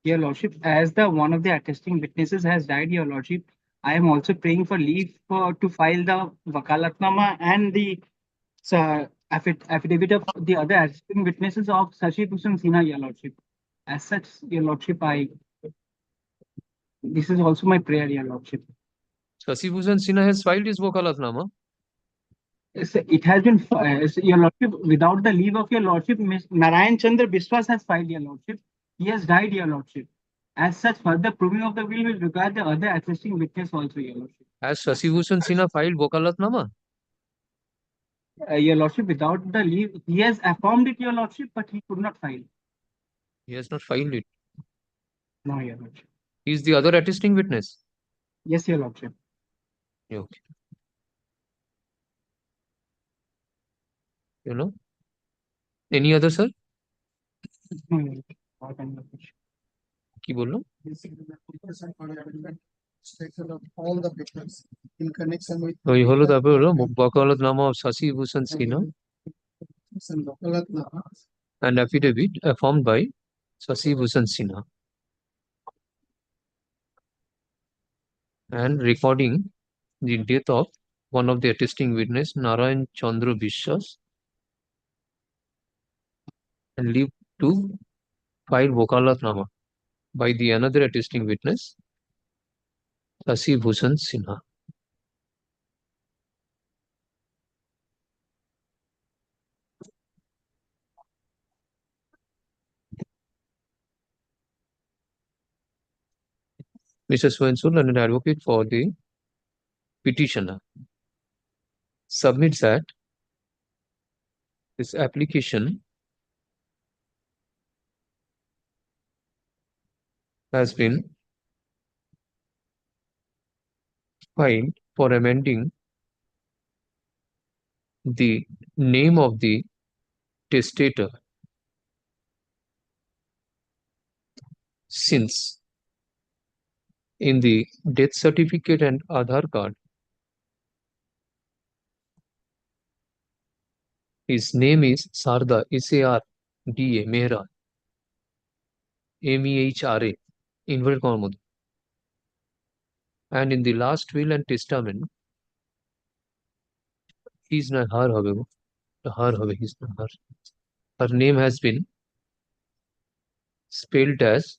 Your Lordship, as the one of the attesting witnesses has died, Your Lordship, I am also praying for leave to file the Vakalatnama and the affidavit of the other attesting witnesses of Shashi Bhushan Sinha, Your Lordship. As such, Your Lordship, this is also my prayer, Your Lordship. Shashi Bhushan Sinha has filed his Vokalatnama. It has been, Your Lordship, without the leave of Your Lordship, Narayan Chandra Biswas has filed, Your Lordship. He has died, Your Lordship. As such, further proving of the will regard the other attesting witness also, Your Lordship. Has Shashi Bhushan Sinha filed Vokalatnama? Your Lordship, without the leave, he has affirmed it, Your Lordship, but he could not file. He has not filed it. No, Your Lordship. He is the other attesting witness. Yes, Your Lordship. Okay. You know? Any other, sir? কি বললো? All the papers in connection with ওই হলো তারপর হলো Vokalatnama of Shashi Bhushan Sinha and affidavit affirmed by Shashi Bhushan Sinha. and recording the death of one of the attesting witness, Narayan Chandra Vishwas, and leave to file Vokalatnama by the another attesting witness, Sasi Bhushan Sinha. Mr. Swensul, an advocate for the petitioner, submits that this application has been filed for amending the name of the testator, since in the death certificate and Aadhaar card, his name is Sarda, S-A-R-D-A, Mehra, M-E-H-R-A, inverted comma. And in the last will and testament, he's not her, he's not her. Her name has been spelled as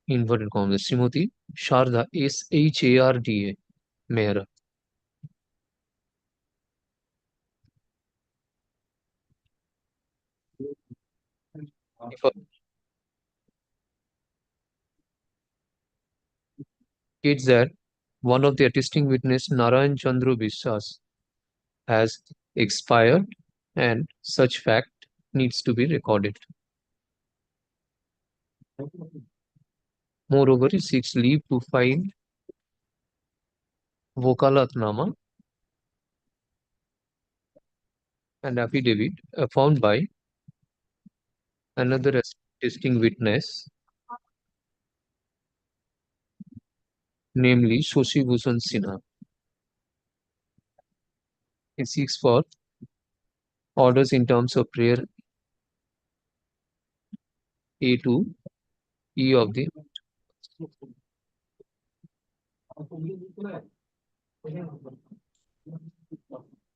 inverted commas, Srimati Sharda, S-H-A-R-D-A, Mehra. Indicates that one of the attesting witness, Narayan Chandra Vishwas, has expired and such fact needs to be recorded. Moreover, he seeks leave to file Vokalatnama and affidavit found by another attesting witness, namely Shashi Bhushan Sinha. He seeks for orders in terms of prayer A to E of the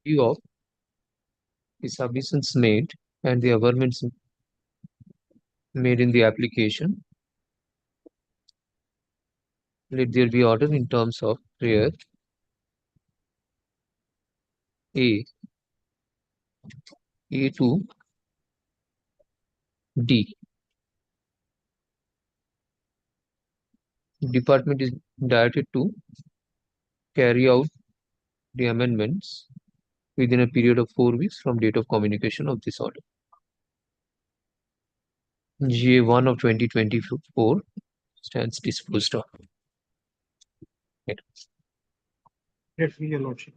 E of the submissions made and the averments made in the application. Let there be order in terms of prayer A to D. Department is directed to carry out the amendments within a period of 4 weeks from date of communication of this order. GA1 of 2024 stands disposed of. Yes, Your Lordship.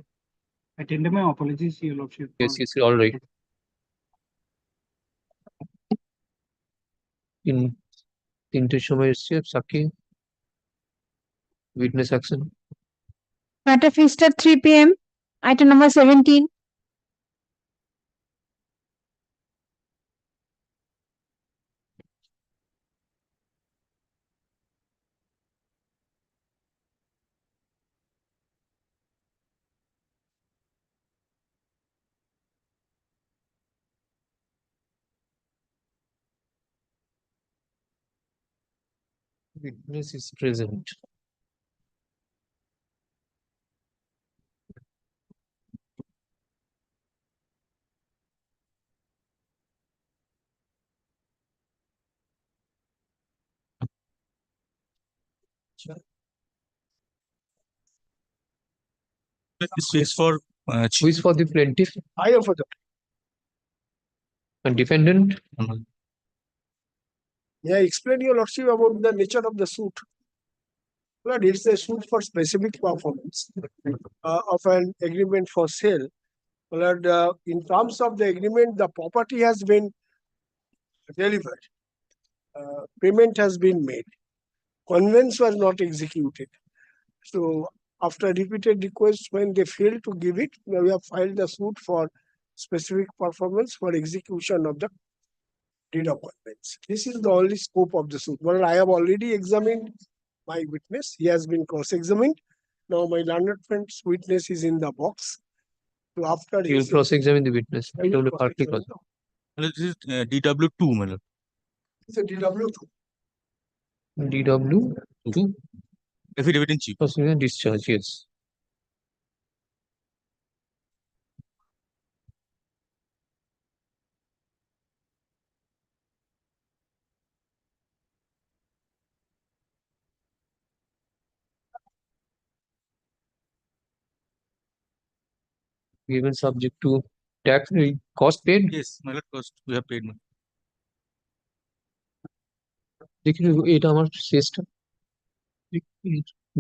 I tender my apologies, Your Lordship. Yes, all right. In সময় এসছে সাক্ষী witness action. Matter fixed at 3 p.m. Item number 17. Witness is present. This is for Who is for the plaintiff I am for the. and defendant? May I explain, Your Lordship, about the nature of the suit? Lord, it's a suit for specific performance of an agreement for sale. Lord, in terms of the agreement, the property has been delivered. Payment has been made. Conveyance was not executed. So after repeated requests, when they failed to give it, we have filed the suit for specific performance for execution of the deed of conveyance. This is the only scope of the suit. Well, I have already examined my witness. He has been cross-examined. Now my learned friend's witness is in the box. So after You will his cross-examine the witness. I will DW partly cross-examine cross. This is DW2, my lord. it's a DW2. DW2. Affidavit in chief. Cross-examine discharge, yes. Given subject to tax cost paid. Yes, my lord, cost we have paid. দেখি এটা আমার শেষটা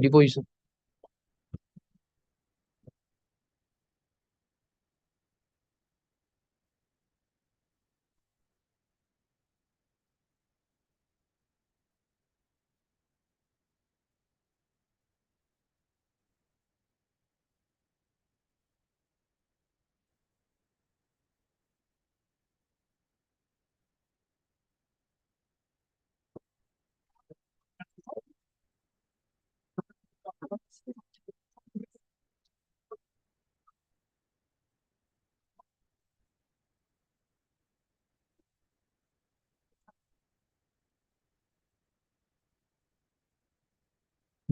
deposition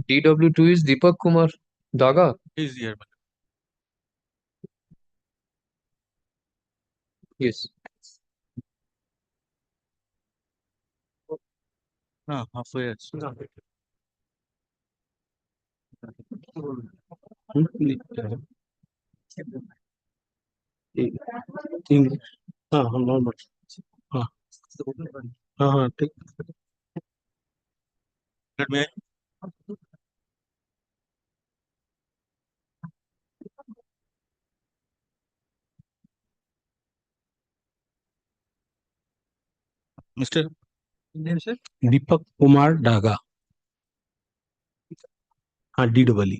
DW2 is Deepak Kumar Daga. Is here. Yes. Halfway. English. Normal. ठीक. Let me. Mr. Name, sir? Deepak Kumar Daga. हाँ DEE.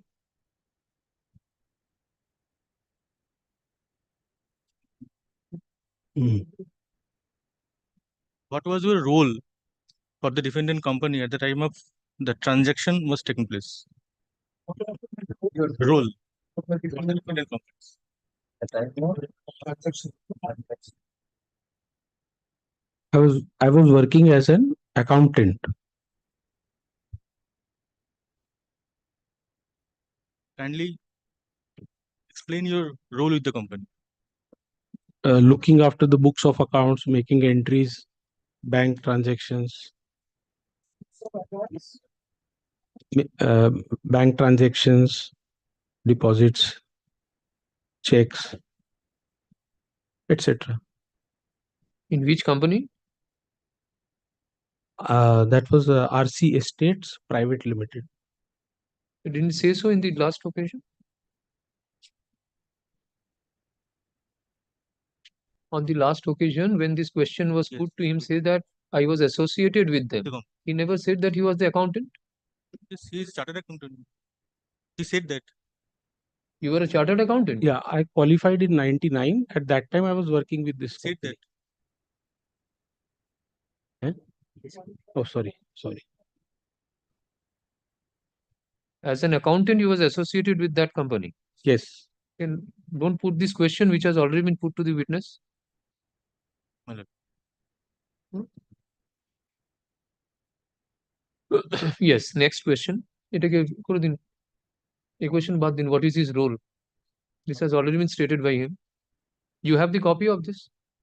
What was your role for the defendant company at the time of the transaction was taking place? Your role for the defendant company. I was working as an accountant. Kindly explain your role with the company. Looking after the books of accounts, making entries, bank transactions, bank transactions, deposits, checks, etc. In which company? That was RC Estates Private Limited. You didn't say so in the last occasion? On the last occasion, when this question was put to him, say that I was associated with them. He never said that he was the accountant. Yes, he is chartered accountant. He said that. You were a chartered accountant? Yeah, I qualified in 99. At that time, I was working with this Said company. that. Oh, sorry. As an accountant, you was associated with that company. Yes. And don't put this question which has already been put to the witness. Yes, next question. এটাকে করে দিন এই question বাদ দিন, what is his role? This has already been stated by him. You have the copy of this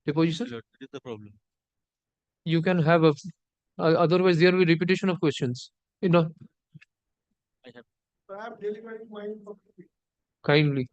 deposition? That is the problem. You can have a otherwise there will be repetition of questions. You know, I have. I have delivered mine for kindly.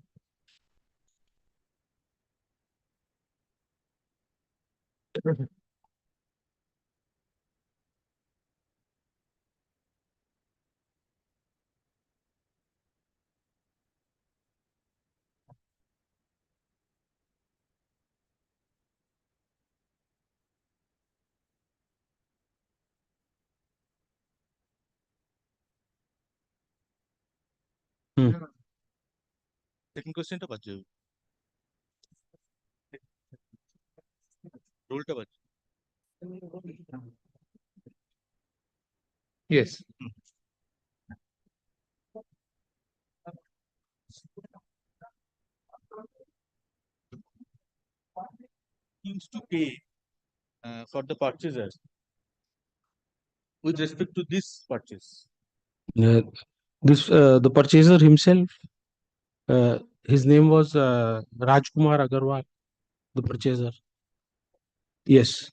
Second question টা বাদ যাবে। রোলটা বাদ। Yes. for the purchaser with respect to this purchase? The purchaser himself, his name was Rajkumar Agarwal, the purchaser. Yes.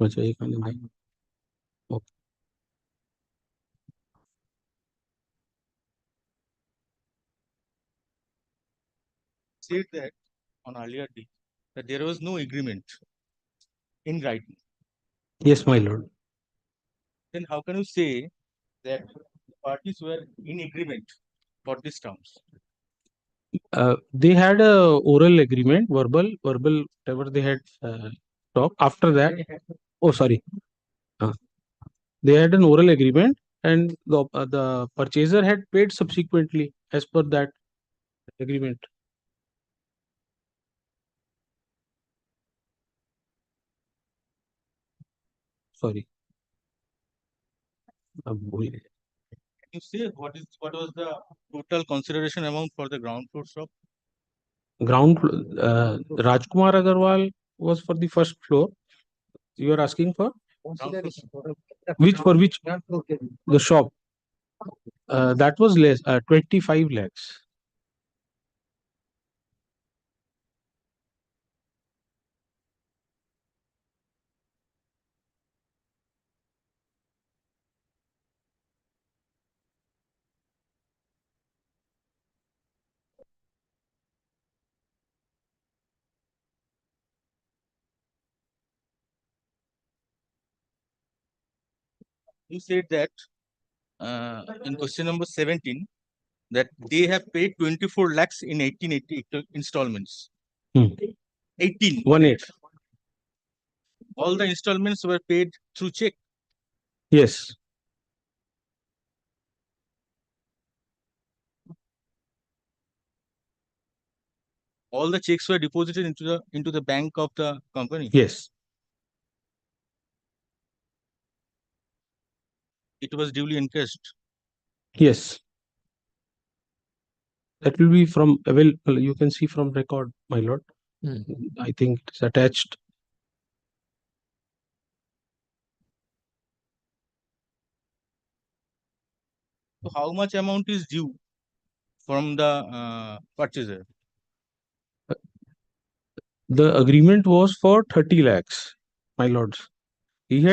Okay. Said that on earlier day that there was no agreement in writing. Yes, my lord. Then how can you say that the parties were in agreement for these terms? They had a oral agreement, verbal, whatever they had talked. After that, oh sorry, they had an oral agreement, and the purchaser had paid subsequently as per that agreement. Sorry. Can you say what was the total consideration amount for the ground floor shop? Rajkumar Agarwal was for the first floor. You are asking for which the shop? That was less, 25 lakhs. You said that in question number 17 that they have paid 24 lakhs in 1880 installments. 18. 18. All the installments were paid through check. Yes. All the checks were deposited into the bank of the company. Yes. It was duly encashed. Yes. That will be from available. You can see from record, my lord. I think it's attached. So how much amount is due from the purchaser? The agreement was for 30 lakhs, my lords. He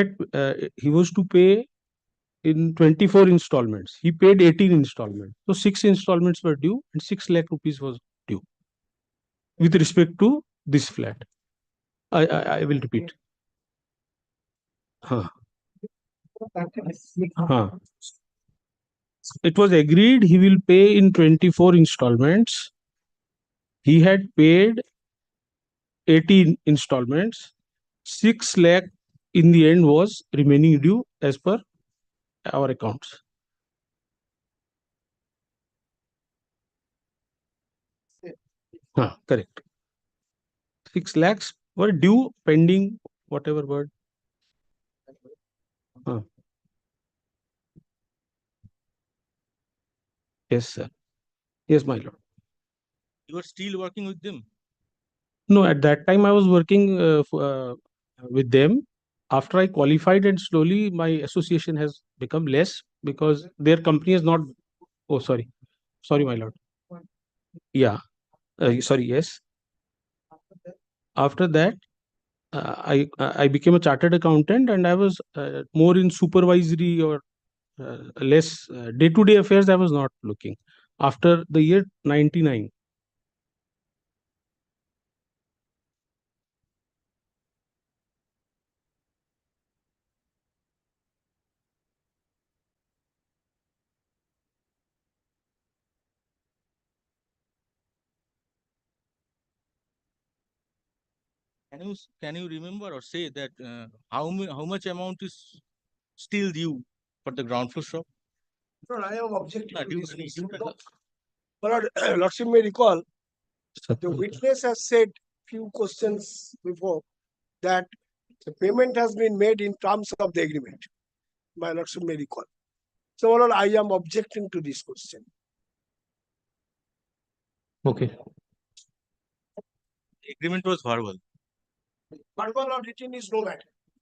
was to pay in 24 installments. He paid 18 installments. So 6 installments were due and 6 lakh rupees was due with respect to this flat. I will repeat. It was agreed he will pay in 24 installments. He had paid 18 installments. 6 lakh in the end was remaining due as per our accounts. Correct. 6 lakhs were due pending whatever word. Yes, sir. Yes, my lord. You were still working with them? No, at that time I was working with them. After I qualified and slowly my association has become less because their company is not. Oh, sorry. Sorry, my lord. Yeah. Sorry. Yes. After that, I became a chartered accountant and I was more in supervisory or less day-to-day affairs. I was not looking. After the year 99. Can you remember or say that how much amount is still due for the ground floor shop? No, I am objecting to this question. But Lordship may recall, the witness has said few questions before that the payment has been made in terms of the agreement. My Lordship may recall. So, my lord, I am objecting to this question. Okay. Agreement was verbal. Verbal or written is no matter.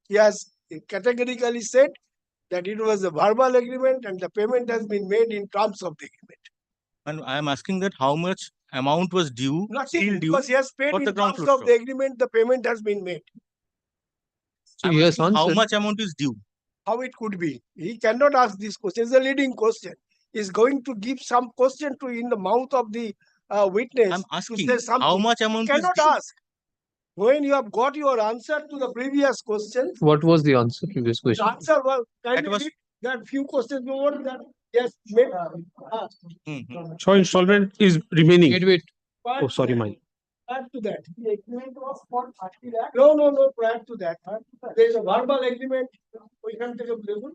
He has categorically said that it was a verbal agreement and the payment has been made in terms of the agreement. And I am asking that how much amount was due, still due Because he has paid for the in ground terms floor of the shop. agreement, the payment has been made. So I'm he has asking how answered. much amount is due. How it could be? He cannot ask this question. It's a leading question. He's going to give some question to in the mouth of the witness. I'm to asking say something. how much He amount is cannot due. ask. When you have got your answer to the previous question, What was the answer to this the question? answer was, can That you was- read that few questions before that? Yes, made. So installment is remaining. Wait. Oh, sorry, my. Prior to that, the agreement was for 30 lakh. No, prior to that. There is a verbal agreement. ওইখান থেকে দেখুন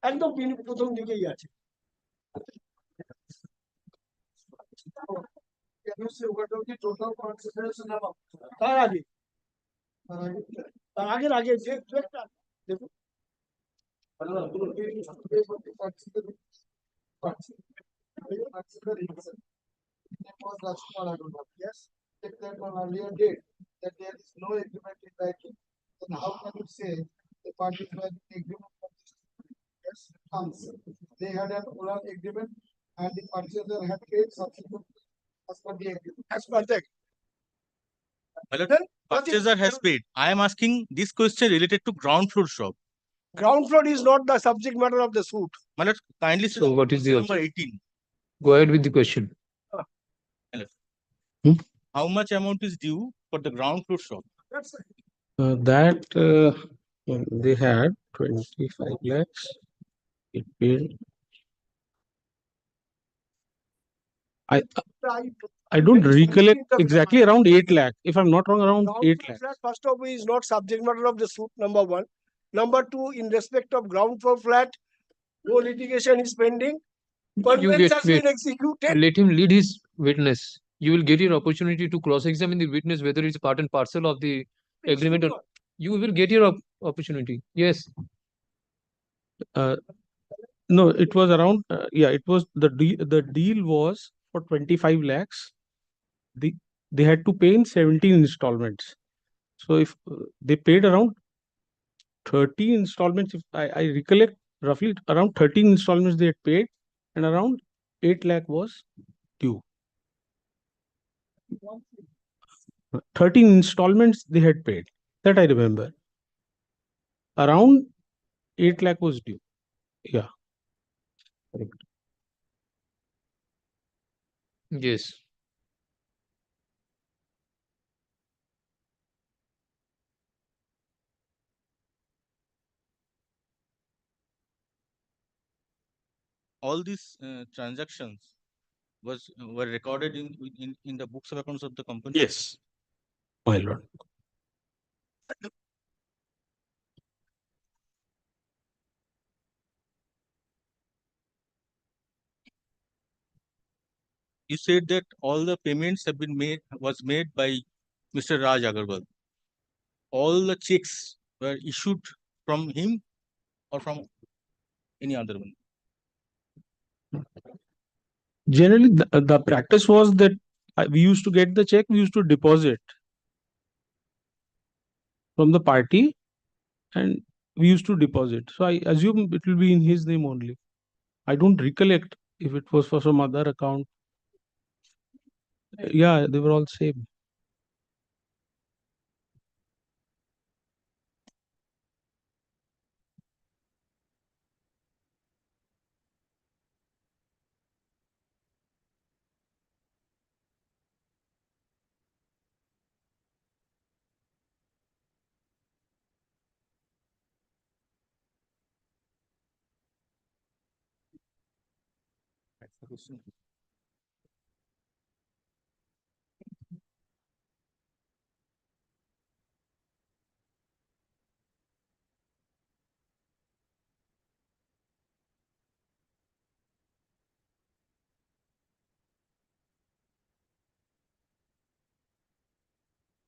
একদম প্রথম দিকেই আছে। total consideration amount তার আগে তার আগের যে একটা দেখুন yes take that on earlier date that there is no agreement in writing, then how can you say the parties were in agreement for this? Yes, answer. They had an oral agreement and the purchaser had paid subsequently as per the agreement. As per the Purchaser has paid. I am asking this question related to ground floor shop. ground floor is not the subject matter of the suit. My lord, kindly say So what is the number 18. Go ahead with the question. How much amount is due for the ground floor shop? That's it. That they had 25 lakhs. It paid. I don't recollect exactly, around 8 lakh. If I'm not wrong, around 8 lakh. Flat, first of all, is not subject matter of the suit, number one. Number two, in respect of ground floor flat, no litigation is pending. Conveyance has been executed. Let him lead his witness. You will get your opportunity to cross-examine the witness whether it's part and parcel of the agreement. Or you will get your opportunity. Yes. No, it was around. It was the deal was for 25 lakhs. They had to pay in 17 installments. So if they paid around 30 installments, if I recollect roughly around 13 installments they had paid, and around 8 lakh was due. 13 installments they had paid. That I remember. Around 8 lakh was due. Yeah. Correct. Yes. All these transactions were recorded in the books of accounts of the company. Yes, my lord. You said that all the payments have been made by Mr. Raj Agarwal. All the checks were issued from him or from any other one. Generally, the practice was that we used to get the check, we used to deposit from the party, and we used to deposit. So I assume it will be in his name only. I don't recollect if it was for some other account. Yeah, they were all same.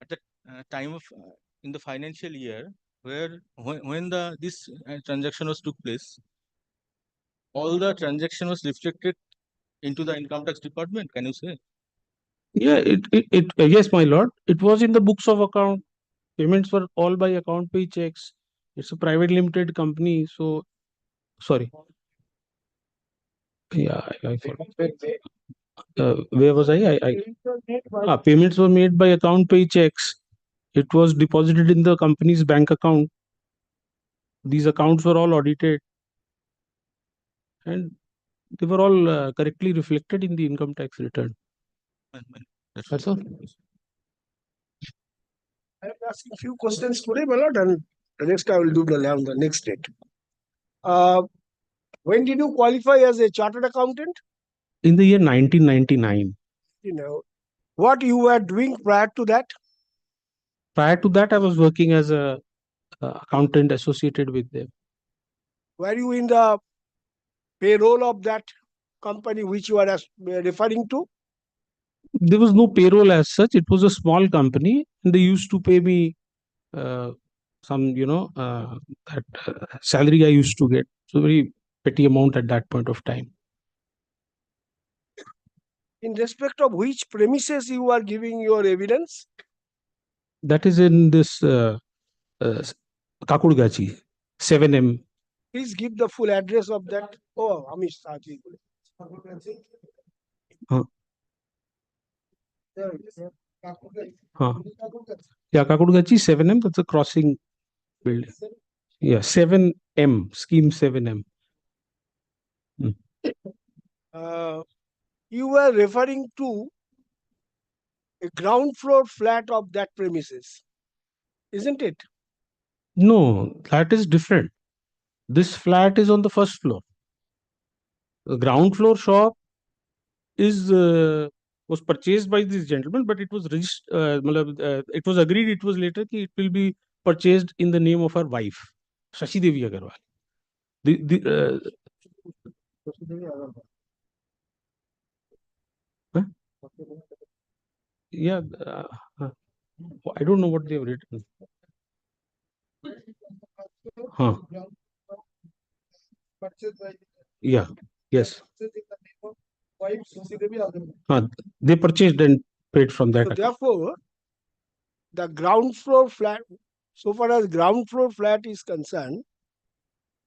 At the time of in the financial year when this transaction was took place, all the transaction was reflected into the income tax department. Can you say? Yeah, yes, my lord. It was in the books of account. Payments were all by account pay checks. It's a private limited company. So, sorry. Yeah, I forgot. Where was payments were made by account pay checks. It was deposited in the company's bank account. These accounts were all audited and they were all correctly reflected in the income tax return. That's all. I am asking a few questions today, my lord, and the next I will do on the next date. When did you qualify as a chartered accountant? In the year 1999. You know, what you were doing prior to that? Prior to that, I was working as a accountant associated with them. Were you in the payroll of that company which you are referring to? There was no payroll as such. It was a small company, and they used to pay me some, that salary I used to get. So very petty amount at that point of time. In respect of which premises you are giving your evidence? That is in this Kakurgachi, 7M. Please give the full address of that. Oh, Amish Saji. Yeah, Kakurgachi, 7M. That's a crossing building. Yeah, 7M, scheme 7M. You were referring to a ground floor flat of that premises, isn't it? No, that is different. This flat is on the first floor. The ground floor shop is was purchased by this gentleman, but it was it was agreed. It was later that it will be purchased in the name of her wife, Shashi Devi Agarwal. Yeah, I don't know what they have written. Yeah. Yes. They purchased and paid from that. So therefore, the ground floor flat, so far as ground floor flat is concerned,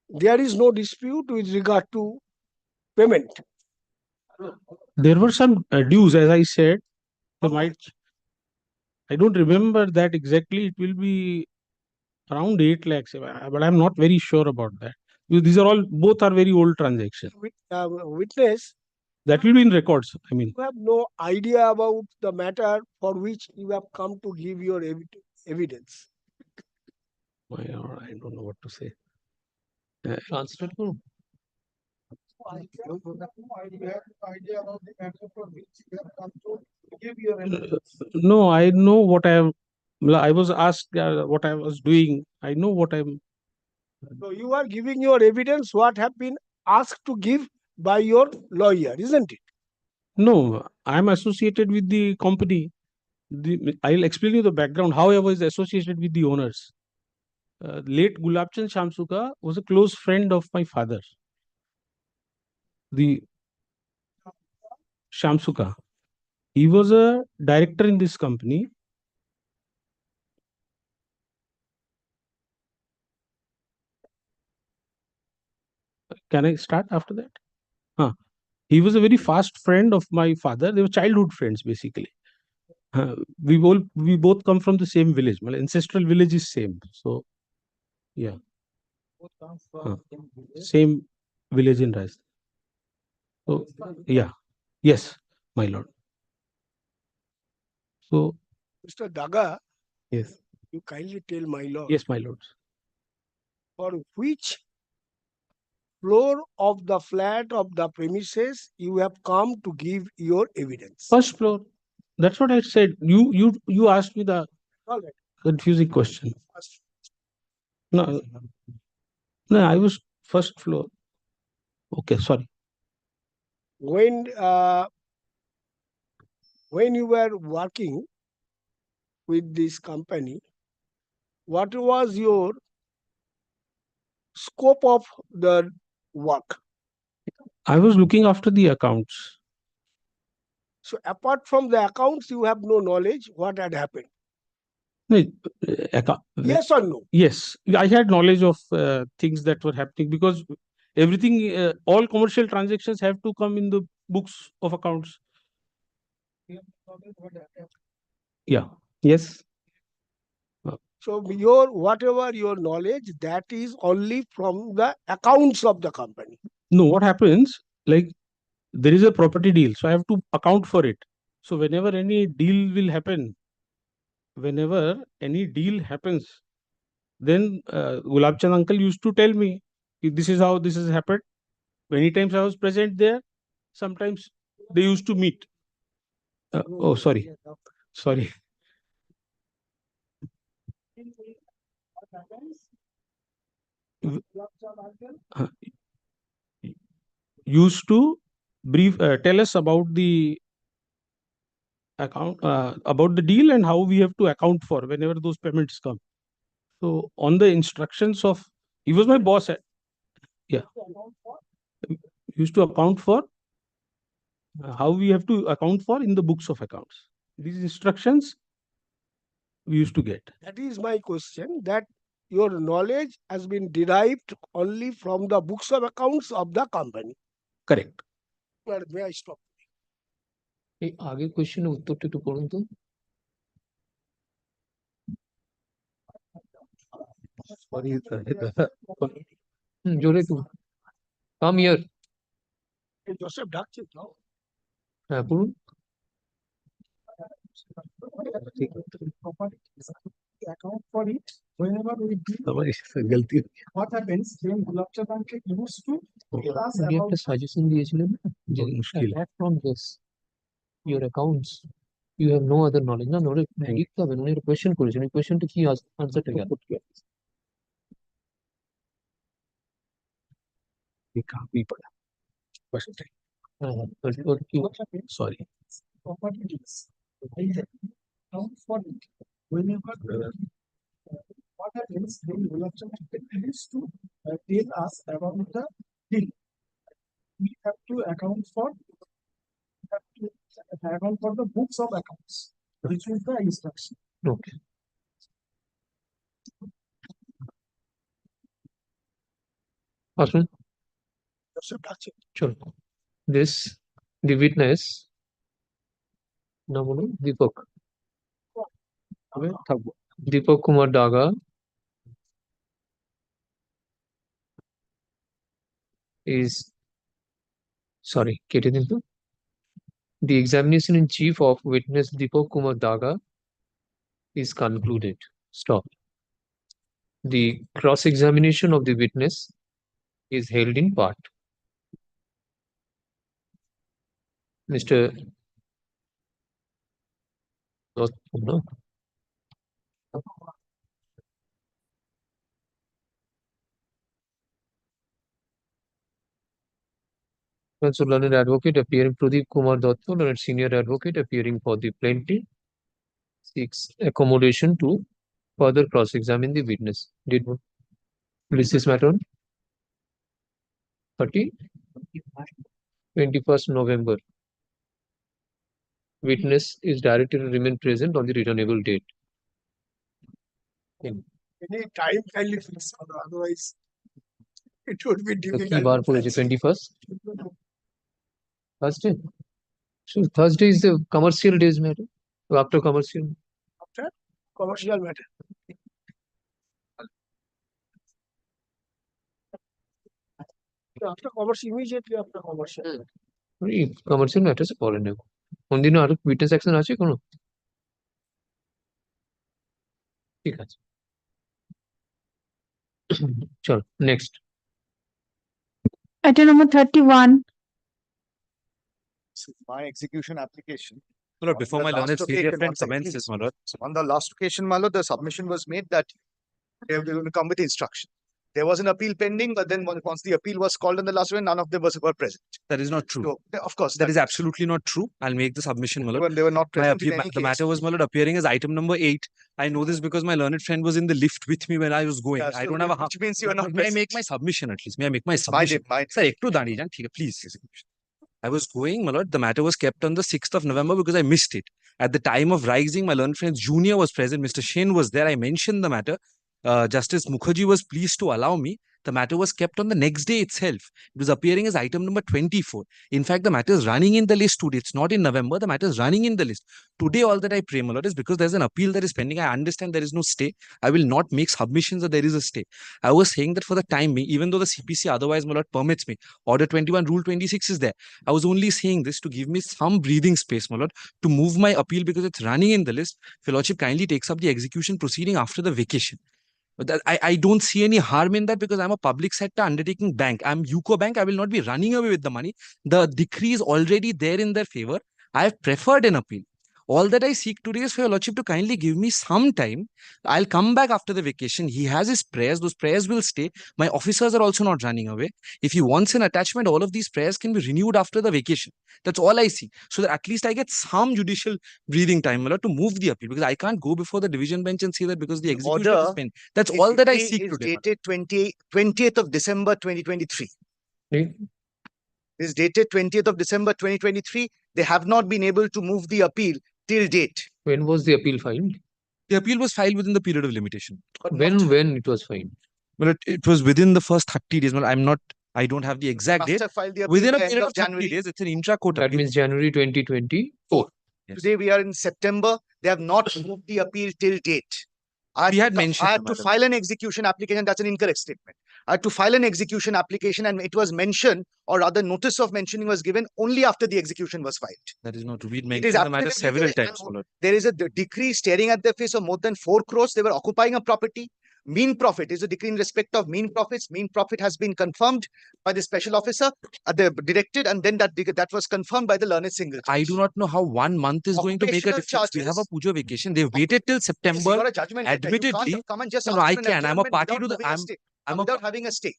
there is no dispute with regard to payment. There were some dues, as I said. I don't remember that exactly. It will be around 8 lakhs, but I'm not very sure about that. These are all, both are very old transactions. Witness, that will be in records. I mean, you have no idea about the matter for which you have come to give your evidence. I don't know what to say. Translate. No, I know what I was asked what I was doing. I know what I'm. So you are giving your evidence what have been asked to give by your lawyer, isn't it? No, I'm associated with the company. I'll explain you the background, how I was associated with the owners. Late Gulabchand Shamsuka was a close friend of my father. The Shamsuka. He was a director in this company. Can I start after that? He was a very fast friend of my father. They were childhood friends, basically. We both come from the same village. My ancestral village is same. So, yeah. Same village in Rajasthan. So, yeah. Yes, my lord. So, Mr. Daga, yes. You kindly tell my lord. Yes, my lords. For which floor of the flat of the premises you have come to give your evidence? First floor. That's what I said. You asked me the All right. confusing question. No, I was first floor. Okay, sorry. When you were working with this company, what was your scope of the work? I was looking after the accounts. So apart from the accounts, you have no knowledge what had happened. No, Yes or no? Yes, I had knowledge of things that were happening because everything, all commercial transactions have to come in the books of accounts. Yeah. Yes. So your whatever your knowledge, that is only from the accounts of the company. No, what happens, like there is a property deal, so I have to account for it. So whenever any deal will happen, then Gulab Chand uncle used to tell me, this is how this has happened. Many times I was present there. Sometimes they used to meet. Oh, sorry. Used to tell us about the account, about the deal and how we have to account for whenever those payments come. So on the instructions of, he was my boss. Yeah. Used to account for how we have to account for in the books of accounts. These instructions we used to get. That is my question, that your knowledge has been derived only from the books of accounts of the company. Correct. Well, may I stop? এই আগের কোশ্চেনের উত্তরটা একটু পড়ুন তো। জোরে একটু come here. Joseph ডাকছে তো। হ্যাঁ পড়ুন। Account for it whenever we do. What happens when Gulab Chand uncle used to tell us উনি about একটা সাজেশন দিয়েছিলেন যে apart from this your accounts you have no other knowledge না knowledge লিখতে হবে উনি একটা কোশ্চেন করেছেন এই কোশ্চেনটা কি আনসারটা গেল काफी पड़ा sorry property deals. I have account for it whenever what happens when Gulab Chand uncle used to tell us about the deal. We have to account for the books of accounts, which is the instruction. Okay. Awesome. Sure. This the witness নাম হলো দীপক কুমার দাগা is sorry কেটে দিন তো the examination in chief of witness Deepak Kumar Daga is concluded. Stop. The cross examination of the witness is held in part. Mr. No. So learned advocate appearing Pradeep Kumar Datta, learned senior advocate appearing for the plaintiff, seeks accommodation to further cross-examine the witness. Did release this matter on 21st November. Witness is directed to remain present on the returnable date. Any time kindly fix, otherwise it would be So difficult. কি বার পড়েছে 21st Thursday. So Thursday is the commercial days matter. After commercial. After commercial matter. After commercial, immediately after commercial. Commercial matters পরে নেব কোন দিন আরো witness action আছে কোনো ঠিক আছে চল next Item number 31. My execution application. My lord, before On my the learned last senior occasion, friend one second, commences, please. my lord. On the last occasion, my lord, the submission was made that they were going to come with instruction. There was an appeal pending, but then once the appeal was called in the last one, none of them were present. That is not true. So, of course, That is absolutely not true. I'll make the submission, my lord. They were not present in any The matter case. was, my lord, appearing as item number 8. I know this because my learned friend was in the lift with me when I was going. Yeah, I so don't have a which means you are not May I make present. my submission at least? May I make my submission? Sir, ekটু দাঁড়িয়ে যান, ঠিক আছে, please. I was going, my lord. The matter was kept on the 6th of November because I missed it. At the time of rising, my learned friend's junior was present. Mr. Shen was there. I mentioned the matter. Justice Mukherjee was pleased to allow me. The matter was kept on the next day itself. It was appearing as item number 24. In fact, the matter is running in the list today. It's not in November. The matter is running in the list. Today, all that I pray, my lord, is because there's an appeal that is pending. I understand there is no stay. I will not make submissions that there is a stay. I was saying that for the time being, even though the CPC otherwise, my lord, permits me, Order 21, Rule 26 is there. I was only saying this to give me some breathing space, my lord, to move my appeal because it's running in the list. Your lordship kindly takes up the execution proceeding after the vacation. But that, I don't see any harm in that because I'm a public sector undertaking bank. I'm UCO Bank. I will not be running away with the money. The decree is already there in their favor. I have preferred an appeal. All that I seek today is for your lordship to kindly give me some time. I'll come back after the vacation. He has his prayers. Those prayers will stay. My officers are also not running away. If he wants an attachment, all of these prayers can be renewed after the vacation. That's all I see. So that at least I get some judicial breathing time, my lord, to move the appeal because I can't go before the division bench and say that because the execution is pending. That's all that I seek is today. dated 20th of December 2023. Is dated 20th of December 2023. They have not been able to move the appeal till date. When was the appeal filed? The appeal was filed within the period of limitation. When it was filed? Well, it was within the first 30 days. Well, I don't have the exact Must date. have filed the appeal Within a by end period of of 30 January. days, it's an intra-court That appeal. means January 2024. Today we are in September. They have not moved the appeal till date. I had to file an execution application. That's an incorrect statement. I had to file an execution application and it was mentioned, or rather notice of mentioning was given only after the execution was filed. That is not true. We It mentioned is the matter absolutely several clear. times, my lord. There is a decree staring at their face of more than 4 crores. They were occupying a property. Mean profit is a decree in respect of mean profits. Mean profit has been confirmed by the special officer, the directed, and then that was confirmed by the learned single. I do not know how 1 month is going to make a Occupational difference. We have a Pujo vacation. They've waited till September. got a judgment letter. You Admittedly, can't come and just no, ask no, I for an can. I'm a adjournment party without to the. moving a stay, I'm a without having a stay.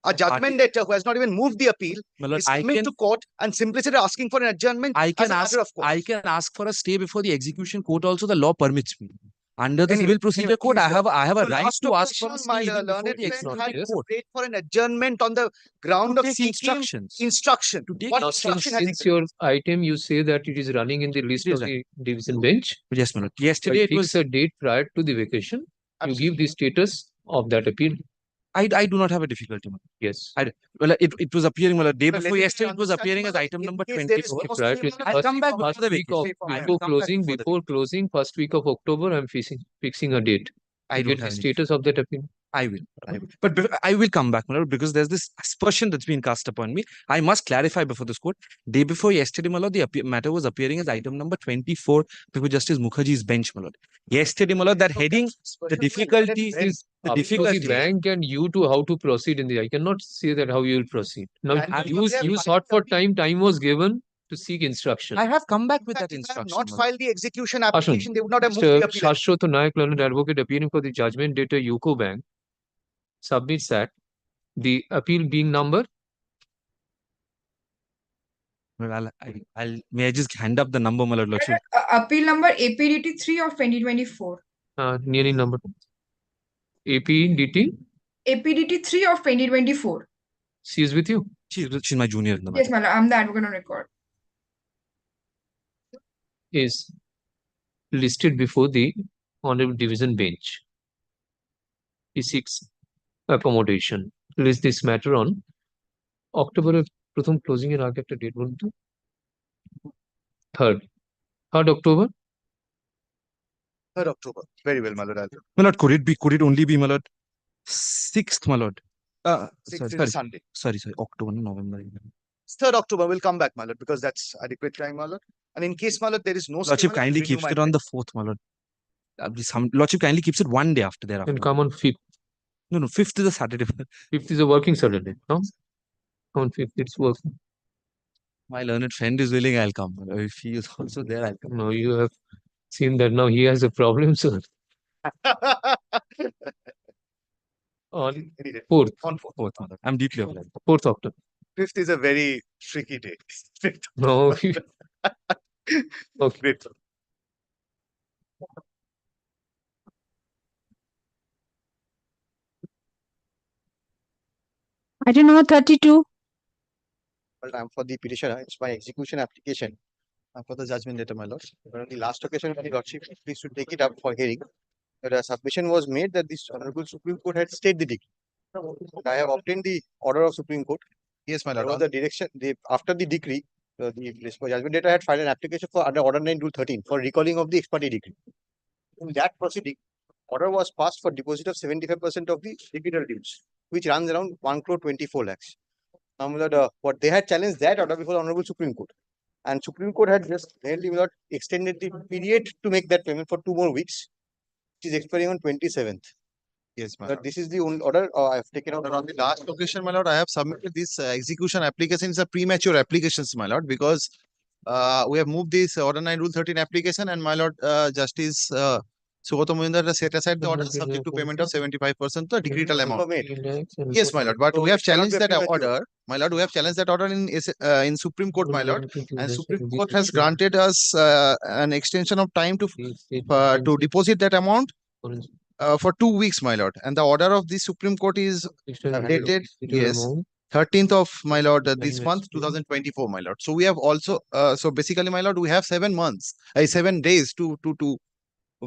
A judgment letter who has not even moved the appeal My lord, is coming to court and simplicity asking for an adjournment I as can a ask. matter of course. I can ask for a stay before the execution court. Also, the law permits me. Under the Anyway, civil procedure code, I have a right last to ask for occasion, a my stay even before learned the friend execution had to court. wait for an adjournment on the ground To of take seeking instructions. instruction. What Now, instruction has he since your item, you say that it is running in the list of the division bench. Yes, my lord. So Yesterday I it fix was. a date prior to the vacation. You give the status of that appeal. I do not have a difficulty. My lord. Yes. It was appearing. Well, the day But let before me yesterday, it was understand, appearing as Mother, item in number case there is 24. no Prior to stay, I'll come back first before the week of, vacation. I will before come back closing, before the before closing, first week of October, I'm fixing a date. I You don't get the have any status of that appeal. I will. But I will come back, my lord, because there's this aspersion that's been cast upon me. I must clarify before this court. Day before yesterday, my lord, the matter was appearing as item number 24 before Justice Mukherjee's bench, my lord. Yesterday, my lord, that heading, the difficulty is the Up to difficulty. the bank and you to how to proceed in the. I cannot say that how you will proceed. Now, And you sought for time. Time was given to seek instruction. I have come back with that that if I have instruction. not my lord. filed the execution Ashwin, application, they would not have moved Mr. the appeal. Shashwat Nayak, learned advocate appearing for the judgment data UCO Bank, submits that the appeal being number. Well, may I just hand up the number, my lord, lordship? Appeal number APDT 3 of 2024. Nearing number. APDT. APDT 3 of 2024. She is with you. She's my junior in the Yes, matter. madam. I'm the advocate on record. Is listed before the Honorable Division Bench. He seeks accommodation. List this matter on October প্রথম closing এর আগে একটা date বলুন তো 3rd October. 3rd October. Very well, my lord. My lord, could it only be, my lord, 6th, my lord? 6th is a Sunday. Sorry, October, November. 3rd October will come back, my lord, because that's adequate time, my lord. And in case, my lord, there is no Lordship stay, kindly renew keeps my it on the 4th, my lord. Lordship kindly keeps it 1 day after thereafter. And come on 5th. No, 5th is a Saturday. 5th is a working Saturday. No? On 5th, it's working. My learned friend is willing, I'll come. If he is also there, I'll come. No, you have seen that now he has a problem, sir. On 4th. On 4th. my lord. I'm deeply aware. 4th October. 5th is a very tricky date. 5th. No. Okay. Great. Item number 32. But I'm for the petitioner. It's my execution application for the judgment letter, my lord. But on the last occasion, when the lordship please to take it up for hearing, that a submission was made that this Honorable Supreme Court had stayed the decree. And I have obtained the order of Supreme Court. Yes, my There lord. was the direction, after the decree, the judgment letter had filed an application for under Order 9 Rule 13 for recalling of the ex parte decree. In that proceeding, order was passed for deposit of 75% of the decretal dues, which runs around 1,24 lakhs. Now, my lord, what they had challenged that order before the Honorable Supreme Court. And Supreme Court had just barely extended the period to make that payment for 2 more weeks, which is expiring on 27th. Yes, my But lord. this is the only order I have taken out. On the last occasion, my lord, I have submitted this execution application. It's a premature applications, my lord, because we have moved this Order 9 Rule 13 application, and my lord, Justice Sugata Mohinder has set aside the order subject to payment of 75% the decretal amount. Yes, my lord, but we have challenged that order. My lord, we have challenged that order in Supreme Court, my lord, and Supreme Court has granted us an extension of time to deposit that amount for 2 weeks, my lord. And the order of the Supreme Court is dated, yes, 13th of, my lord, this month, 2024, my lord. So we have also, so basically, my lord, we have 7 months, 7 days to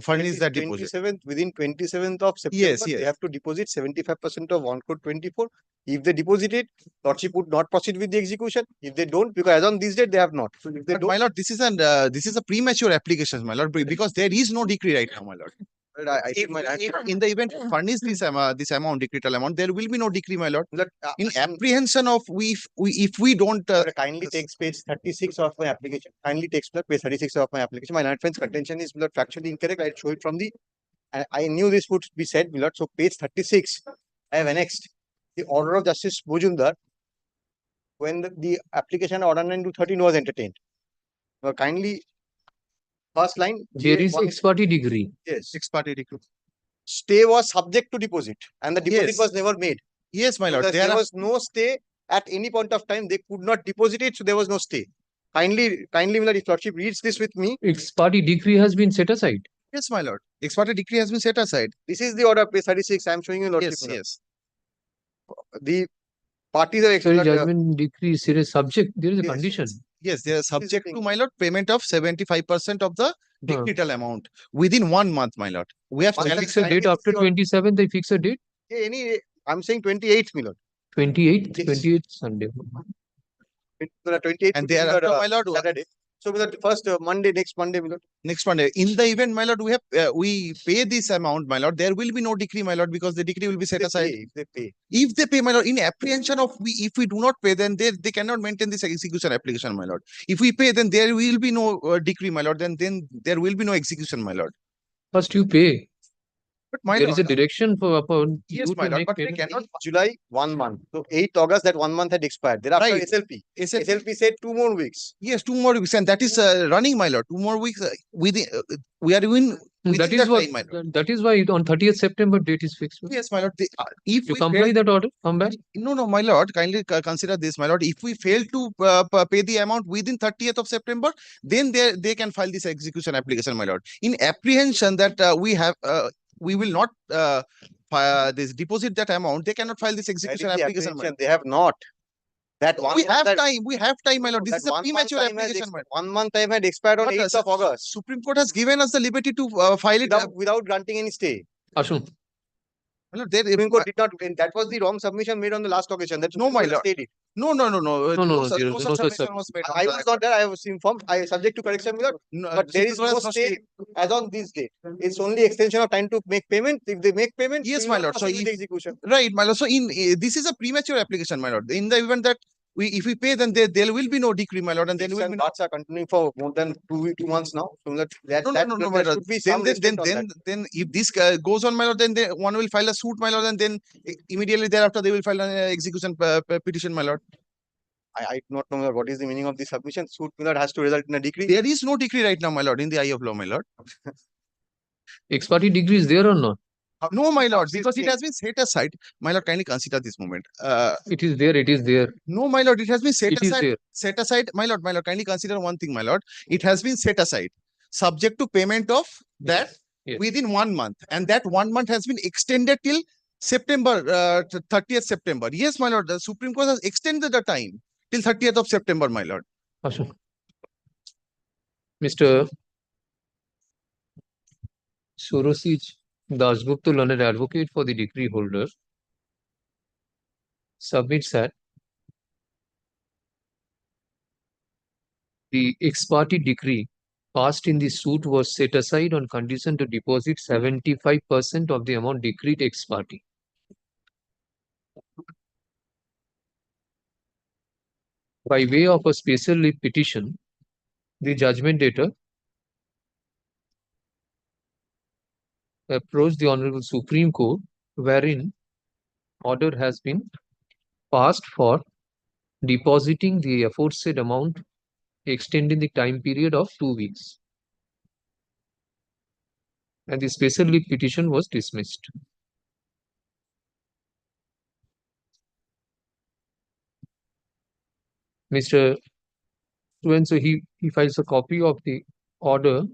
furnish that deposit. 27th, within 27th of September, Yes, they yes. have to deposit 75% of 1,24. If they deposit it, lordship would not proceed with the execution. If they don't, because as on this date, they have not. So if they But don't, my lord, this is a premature application, my lord, because there is no decree right now, my lord. If in the event furnish this amount, decretal amount, there will be no decree, my lord. In apprehension of if we don't kindly takes page 36 of my application. Kindly takes page 36 of my application. My friend's contention is factually incorrect. I'll show it from the. I knew this would be said, my lord. So page 36, I have annexed the order of Justice Bojumdar when the application order 9 to 13 was entertained. Kindly, first line. There is ex parte degree. Yes. Ex parte decree. Stay was subject to deposit, and the deposit Yes. was never made. Yes, my lord. Because there was no stay at any point of time. They could not deposit it, so there was no stay. Kindly, my lord, if lordship reads this with me. Ex parte decree has been set aside. Yes, my lord. Ex parte decree has been set aside. This is the order, page 36. I am showing you, lordship. Yes, yes. The parties are Sorry, judgment decree there is subject. There is a condition. Yes, they are subject to, my lord, payment of 75% of the decretal amount within 1 month, my lord. We have They fix a date after 27th. They fix a date. I'm saying 28th, my lord. 28th, Yes. 28th Sunday. 28th. And thereafter, my lord, Saturday. So, my lord, first Monday, next Monday, my lord. next Monday. In the event, my lord, we pay this amount, my lord. There will be no decree, my lord, because the decree will be set aside. If they pay. If they pay, my lord, in apprehension of if we do not pay, then they cannot maintain this execution application, my lord. If we pay, then there will be no decree, my lord. Then there will be no execution, my lord. First you pay. But my There lord, is a direction for yes, you my to lord, make but they payment. cannot. July, 1 month. So 8th August, that 1 month had expired. Thereafter, Right. SLP. SLP said 2 more weeks. Yes, 2 more weeks, and that is running, my lord. 2 more weeks within. We are even. That is what. That is why on 30th September date is fixed. Yes, my lord. If You we comply fail- that order, come back. No, my lord. Kindly consider this, my lord. If we fail to pay the amount within 30th of September, then they can file this execution application, my lord. In apprehension that we will not this deposit that amount, they cannot file this execution application. My lord. They have not. That one We have that, time. We have time, my lord. This that is a 1 month premature time has application, my lord. 1 month time had expired on But, 8th of August Supreme Court has given us the liberty to file it. without granting any stay. Ashun. My lord, Supreme Court did not. That was the wrong submission made on the last occasion. That No, my Supreme Court lord. stayed it. No. No, such there is no such submission was made. I was not there. I was informed. I subject to correction, my lord. No, But there is Supreme Court no has not stay stayed. as on this date. It's only extension of time to make payment. If they make payment, Yes, we my will lord. So proceed with the if, execution. right, my lord. So in this is a premature application, my lord. In the event that if we pay, then there will be no decree, my lord, and then These will be no. lots are continuing for more than 2 months now. So No, there my lord. should be some restraint on that. Then if this goes on, my lord, then one will file a suit, my lord, and then immediately thereafter they will file an execution petition, my lord. I do not know, my lord, what is the meaning of this submission. Suit, my lord, has to result in a decree. There is no decree right now, my lord, in the eye of law, my lord. Ex parte degree is there or not? No, my lord, because it has been set aside. My lord, kindly consider this moment. It is there. It is there. No, my lord, it has been set It is aside. there. Set aside, my lord, kindly consider one thing, my lord. It has been set aside, subject to payment of that Yes. within 1 month, and that 1 month has been extended till September 30th September. Yes, my lord, the Supreme Court has extended the time. till 30th of September, my lord. Ashok. Mr. Surosij Dasgupta, learned advocate for the decree holder, submits that the ex parte decree passed in the suit was set aside on condition to deposit 75% of the amount decreed ex parte. By way of a special leave petition, the judgment debtor approached the Honorable Supreme Court, wherein order has been passed for depositing the aforesaid amount, extending the time period of 2 weeks. And the special leave petition was dismissed. Mr. So he files a copy of the order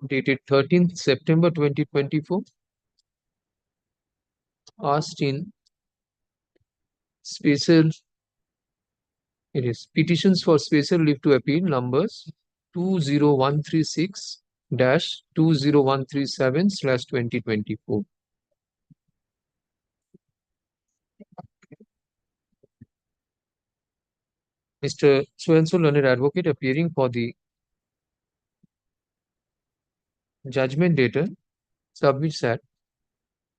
dated 13th September 2024, asked in special, it is petitions for special leave to appeal numbers 20136-20137/2024. Mr. So-and-so learned advocate appearing for the judgment debtor submits that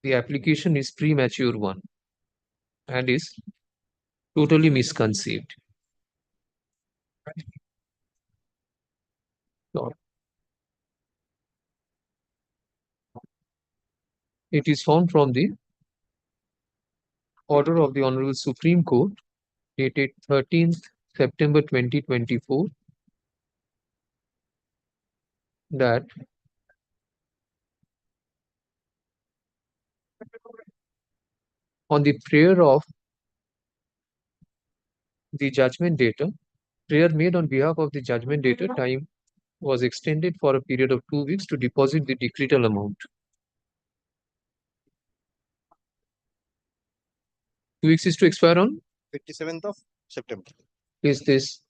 the application is premature one and is totally misconceived. It is found from the order of the Honorable Supreme Court dated 13th September 2024 that on the prayer of the judgment debtor, prayer made on behalf of the judgment debtor, time was extended for a period of 2 weeks to deposit the decretal amount. 2 weeks is to expire on 27th of September. Is this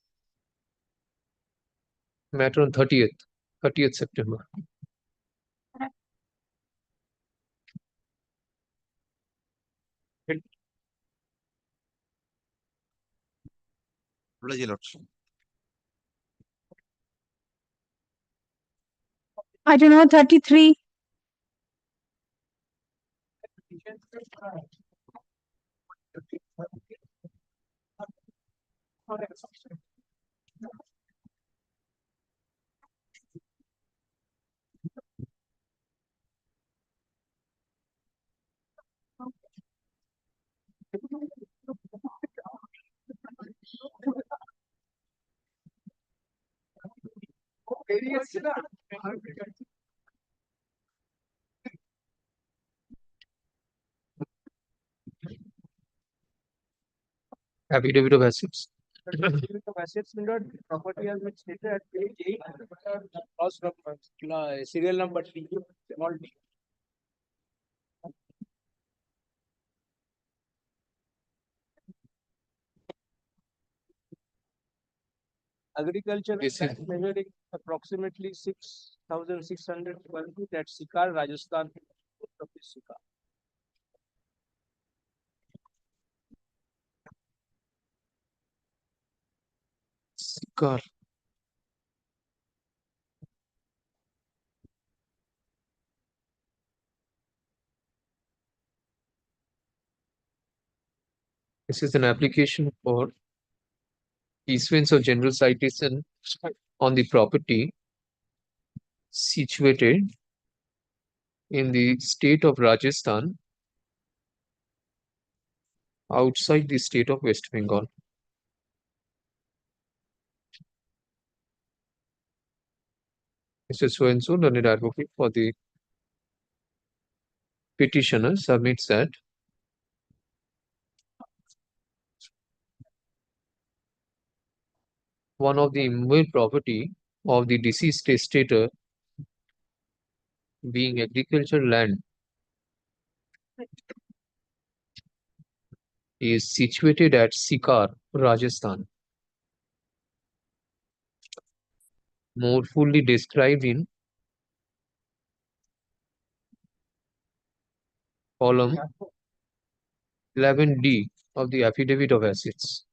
matter on 30th September. I don't know, 33. Affidavit of assets. Affidavit of assets, my lord, property has been stated at page 8, clause number, serial number T, small t. Agriculture land measuring approximately 6,600 square feet at Sikar, Rajasthan. Sikar. Sikar. This is an application for issuance of general citation on the property situated in the state of Rajasthan outside the state of West Bengal. Mr. So-and-so, learned advocate for the petitioner, submits that one of the immobile property of the deceased testator being agricultural land is situated at Sikar, Rajasthan. More fully described in column 11D of the Affidavit of Assets.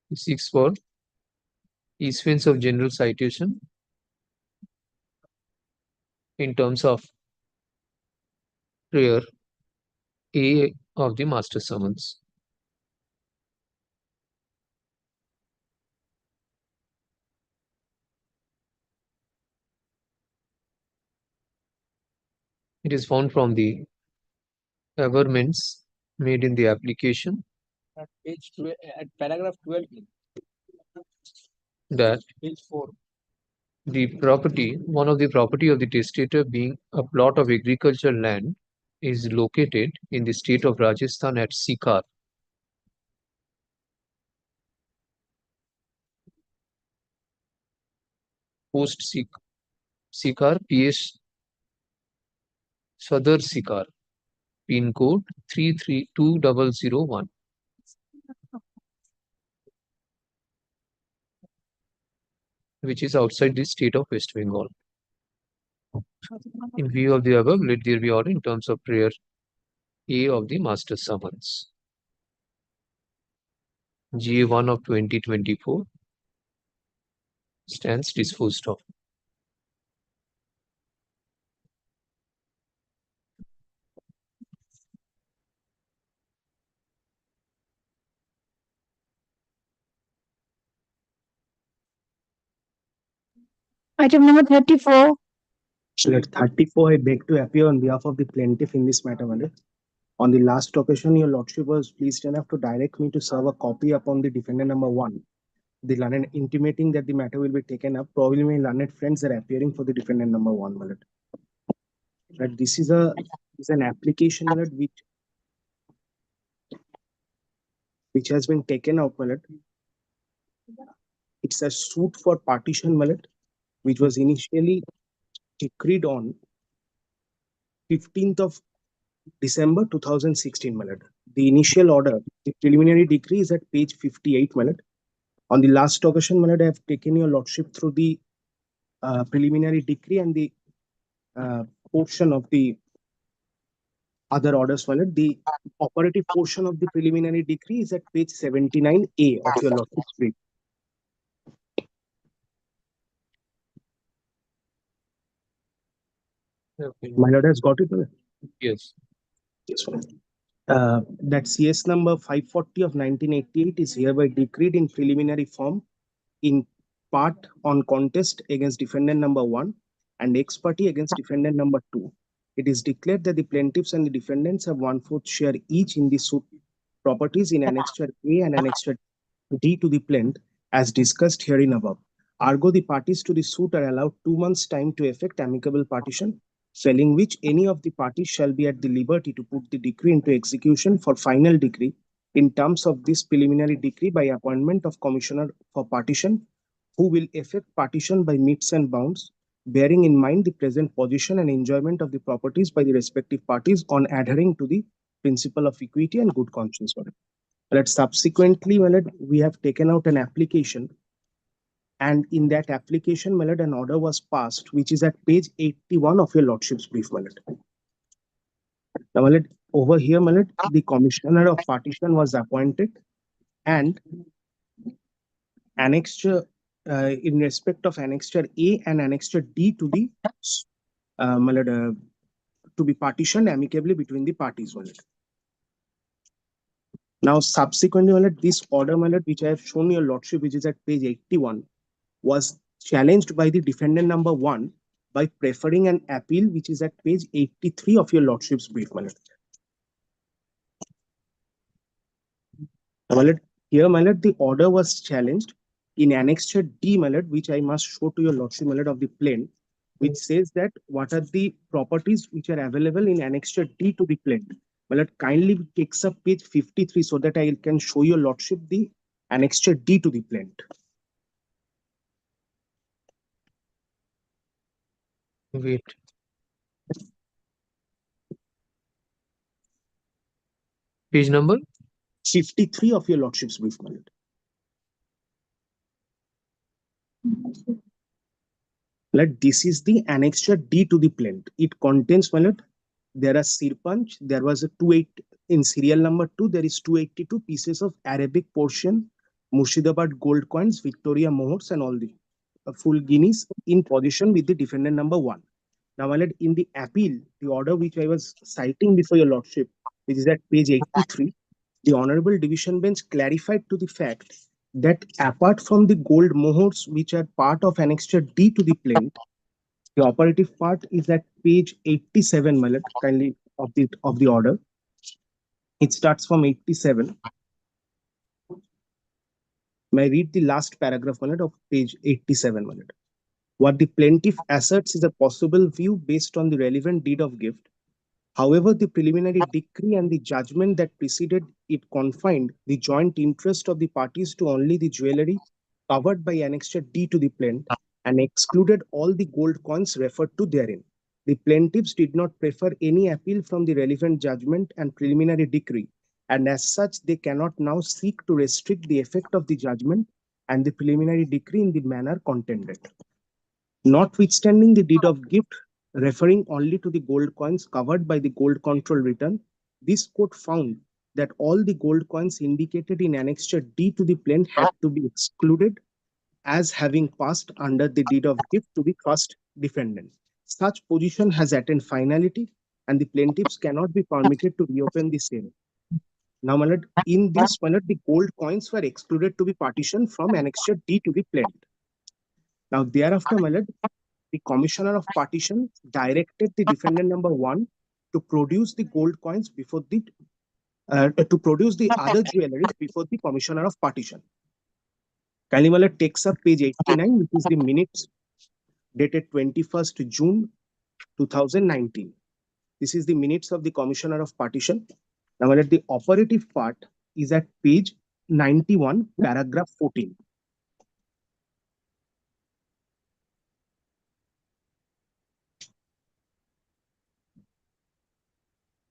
He seeks for issuance of general citation in terms of prayer A of the master summons. It is found from the averments made in the application At page 12, at paragraph 12, that page 4. the property, one of the property of the testator being a plot of agricultural land, is located in the state of Rajasthan at Sikar. Post Sikar, PS Sadar Sikar, pin code 332001. Which is outside the state of West Bengal. In view of the above, let there be order in terms of prayer A of the master summons. GA1 of 2024 stands disposed of. Item number 34. At 34, I beg to appear on behalf of the plaintiff in this matter, my lord. On the last occasion, your lordship was pleased enough to direct me to serve a copy upon the defendant number 1. The learned intimating that the matter will be taken up. Probably my learned friends are appearing for the defendant number 1, my lord. But this is an application, my lord, which has been taken out, my lord. It's a suit for partition, my lord, which was initially decreed on 15th of December 2016, my lord. The initial order, the preliminary decree is at page 58, my lord. On the last occasion, my lord, I have taken your lordship through the preliminary decree and the portion of the other orders, my lord. The operative portion of the preliminary decree is at page 79A of your lordship's brief. My lord has got it, my lord? Yes. Yes, my lord. That CS number 540 of 1988 is hereby decreed in preliminary form in part on contest against defendant number 1 and ex parte against defendant number 2. It is declared that the plaintiffs and the defendants have 1/4 share each in the suit properties in Annexure A and Annexure D to the plaintiff as discussed herein above. Ergo, the parties to the suit are allowed 2 months' time to effect amicable partition, failing which any of the parties shall be at the liberty to put the decree into execution for final decree in terms of this preliminary decree by appointment of Commissioner for Partition, who will effect partition by metes and bounds, bearing in mind the present position and enjoyment of the properties by the respective parties on adhering to the principle of equity and good conscience. But subsequently, we have taken out an application, and in that application, an order was passed, which is at page 81 of your lordship's brief, Now, over here, the commissioner of partition was appointed, and annexure in respect of annexure A and annexure D to the to be partitioned amicably between the parties. Now, subsequently, this order, which I have shown your lordship, which is at page 81, was challenged by the defendant number 1 by preferring an appeal, which is at page 83 of your lordship's brief, Here, the order was challenged in annexure D, which I must show to your lordship, of the plain, which says that what are the properties which are available in Annexure D to the plaint. Well, it kindly takes up page 53 so that I can show your lordship the Annexure D to the plaint. Wait. Page number 53 of your lordship's brief, my lord. This is the Annexure D to the plaint. It contains, my lord, there are Sirpanch, there was a 28 in serial number 2, there is 282 pieces of Arabic portion, Murshidabad gold coins, Victoria mohors, and all the full guineas in position with the defendant number 1. Now, my lord, in the appeal, the order which I was citing before your lordship, which is at page 83, the Honorable Division Bench clarified to the fact that apart from the gold mohors which are part of Annexure D to the plaint, the operative part is at page 87, my lord, kindly of the order. It starts from 87. May I read the last paragraph, my lord, of page 87, my lord. What the plaintiff asserts is a possible view based on the relevant deed of gift. However, the preliminary decree and the judgment that preceded it confined the joint interest of the parties to only the jewellery covered by Annexure D to the plaint and excluded all the gold coins referred to therein. The plaintiffs did not prefer any appeal from the relevant judgment and preliminary decree, and as such, they cannot now seek to restrict the effect of the judgment and the preliminary decree in the manner contended. Notwithstanding the deed of gift referring only to the gold coins covered by the gold control return, this court found that all the gold coins indicated in Annexure D to the plaint had to be excluded as having passed under the deed of gift to the first defendant. Such position has attained finality, and the plaintiffs cannot be permitted to reopen the sale. Now, my lord, in this manner, the gold coins were excluded to be partitioned from Annexure D to the plaint. Now, thereafter, my lord, the Commissioner of Partition directed the defendant number 1 to produce the gold coins before the to produce the other jewelry before the Commissioner of Partition. Kindly, my lord, takes up page 89, which is the minutes dated 21st June 2019. This is the minutes of the Commissioner of Partition. Now, my lord, the operative part is at page 91, paragraph 14.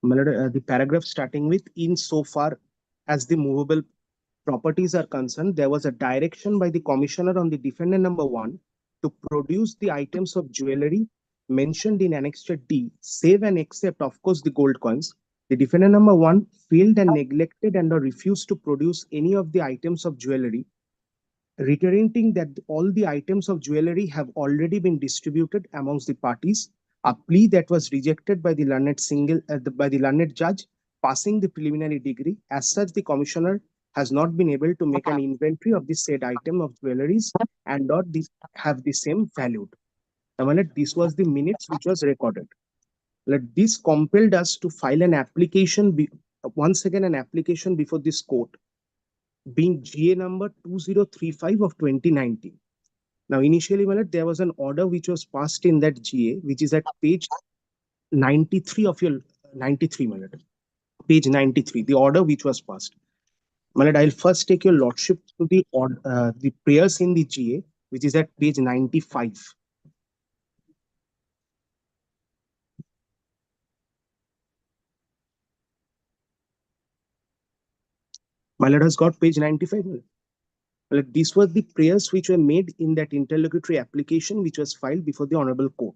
The paragraph starting with, in so far as the movable properties are concerned, there was a direction by the commissioner on the defendant number 1 to produce the items of jewelry mentioned in Annexure D, save and except, of course, the gold coins. The defendant number 1 failed and neglected and or refused to produce any of the items of jewelry, reiterating that all the items of jewelry have already been distributed amongst the parties, a plea that was rejected by the learned judge passing the preliminary degree. As such, the commissioner has not been able to make an inventory of the said item of jewelries and not have the same valued. Now, this was the minutes which was recorded. This compelled us to file an application, once again an application before this court, being GA number 2035 of 2019. Now, initially, there was an order which was passed in that GA, which is at page 93 of your 93, page 93, the order which was passed. I'll first take your lordship to the prayers in the GA, which is at page 95. My lord has got page 95. Well, these were the prayers which were made in that interlocutory application which was filed before the Honorable Court.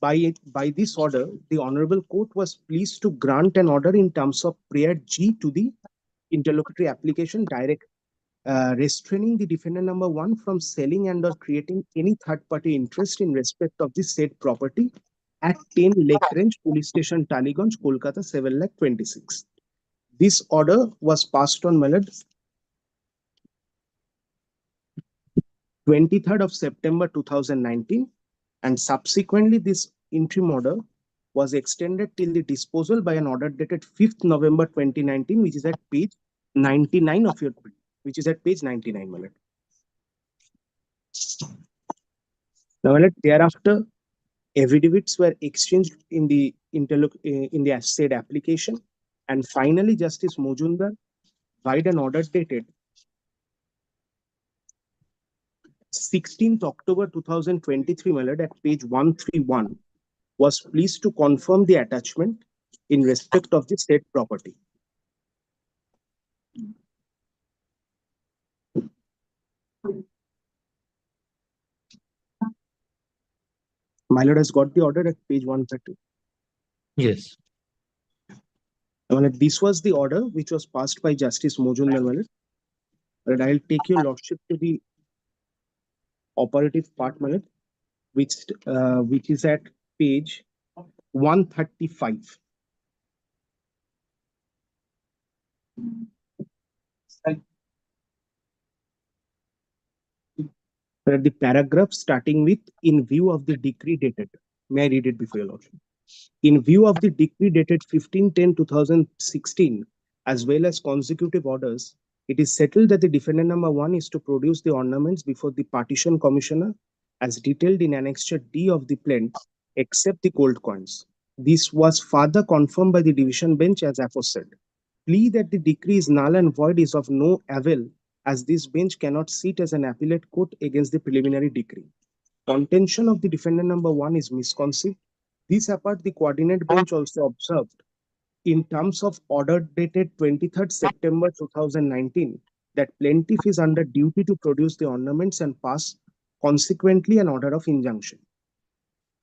By this order, the Honorable Court was pleased to grant an order in terms of prayer G to the interlocutory application, restraining the defendant number 1 from selling and or creating any third-party interest in respect of the said property at 10 Lake Range Police Station, Taliganj, Kolkata, 7,26,000. This order was passed on, my lord, 23rd of September 2019, and subsequently this interim order was extended till the disposal by an order dated 5th November 2019, which is at page 99 of your brief, which is at page 99, my lord. Now, thereafter, affidavits were exchanged in the said application, and finally, Justice Mojumdar, by an order dated 16th October 2023, my lord, at page 131, was pleased to confirm the attachment in respect of the said property. My lord has got the order at page 130. Yes. This was the order which was passed by Justice Mojumdar, my lord. And I'll take your lordship to the operative part, my lord, which is at page 135. The paragraph starting with "in view of the decree dated." May I read it before your lordship? In view of the decree dated 15/10/2016, as well as consecutive orders, it is settled that the defendant number 1 is to produce the ornaments before the partition commissioner as detailed in Annexure D of the plaint, except the gold coins. This was further confirmed by the division bench as aforesaid. Plea that the decree is null and void is of no avail, as this bench cannot sit as an appellate court against the preliminary decree. Contention of the defendant number 1 is misconceived. This apart, the coordinate bench also observed, in terms of order dated 23rd September 2019, that plaintiff is under duty to produce the ornaments and pass consequently an order of injunction.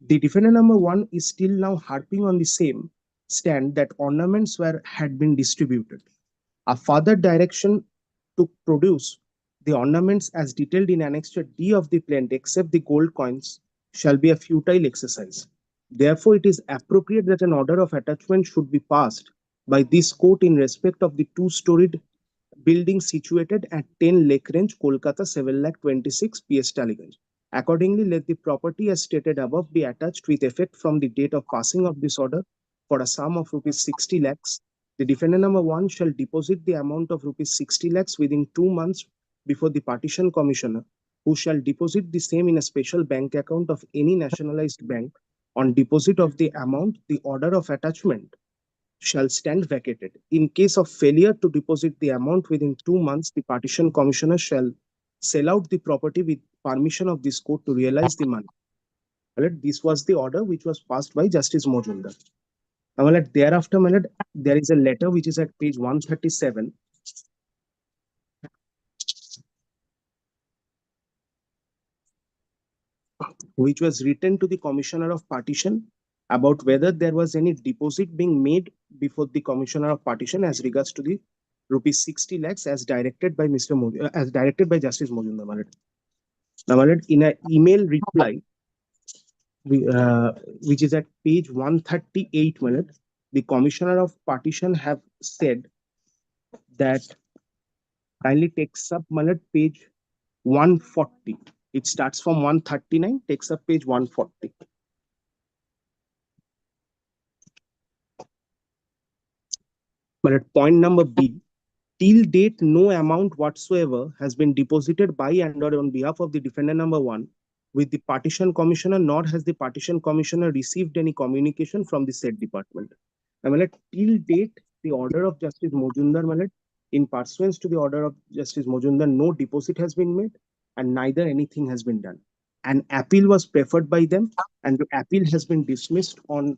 The defendant number 1 is still now harping on the same stand that ornaments had been distributed. A further direction to produce the ornaments as detailed in Annexure D of the plaint, except the gold coins, shall be a futile exercise. Therefore, it is appropriate that an order of attachment should be passed by this court in respect of the two-storied building situated at 10 Lake Range, Kolkata, 7,26,000 PS Taliganj. Accordingly, let the property as stated above be attached with effect from the date of passing of this order for a sum of rupees 60 lakhs. The defendant number 1 shall deposit the amount of rupees 60 lakhs within 2 months before the partition commissioner, who shall deposit the same in a special bank account of any nationalized bank. On deposit of the amount, the order of attachment shall stand vacated. In case of failure to deposit the amount within 2 months, the partition commissioner shall sell out the property with permission of this court to realize the money. This was the order which was passed by Justice Mojumdar. Now, thereafter, there is a letter which is at page 137. Which was written to the Commissioner of Partition about whether there was any deposit being made before the Commissioner of Partition as regards to the rupees 60 lakhs as directed by Justice Mojumdar. Now, in an email reply, which is at page 138, the Commissioner of Partition have said that kindly takes up page 140. It starts from 139, takes up page 140. But at point number B, till date, no amount whatsoever has been deposited by and or on behalf of the defendant number 1 with the partition commissioner, nor has the partition commissioner received any communication from the said department. Till date, the order of Justice Mojumdar, in pursuance to the order of Justice Mojumdar, no deposit has been made and neither anything has been done. An appeal was preferred by them and the appeal has been dismissed on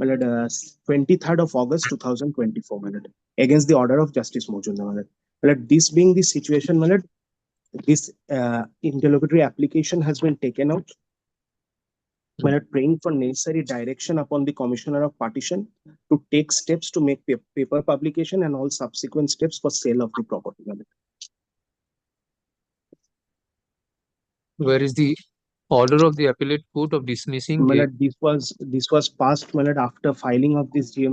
23rd of August 2024, against the order of Justice Mojumdar. This being the situation, this interlocutory application has been taken out. Praying for necessary direction upon the Commissioner of Partition to take steps to make paper publication and all subsequent steps for sale of the property. Where is the order of the appellate court of dismissing the... This was passed after filing of this GA.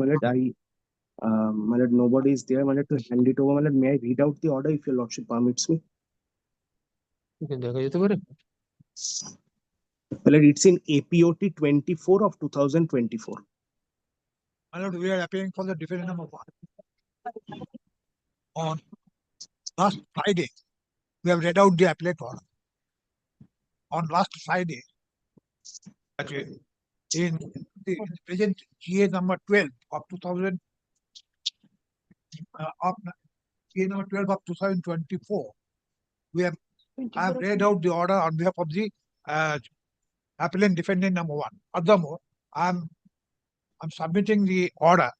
Nobody is there to hand it over. May I read out the order if your lordship permits me? It's in APOT 24 of 2024. My lord, we are appealing for the defendant number 1. On last Friday, we have read out the appellate order. On last Friday, Actually, in the present GA number 12 of 2000, of GA number 12 of 2024, I have read out the order on behalf of the appellant defendant number 1. Furthermore, I'm submitting the order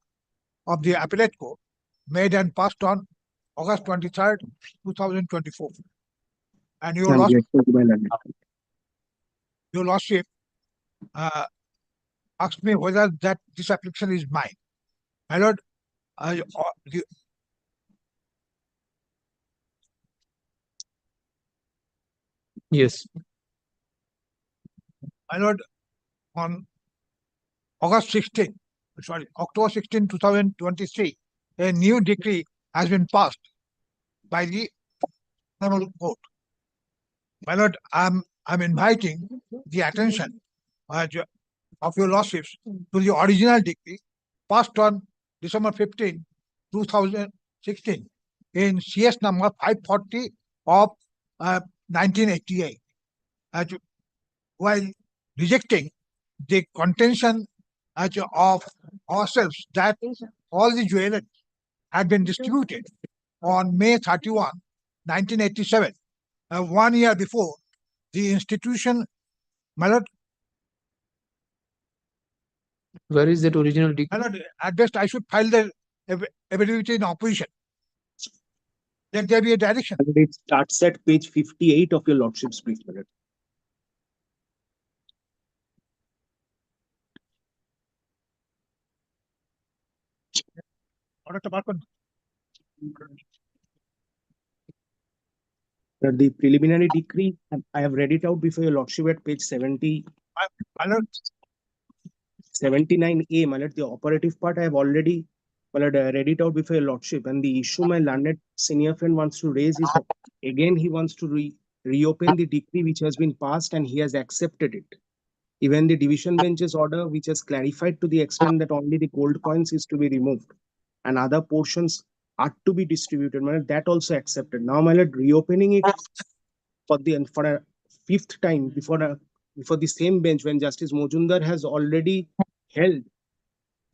of the appellate court made and passed on August 23rd, 2024. And your lordship asked me whether that this application is mine. My lord, Yes. My lord, on October 16, 2023, a new decree has been passed by the Honorable Court. My lord, I'm inviting the attention of your lordships to the original decree passed on December 15, 2016 in CS number 540 of 1988. While rejecting the contention of ourselves that all the jewelry had been distributed on May 31, 1987, 1 year before the institution. My lord, where is that original decree? My lord, at best I should file the affidavit in opposition. Let there be a direction. It starts at page 58 of your lordship's brief. My lord. The preliminary decree, I have read it out before your lordship at page 70. 79A, my lord, the operative part I have already read it out before your lordship, and the issue my learned senior friend wants to raise is again he wants to reopen the decree which has been passed and he has accepted it. Even the division bench's order which has clarified to the extent that only the gold coins is to be removed and other portions are to be distributed, my lord, that also accepted. Now my lord, reopening it for a fifth time before the same bench when Justice Mojumdar has already held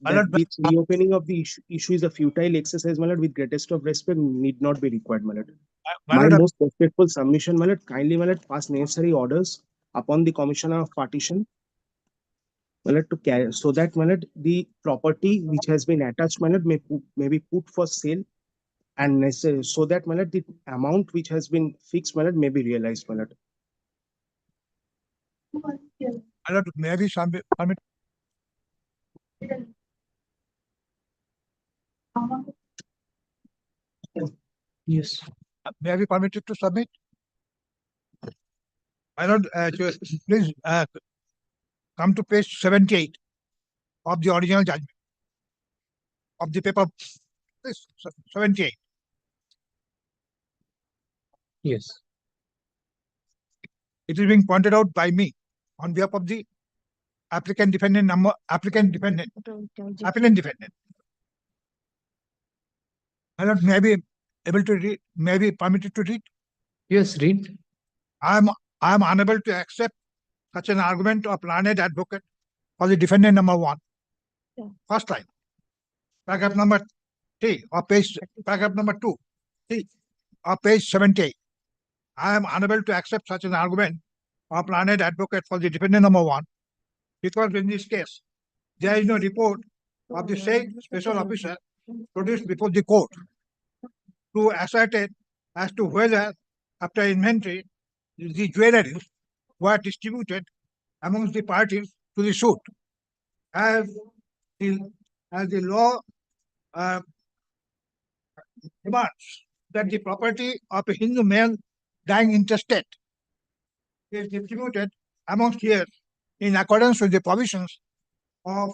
that this reopening of the issue is a futile exercise, my lord, with greatest of respect, need not be required, my lord. My most respectful submission, my lord, kindly, my lord, pass necessary orders upon the Commissioner of Partition, my lord, to carry, so that, my lord, the property which has been attached, my lord, may be put for sale and necessary, so that, my lord, the amount which has been fixed, my lord, may be realized, my lord. My lord, may I be permit? Yes. May I be permitted to submit? My lord, please come to page 78 of the original judgment of the paper. Please, 78. Yes. It is being pointed out by me on behalf of the applicant defendant. My lord, may I be able to read? May I be permitted to read? Yes, read. I am unable to accept such an argument of learned advocate for the defendant number 1. First line. Paragraph number 3 or paragraph number 2. 3 or page 78. I am unable to accept such an argument of learned advocate for the defendant number 1 because in this case there is no report of the said special officer produced before the court to ascertain as to whether after inventory the jewelries were distributed amongst the parties to the suit as the law demands that the property of a Hindu male dying intestate is distributed amongst heirs in accordance with the provisions of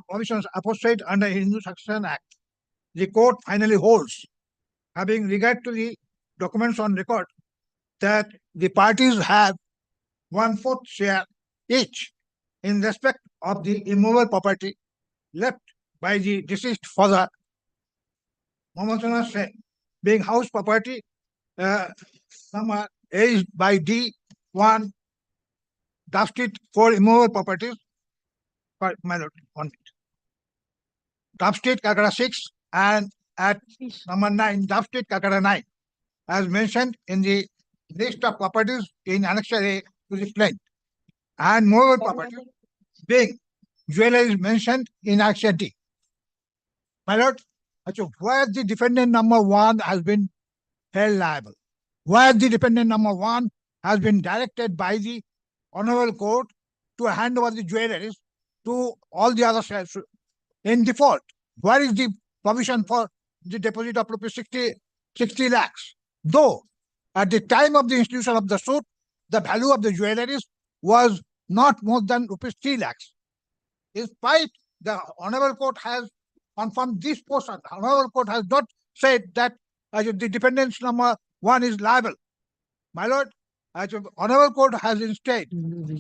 provisions apostate under Hindu Succession Act. The court finally holds, having regard to the documents on record, that the parties have 1/4 share each in respect of the immovable property left by the deceased father, Mohammed Sen, being house property aged by D1 draft sheet for immovable properties. My lord, 1 minute. Draft sheet Calcutta 6 and at number 9, draft sheet Calcutta 9, as mentioned in the list of properties in Annexure A to the plain, and movable properties being jewelry is mentioned in Action D. My lord, where the defendant number 1 has been held liable, where the defendant number 1 has been directed by the Honorable Court to hand over the jewelries to all the other shares in default. Where is the provision for the deposit of rupees 60 lakhs? Though at the time of the institution of the suit, the value of the jewelries was not more than rupees 3 lakhs. In spite, the Honorable Court has confirmed this portion. The Honorable Court has not said that the defendant number 1 is liable. My lord, Honorable Court has instead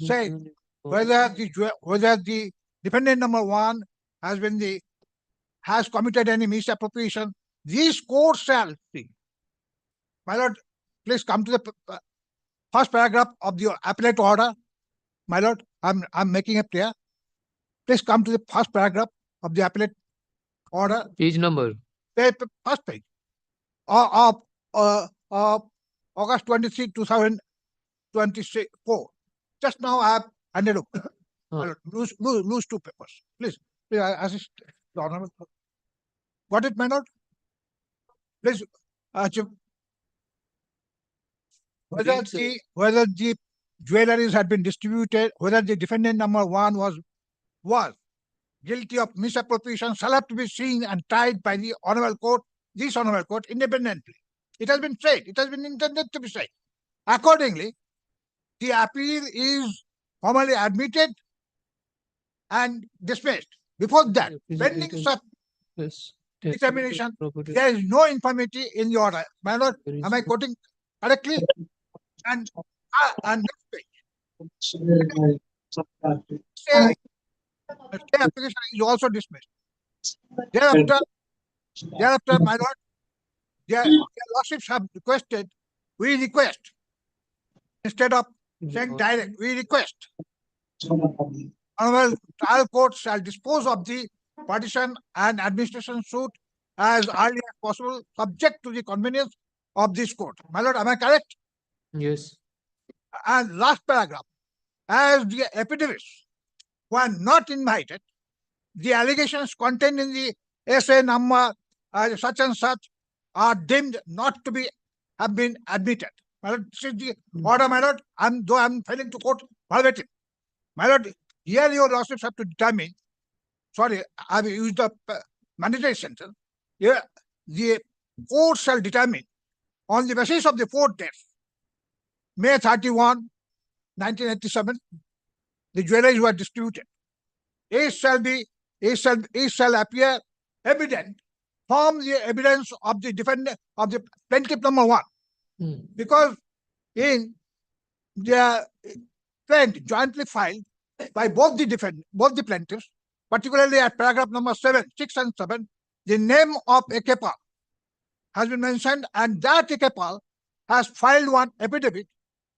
said whether the defendant number 1 has committed any misappropriation, this court shall see. My lord, please come to the first paragraph of the appellate order. My lord, I'm making a prayer. Please come to the first paragraph of the appellate order. Page number. First page. Of August 23, 2024. Just now I have handed over. My lord, lose 2 papers. Please assist the Honorable Court. Got it, my lord? Please, whether the jewelries had been distributed, whether the defendant number 1 was guilty of misappropriation shall have to be seen and tried by the Honorable Court, this Honorable Court, independently. It has been said, it has been intended to be said. Accordingly, the appeal is formally admitted and dismissed. Before that, pending such determination, there is no infirmity in the order. My lord, am I quoting correctly? And next page. Stay application is also dismissed. Thereafter, my lord, their lordships have requested, we request, instead of saying direct, we request. Honorable trial court shall dispose of the partition and administration suit as early as possible, subject to the convenience of this court. My lord, am I correct? Yes. And last paragraph, as the affidavits were not invited, the allegations contained in the essay number such and such are deemed not to have been admitted. My lord, this is the order, my lord. Though I'm failing to quote verbatim. My lord, here your lordships have to determine. Sorry, I've used the mandatory sentence. Here, the court shall determine on the basis of the 4 dates, May 31, 1987, the jewelries were distributed. It shall appear evident from the evidence of the defendant of the plaintiff number 1, because in their friend jointly filed by both the plaintiffs, particularly at paragraph number 7, 6 and 7, the name of Ekepal has been mentioned, and that Ekepal has filed one affidavit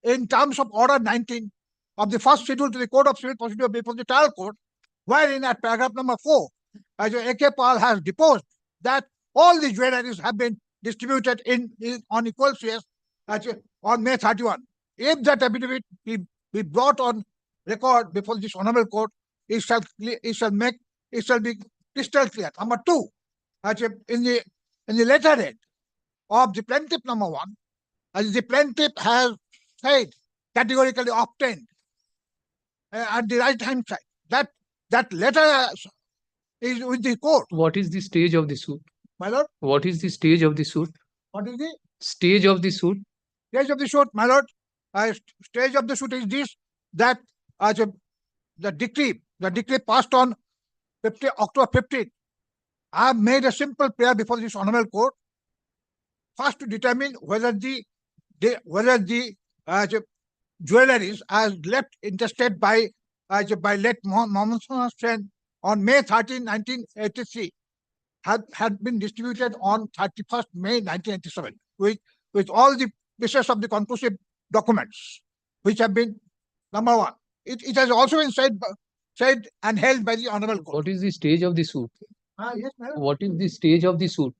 in terms of order 19 of the first schedule to the Code of Civil Procedure before the trial court, wherein at paragraph number 4, Ekepal has deposed that all the jewelries have been distributed on equal shares on May 31. If that affidavit be brought on record before this honorable court, it shall be crystal clear. Number 2, in the letterhead of the plaintiff number 1, as the plaintiff has said categorically obtained at the right hand side, that letter is with the court. What is the stage of the suit? My lord? What is the stage of the suit? What is the stage of the suit? Stage of the suit, my lord. Stage of the suit is this, that the decree passed on October 15th. I have made a simple prayer before this honorable court, first to determine whether the jewelries as left intestate by late Mohammed Hussain on May 13, 1983 had been distributed on 31st May 1987 with all the pieces of the conclusive documents which have been, number 1. It has also been said and held by the Honorable Court. What is the stage of the suit? Yes, my lord. What is the stage of the suit?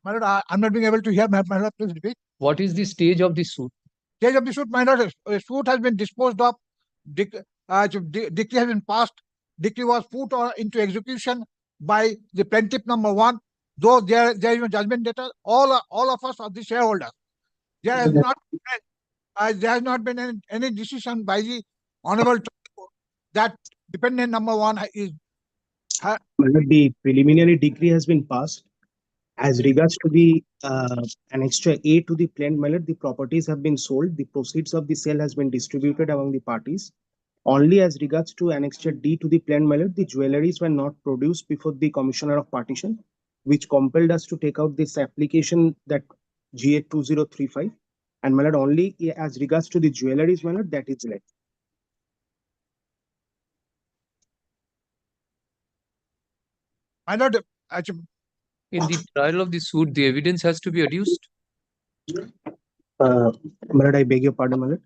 My lord, I'm not being able to hear. My lord, please repeat. What is the stage of the suit? Stage of the suit, my lord, a suit has been disposed of. Decree has been passed. Decree was put into execution by the plaintiff number one. Though there is no judgment data, all of us are the shareholders. There has not been any decision by the Honorable Court that dependent number one is. The preliminary decree has been passed. As regards to the Annexure A to the planned mallet, the properties have been sold. The proceeds of the sale has been distributed among the parties. Only as regards to Annexure D to the planned mallet, the jewelries were not produced before the Commissioner of Partition, which compelled us to take out this application that GA 2035. And mallet, only as regards to the jewelries mallet, that is left. My lord, in the trial of the suit, the evidence has to be adduced. Malad, I beg your pardon, Malad.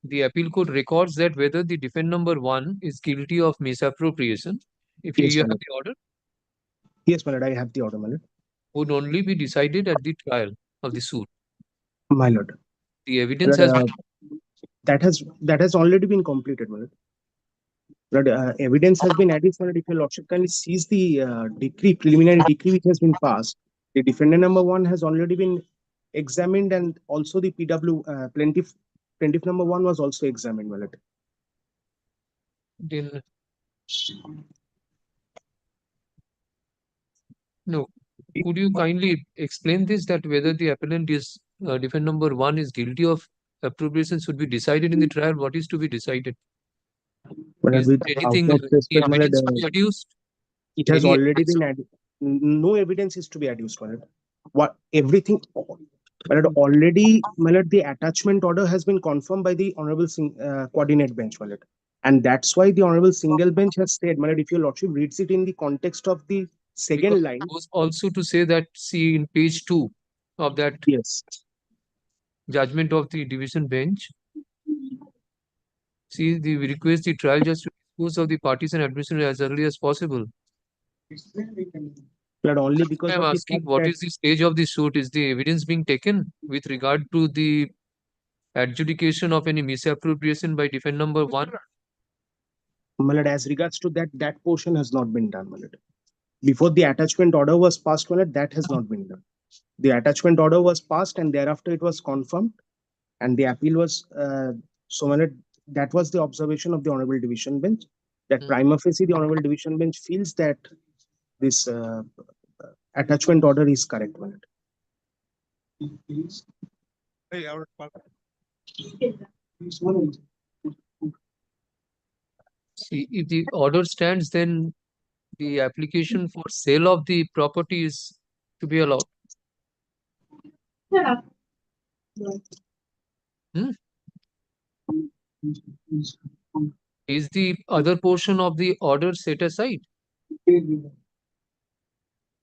The appeal court records that whether the defendant number one is guilty of misappropriation, if Yes, you have Malad. the order, Yes, Malad, I have the order, Malad. would only be decided at the trial of the suit. My lord. The evidence Malad, has that has already been completed, Malad. But evidence has been added, Malad. If your lordship kindly sees the preliminary decree which has been passed, the defendant number one has already been examined, and also the plaintiff number one was also examined, Malad. then no. Could you kindly explain this, that whether the appellant is defendant number one is guilty of appropriation should be decided in the trial? What is to be decided? Malad, Is with there anything outward respect, Malad, evidence to be adduced? it has Any already evidence? been added. No evidence is to be adduced, Malad. What everything, Malad, already, Malad, the attachment order has been confirmed by the Honorable Coordinate Bench, Malad. And that's why the Honorable Single Bench has said, Malad, if your lordship reads it in the context of the second Because line. it was also to say that, see, in page 2 of that yes judgment of the division bench, see, we request the trial judge to dispose of the partition admission as early as possible. But only because I'm of the asking, fact what that is the stage of the suit? Is the evidence being taken with regard to the adjudication of any misappropriation by defendant number one? Malad, as regards to that portion has not been done, Malad. Before the attachment order was passed, Malad, that has not been done. The attachment order was passed and thereafter it was confirmed, and the appeal was so Malad, that was the observation of the Honorable Division Bench, that prima facie the Honorable Division Bench feels that this attachment order is correct, Malad. See, if the order stands, then the application for sale of the property is to be allowed. Hmm? Is the other portion of the order set aside?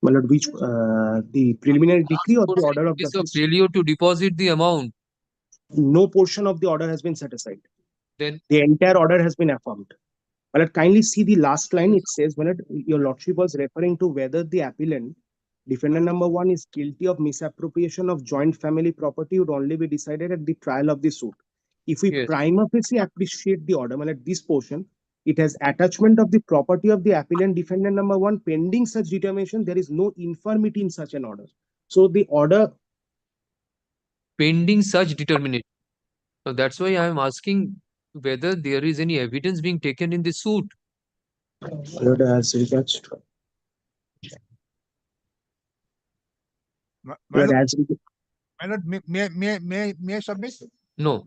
Malad, which the preliminary decree or the order of Is a justice? failure to deposit the amount. No portion of the order has been set aside. Then the entire order has been affirmed. Malad, kindly see the last line. It says, Malad, your lordship was referring to whether the appellant, defendant number one, is guilty of misappropriation of joint family property would only be decided at the trial of the suit. If we prima facie appreciate the order, Malad, this portion, it has attachment of the property of the appellant, defendant number one, pending such determination. There is no infirmity in such an order. So the order pending such determination. So that's why I am asking whether there is any evidence being taken in the suit. Malad, as regards to Malad, as may I submit? No.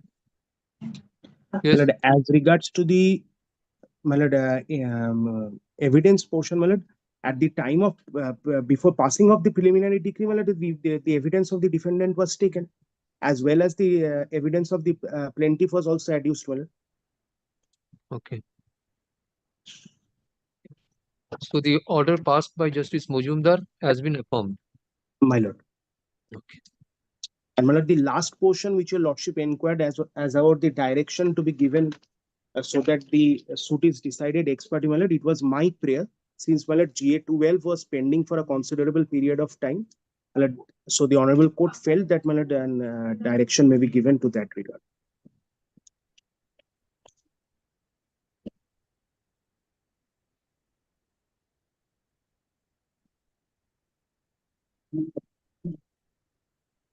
Yes. Malad, as regards to the Malad, evidence portion, Malad, at the time of before passing of the preliminary decree, Malad, the evidence of the defendant was taken, as well as the evidence of the plaintiff was also adduced, Malad. Okay. So the order passed by Justice Mojumdar has been affirmed. My lord. Okay. And my lord, the last portion which your lordship inquired as about the direction to be given so that the suit is decided ex parte, my lord, it was my prayer, since my lord GA12 was pending for a considerable period of time. My lord, so the honorable court felt that my lord, direction may be given to that regard.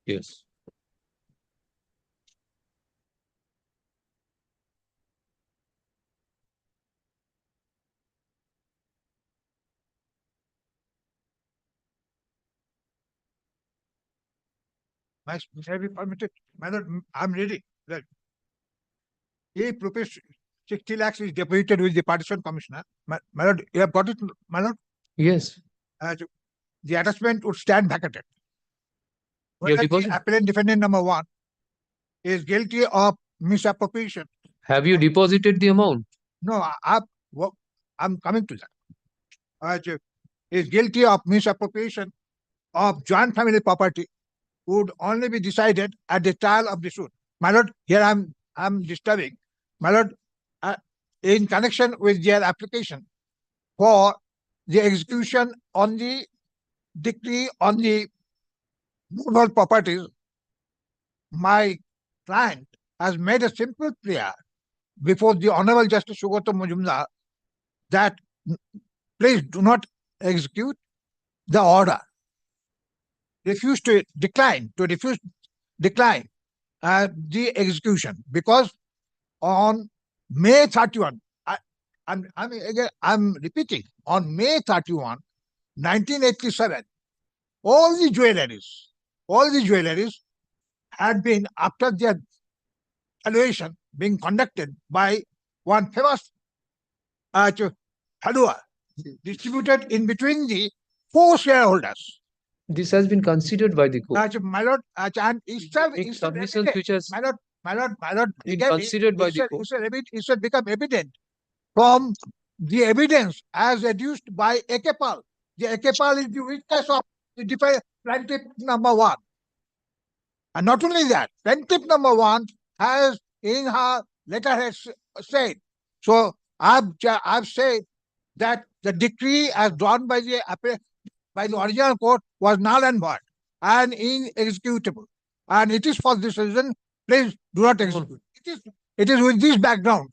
Yes. May I be permitted? My lord, I'm ready. Right. Rupees 60 lakhs is deposited with the partition commissioner. My lord, you have got it, my lord? Yes. The attachment would stand vacated. You have Whether the deposited? appellant defendant number 1 is guilty of misappropriation. Have you deposited the amount? No, I'm coming to that. Is guilty of misappropriation of joint family property would only be decided at the trial of the suit. My lord, here I'm disturbing. My lord, in connection with their application for the execution on the decree on the movable properties, my client has made a simple prayer before the Honorable Justice Sugata Majumdar that please do not execute the order. Refuse to decline the execution, because on May 31, I'm repeating, on May 31, 1987, all the jewelries had been, after their valuation being conducted by one famous Halua, distributed in between the 4 shareholders. This has been considered by the court. My lord, and Submissions which has my lord, been again, considered by the court. it should become evident from the evidence as adduced by Ekepal. The Ekepal is the witness of the plaintiff number 1. And not only that, plaintiff number 1 has in her letter has said, so I've said that the decree as drawn by the original court was null and void and inexecutable. And it is for this reason, please do not execute. It is with this background.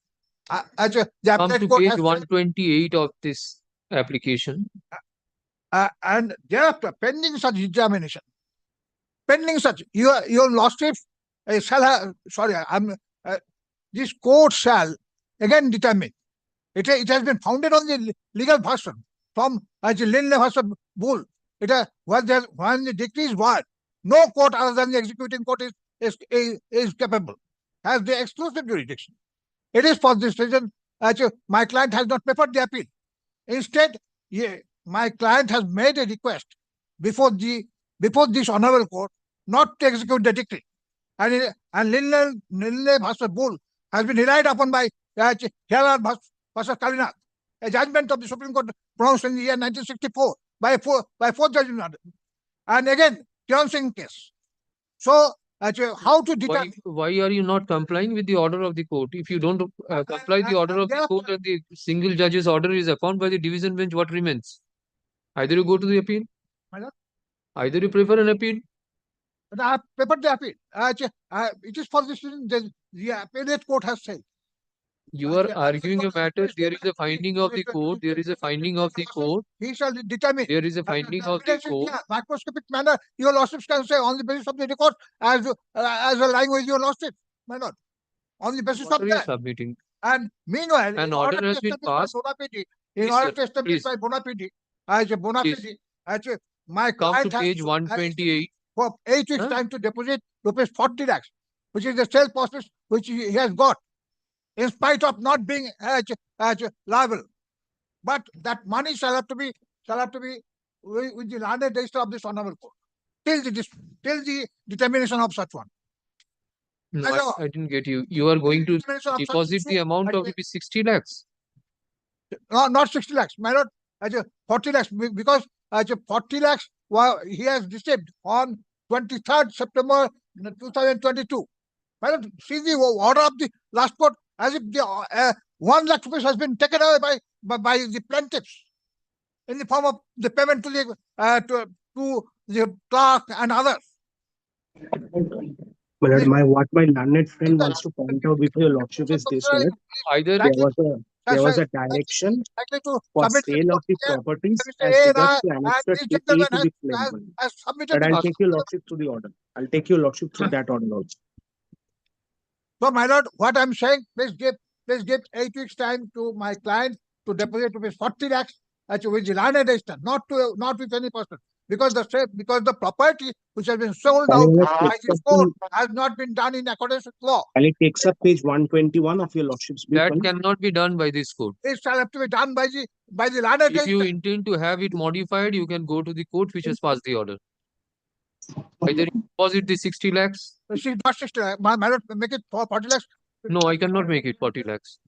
The Come appellate to court page has said, 128 of this application. and thereafter, pending such determination, your lordship shall have, this court shall again determine. It has been founded on the legal version from Lindley versus Bull. It has, when the decree is void, no court other than the executing court is capable, has the exclusive jurisdiction. It is for this reason my client has not preferred the appeal. Instead, my client has made a request before this honorable court not to execute the decree. And Lindley versus Bull has been relied upon by Herald versus Kalinath, a judgment of the Supreme Court pronounced in the year 1964 by 4th judgment. And again, Kiran Singh case. So, how to determine? Why are you not complying with the order of the court? If you don't comply the order of the court and the single judge's order is affirmed by the division bench, what remains? Either you go to the appeal, either you prefer an appeal. I have preferred the appeal. It is for this reason the appellate court has said. You are arguing a matter. There is a finding of the court. There is a finding of the court. He shall determine. There is a finding of the court. Microscopic manner, your lordship can say on the basis of the record as lying with your lordship, my lord. On the basis What of are you that. submitting? And meanwhile, An order has been passed. In order to establish by bona fide, my Come client to page 128. For 8 weeks time to deposit rupees 40 lakhs, which is the sale process which he has got, in spite of not being liable. But that money shall have to be with the landed register of this honorable court till the determination of such one. No, I didn't get you. You are going to deposit the amount of maybe 60 lakhs. No, not 60 lakhs, my lord. 40 lakhs, because 40 lakhs he has received on 23rd September 2022. My lord, see the order of the last court as if the 1 lakh rupees has been taken away by the plaintiffs in the form of the payment to the clerk and others. My lord, what my learned friend wants to point out before your lordship is this, my lord. Either There was a direction for sale of the properties as regards to annexure A to the claimable. But I'll take your lordship through the order. I'll take your lordship through that order also. So, my lord, what I'm saying, please give 8 weeks time to my client to deposit rupees 40 lakhs with the learned assistant, not with any person. Because the property which has been sold out by this court has not been done in accordance with law. And it takes up page 121 of your lordship's brief. that cannot be done by this court. It shall have to be done by the learned If you assistant. intend to have it modified, you can go to the court which has passed the order. Either you deposit the 60 lakhs. Not 60 lakhs. My lord, make it for 40 lakhs. No, I cannot make it 40 lakhs.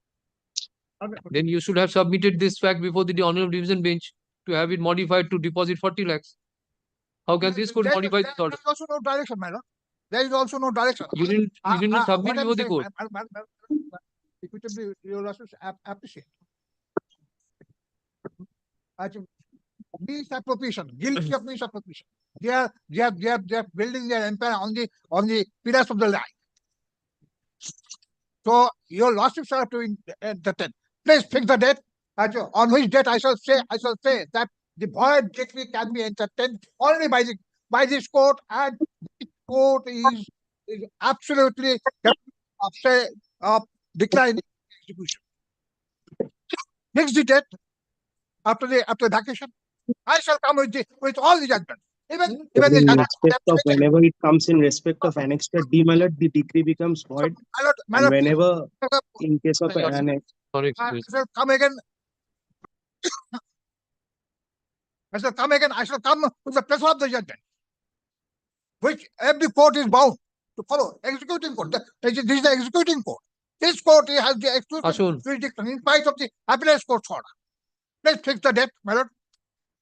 Then you should have submitted this fact before the Honorable Division Bench to have it modified to deposit 40 lakhs. How can this court modify this order? There is also no direction, my lord. There is also no direction. You didn't submit what I'm before the saying, court. Equitably, your lordship appreciate. Misappropriation, guilty of misappropriation. They are building their empire on the pillars of the lie. So your lordship shall have to entertain. Please fix the date. On which date I shall say that the void decree can be entertained only by this court, and this court is absolutely of declining execution. Next date after vacation, I shall come with all the judgments. Even In the respect of whenever it comes in respect of annexure D, my lord, the decree becomes void. my And lord, whenever in case of annex, Sorry, I shall come again. I shall come with the pressure of the judgment, which every court is bound to follow. Executing court. This is the executing court. This court has the exclusive jurisdiction in spite of the appellate court's order. Please fix the date, my lord,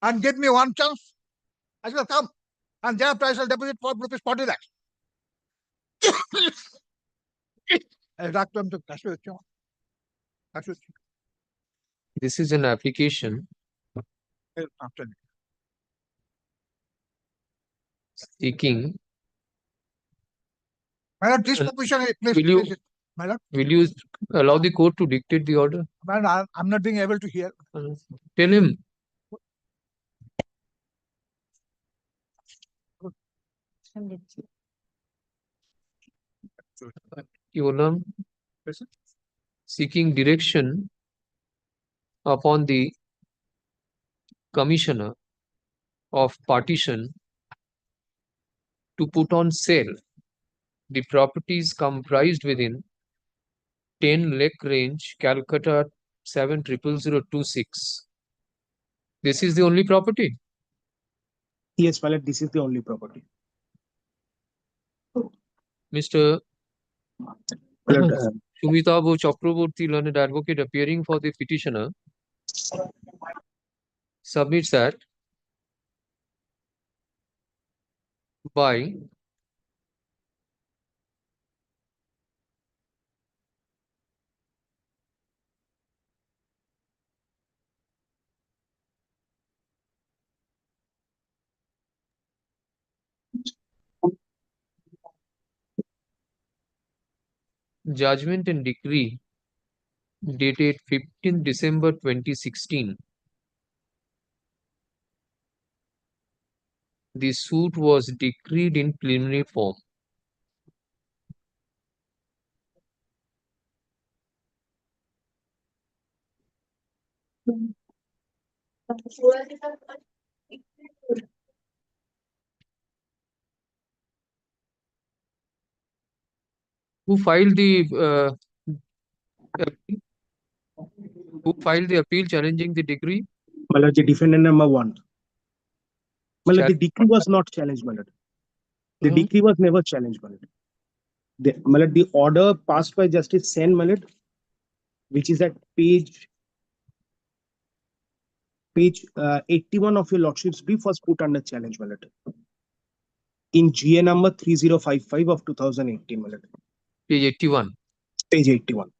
and give me one chance. I shall come, and thereafter I shall deposit for rupees 40 lakhs. This is an application seeking. My lord, this provision, Will you allow the court to dictate the order? I'm not being able to hear. Tell him. Your Honor, seeking direction upon the Commissioner of Partition to put on sale the properties comprised within 10 Lake Range, Calcutta 70026. This is the only property. yes, my lord, this is the only property. Mr. My lord, Sumitabu Chakraborty, learned advocate appearing for the petitioner, submits that by judgment and decree dated 15th December 2016. The suit was decreed in preliminary form. Who filed the appeal? Who filed the appeal challenging the decree? my lord, the defendant number 1. My lord, the decree was not challenged, my lord. The decree was never challenged, my lord. My lord, the order passed by Justice Sen, my lord, which is at page 81 of your lordship's brief, was put under challenge, my lord. in GA number 3055 of 2018, my lord. Page 81. Page 81.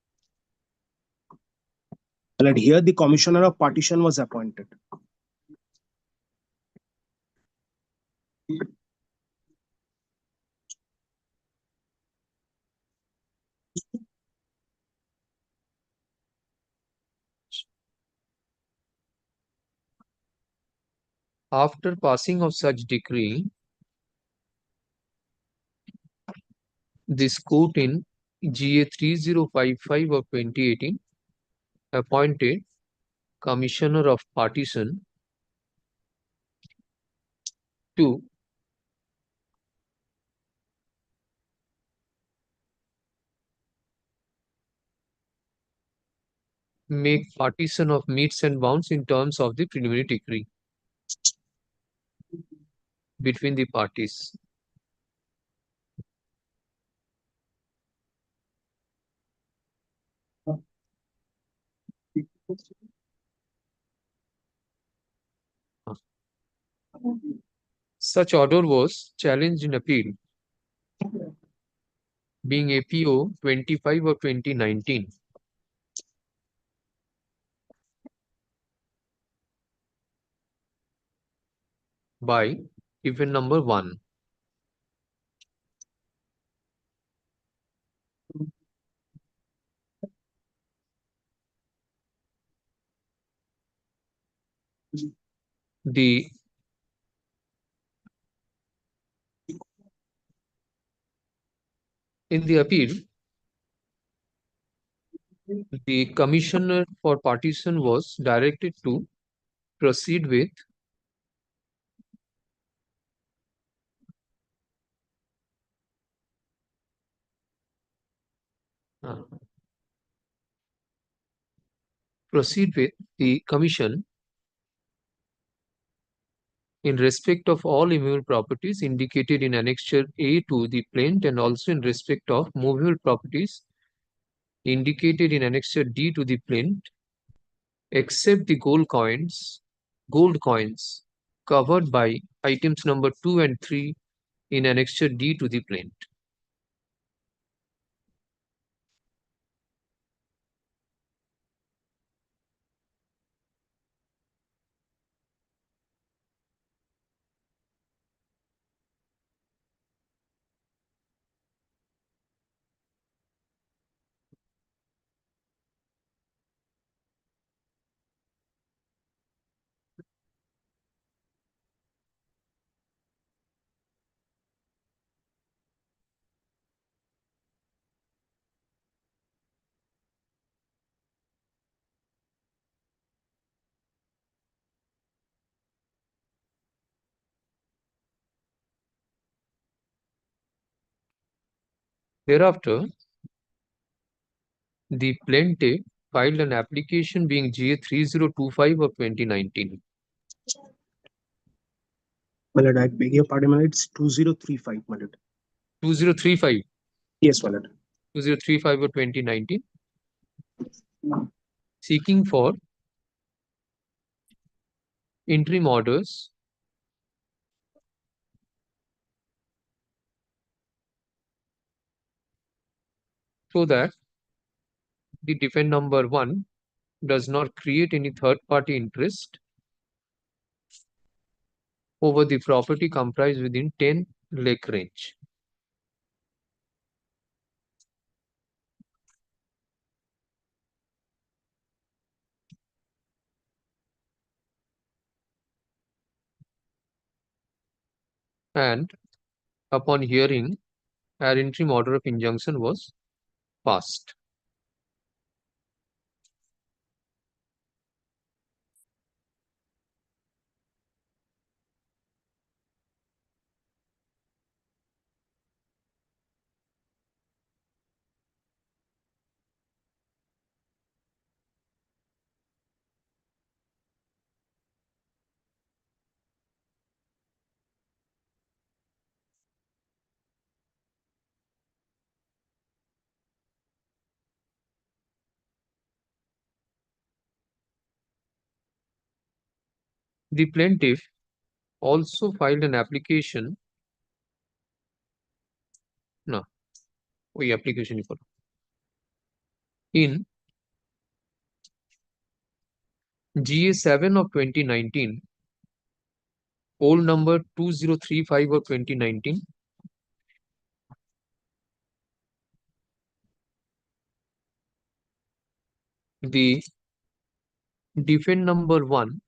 My lord, here the commissioner of partition was appointed. After passing of such decree, this court in GA 3055 of 2018 appointed Commissioner of Partition to make partition of meets and bounds in terms of the preliminary decree between the parties. Such order was challenged in appeal, being APO 25 of 2019. By event number 1. The in the appeal, the Commissioner for Partition was directed to proceed with the commission in respect of all immovable properties indicated in Annexure A to the plaint, and also in respect of movable properties indicated in Annexure D to the plaint, except the gold coins covered by items number 2 and 3 in Annexure D to the plaint. Thereafter, the plaintiff filed an application being GA 3025 of 2019. My lord, I beg your pardon, my lord, it's 2035, my lord. 2035. Yes, my lord. 2035 of 2019. Seeking for interim orders so that the defendant number 1 does not create any third party interest over the property comprised within 10 lake range. And upon hearing, our interim order of injunction was passed. The plaintiff also filed an application না, ওই অ্যাপ্লিকেশনই করো। In GA 7 of 2019, poll number 2035 of 2019, the defend number 1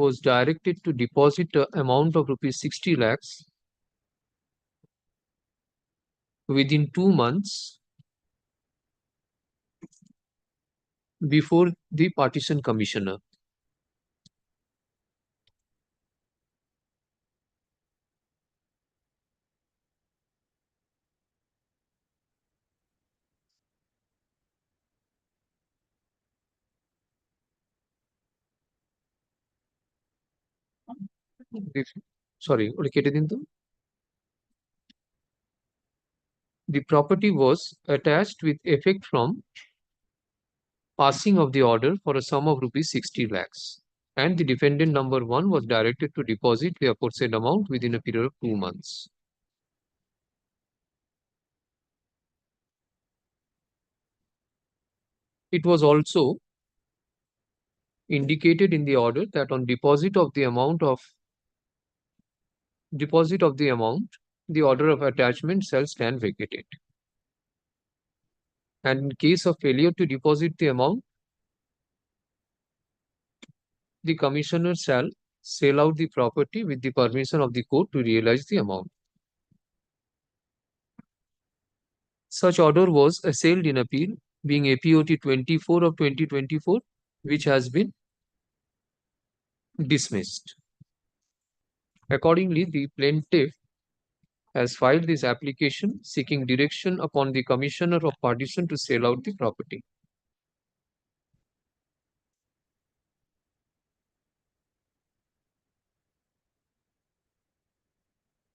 was directed to deposit an amount of rupees 60 lakhs within 2 months before the partition commissioner. Sorry, ওটা কেটে দিন তো। The property was attached with effect from passing of the order for a sum of rupees 60 lakhs, and the defendant number 1 was directed to deposit the aforesaid amount within a period of 2 months. It was also indicated in the order that on deposit of the amount, the order of attachment shall stand vacated. And in case of failure to deposit the amount, the commissioner shall sell out the property with the permission of the court to realize the amount. Such order was assailed in appeal, being APOT 24 of 2024, which has been dismissed. Accordingly, the plaintiff has filed this application seeking direction upon the commissioner of partition to sell out the property.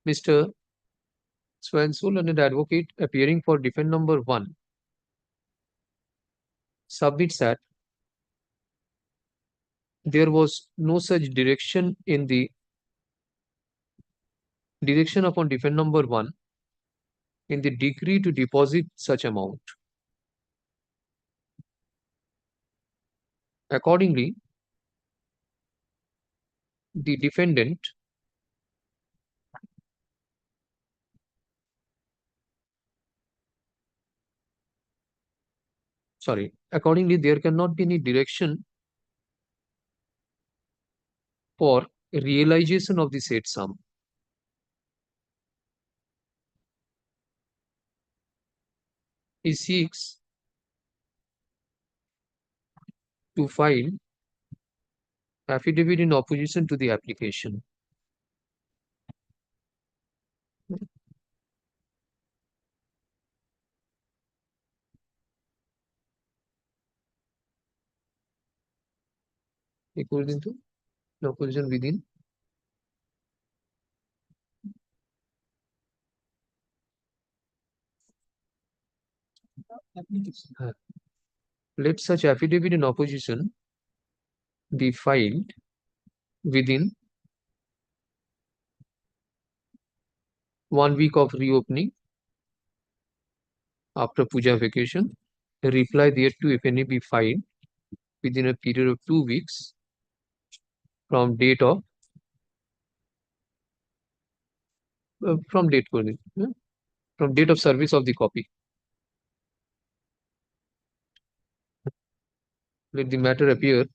Mr. Swansol, an advocate appearing for defend number 1, submits that there was no such direction in the direction upon defend number 1 in the decree to deposit such amount. Accordingly, the defendant accordingly, there cannot be any direction for realization of the said sum. He seeks to file affidavit in opposition to the application. According to the opposition within let such affidavit in opposition be filed within 1 week of reopening after puja vacation. A reply thereto, if any, be filed within a period of 2 weeks from date of from date of service of the copy. Let the matter appear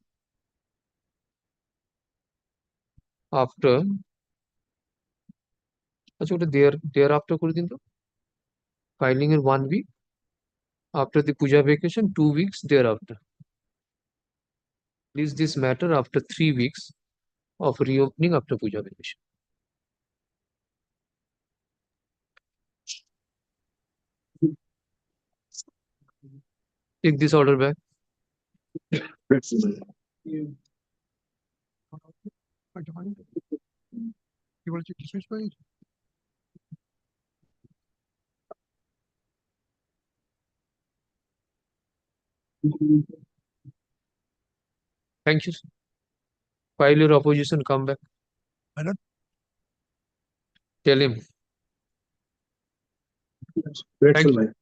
after thereafter করে দিন তো, filing in 1 week after the puja vacation, 2 weeks thereafter. Please this matter after 3 weeks of reopening after puja vacation. Take this order back. Thank you. File your opposition, come back. Madam? Tell him. Thank you.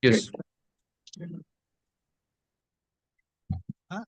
Yes. Huh?